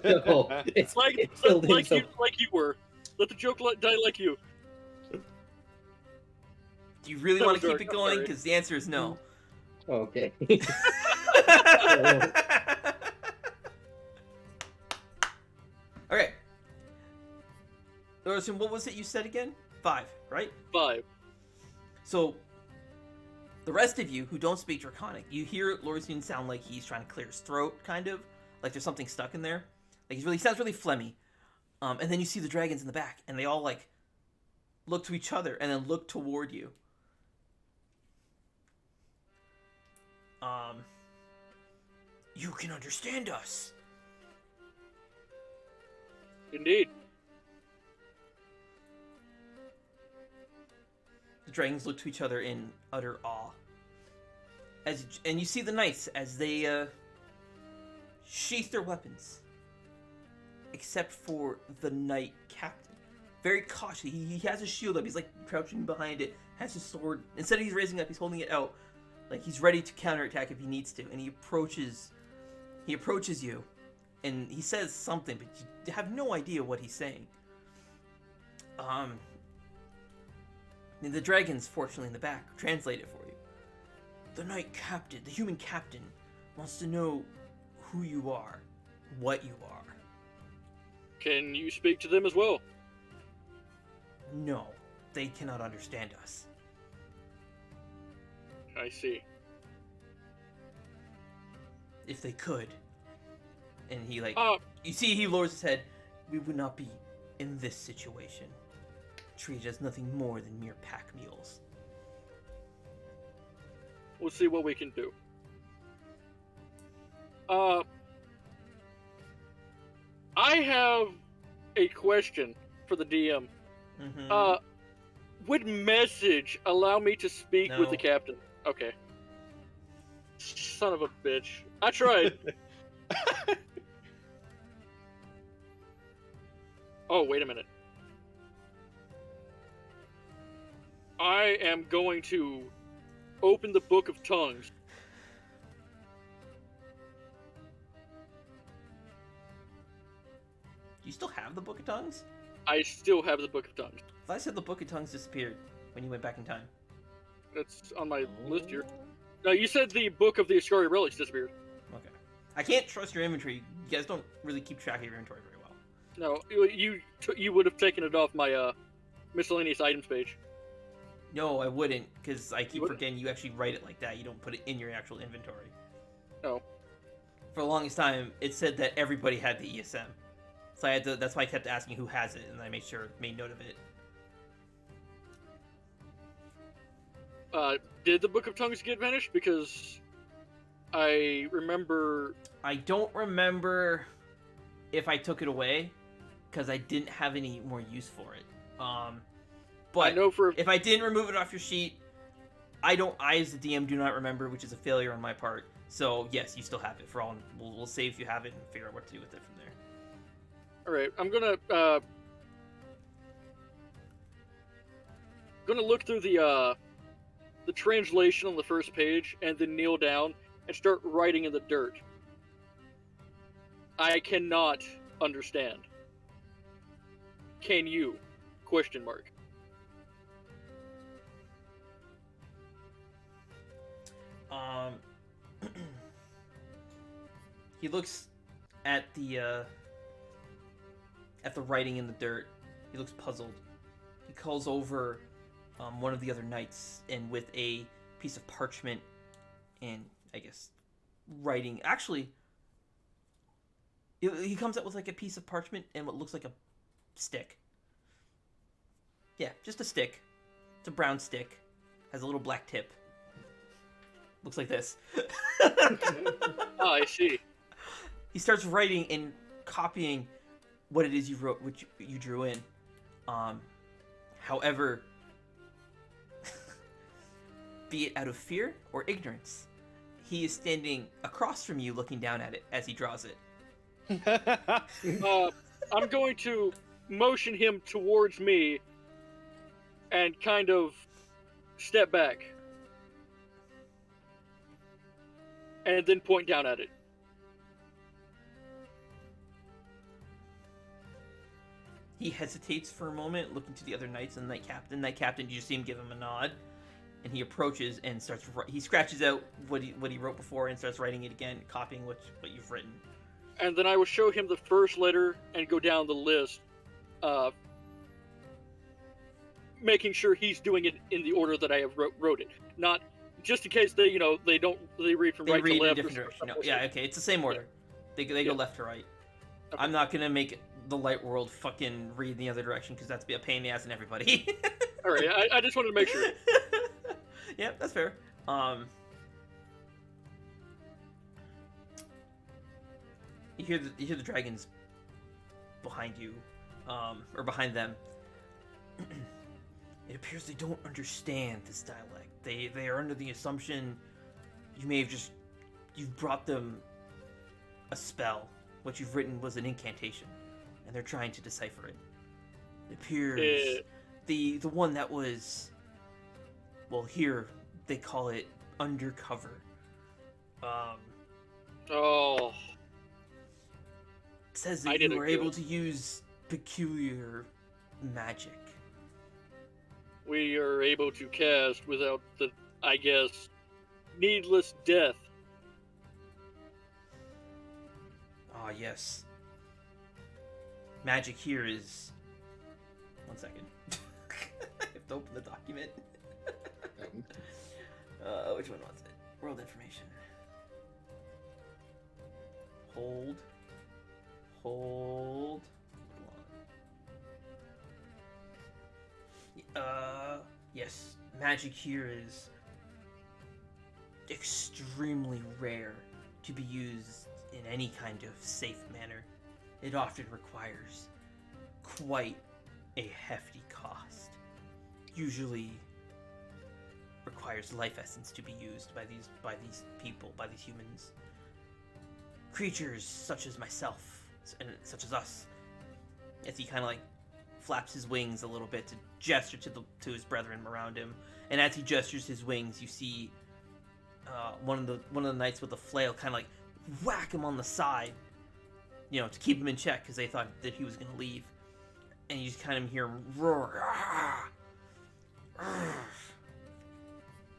No, it's Like, it killed him like so. you were. Let the joke die like you. Do you really That want was to keep dark, it I'm going? sorry. Because the answer is no. Okay. Okay. Lorison, what was it you said again? 5, right? 5. So, the rest of you who don't speak Draconic, you hear Lorison sound like he's trying to clear his throat, kind of. Like there's something stuck in there. Like he sounds really phlegmy. And then you see the dragons in the back, and they all like look to each other and then look toward you. You can understand us. Indeed. The dragons look to each other in utter awe. And you see the knights as they sheath their weapons. Except for the knight captain. Very cautious. He has his shield up. He's like crouching behind it. Has his sword. Instead of he's raising up, he's holding it out. Like he's ready to counterattack if he needs to. And he approaches you. And he says something, but you have no idea what he's saying. The dragons, fortunately, in the back, translate it for you. The knight captain, the human captain, wants to know who you are, what you are. Can you speak to them as well? No, they cannot understand us. I see. If they could. And he you see he lowers his head. We would not be in this situation. Treated as nothing more than mere pack mules. We'll see what we can do. I have a question for the DM. Mm-hmm. Would message allow me to speak with the No. captain? Okay. Son of a bitch. I tried. Oh, wait a minute. I am going to open the Book of Tongues. Do you still have the Book of Tongues? I still have the Book of Tongues. I thought I said the Book of Tongues disappeared when you went back in time. That's on my list here. No, you said the Book of the Ascari Relics disappeared. Okay. I can't trust your inventory. You guys don't really keep track of your inventory very well. No, you would have taken it off my miscellaneous items page. No, I wouldn't, because I keep wouldn't? forgetting you actually write it like that. You don't put it in your actual inventory. No. For the longest time, it said that everybody had the ESM. So I had to. That's why I kept asking who has it, and I made note of it. Did the Book of Tongues get vanished? Because I remember... I don't remember if I took it away, because I didn't have any more use for it. But I know for... if I didn't remove it off your sheet, I as the DM do not remember, which is a failure on my part. So yes, you still have it. For all, we'll save you have it and figure out what to do with it from there. Alright, I'm gonna look through the translation on the first page and then kneel down and start writing in the dirt. I cannot understand. Can you? Question mark. He looks at the writing in the dirt. He looks puzzled. He calls over one of the other knights, and with a piece of parchment and, I guess, writing. Actually, he comes up with like a piece of parchment and what looks like a stick. Yeah, just a stick. It's a brown stick. Has a little black tip. Looks like this. Ah, I see. He starts writing and copying what it is you wrote, which you drew in. However, be it out of fear or ignorance, he is standing across from you, looking down at it as he draws it. I'm going to motion him towards me and kind of step back. And then point down at it. He hesitates for a moment, looking to the other knights and Knight Captain. Knight Captain, you see him give him a nod, and he approaches and starts. He scratches out what he wrote before and starts writing it again, copying what you've written. And then I will show him the first letter and go down the list, making sure he's doing it in the order that I have wrote it. Not just in case they read from right to left. They read in a different direction. No, yeah, okay, it's the same order. Yeah. They go left to right. Okay. I'm not gonna make the light world fucking read the other direction because that's be a pain in the ass in everybody. All right, I just wanted to make sure. Yeah, that's fair. You hear the dragons behind you, or behind them. It appears they don't understand this dialect. They are under the assumption you may have you've brought them a spell. What you've written was an incantation, and they're trying to decipher it. It appears the one that was, well, here they call it undercover. Says that you were able to use peculiar magic. We are able to cast without the, I guess, needless death. Ah, yes. Magic here is... One second. I have to open the document. Which one was it? World information. Hold. Yes. Magic here is extremely rare to be used in any kind of safe manner. It often requires quite a hefty cost. Usually requires life essence to be used by these people, by these humans. Creatures such as myself, and such as us. As he kind of flaps his wings a little bit to gesture to his brethren around him. And as he gestures his wings, you see one of the knights with a flail kind of whack him on the side, to keep him in check because they thought that he was going to leave. And you just kind of hear him roar.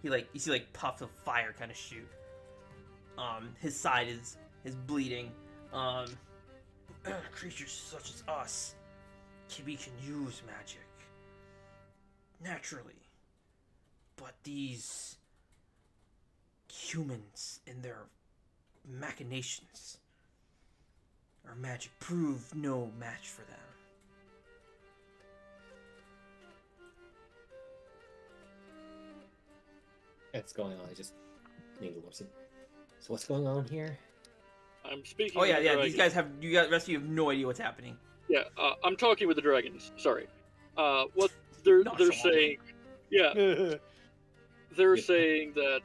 You see puffs of fire kind of shoot. His side is bleeding. Creatures such as us, we can use magic naturally, but these humans and their machinations, our magic proved no match for them. What's going on? I just need to listen. So what's going on here? I'm speaking. Oh yeah. These guys the rest of you have no idea what's happening. Yeah, I'm talking with the dragons. Sorry. What they're saying. Yeah. They're saying that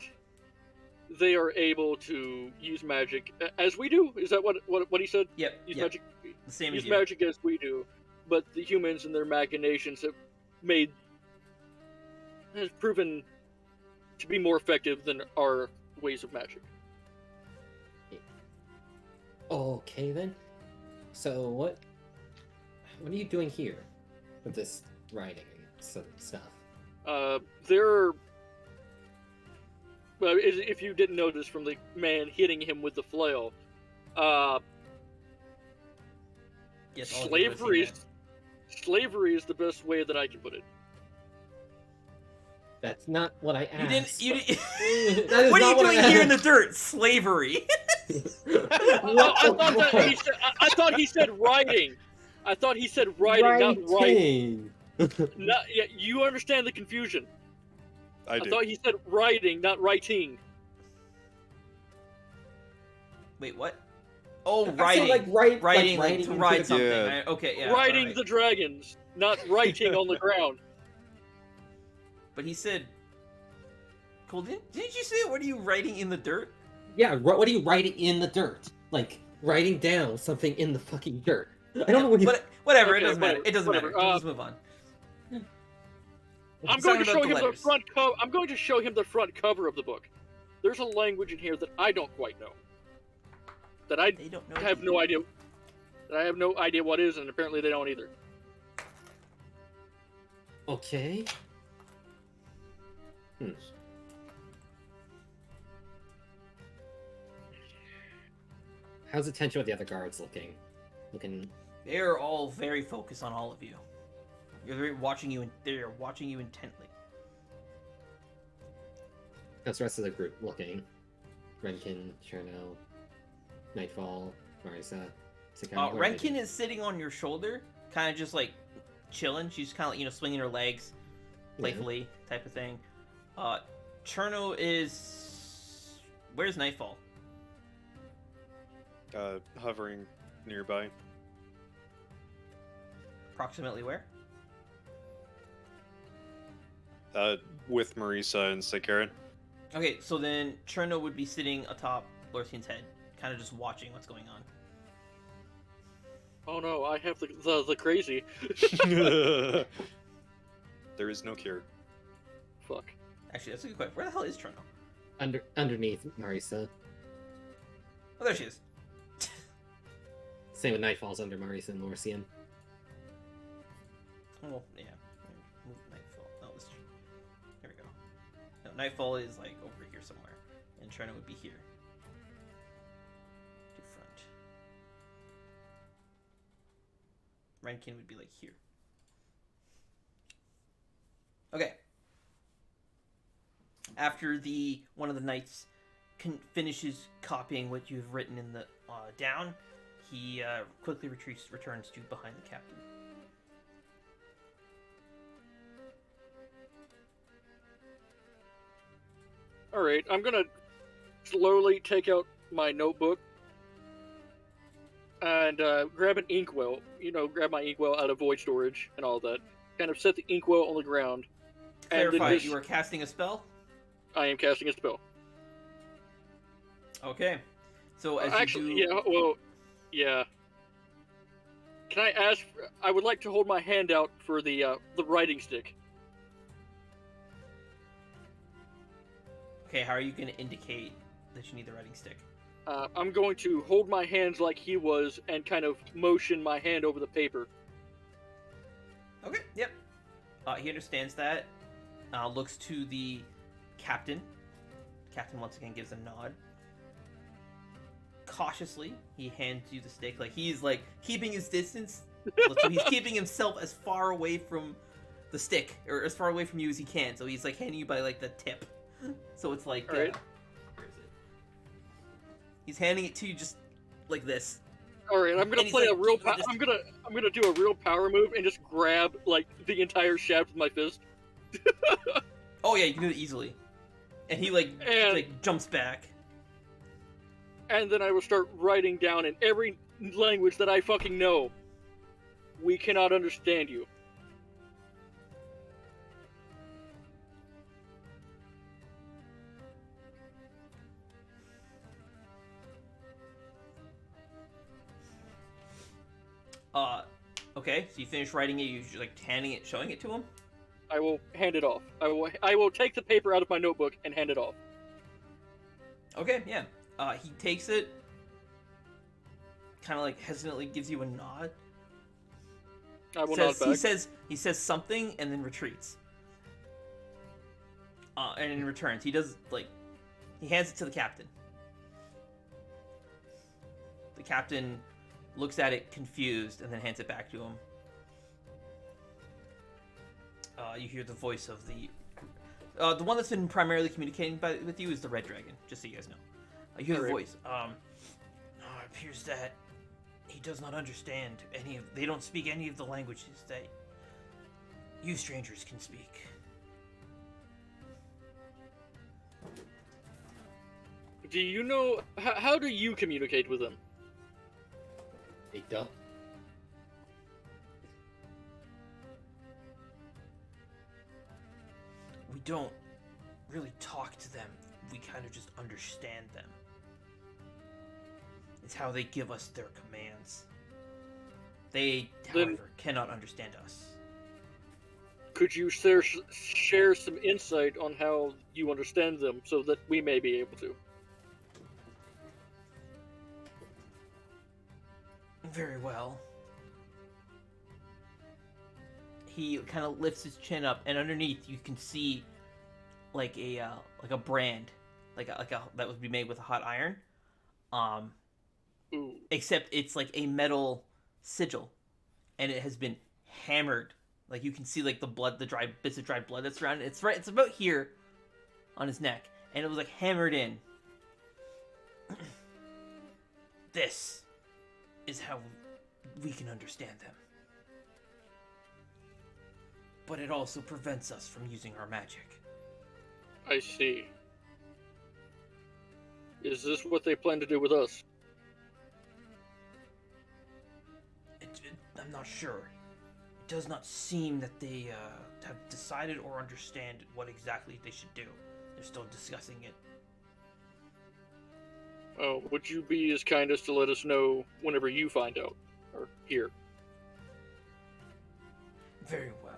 they are able to use magic as we do. Is that what he said? Yep. Use magic. The same use as you. magic as we do, but the humans and their machinations has proven to be more effective than our ways of magic. Okay then. So what are you doing here with this writing and stuff? Well, if you didn't notice from the man hitting him with the flail, yes, slavery is the best way that I can put it. That's not what I asked. You didn't. What are you doing here in the dirt? Slavery. I thought he said writing. I thought he said writing, not writing. Yeah, you understand the confusion. I thought he said writing, not writing. Wait, what? Oh, writing. Writing to ride something. Yeah. Okay, yeah. Riding right. the dragons, not writing on the ground. But he said... Cole, didn't you say, what are you writing in the dirt? Yeah, what are you writing in the dirt? Like, writing down something in the fucking dirt. I don't know what you... But whatever, it Okay, doesn't matter. It doesn't whatever. matter. Let's move on. I'm He's going to talking show about him the the front cover. I'm going to show him the front cover of the book. There's a language in here that I don't quite know. That I They don't know. have no idea. That I have no idea what is, and apparently they don't either. Okay. How's the tension with the other guards looking? They're all very focused on all of you. They're watching you, and they're watching you intently. How's the rest of the group looking? Renkin, Cherno, Nightfall, Marisa, Sakura. Renkin is sitting on your shoulder, kind of just like chilling. She's kind of like, swinging her legs playfully, type of thing. Cherno is... Where's Nightfall? Hovering nearby. Approximately where? With Marisa and Sakura. Okay, so then Cherno would be sitting atop Lorthian's head, kind of just watching what's going on. Oh no, I have the crazy. There is no cure. Fuck. Actually, that's a good question. Where the hell is Cherno? Underneath Marisa. Oh, there she is. Same with Nightfall's under Marisa and Lorthian. Oh, yeah. Move Nightfall. No, there we go. No, Nightfall is like over here somewhere, and Cherno would be here. To front. Renkin would be like here. Okay. After one of the knights finishes copying what you've written in the down, he quickly returns to behind the captain. Alright, I'm gonna slowly take out my notebook and grab an inkwell. Grab my inkwell out of void storage and all that. Kind of set the inkwell on the ground. Clarify, you are casting a spell? I am casting a spell. Okay. So as Actually, you do... yeah. Can I ask? I would like to hold my hand out for the writing stick. Okay, how are you going to indicate that you need the writing stick? I'm going to hold my hands like he was and kind of motion my hand over the paper. Okay, yep. He understands that. Looks to the captain. Captain once again gives a nod. Cautiously, he hands you the stick. Like, he's like keeping his distance. So he's keeping himself as far away from the stick, or as far away from you as he can. So he's like handing you by like the tip. So it's like, right. Where is it? He's handing it to you just like this. All right, I'm gonna play like, a real. I'm gonna do a real power move and just grab like the entire shaft with my fist. Oh yeah, you can do it easily. And he like jumps back. And then I will start writing down in every language that I fucking know. We cannot understand you. Okay, so you finish writing it, you're just like handing it, showing it to him? I will hand it off. I will take the paper out of my notebook and hand it off. Okay, yeah. He takes it, kind of like hesitantly gives you a nod. I will nod back. He says something and then retreats. And in returns, he hands it to the captain. The captain looks at it confused and then hands it back to him. You hear the voice of the one that's been primarily communicating with you is the Red Dragon, just so you guys know. You hear the voice. It appears that he does not understand they don't speak any of the languages that you strangers can speak. Do you know, how do you communicate with them? They don't. We don't really talk to them. We kind of just understand them. is how they give us their commands. They, Then- however, cannot understand us. Could you share some insight on how you understand them so that we may be able to? Very well. He kind of lifts his chin up, and underneath you can see like a brand, like a that would be made with a hot iron. Ooh. Except it's like a metal sigil, and it has been hammered. Like you can see like the blood, the dry bits of dried blood that's around it. It's about here on his neck, and it was like hammered in. This is how we can understand them. But it also prevents us from using our magic. I see. Is this what they plan to do with us? I'm not sure. It does not seem that they have decided or understand what exactly they should do. They're still discussing it. Oh, would you be as kind as to let us know whenever you find out? Or hear? Very well.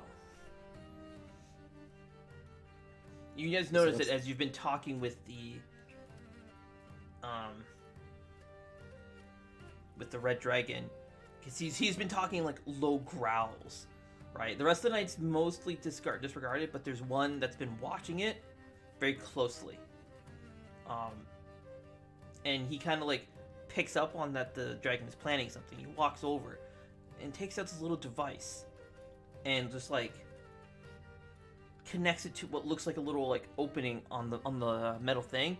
You guys notice that as you've been talking with the red dragon, because he's been talking like low growls, right? The rest of the night's mostly disregarded, but there's one that's been watching it very closely. And he kind of like picks up on that the dragon is planning something. He walks over and takes out this little device and just like connects it to what looks like a little like opening on the metal thing,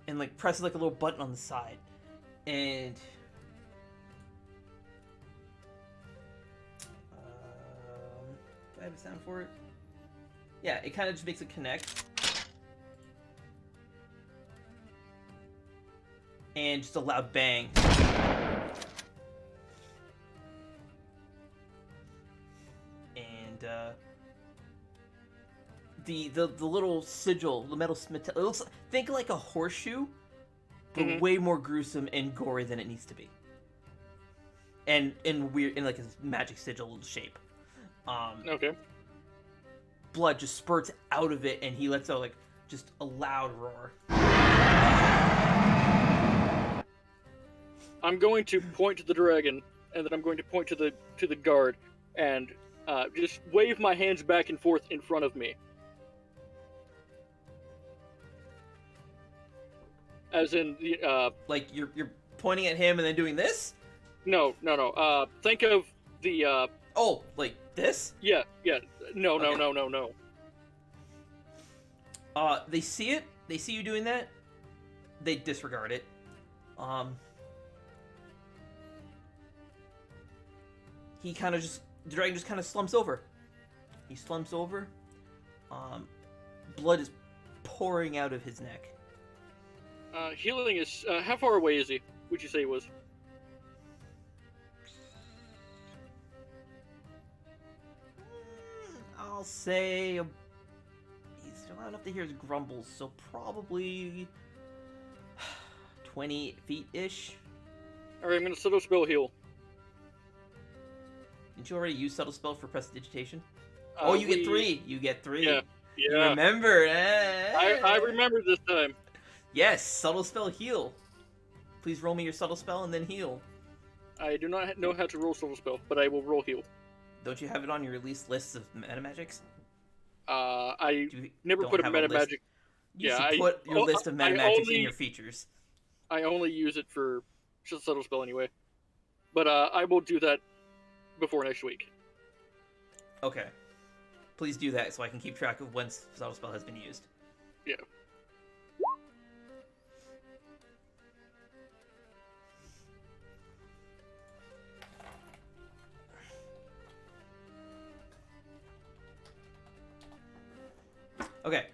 and like presses like a little button on the side, and do I have a sound for it? Yeah, it kind of just makes it connect, and just a loud bang. And the little sigil, the metal smith, it looks, think like a horseshoe, but way more gruesome and gory than it needs to be. And in like a magic sigil shape. Okay. Blood just spurts out of it, and he lets out like just a loud roar. I'm going to point to the dragon, and then I'm going to point to the guard, and just wave my hands back and forth in front of me. As in the like you're pointing at him and then doing this? No. Think of the Oh, like this? yeah. No. They see it. They see you doing that. They disregard it. He kind of the dragon just kind of slumps over. He slumps over. Blood is pouring out of his neck. Healing is how far away is he? Would you say he was? I'll say he's loud enough to hear his grumbles, so probably 20 feet ish. All right, I'm gonna subtle spell heal. Didn't you already use subtle spell for prestidigitation? Oh, you get 3. You get 3. Yeah. You remember? I remember this time. Yes, subtle spell heal. Please roll me your subtle spell and then heal. I do not know how to roll subtle spell, but I will roll heal. Don't you have it on your release list of meta magics? I You never don't put a have meta list? magic. You Yeah, should put your list of meta magics in only- your features. I only use it for subtle spell anyway. But I will do that before next week. Okay. Please do that so I can keep track of when subtle spell has been used. Yeah. Okay.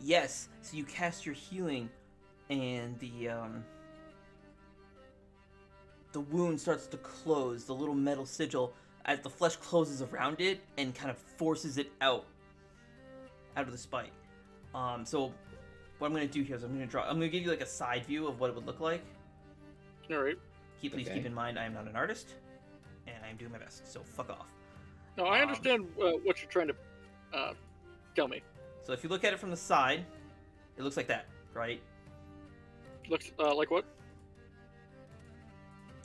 Yes. So you cast your healing, and the wound starts to close. The little metal sigil, as the flesh closes around it, and kind of forces it out of the spike. So what I'm gonna do here is I'm gonna give you like a side view of what it would look like. All right. Please keep in mind I am not an artist, and I am doing my best. So fuck off. No, I understand what you're trying to tell me. So if you look at it from the side, it looks like that, right? Looks like what?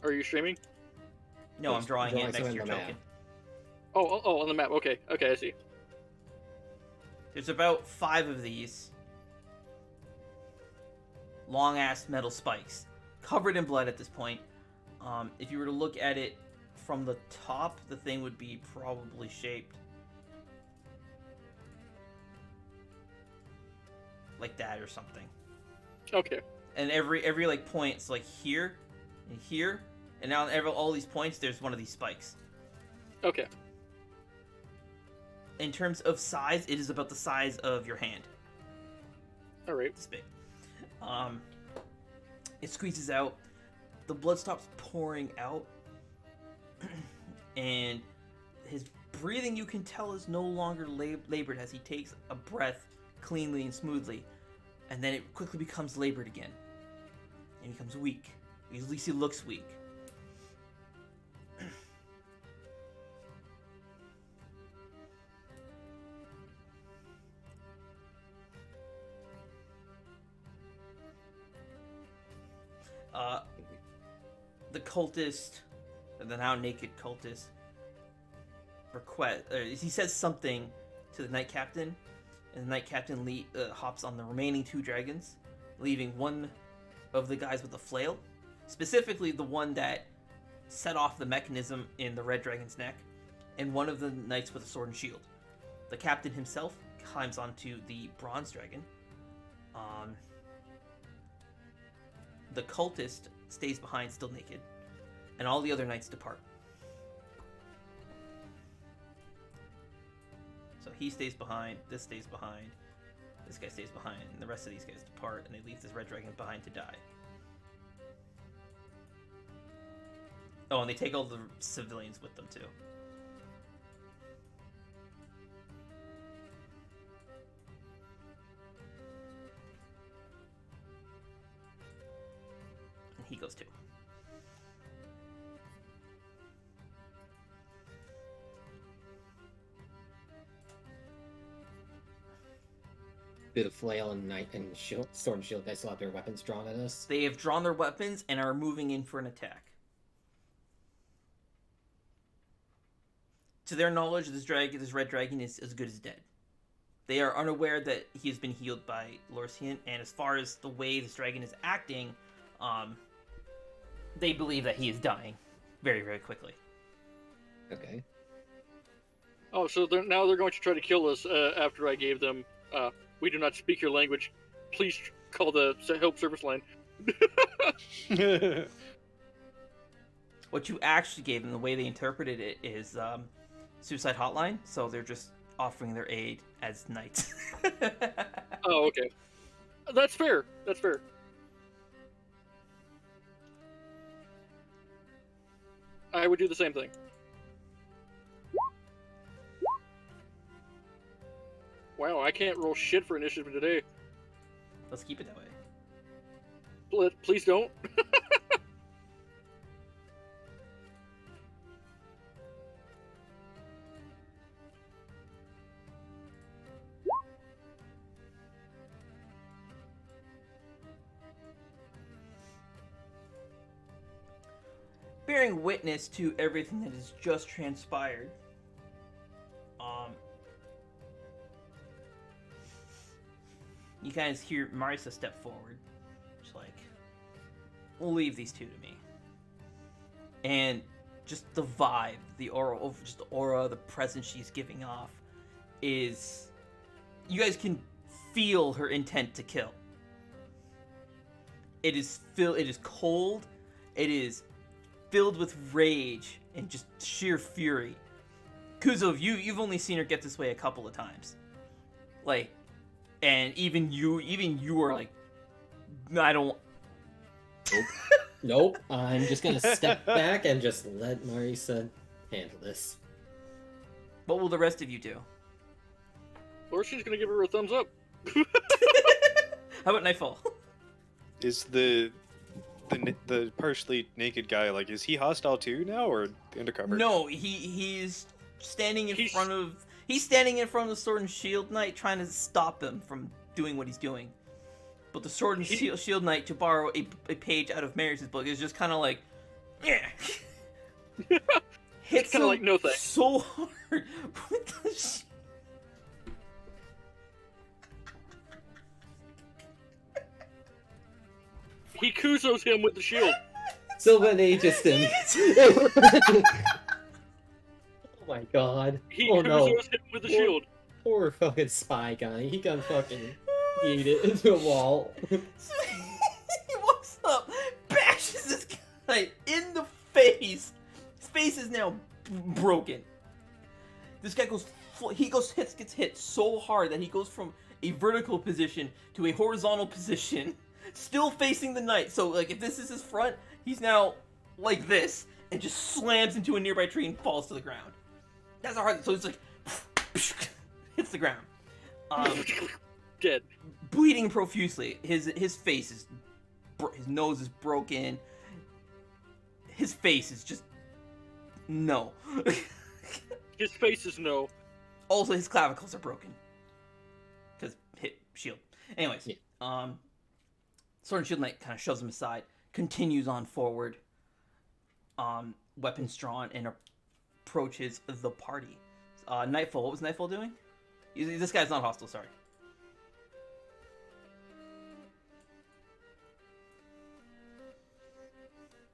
Are you streaming? No, I'm drawing it next to something your on the token. map. Oh, on the map. Okay, I see. There's about 5 of these long-ass metal spikes, covered in blood at this point. If you were to look at it from the top, the thing would be probably shaped like that or something. Okay. And every like point's like here and here, and now on all these points there's one of these spikes. Okay. In terms of size, it is about the size of your hand. All right. This big. It squeezes out. The blood stops pouring out, and his breathing, you can tell, is no longer labored as he takes a breath cleanly and smoothly, and then it quickly becomes labored again, and he becomes weak. At least he looks weak. The cultist, the now naked cultist, he says something to the Knight Captain, and the Knight Captain hops on the remaining 2 dragons, leaving one of the guys with the flail, specifically the one that set off the mechanism in the red dragon's neck, and one of the knights with a sword and shield. The captain himself climbs onto the bronze dragon. The cultist stays behind, still naked, and all the other knights depart. So he stays behind, this stays behind, this guy stays behind, and the rest of these guys depart, and they leave this red dragon behind to die. Oh, and they take all the civilians with them, too. And he goes, too. Do the flail and knight and shield, sword and shield guys still have their weapons drawn at us? They have drawn their weapons and are moving in for an attack. To their knowledge, this red dragon is as good as dead. They are unaware that he has been healed by Lorcian, and as far as the way this dragon is acting, they believe that he is dying very, very quickly. Okay. Oh, so now they're going to try to kill us after I gave them, we do not speak your language. Please call the help service line. What you actually gave them, the way they interpreted it, is suicide hotline, so they're just offering their aid as knights. Oh, okay. That's fair. That's fair. I would do the same thing. Wow, I can't roll shit for initiative today. Let's keep it that way. Please don't. Bearing witness to everything that has just transpired, you guys hear Marisa step forward. She's like, we'll leave these 2 to me. And just the vibe, the aura, the presence she's giving off is, you guys can feel her intent to kill. It is cold, it is filled with rage and just sheer fury. Kuzo, you've only seen her get this way a couple of times. Like, and even you are like, I don't. Nope. I'm just gonna step back and just let Marisa handle this. What will the rest of you do? Or she's gonna give her a thumbs up. How about Nightfall? Is the partially naked guy, like, is he hostile too now, or undercover? No, he's standing in He's- front of he's standing in front of the Sword and Shield Knight, trying to stop him from doing what he's doing. But the Sword and Shield Knight, to borrow a page out of Marius' book, is just kind of like, yeah. Hits kinda him like, no thanks. so hard with the He Kuzos him with the shield. Sylvan ages him. Oh my god. He Oh Kuzos no. him with the shield. Poor fucking spy guy. He got fucking yeeted into a wall. So he walks up, bashes this guy in the face. His face is now broken. This guy gets hit so hard that he goes from a vertical position to a horizontal position, still facing the knight. So, like, if this is his front, he's now like this, and just slams into a nearby tree and falls to the ground. That's hard. So it's like hits the ground. Dead. Bleeding profusely. His face is his nose is broken. His face is just no. His face is no. Also, his clavicles are broken because hit shield. Anyways, Yeah. Sword and Shield Knight kind of shoves him aside, continues on forward, weapons drawn, and approaches the party. Nightfall. What was Nightfall doing? This guy's not hostile. Sorry.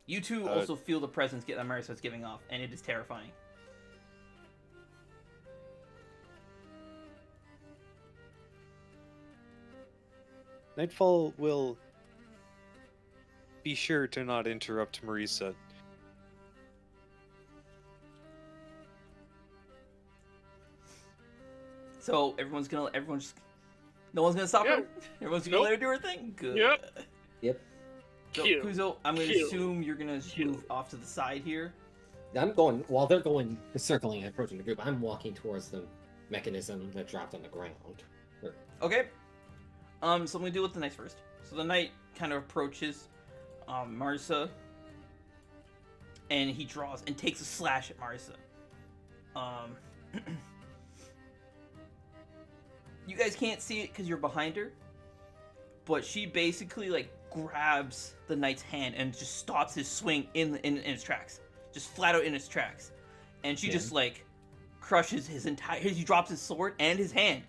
You two also feel the presence that Marius is giving off, and it is terrifying. Nightfall will be sure to not interrupt Marisa. So no one's gonna stop Yeah. her. Everyone's gonna Nope. let her do her thing. Good. Yep. Yep. So Kill. Kuzo, I'm gonna Kill. assume you're gonna Kill. move off to the side here. I'm going, while they're going, circling and approaching the group, I'm walking towards the mechanism that dropped on the ground. Okay. So I'm gonna deal with the knights first. So the knight kind of approaches Marisa, and he draws and takes a slash at Marisa. You guys can't see it because you're behind her, but she basically like grabs the knight's hand and just stops his swing in his tracks, just flat out in his tracks, and she just like crushes his entire. He drops his sword and his hand,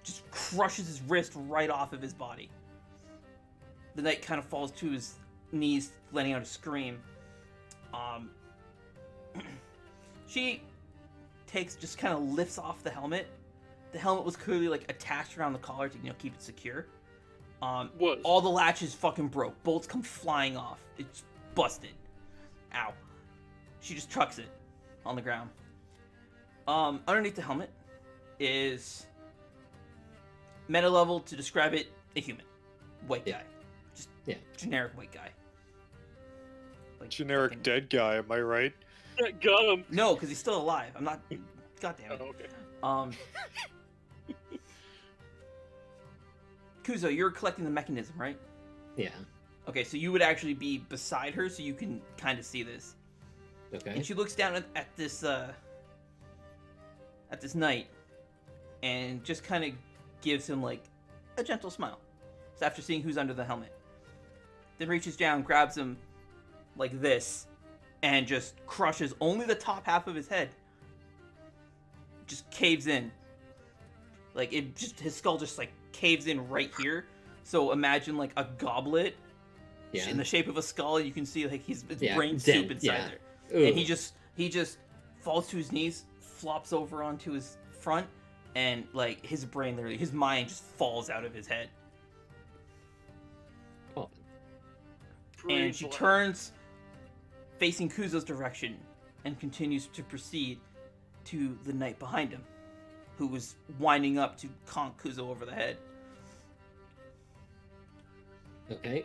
just crushes his wrist right off of his body. The knight kind of falls to his knees, letting out a scream. She just kind of lifts off the helmet. The helmet was clearly like attached around the collar to keep it secure. All the latches fucking broke. Bolts come flying off. It's busted. Ow. She just chucks it on the ground. Underneath the helmet is meta level, to describe it, a human. White guy. Just generic white guy. Like Generic fucking... dead guy, am I right? Got him. No, because he's still alive. I'm not... God damn it. Oh, okay. Kuzo, you're collecting the mechanism, right? Yeah. Okay, so you would actually be beside her, so you can kind of see this. Okay. And she looks down at this knight, and just kind of gives him like a gentle smile. So after seeing who's under the helmet, then reaches down, grabs him like this, and just crushes only the top half of his head. Just caves in. Like his skull just like caves in right here. So imagine like a goblet in the shape of a skull, and you can see like his brain soup inside there. Ooh. And he just falls to his knees, flops over onto his front, and like his brain literally, his mind just falls out of his head. Oh. And she turns facing Kuzo's direction and continues to proceed to the knight behind him, who was winding up to conk Kuzo over the head. Okay,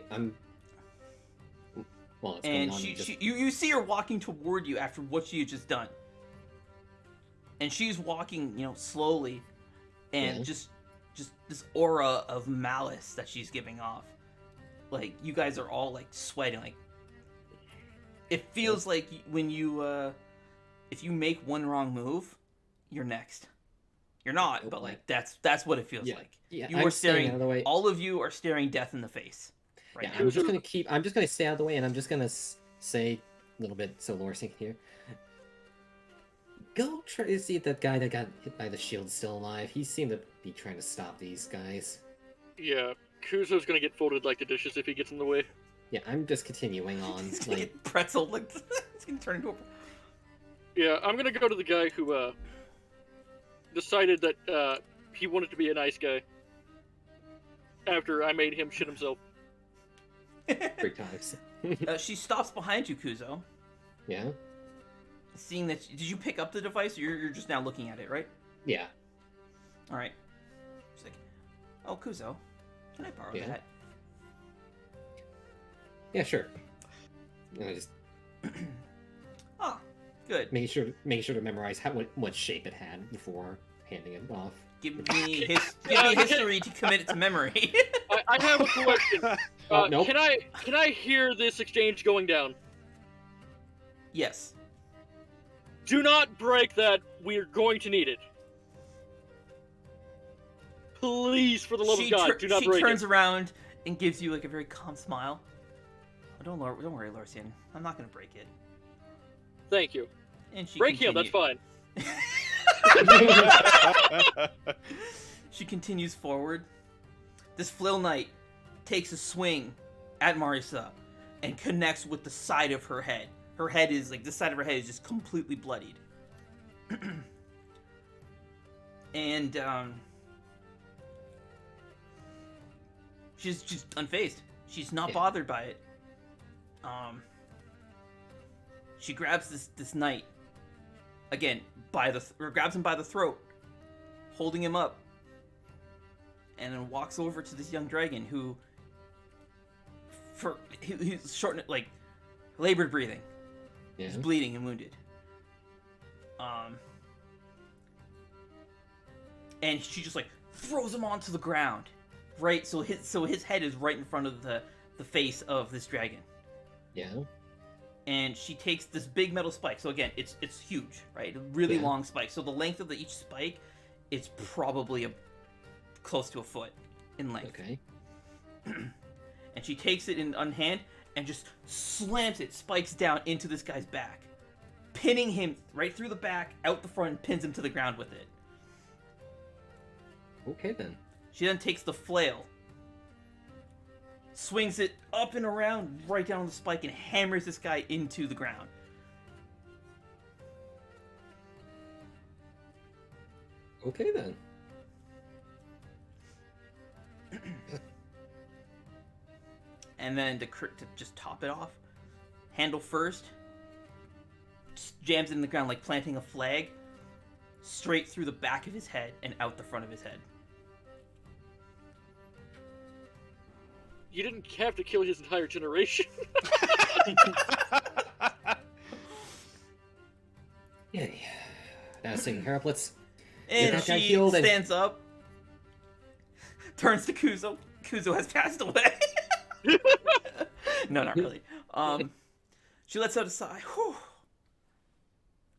well, it's And going on you see her walking toward you after what she had just done. And she's walking, slowly, and just just this aura of malice that she's giving off. Like, you guys are all, like, sweating. Like, it feels like when you, if you make one wrong move, you're next. You're not, but, like, that's what it feels like. Yeah, You I'm are staying staring, out of the way. all of you are staring death in the face. Right Yeah, now. I'm just gonna stay out of the way, and I'm just gonna say a little bit so Lorsin can hear. Go try to see if that guy that got hit by the shield is still alive. He seemed to be trying to stop these guys. Yeah, Kuzo's gonna get folded like the dishes if he gets in the way. Yeah, I'm just continuing on. He's gonna Like, get pretzel, like, he's gonna turn into a... Yeah, I'm gonna go to the guy who decided that he wanted to be a nice guy after I made him shit himself. 3 times. She stops behind you, Kuzo. Yeah? Seeing that, did you pick up the device? You're just now looking at it, right? Yeah. All right. She's like, "Oh, Kuzo, can I borrow Yeah. that?" Yeah, sure. And I just Oh, good. make sure to memorize what shape it had before handing it off. Give me history to commit it to memory. I have a question. Nope. Can I hear this exchange going down? Yes. Do not break that. We're going to need it. Please, for the love of God, do not break it. She turns around and gives you like a very calm smile. Oh, don't worry, Lorsian. I'm not gonna break it. Thank you. And she Break him, that's fine. She continues forward. This flail knight takes a swing at Marisa and connects with the side of her head. Her head is like, this side of her head is just completely bloodied. And she's just unfazed. She's not bothered by it. She grabs this knight again grabs him by the throat, holding him up, and then walks over to this young dragon he's short, like labored breathing. Yeah. He's bleeding and wounded. And she just like throws him onto the ground, right? So his head is right in front of the face of this dragon. Yeah. And she takes this big metal spike. So again, it's huge, right? A really long spike. So the length of each spike is probably close to a foot in length. Okay. And she takes it in one hand and just slams it, spikes down into this guy's back, pinning him right through the back, out the front, and pins him to the ground with it. Okay then. She then takes the flail, swings it up and around, right down on the spike, and hammers this guy into the ground. Okay then. And then to just top it off, handle first, just jams it in the ground like planting a flag, straight through the back of his head and out the front of his head. You didn't have to kill his entire generation. Yay. That's taken care of. Let's And that guy she healed and- stands up, turns to Kuzo. Kuzo has passed away. No, not really. She lets out a sigh. Whew.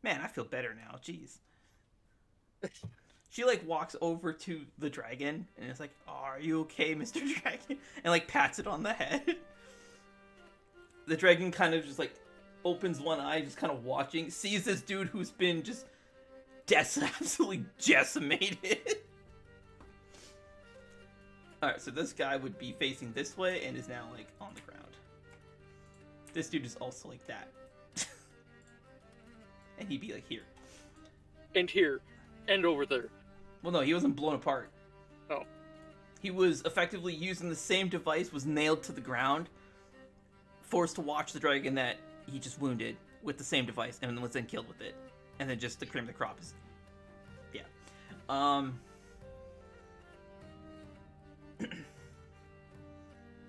Man, I feel better now. Jeez. She like walks over to the dragon and is like, "Are you okay, Mr. Dragon?" And like pats it on the head. The dragon kind of just like opens one eye, just kind of watching, sees this dude who's been just absolutely decimated. Alright, so this guy would be facing this way and is now like on the ground. This dude is also like that. And he'd be like here. And here. And over there. Well, no, he wasn't blown apart. Oh. He was effectively using the same device, was nailed to the ground, forced to watch the dragon that he just wounded with the same device, and then was then killed with it. And then just the cream of the crop is... Yeah.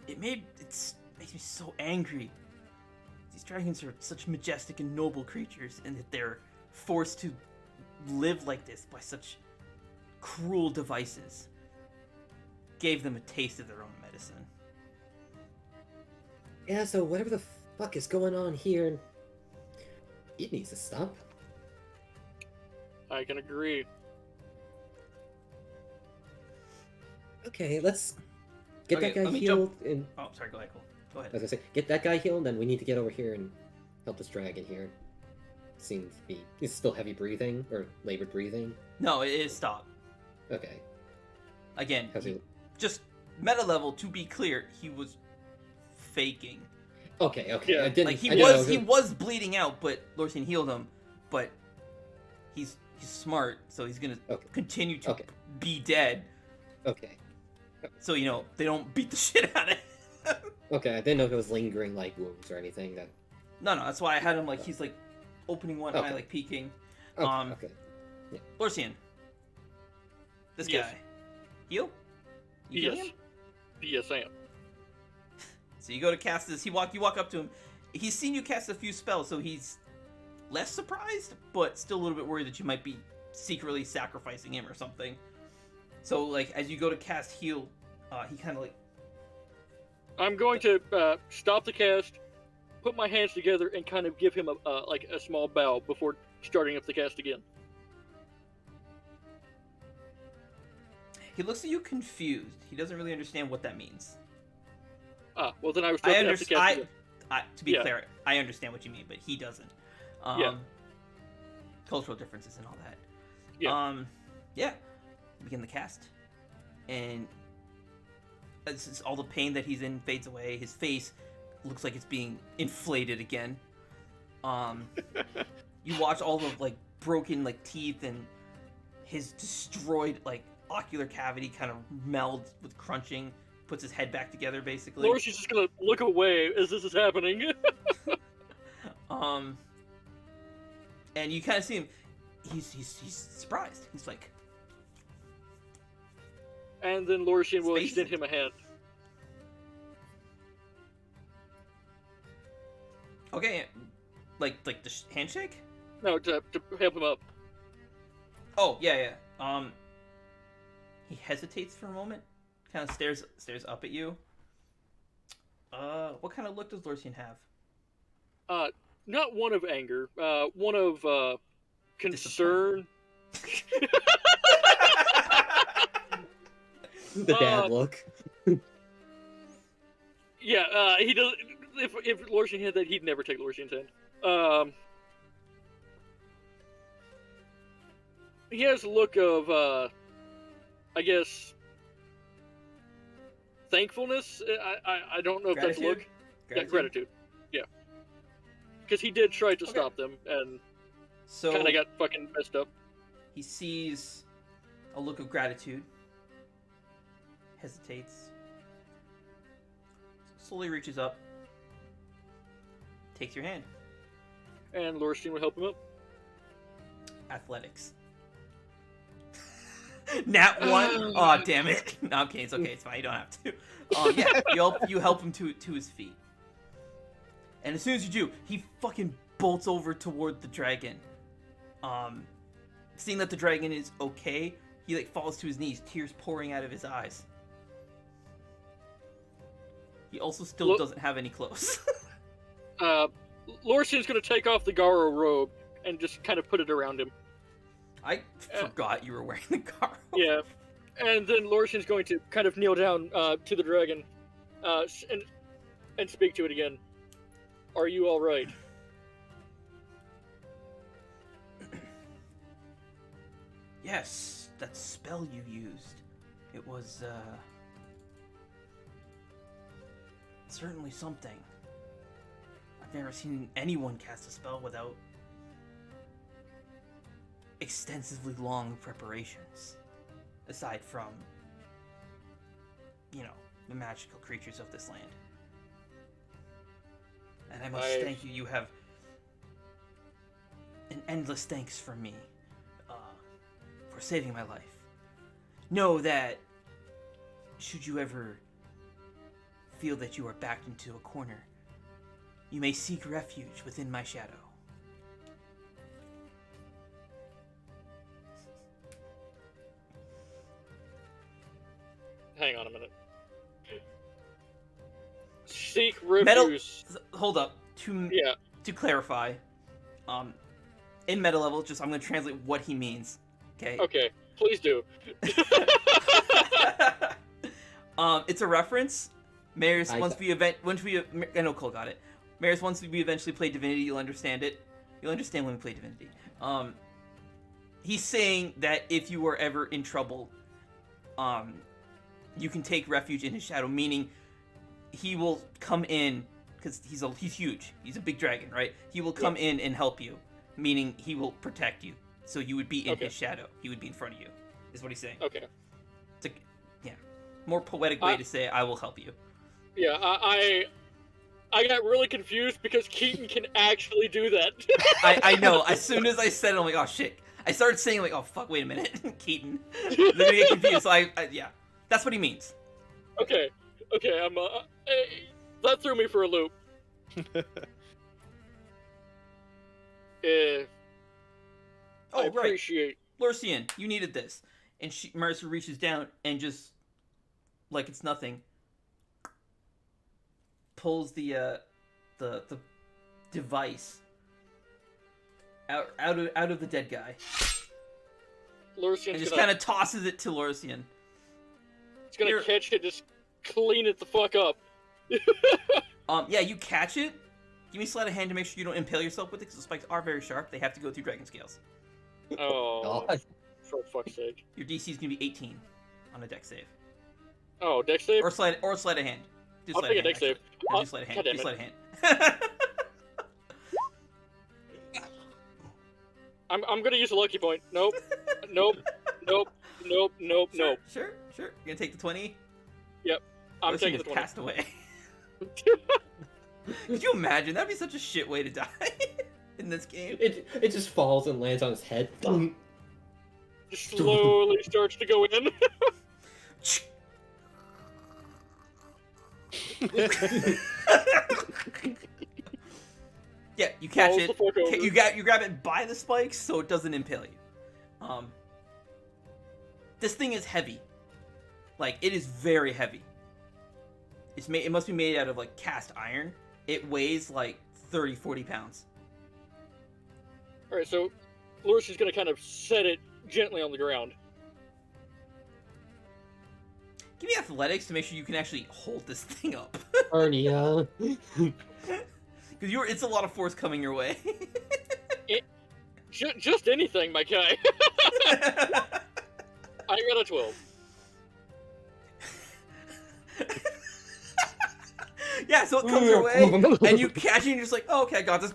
It makes me so angry. These dragons are such majestic and noble creatures, and that they're forced to live like this by such cruel devices. gave them a taste of their own medicine. Yeah, so whatever the fuck is going on here, it needs to stop. I can agree. Okay, let's get Okay, that guy let me healed. And Oh, sorry. Go ahead. Cole. Go ahead. as I say, get that guy healed, then we need to get over here and help this dragon here. Seems to be... He's still heavy breathing, or labored breathing. No, it is stop. Okay. Again, How's he... just meta level. To be clear, he was faking. Okay, okay. Yeah. I didn't... Like he I didn't was, know- he was bleeding out, but Lorsian healed him. But he's smart, so he's gonna Okay. continue to Okay. be dead. Okay. So they don't beat the shit out of him. Okay, I didn't know if it was lingering, like, wounds or anything that... No, that's why I had him like he's like opening one eye, Okay. like peeking. Okay, okay. Lorsian, this Yes. guy, heal. You healing Yes. him? Yes, I am. So you go to cast this. You walk up to him. He's seen you cast a few spells, so he's less surprised, but still a little bit worried that you might be secretly sacrificing him or something. So like as you go to cast heal, he kind of like I'm going to stop the cast, put my hands together, and kind of give him a small bow before starting up the cast again. he looks at you confused. He doesn't really understand what that means. Ah, well then I was I starting up the cast understand. again. To be Yeah. clear, I understand what you mean, but he doesn't. Yeah. Cultural differences and all that. Yeah. Yeah. Begin the cast, and as all the pain that he's in fades away. His face looks like it's being inflated again. You watch all the like broken like teeth and his destroyed like ocular cavity kind of meld with crunching. Puts his head back together basically. Lorsian's just gonna look away as this is happening. And you kind of see him. He's surprised. He's like, And then Lorsian will Space? extend him a hand. okay, like the handshake. No, to help him up. Oh yeah. He hesitates for a moment, kind of stares up at you. What kind of look does Lorsian have? Not one of anger, one of concern. The dad look. Yeah, he does. If Lorsian had that, he'd never take Lorsian's hand. He has a look of, I guess, thankfulness. I don't know if that's a look. Yeah, gratitude. Yeah, because he did try to stop them and So kind of got fucking messed up. he sees a look of gratitude, hesitates, slowly reaches up, takes your hand. And Lorsian will help him up. Athletics. Nat 1. Oh damn it! No, I'm kidding. It's okay. It's fine. You don't have to. Yeah, you help him to his feet, and as soon as you do, he fucking bolts over toward the dragon. Seeing that the dragon is okay, he like falls to his knees, tears pouring out of his eyes. He also still Look- doesn't have any clothes. Lorsian's gonna take off the Garo robe and just kind of put it around him. I forgot you were wearing the garb. Yeah, and then Lorsian's going to kind of kneel down to the dragon, and speak to it again. Are you all right? Yes, that spell you used. It was certainly something. I've never seen anyone cast a spell without extensively long preparations, aside from, the magical creatures of this land. And I must thank you. You have an endless thanks from me for saving my life. Know that should you ever feel that you are backed into a corner, you may seek refuge within my shadow. hang on a minute. Seek Metal. refuge. Hold up. To Yeah. to clarify, in meta level, just I'm gonna translate what he means. Okay. Okay, please do. It's a reference. Maris, once we I know Cole got it. Maris, once we eventually play Divinity, you'll understand it. You'll understand when we play Divinity. He's saying that if you are ever in trouble, you can take refuge in his shadow, meaning he will come in because he's huge. He's a big dragon, right? He will come in and help you, meaning he will protect you. So you would be in his shadow. He would be in front of you. Is what he's saying. Okay. It's a more poetic way to say I will help you. Yeah, I got really confused because Keaton can actually do that. I know. As soon as I said it, I'm like, oh shit. I started saying like, oh fuck, wait a minute, Keaton. They're gonna get confused. So yeah, that's what he means. Okay, that threw me for a loop. I appreciate. Right. Lurcian, you needed this, and Mercer reaches down and just, like it's nothing, pulls the device out of the dead guy. Lurcian's and just kind of tosses it to Lurcian. He's gonna catch it, just clean it the fuck up. Yeah, you catch it. Give me sleight of hand to make sure you don't impale yourself with it, because the spikes are very sharp. They have to go through dragon scales. Oh, for fuck's sake. Your DC is gonna be 18 on a dex save. Oh, dex save? Or sleight of hand. I'll take a dex save. No, do sleight of hand. Do sleight of hand. I'm gonna use a lucky point. Nope. Nope. Sure. You're gonna take the 20? Yep. I'm taking the 20. Passed away. Could you imagine? That'd be such a shit way to die in this game. It just falls and lands on his head. Just slowly starts to go in. Yeah, you catch it. You grab it by the spikes so it doesn't impale you. This thing is heavy. Like, it is very heavy. It must be made out of like cast iron. It weighs like 30-40 pounds. Alright, so Lurcian's gonna kind of set it gently on the ground. Give me athletics to make sure you can actually hold this thing up. Arnia. Because it's a lot of force coming your way. Just anything, my guy. I got a 12. Yeah, so it comes your way, and you catch it, and you're just like, oh, okay, I got this.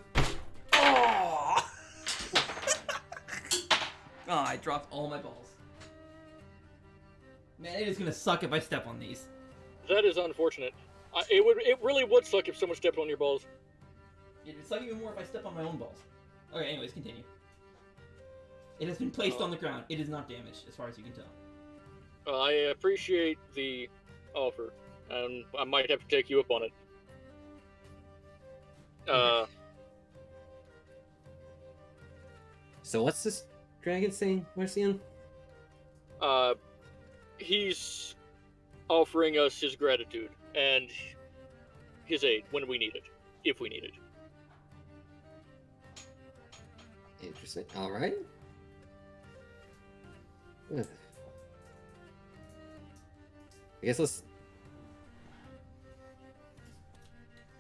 Oh! Oh, I dropped all my balls. Man, it is gonna suck if I step on these. That is unfortunate. It really would suck if someone stepped on your balls. It would suck even more if I step on my own balls. Okay, anyways, continue. It has been placed on the ground. It is not damaged, as far as you can tell. I appreciate the offer, and I might have to take you up on it. So what's this dragon saying, Marcian? He's offering us his gratitude and his aid when we need it, if we need it. Interesting. All right. I guess let's.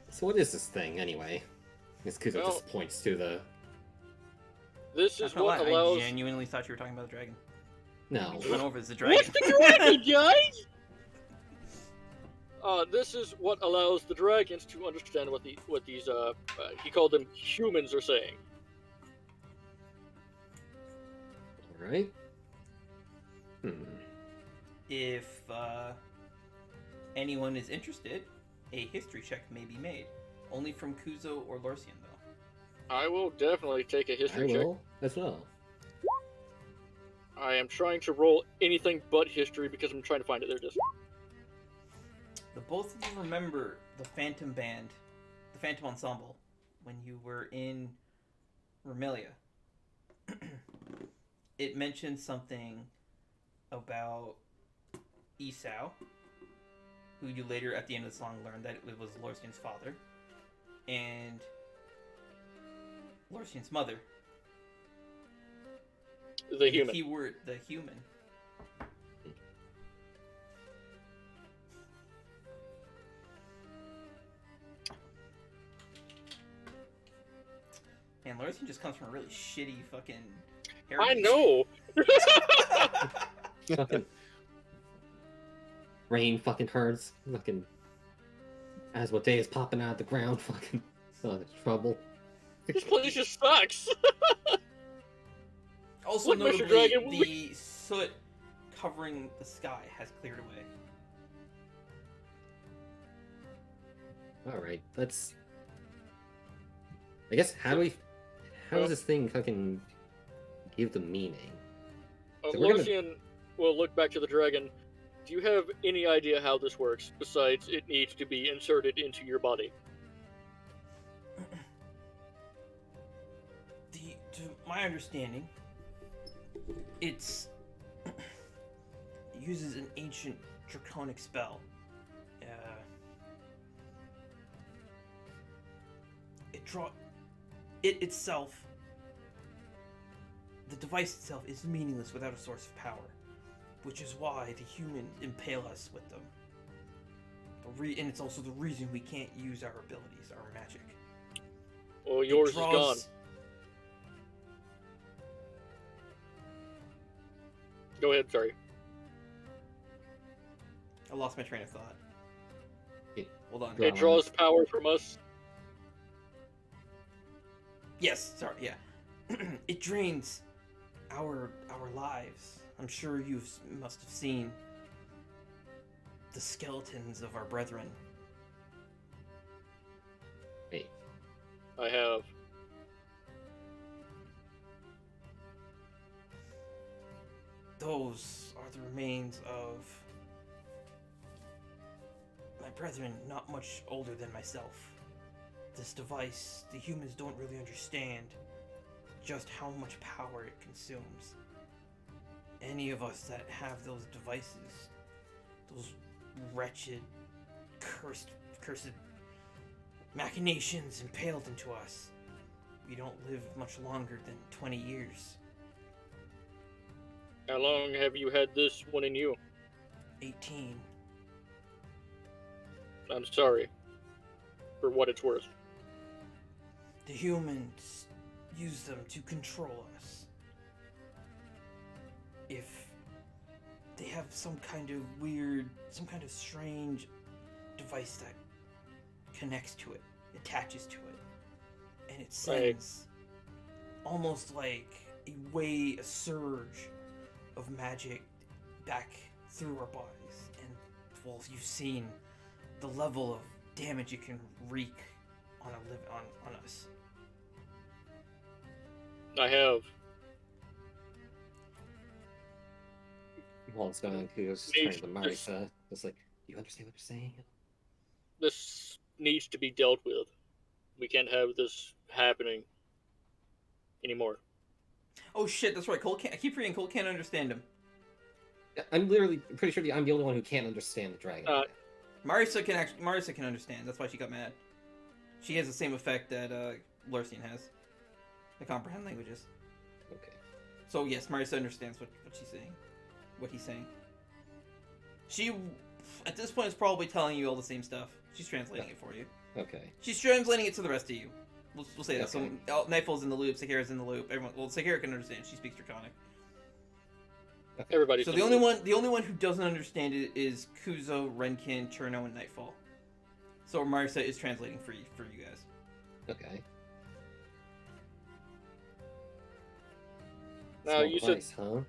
So what is this thing anyway? It's because it just points to the. This is what allows. I genuinely thought you were talking about the dragon. No. Went over as the dragon. What's the dragon, guys? This is what allows the dragons to understand what these he called them humans are saying. All right. If anyone is interested, a history check may be made. Only from Kuzo or Lurcian, though. I will definitely take a history check. I will as well. I am trying to roll anything but history because I'm trying to find it. There it is. The both of you remember the Phantom Band, the Phantom Ensemble, when you were in Remelia. It mentioned something about Esau, who you later at the end of the song learned that it was Lorcian's father, and Lorcian's mother. The human. The keyword, the human. Man, Lorcian just comes from a really shitty fucking I heritage. know. Fucking rain fucking hurts. Fucking Asmodeus popping out of the ground. Fucking trouble. This place just sucks. Also, Look, Mr. notably, Dragon, the soot covering the sky has cleared away. Alright, let's... I guess, how does this thing fucking give the meaning? So we're gonna- Lorcian will look back to the dragon. Do you have any idea how this works, besides it needs to be inserted into your body? To my understanding, it uses an ancient draconic spell. It itself, the device itself, is meaningless without a source of power, which is why the human impale us with them. And it's also the reason we can't use our abilities, our magic. Well, yours is gone. Go ahead, sorry. I lost my train of thought. Hold on. It draws power from us. Yes, sorry, yeah. It drains our lives. I'm sure you must have seen the skeletons of our brethren. Wait, I have. Those are the remains of my brethren, not much older than myself. This device, the humans don't really understand just how much power it consumes. Any of us that have those devices, those wretched, cursed machinations impaled into us, we don't live much longer than 20 years. How long have you had this one in you? 18. I'm sorry. For what it's worth. The humans use them to control us. If they have some kind of strange device that connects to it, attaches to it, and it sends almost like a surge of magic back through our bodies. And, well, you've seen the level of damage it can wreak on us. I have. while it's going on, Kudo's turning to Marisa. It's like, do you understand what you're saying? This needs to be dealt with. We can't have this happening anymore. Oh shit, that's right. I keep forgetting Cole can't understand him. I'm literally pretty sure I'm the only one who can't understand the dragon. Marisa can understand. That's why she got mad. She has the same effect that Lorcian has. The comprehend languages. Okay. So yes, Marisa understands what she's saying. What he's saying. She, at this point, is probably telling you all the same stuff. She's translating it for you. Okay. She's translating it to the rest of you. We'll say that. Okay. So Nightfall's in the loop. Sakira's in the loop. Sakira can understand. She speaks Draconic. Okay. Everybody's So in the only one who doesn't understand it is Kuzo, Renkin, Cherno, and Nightfall. So Marisa is translating for you guys. Okay. Now Small you said device, huh?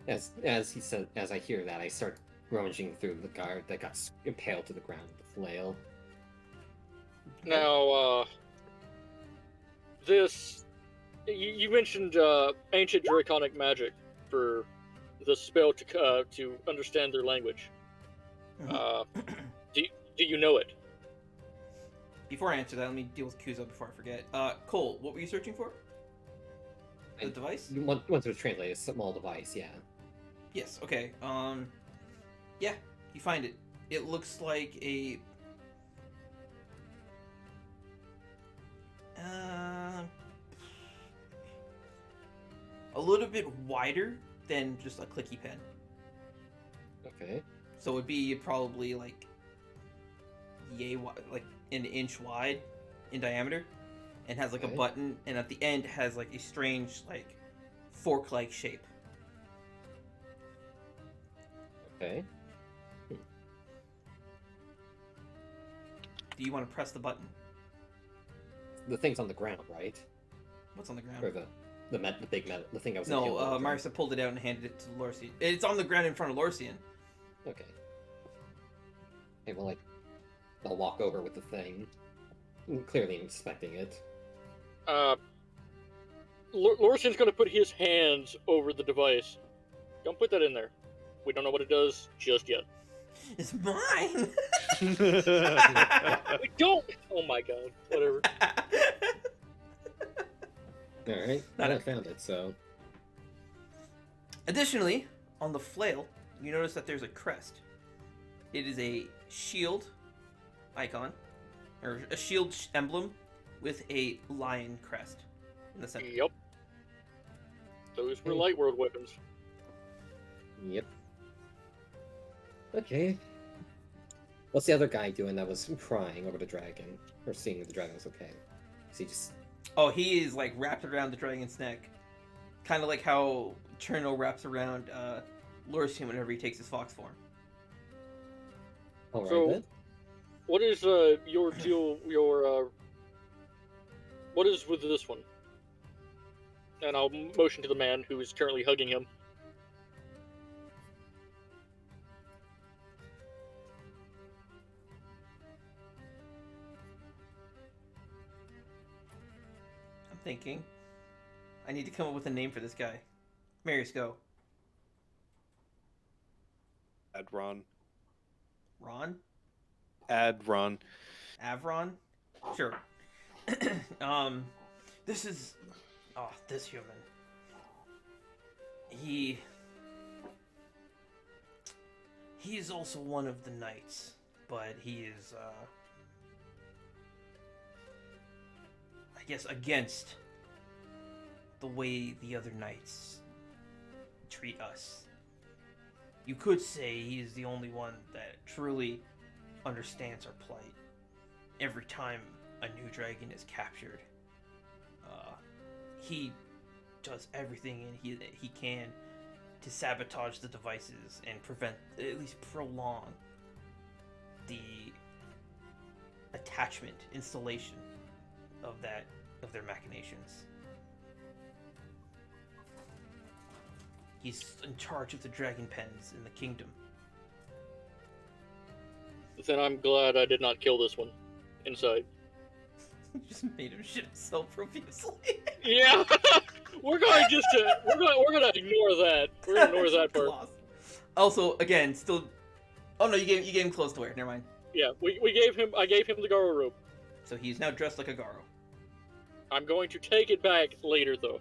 As he said, as I hear that, I start rummaging through the guard that got impaled to the ground with the flail. now this you mentioned ancient draconic magic for the spell to understand their language. Do you know it? Before I answer that, let me deal with Kuzo before I forget. Cole, what were you searching for? The device? Once it was translated, a small device, yeah. Yes. Okay. Yeah, you find it. It looks like a little bit wider than just a clicky pen. Okay. So it'd be probably like yay wide, like an inch wide in diameter, and has like a Okay. button, and at the end has like a strange like fork-like shape. Okay. Do you want to press the button? The thing's on the ground, right? What's on the ground? Or the big metal, the thing I was. No, thinking of. Marissa pulled it out and handed it to Lorcian. It's on the ground in front of Lorcian. Okay. Okay, well, I'll walk over with the thing, clearly inspecting it. Lorcian's gonna put his hands over the device. Don't put that in there. We don't know what it does just yet. It's mine. We don't. Oh my god. Whatever. All right, Not I it. found it. So Additionally, on the flail, you notice that there's a crest. It is a shield icon, or a shield emblem with a lion crest in the center. Yep. Those were light world weapons. yep. Okay. What's the other guy doing that was crying over the dragon, or seeing if the dragon was okay? Is he just? Oh, he is like wrapped around the dragon's neck, kind of like how Cherno wraps around Lorcian whenever he takes his fox form. All right So- then. What is your deal? What is with this one? And I'll motion to the man who is currently hugging him. I'm thinking. I need to come up with a name for this guy. Marius, go. Adron. Ron? Adron. Avron? Sure. This is... Oh, this human. He's also one of the knights, but he is, I guess, against the way the other knights treat us. You could say he is the only one that truly understands our plight. Every time a new dragon is captured, he does everything he can to sabotage the devices and prevent, at least prolong, the attachment installation of their machinations. He's in charge of the dragon pens in the kingdom. Then I'm glad I did not kill this one inside. You just made him shit himself profusely. Yeah, we're gonna ignore that. We're gonna ignore that part. Gloss. Also, again, still. Oh no, you gave him clothes to wear. Never mind. Yeah, I gave him the Garo robe. So he's now dressed like a Garo. I'm going to take it back later though,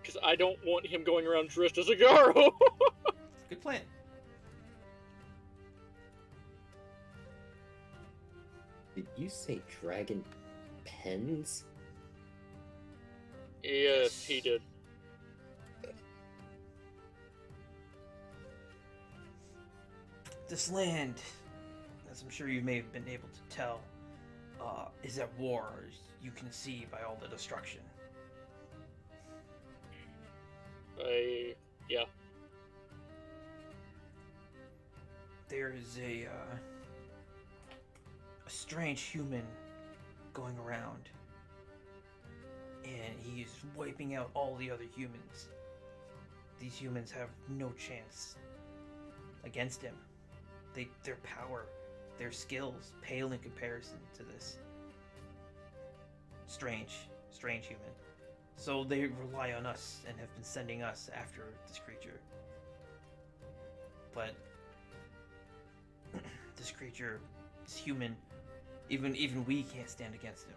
because I don't want him going around dressed as a Garo. Good plan. Did you say dragon pens? Yes, he did. This land, as I'm sure you may have been able to tell, is at war, as you can see by all the destruction. Yeah. There is a strange human going around, and he's wiping out all the other humans. These humans have no chance against him. Their power, their skills pale in comparison to this strange human. So they rely on us and have been sending us after this creature. But this creature, this human, even we can't stand against him.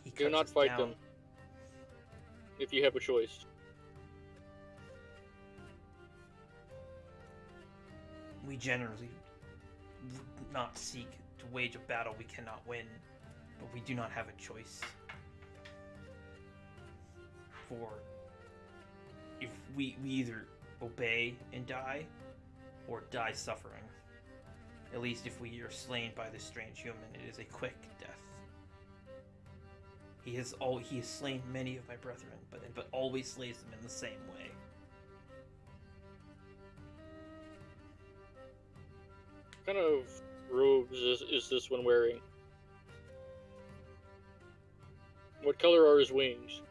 He Do cuts not us fight down. them. If you have a choice. We generally would not seek to wage a battle we cannot win, but we do not have a choice. For if we either obey and die, or die suffering. At least if we are slain by this strange human, it is a quick death. He has slain many of my brethren, but always slays them in the same way. What kind of robes is this one wearing? What color are his wings?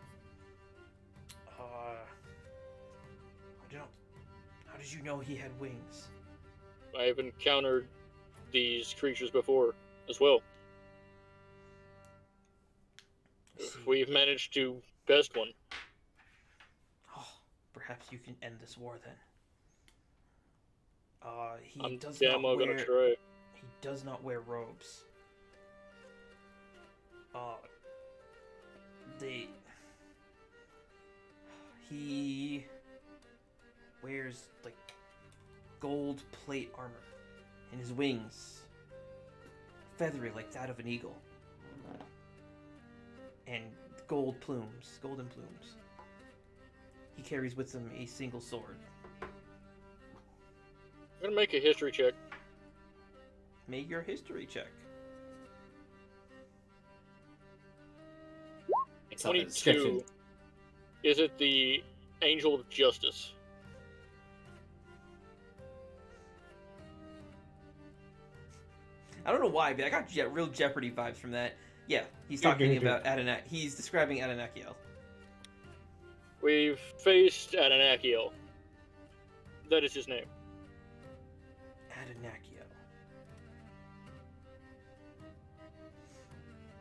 I don't. How did you know he had wings? I have encountered these creatures before as well. We've managed to best one. Oh, perhaps you can end this war then. He I'm does damn not well wear. gonna try. He does not wear robes. He wears like gold plate armor, and his wings feathery like that of an eagle, and golden plumes. He carries with him a single sword. I'm gonna make a history check. Make your history check. I saw the description. 22. Is it the Angel of Justice? I don't know why, but I got real Jeopardy vibes from that. Yeah, he's talking about Adenak. He's describing Adenakiel. We've faced Adenakiel. That is his name. Adenakiel.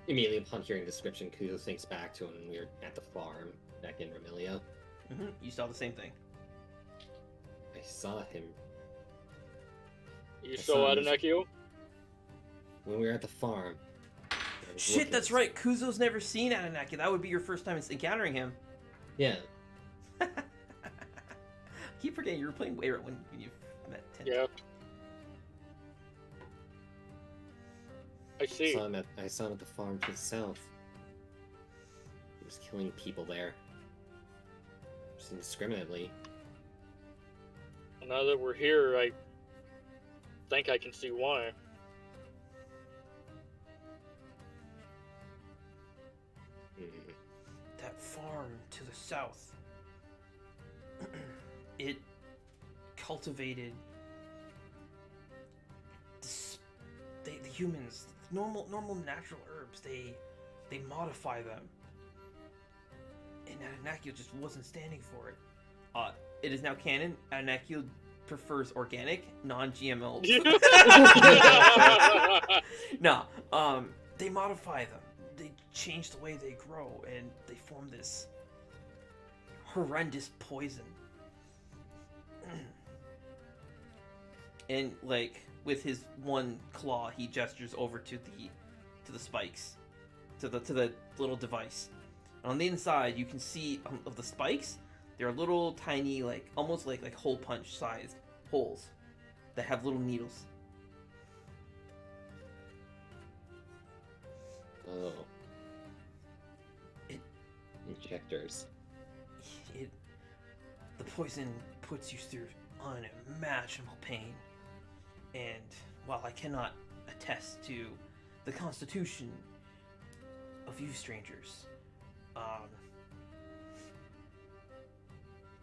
Immediately upon hearing the description, Kuzo thinks back to when we were at the farm back in Remilia. Mm-hmm. You saw the same thing. I saw him You I saw saw him. Adenakiel? when we were at the farm. I was Shit, looking. that's right. Kuzo's never seen Adenakiel. That would be your first time encountering him. Yeah. I keep forgetting you were playing Wayrot when you met Tint. Yeah. I see. I saw him at the farm to the south. He was killing people there. Just indiscriminately. Now that we're here, I think I can see why. Mm. That farm to the south. It cultivated the humans, normal natural herbs. They modify them, and Adenakiel just wasn't standing for it. It is now canon. Adenakiel prefers organic, non-GMO. No, they modify them. They change the way they grow, and they form this horrendous poison. And like with his one claw, he gestures over to the spikes, to the little device. And on the inside, you can see of the spikes, there are little tiny, like almost like hole punch sized holes that have little needles. Oh. It- Injectors. The poison puts you through unimaginable pain. And while I cannot attest to the constitution of you strangers,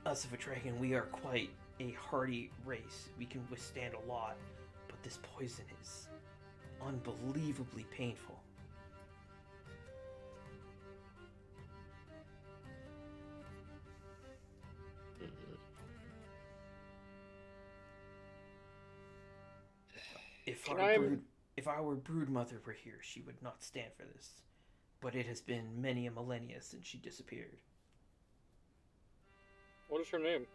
us of a dragon, we are quite a hardy race. We can withstand a lot, but this poison is unbelievably painful. Mhm. If our brood mother were here, she would not stand for this. But it has been many a millennia since she disappeared. What is her name?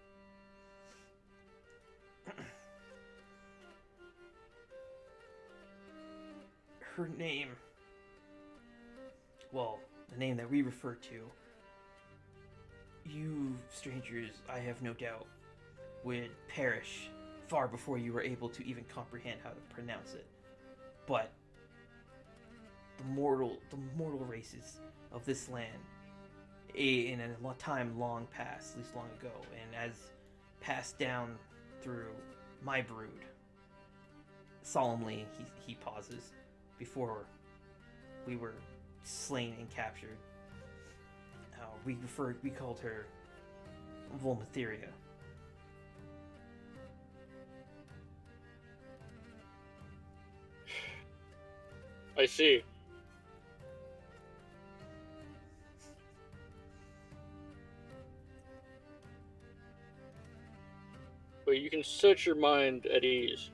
Her name, well, the name that we refer to, you strangers, I have no doubt, would perish far before you were able to even comprehend how to pronounce it. But the mortal races of this land, in a time long past, at least long ago, and as passed down through my brood. Solemnly, he pauses before we were slain and captured. We called her Volmatheria. I see. But you can set your mind at ease.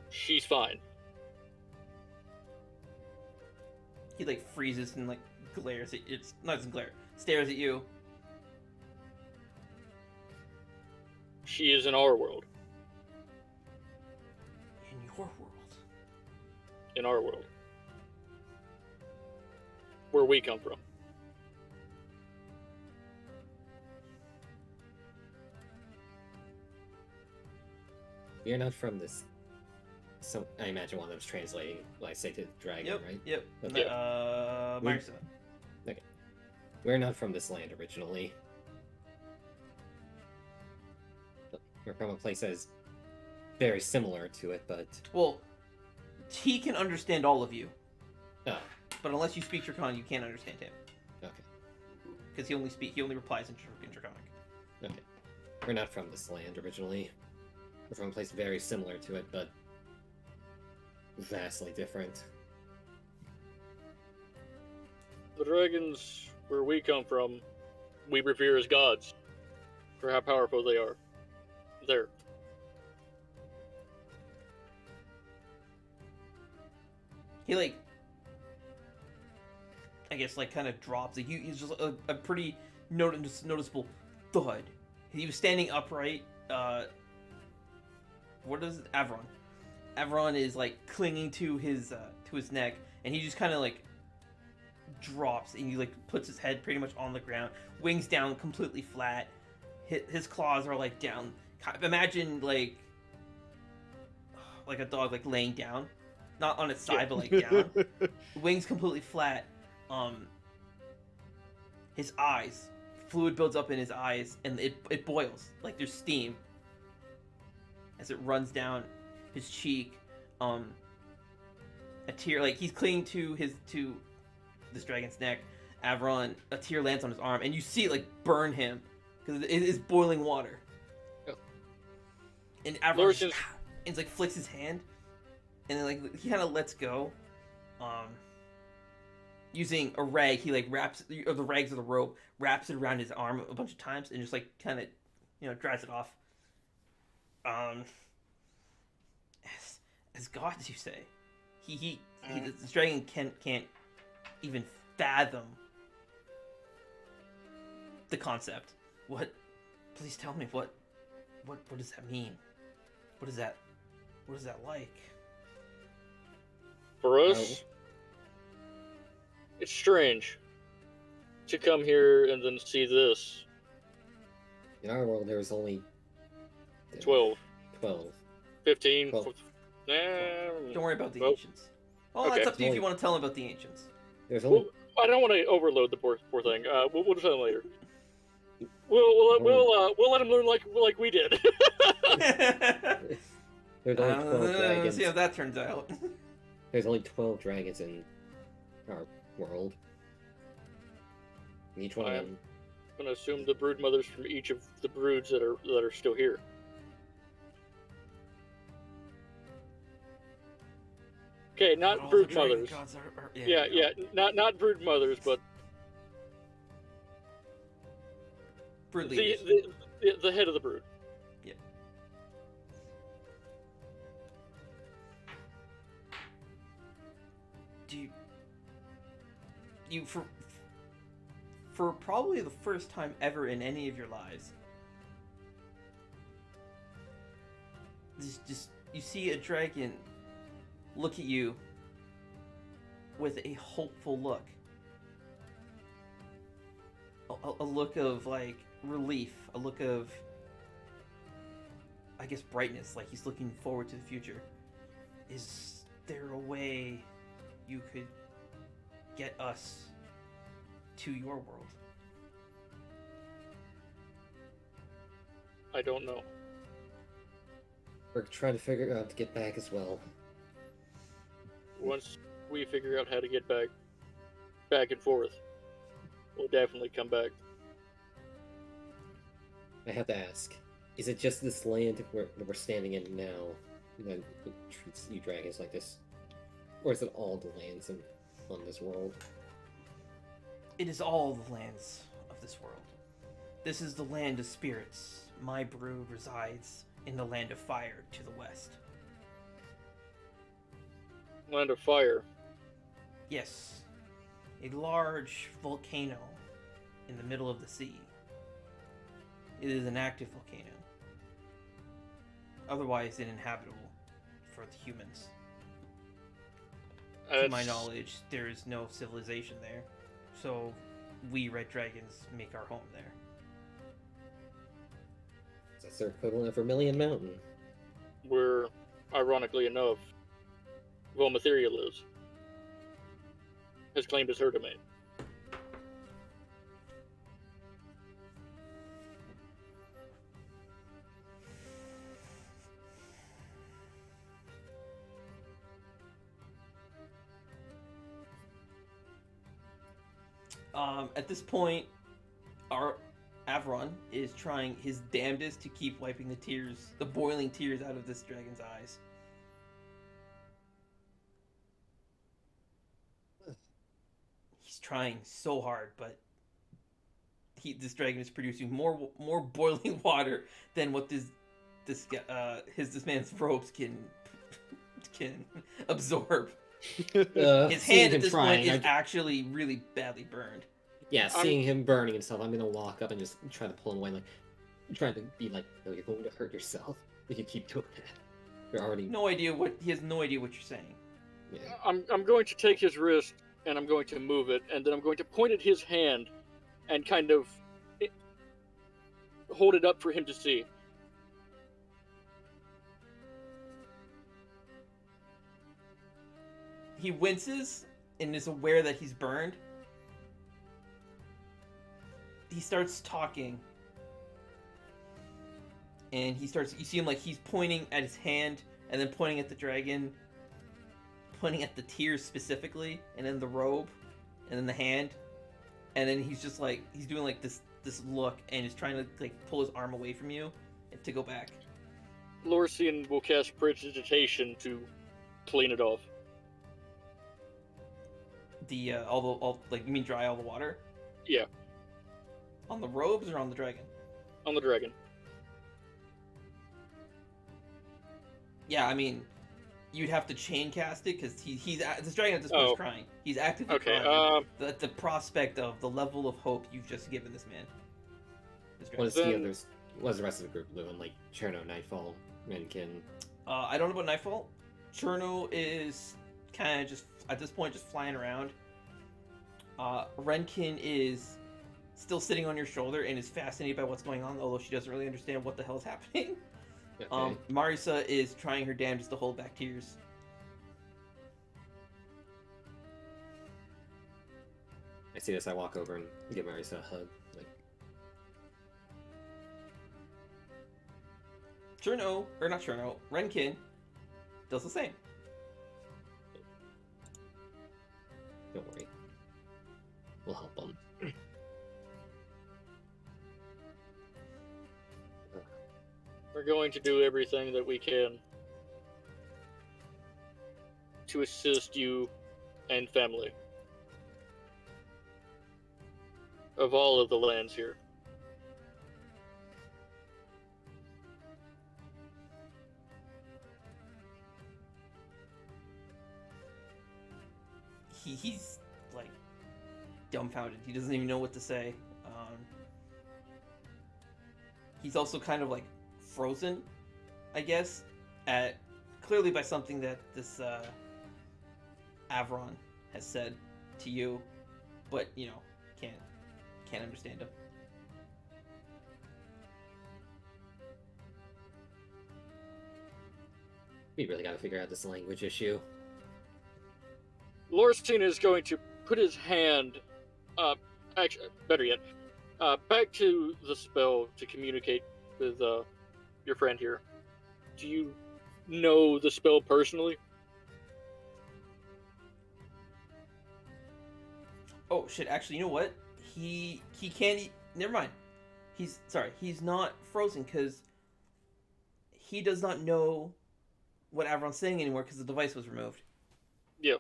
She's fine. He like freezes and like glares at it's not just glare, stares at you. She is in our world. In your world. In our world. Where we come from. You're not from this. So I imagine one of them's translating, like, say, to the dragon, right? Yep. Okay. Marissa. We're not from this land originally. We're from a place that is very similar to it, but... Well, he can understand all of you. Oh, But unless you speak Draconic, you can't understand him. okay. Because he only replies in Draconic. Okay. We're not from this land originally. We're from a place very similar to it, but vastly different. The dragons where we come from, we revere as gods for how powerful they are. There. He like, I guess like kind of drops. Like he's just a pretty noticeable thud. He was standing upright. What is it? Avron? Avron is like clinging to his neck, and he just kind of like drops, and he like puts his head pretty much on the ground, wings down completely flat. His claws are like down. Imagine like a dog like laying down, not on its side, but like down. Wings completely flat. His eyes, fluid builds up in his eyes, and it boils like there's steam as it runs down his cheek. A tear, like he's clinging to this dragon's neck. Avron, a tear lands on his arm, and you see it like burn him because it is boiling water. Oh. And Avron just, and like flicks his hand, and then like he kind of lets go. Using a rag, he like wraps the rags of the rope, wraps it around his arm a bunch of times, and just like kind of, dries it off. As gods, you say, this dragon can't even fathom the concept. What? Please tell me what does that mean? What is that like? For us, it's strange to come here and then see this. In our world, there was only 12. 15. 12. Don't worry about the Well, ancients. Well, okay. that's up to you if you want to tell him about the ancients. There's only... I don't want to overload the poor thing. We'll tell him later. We'll let him learn like we did. There's only 12 Let's dragons. see how that turns out. There's only 12 dragons in our world. Each one of them... I'm going to assume the brood mothers from each of the broods that are still here. Okay, not All brood the dragon mothers. gods are Yeah, not brood mothers, but Brood leaders. the head of the brood. Yeah. Do you for probably the first time ever in any of your lives, just you see a dragon look at you with a hopeful look. A look of like relief, a look of, I guess, brightness, like he's looking forward to the future. Is there a way you could get us to your world? I don't know. We're trying to figure out how to get back as well. Once we figure out how to get back and forth, we'll definitely come back. I have to ask, is it just this land we're standing in now that treats you dragons like this? Or is it all the lands on this world? It is all the lands of this world. This is the land of spirits. My brood resides in the land of fire to the west. Land of Fire. Yes, a large volcano in the middle of the sea. It is an active volcano. Otherwise uninhabitable for the humans. To my knowledge, there is no civilization there. So we red dragons make our home there. That's their equivalent of Vermilion Mountain. Where, ironically enough, Volmatheria lives. Has claimed as her domain. At this point, our Avron is trying his damnedest to keep wiping the boiling tears out of this dragon's eyes. He's trying so hard, but this dragon is producing more boiling water than what this man's robes can absorb. His hand at this point is actually really badly burned. Yeah, seeing him burning himself, I'm gonna walk up and just try to pull him away, like trying to be like, "No, you're going to hurt yourself if you keep doing that." You're already he has no idea what you're saying. Yeah. I'm going to take his wrist and I'm going to move it, and then I'm going to point at his hand and kind of hold it up for him to see. He winces and is aware that he's burned. He starts talking. And you see him like he's pointing at his hand and then pointing at the dragon, pointing at the tears specifically, and then the robe, and then the hand. And then he's just like, he's doing like this look and is trying to like pull his arm away from you to go back. Lorcian will cast Prestidigitation to clean it off. All like, you mean dry all the water? Yeah. On the robes or on the dragon? On the dragon. Yeah, I mean, you'd have to chain cast it because this dragon at this point is crying. He's actively crying. The prospect of the level of hope you've just given this man. What is the rest of the group doing? Like Cherno, Nightfall, Renkin? I don't know about Nightfall. Cherno is kind of just at this point just flying around. Renkin is still sitting on your shoulder and is fascinated by what's going on, although she doesn't really understand what the hell is happening. Okay. Marisa is trying her damnedest to hold back tears. I see this. I walk over and give Marisa a hug. Like, Renkin does the same. Don't worry. We'll help them. We're going to do everything that we can to assist you and family of all of the lands here. He's like dumbfounded. He doesn't even know what to say. He's also kind of like frozen, I guess, clearly by something that this Avron has said to you, but can't understand him. We really gotta figure out this language issue. Lorstein is going to put his hand, actually, better yet, back to the spell to communicate with your friend here. Do you know the spell personally? Oh shit! Actually, you know what? He can't. Never mind. He's not frozen because he does not know what Avron's saying anymore because the device was removed. Yeah.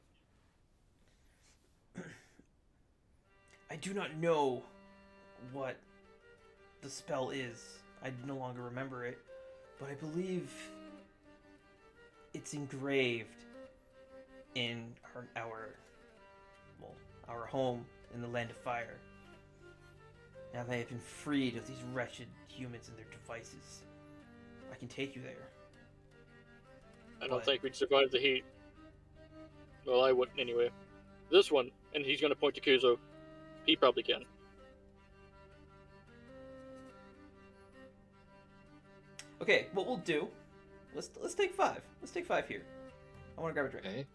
I do not know what the spell is. I no longer remember it, but I believe it's engraved in our home in the land of fire. Now that I have been freed of these wretched humans and their devices, I can take you there. I don't But- think we'd survive the heat. Well, I wouldn't anyway. This one, and he's going to point to Kuzo. He probably can. Okay, what we'll do? Let's take 5. Let's take 5 here. I want to grab a drink. Okay.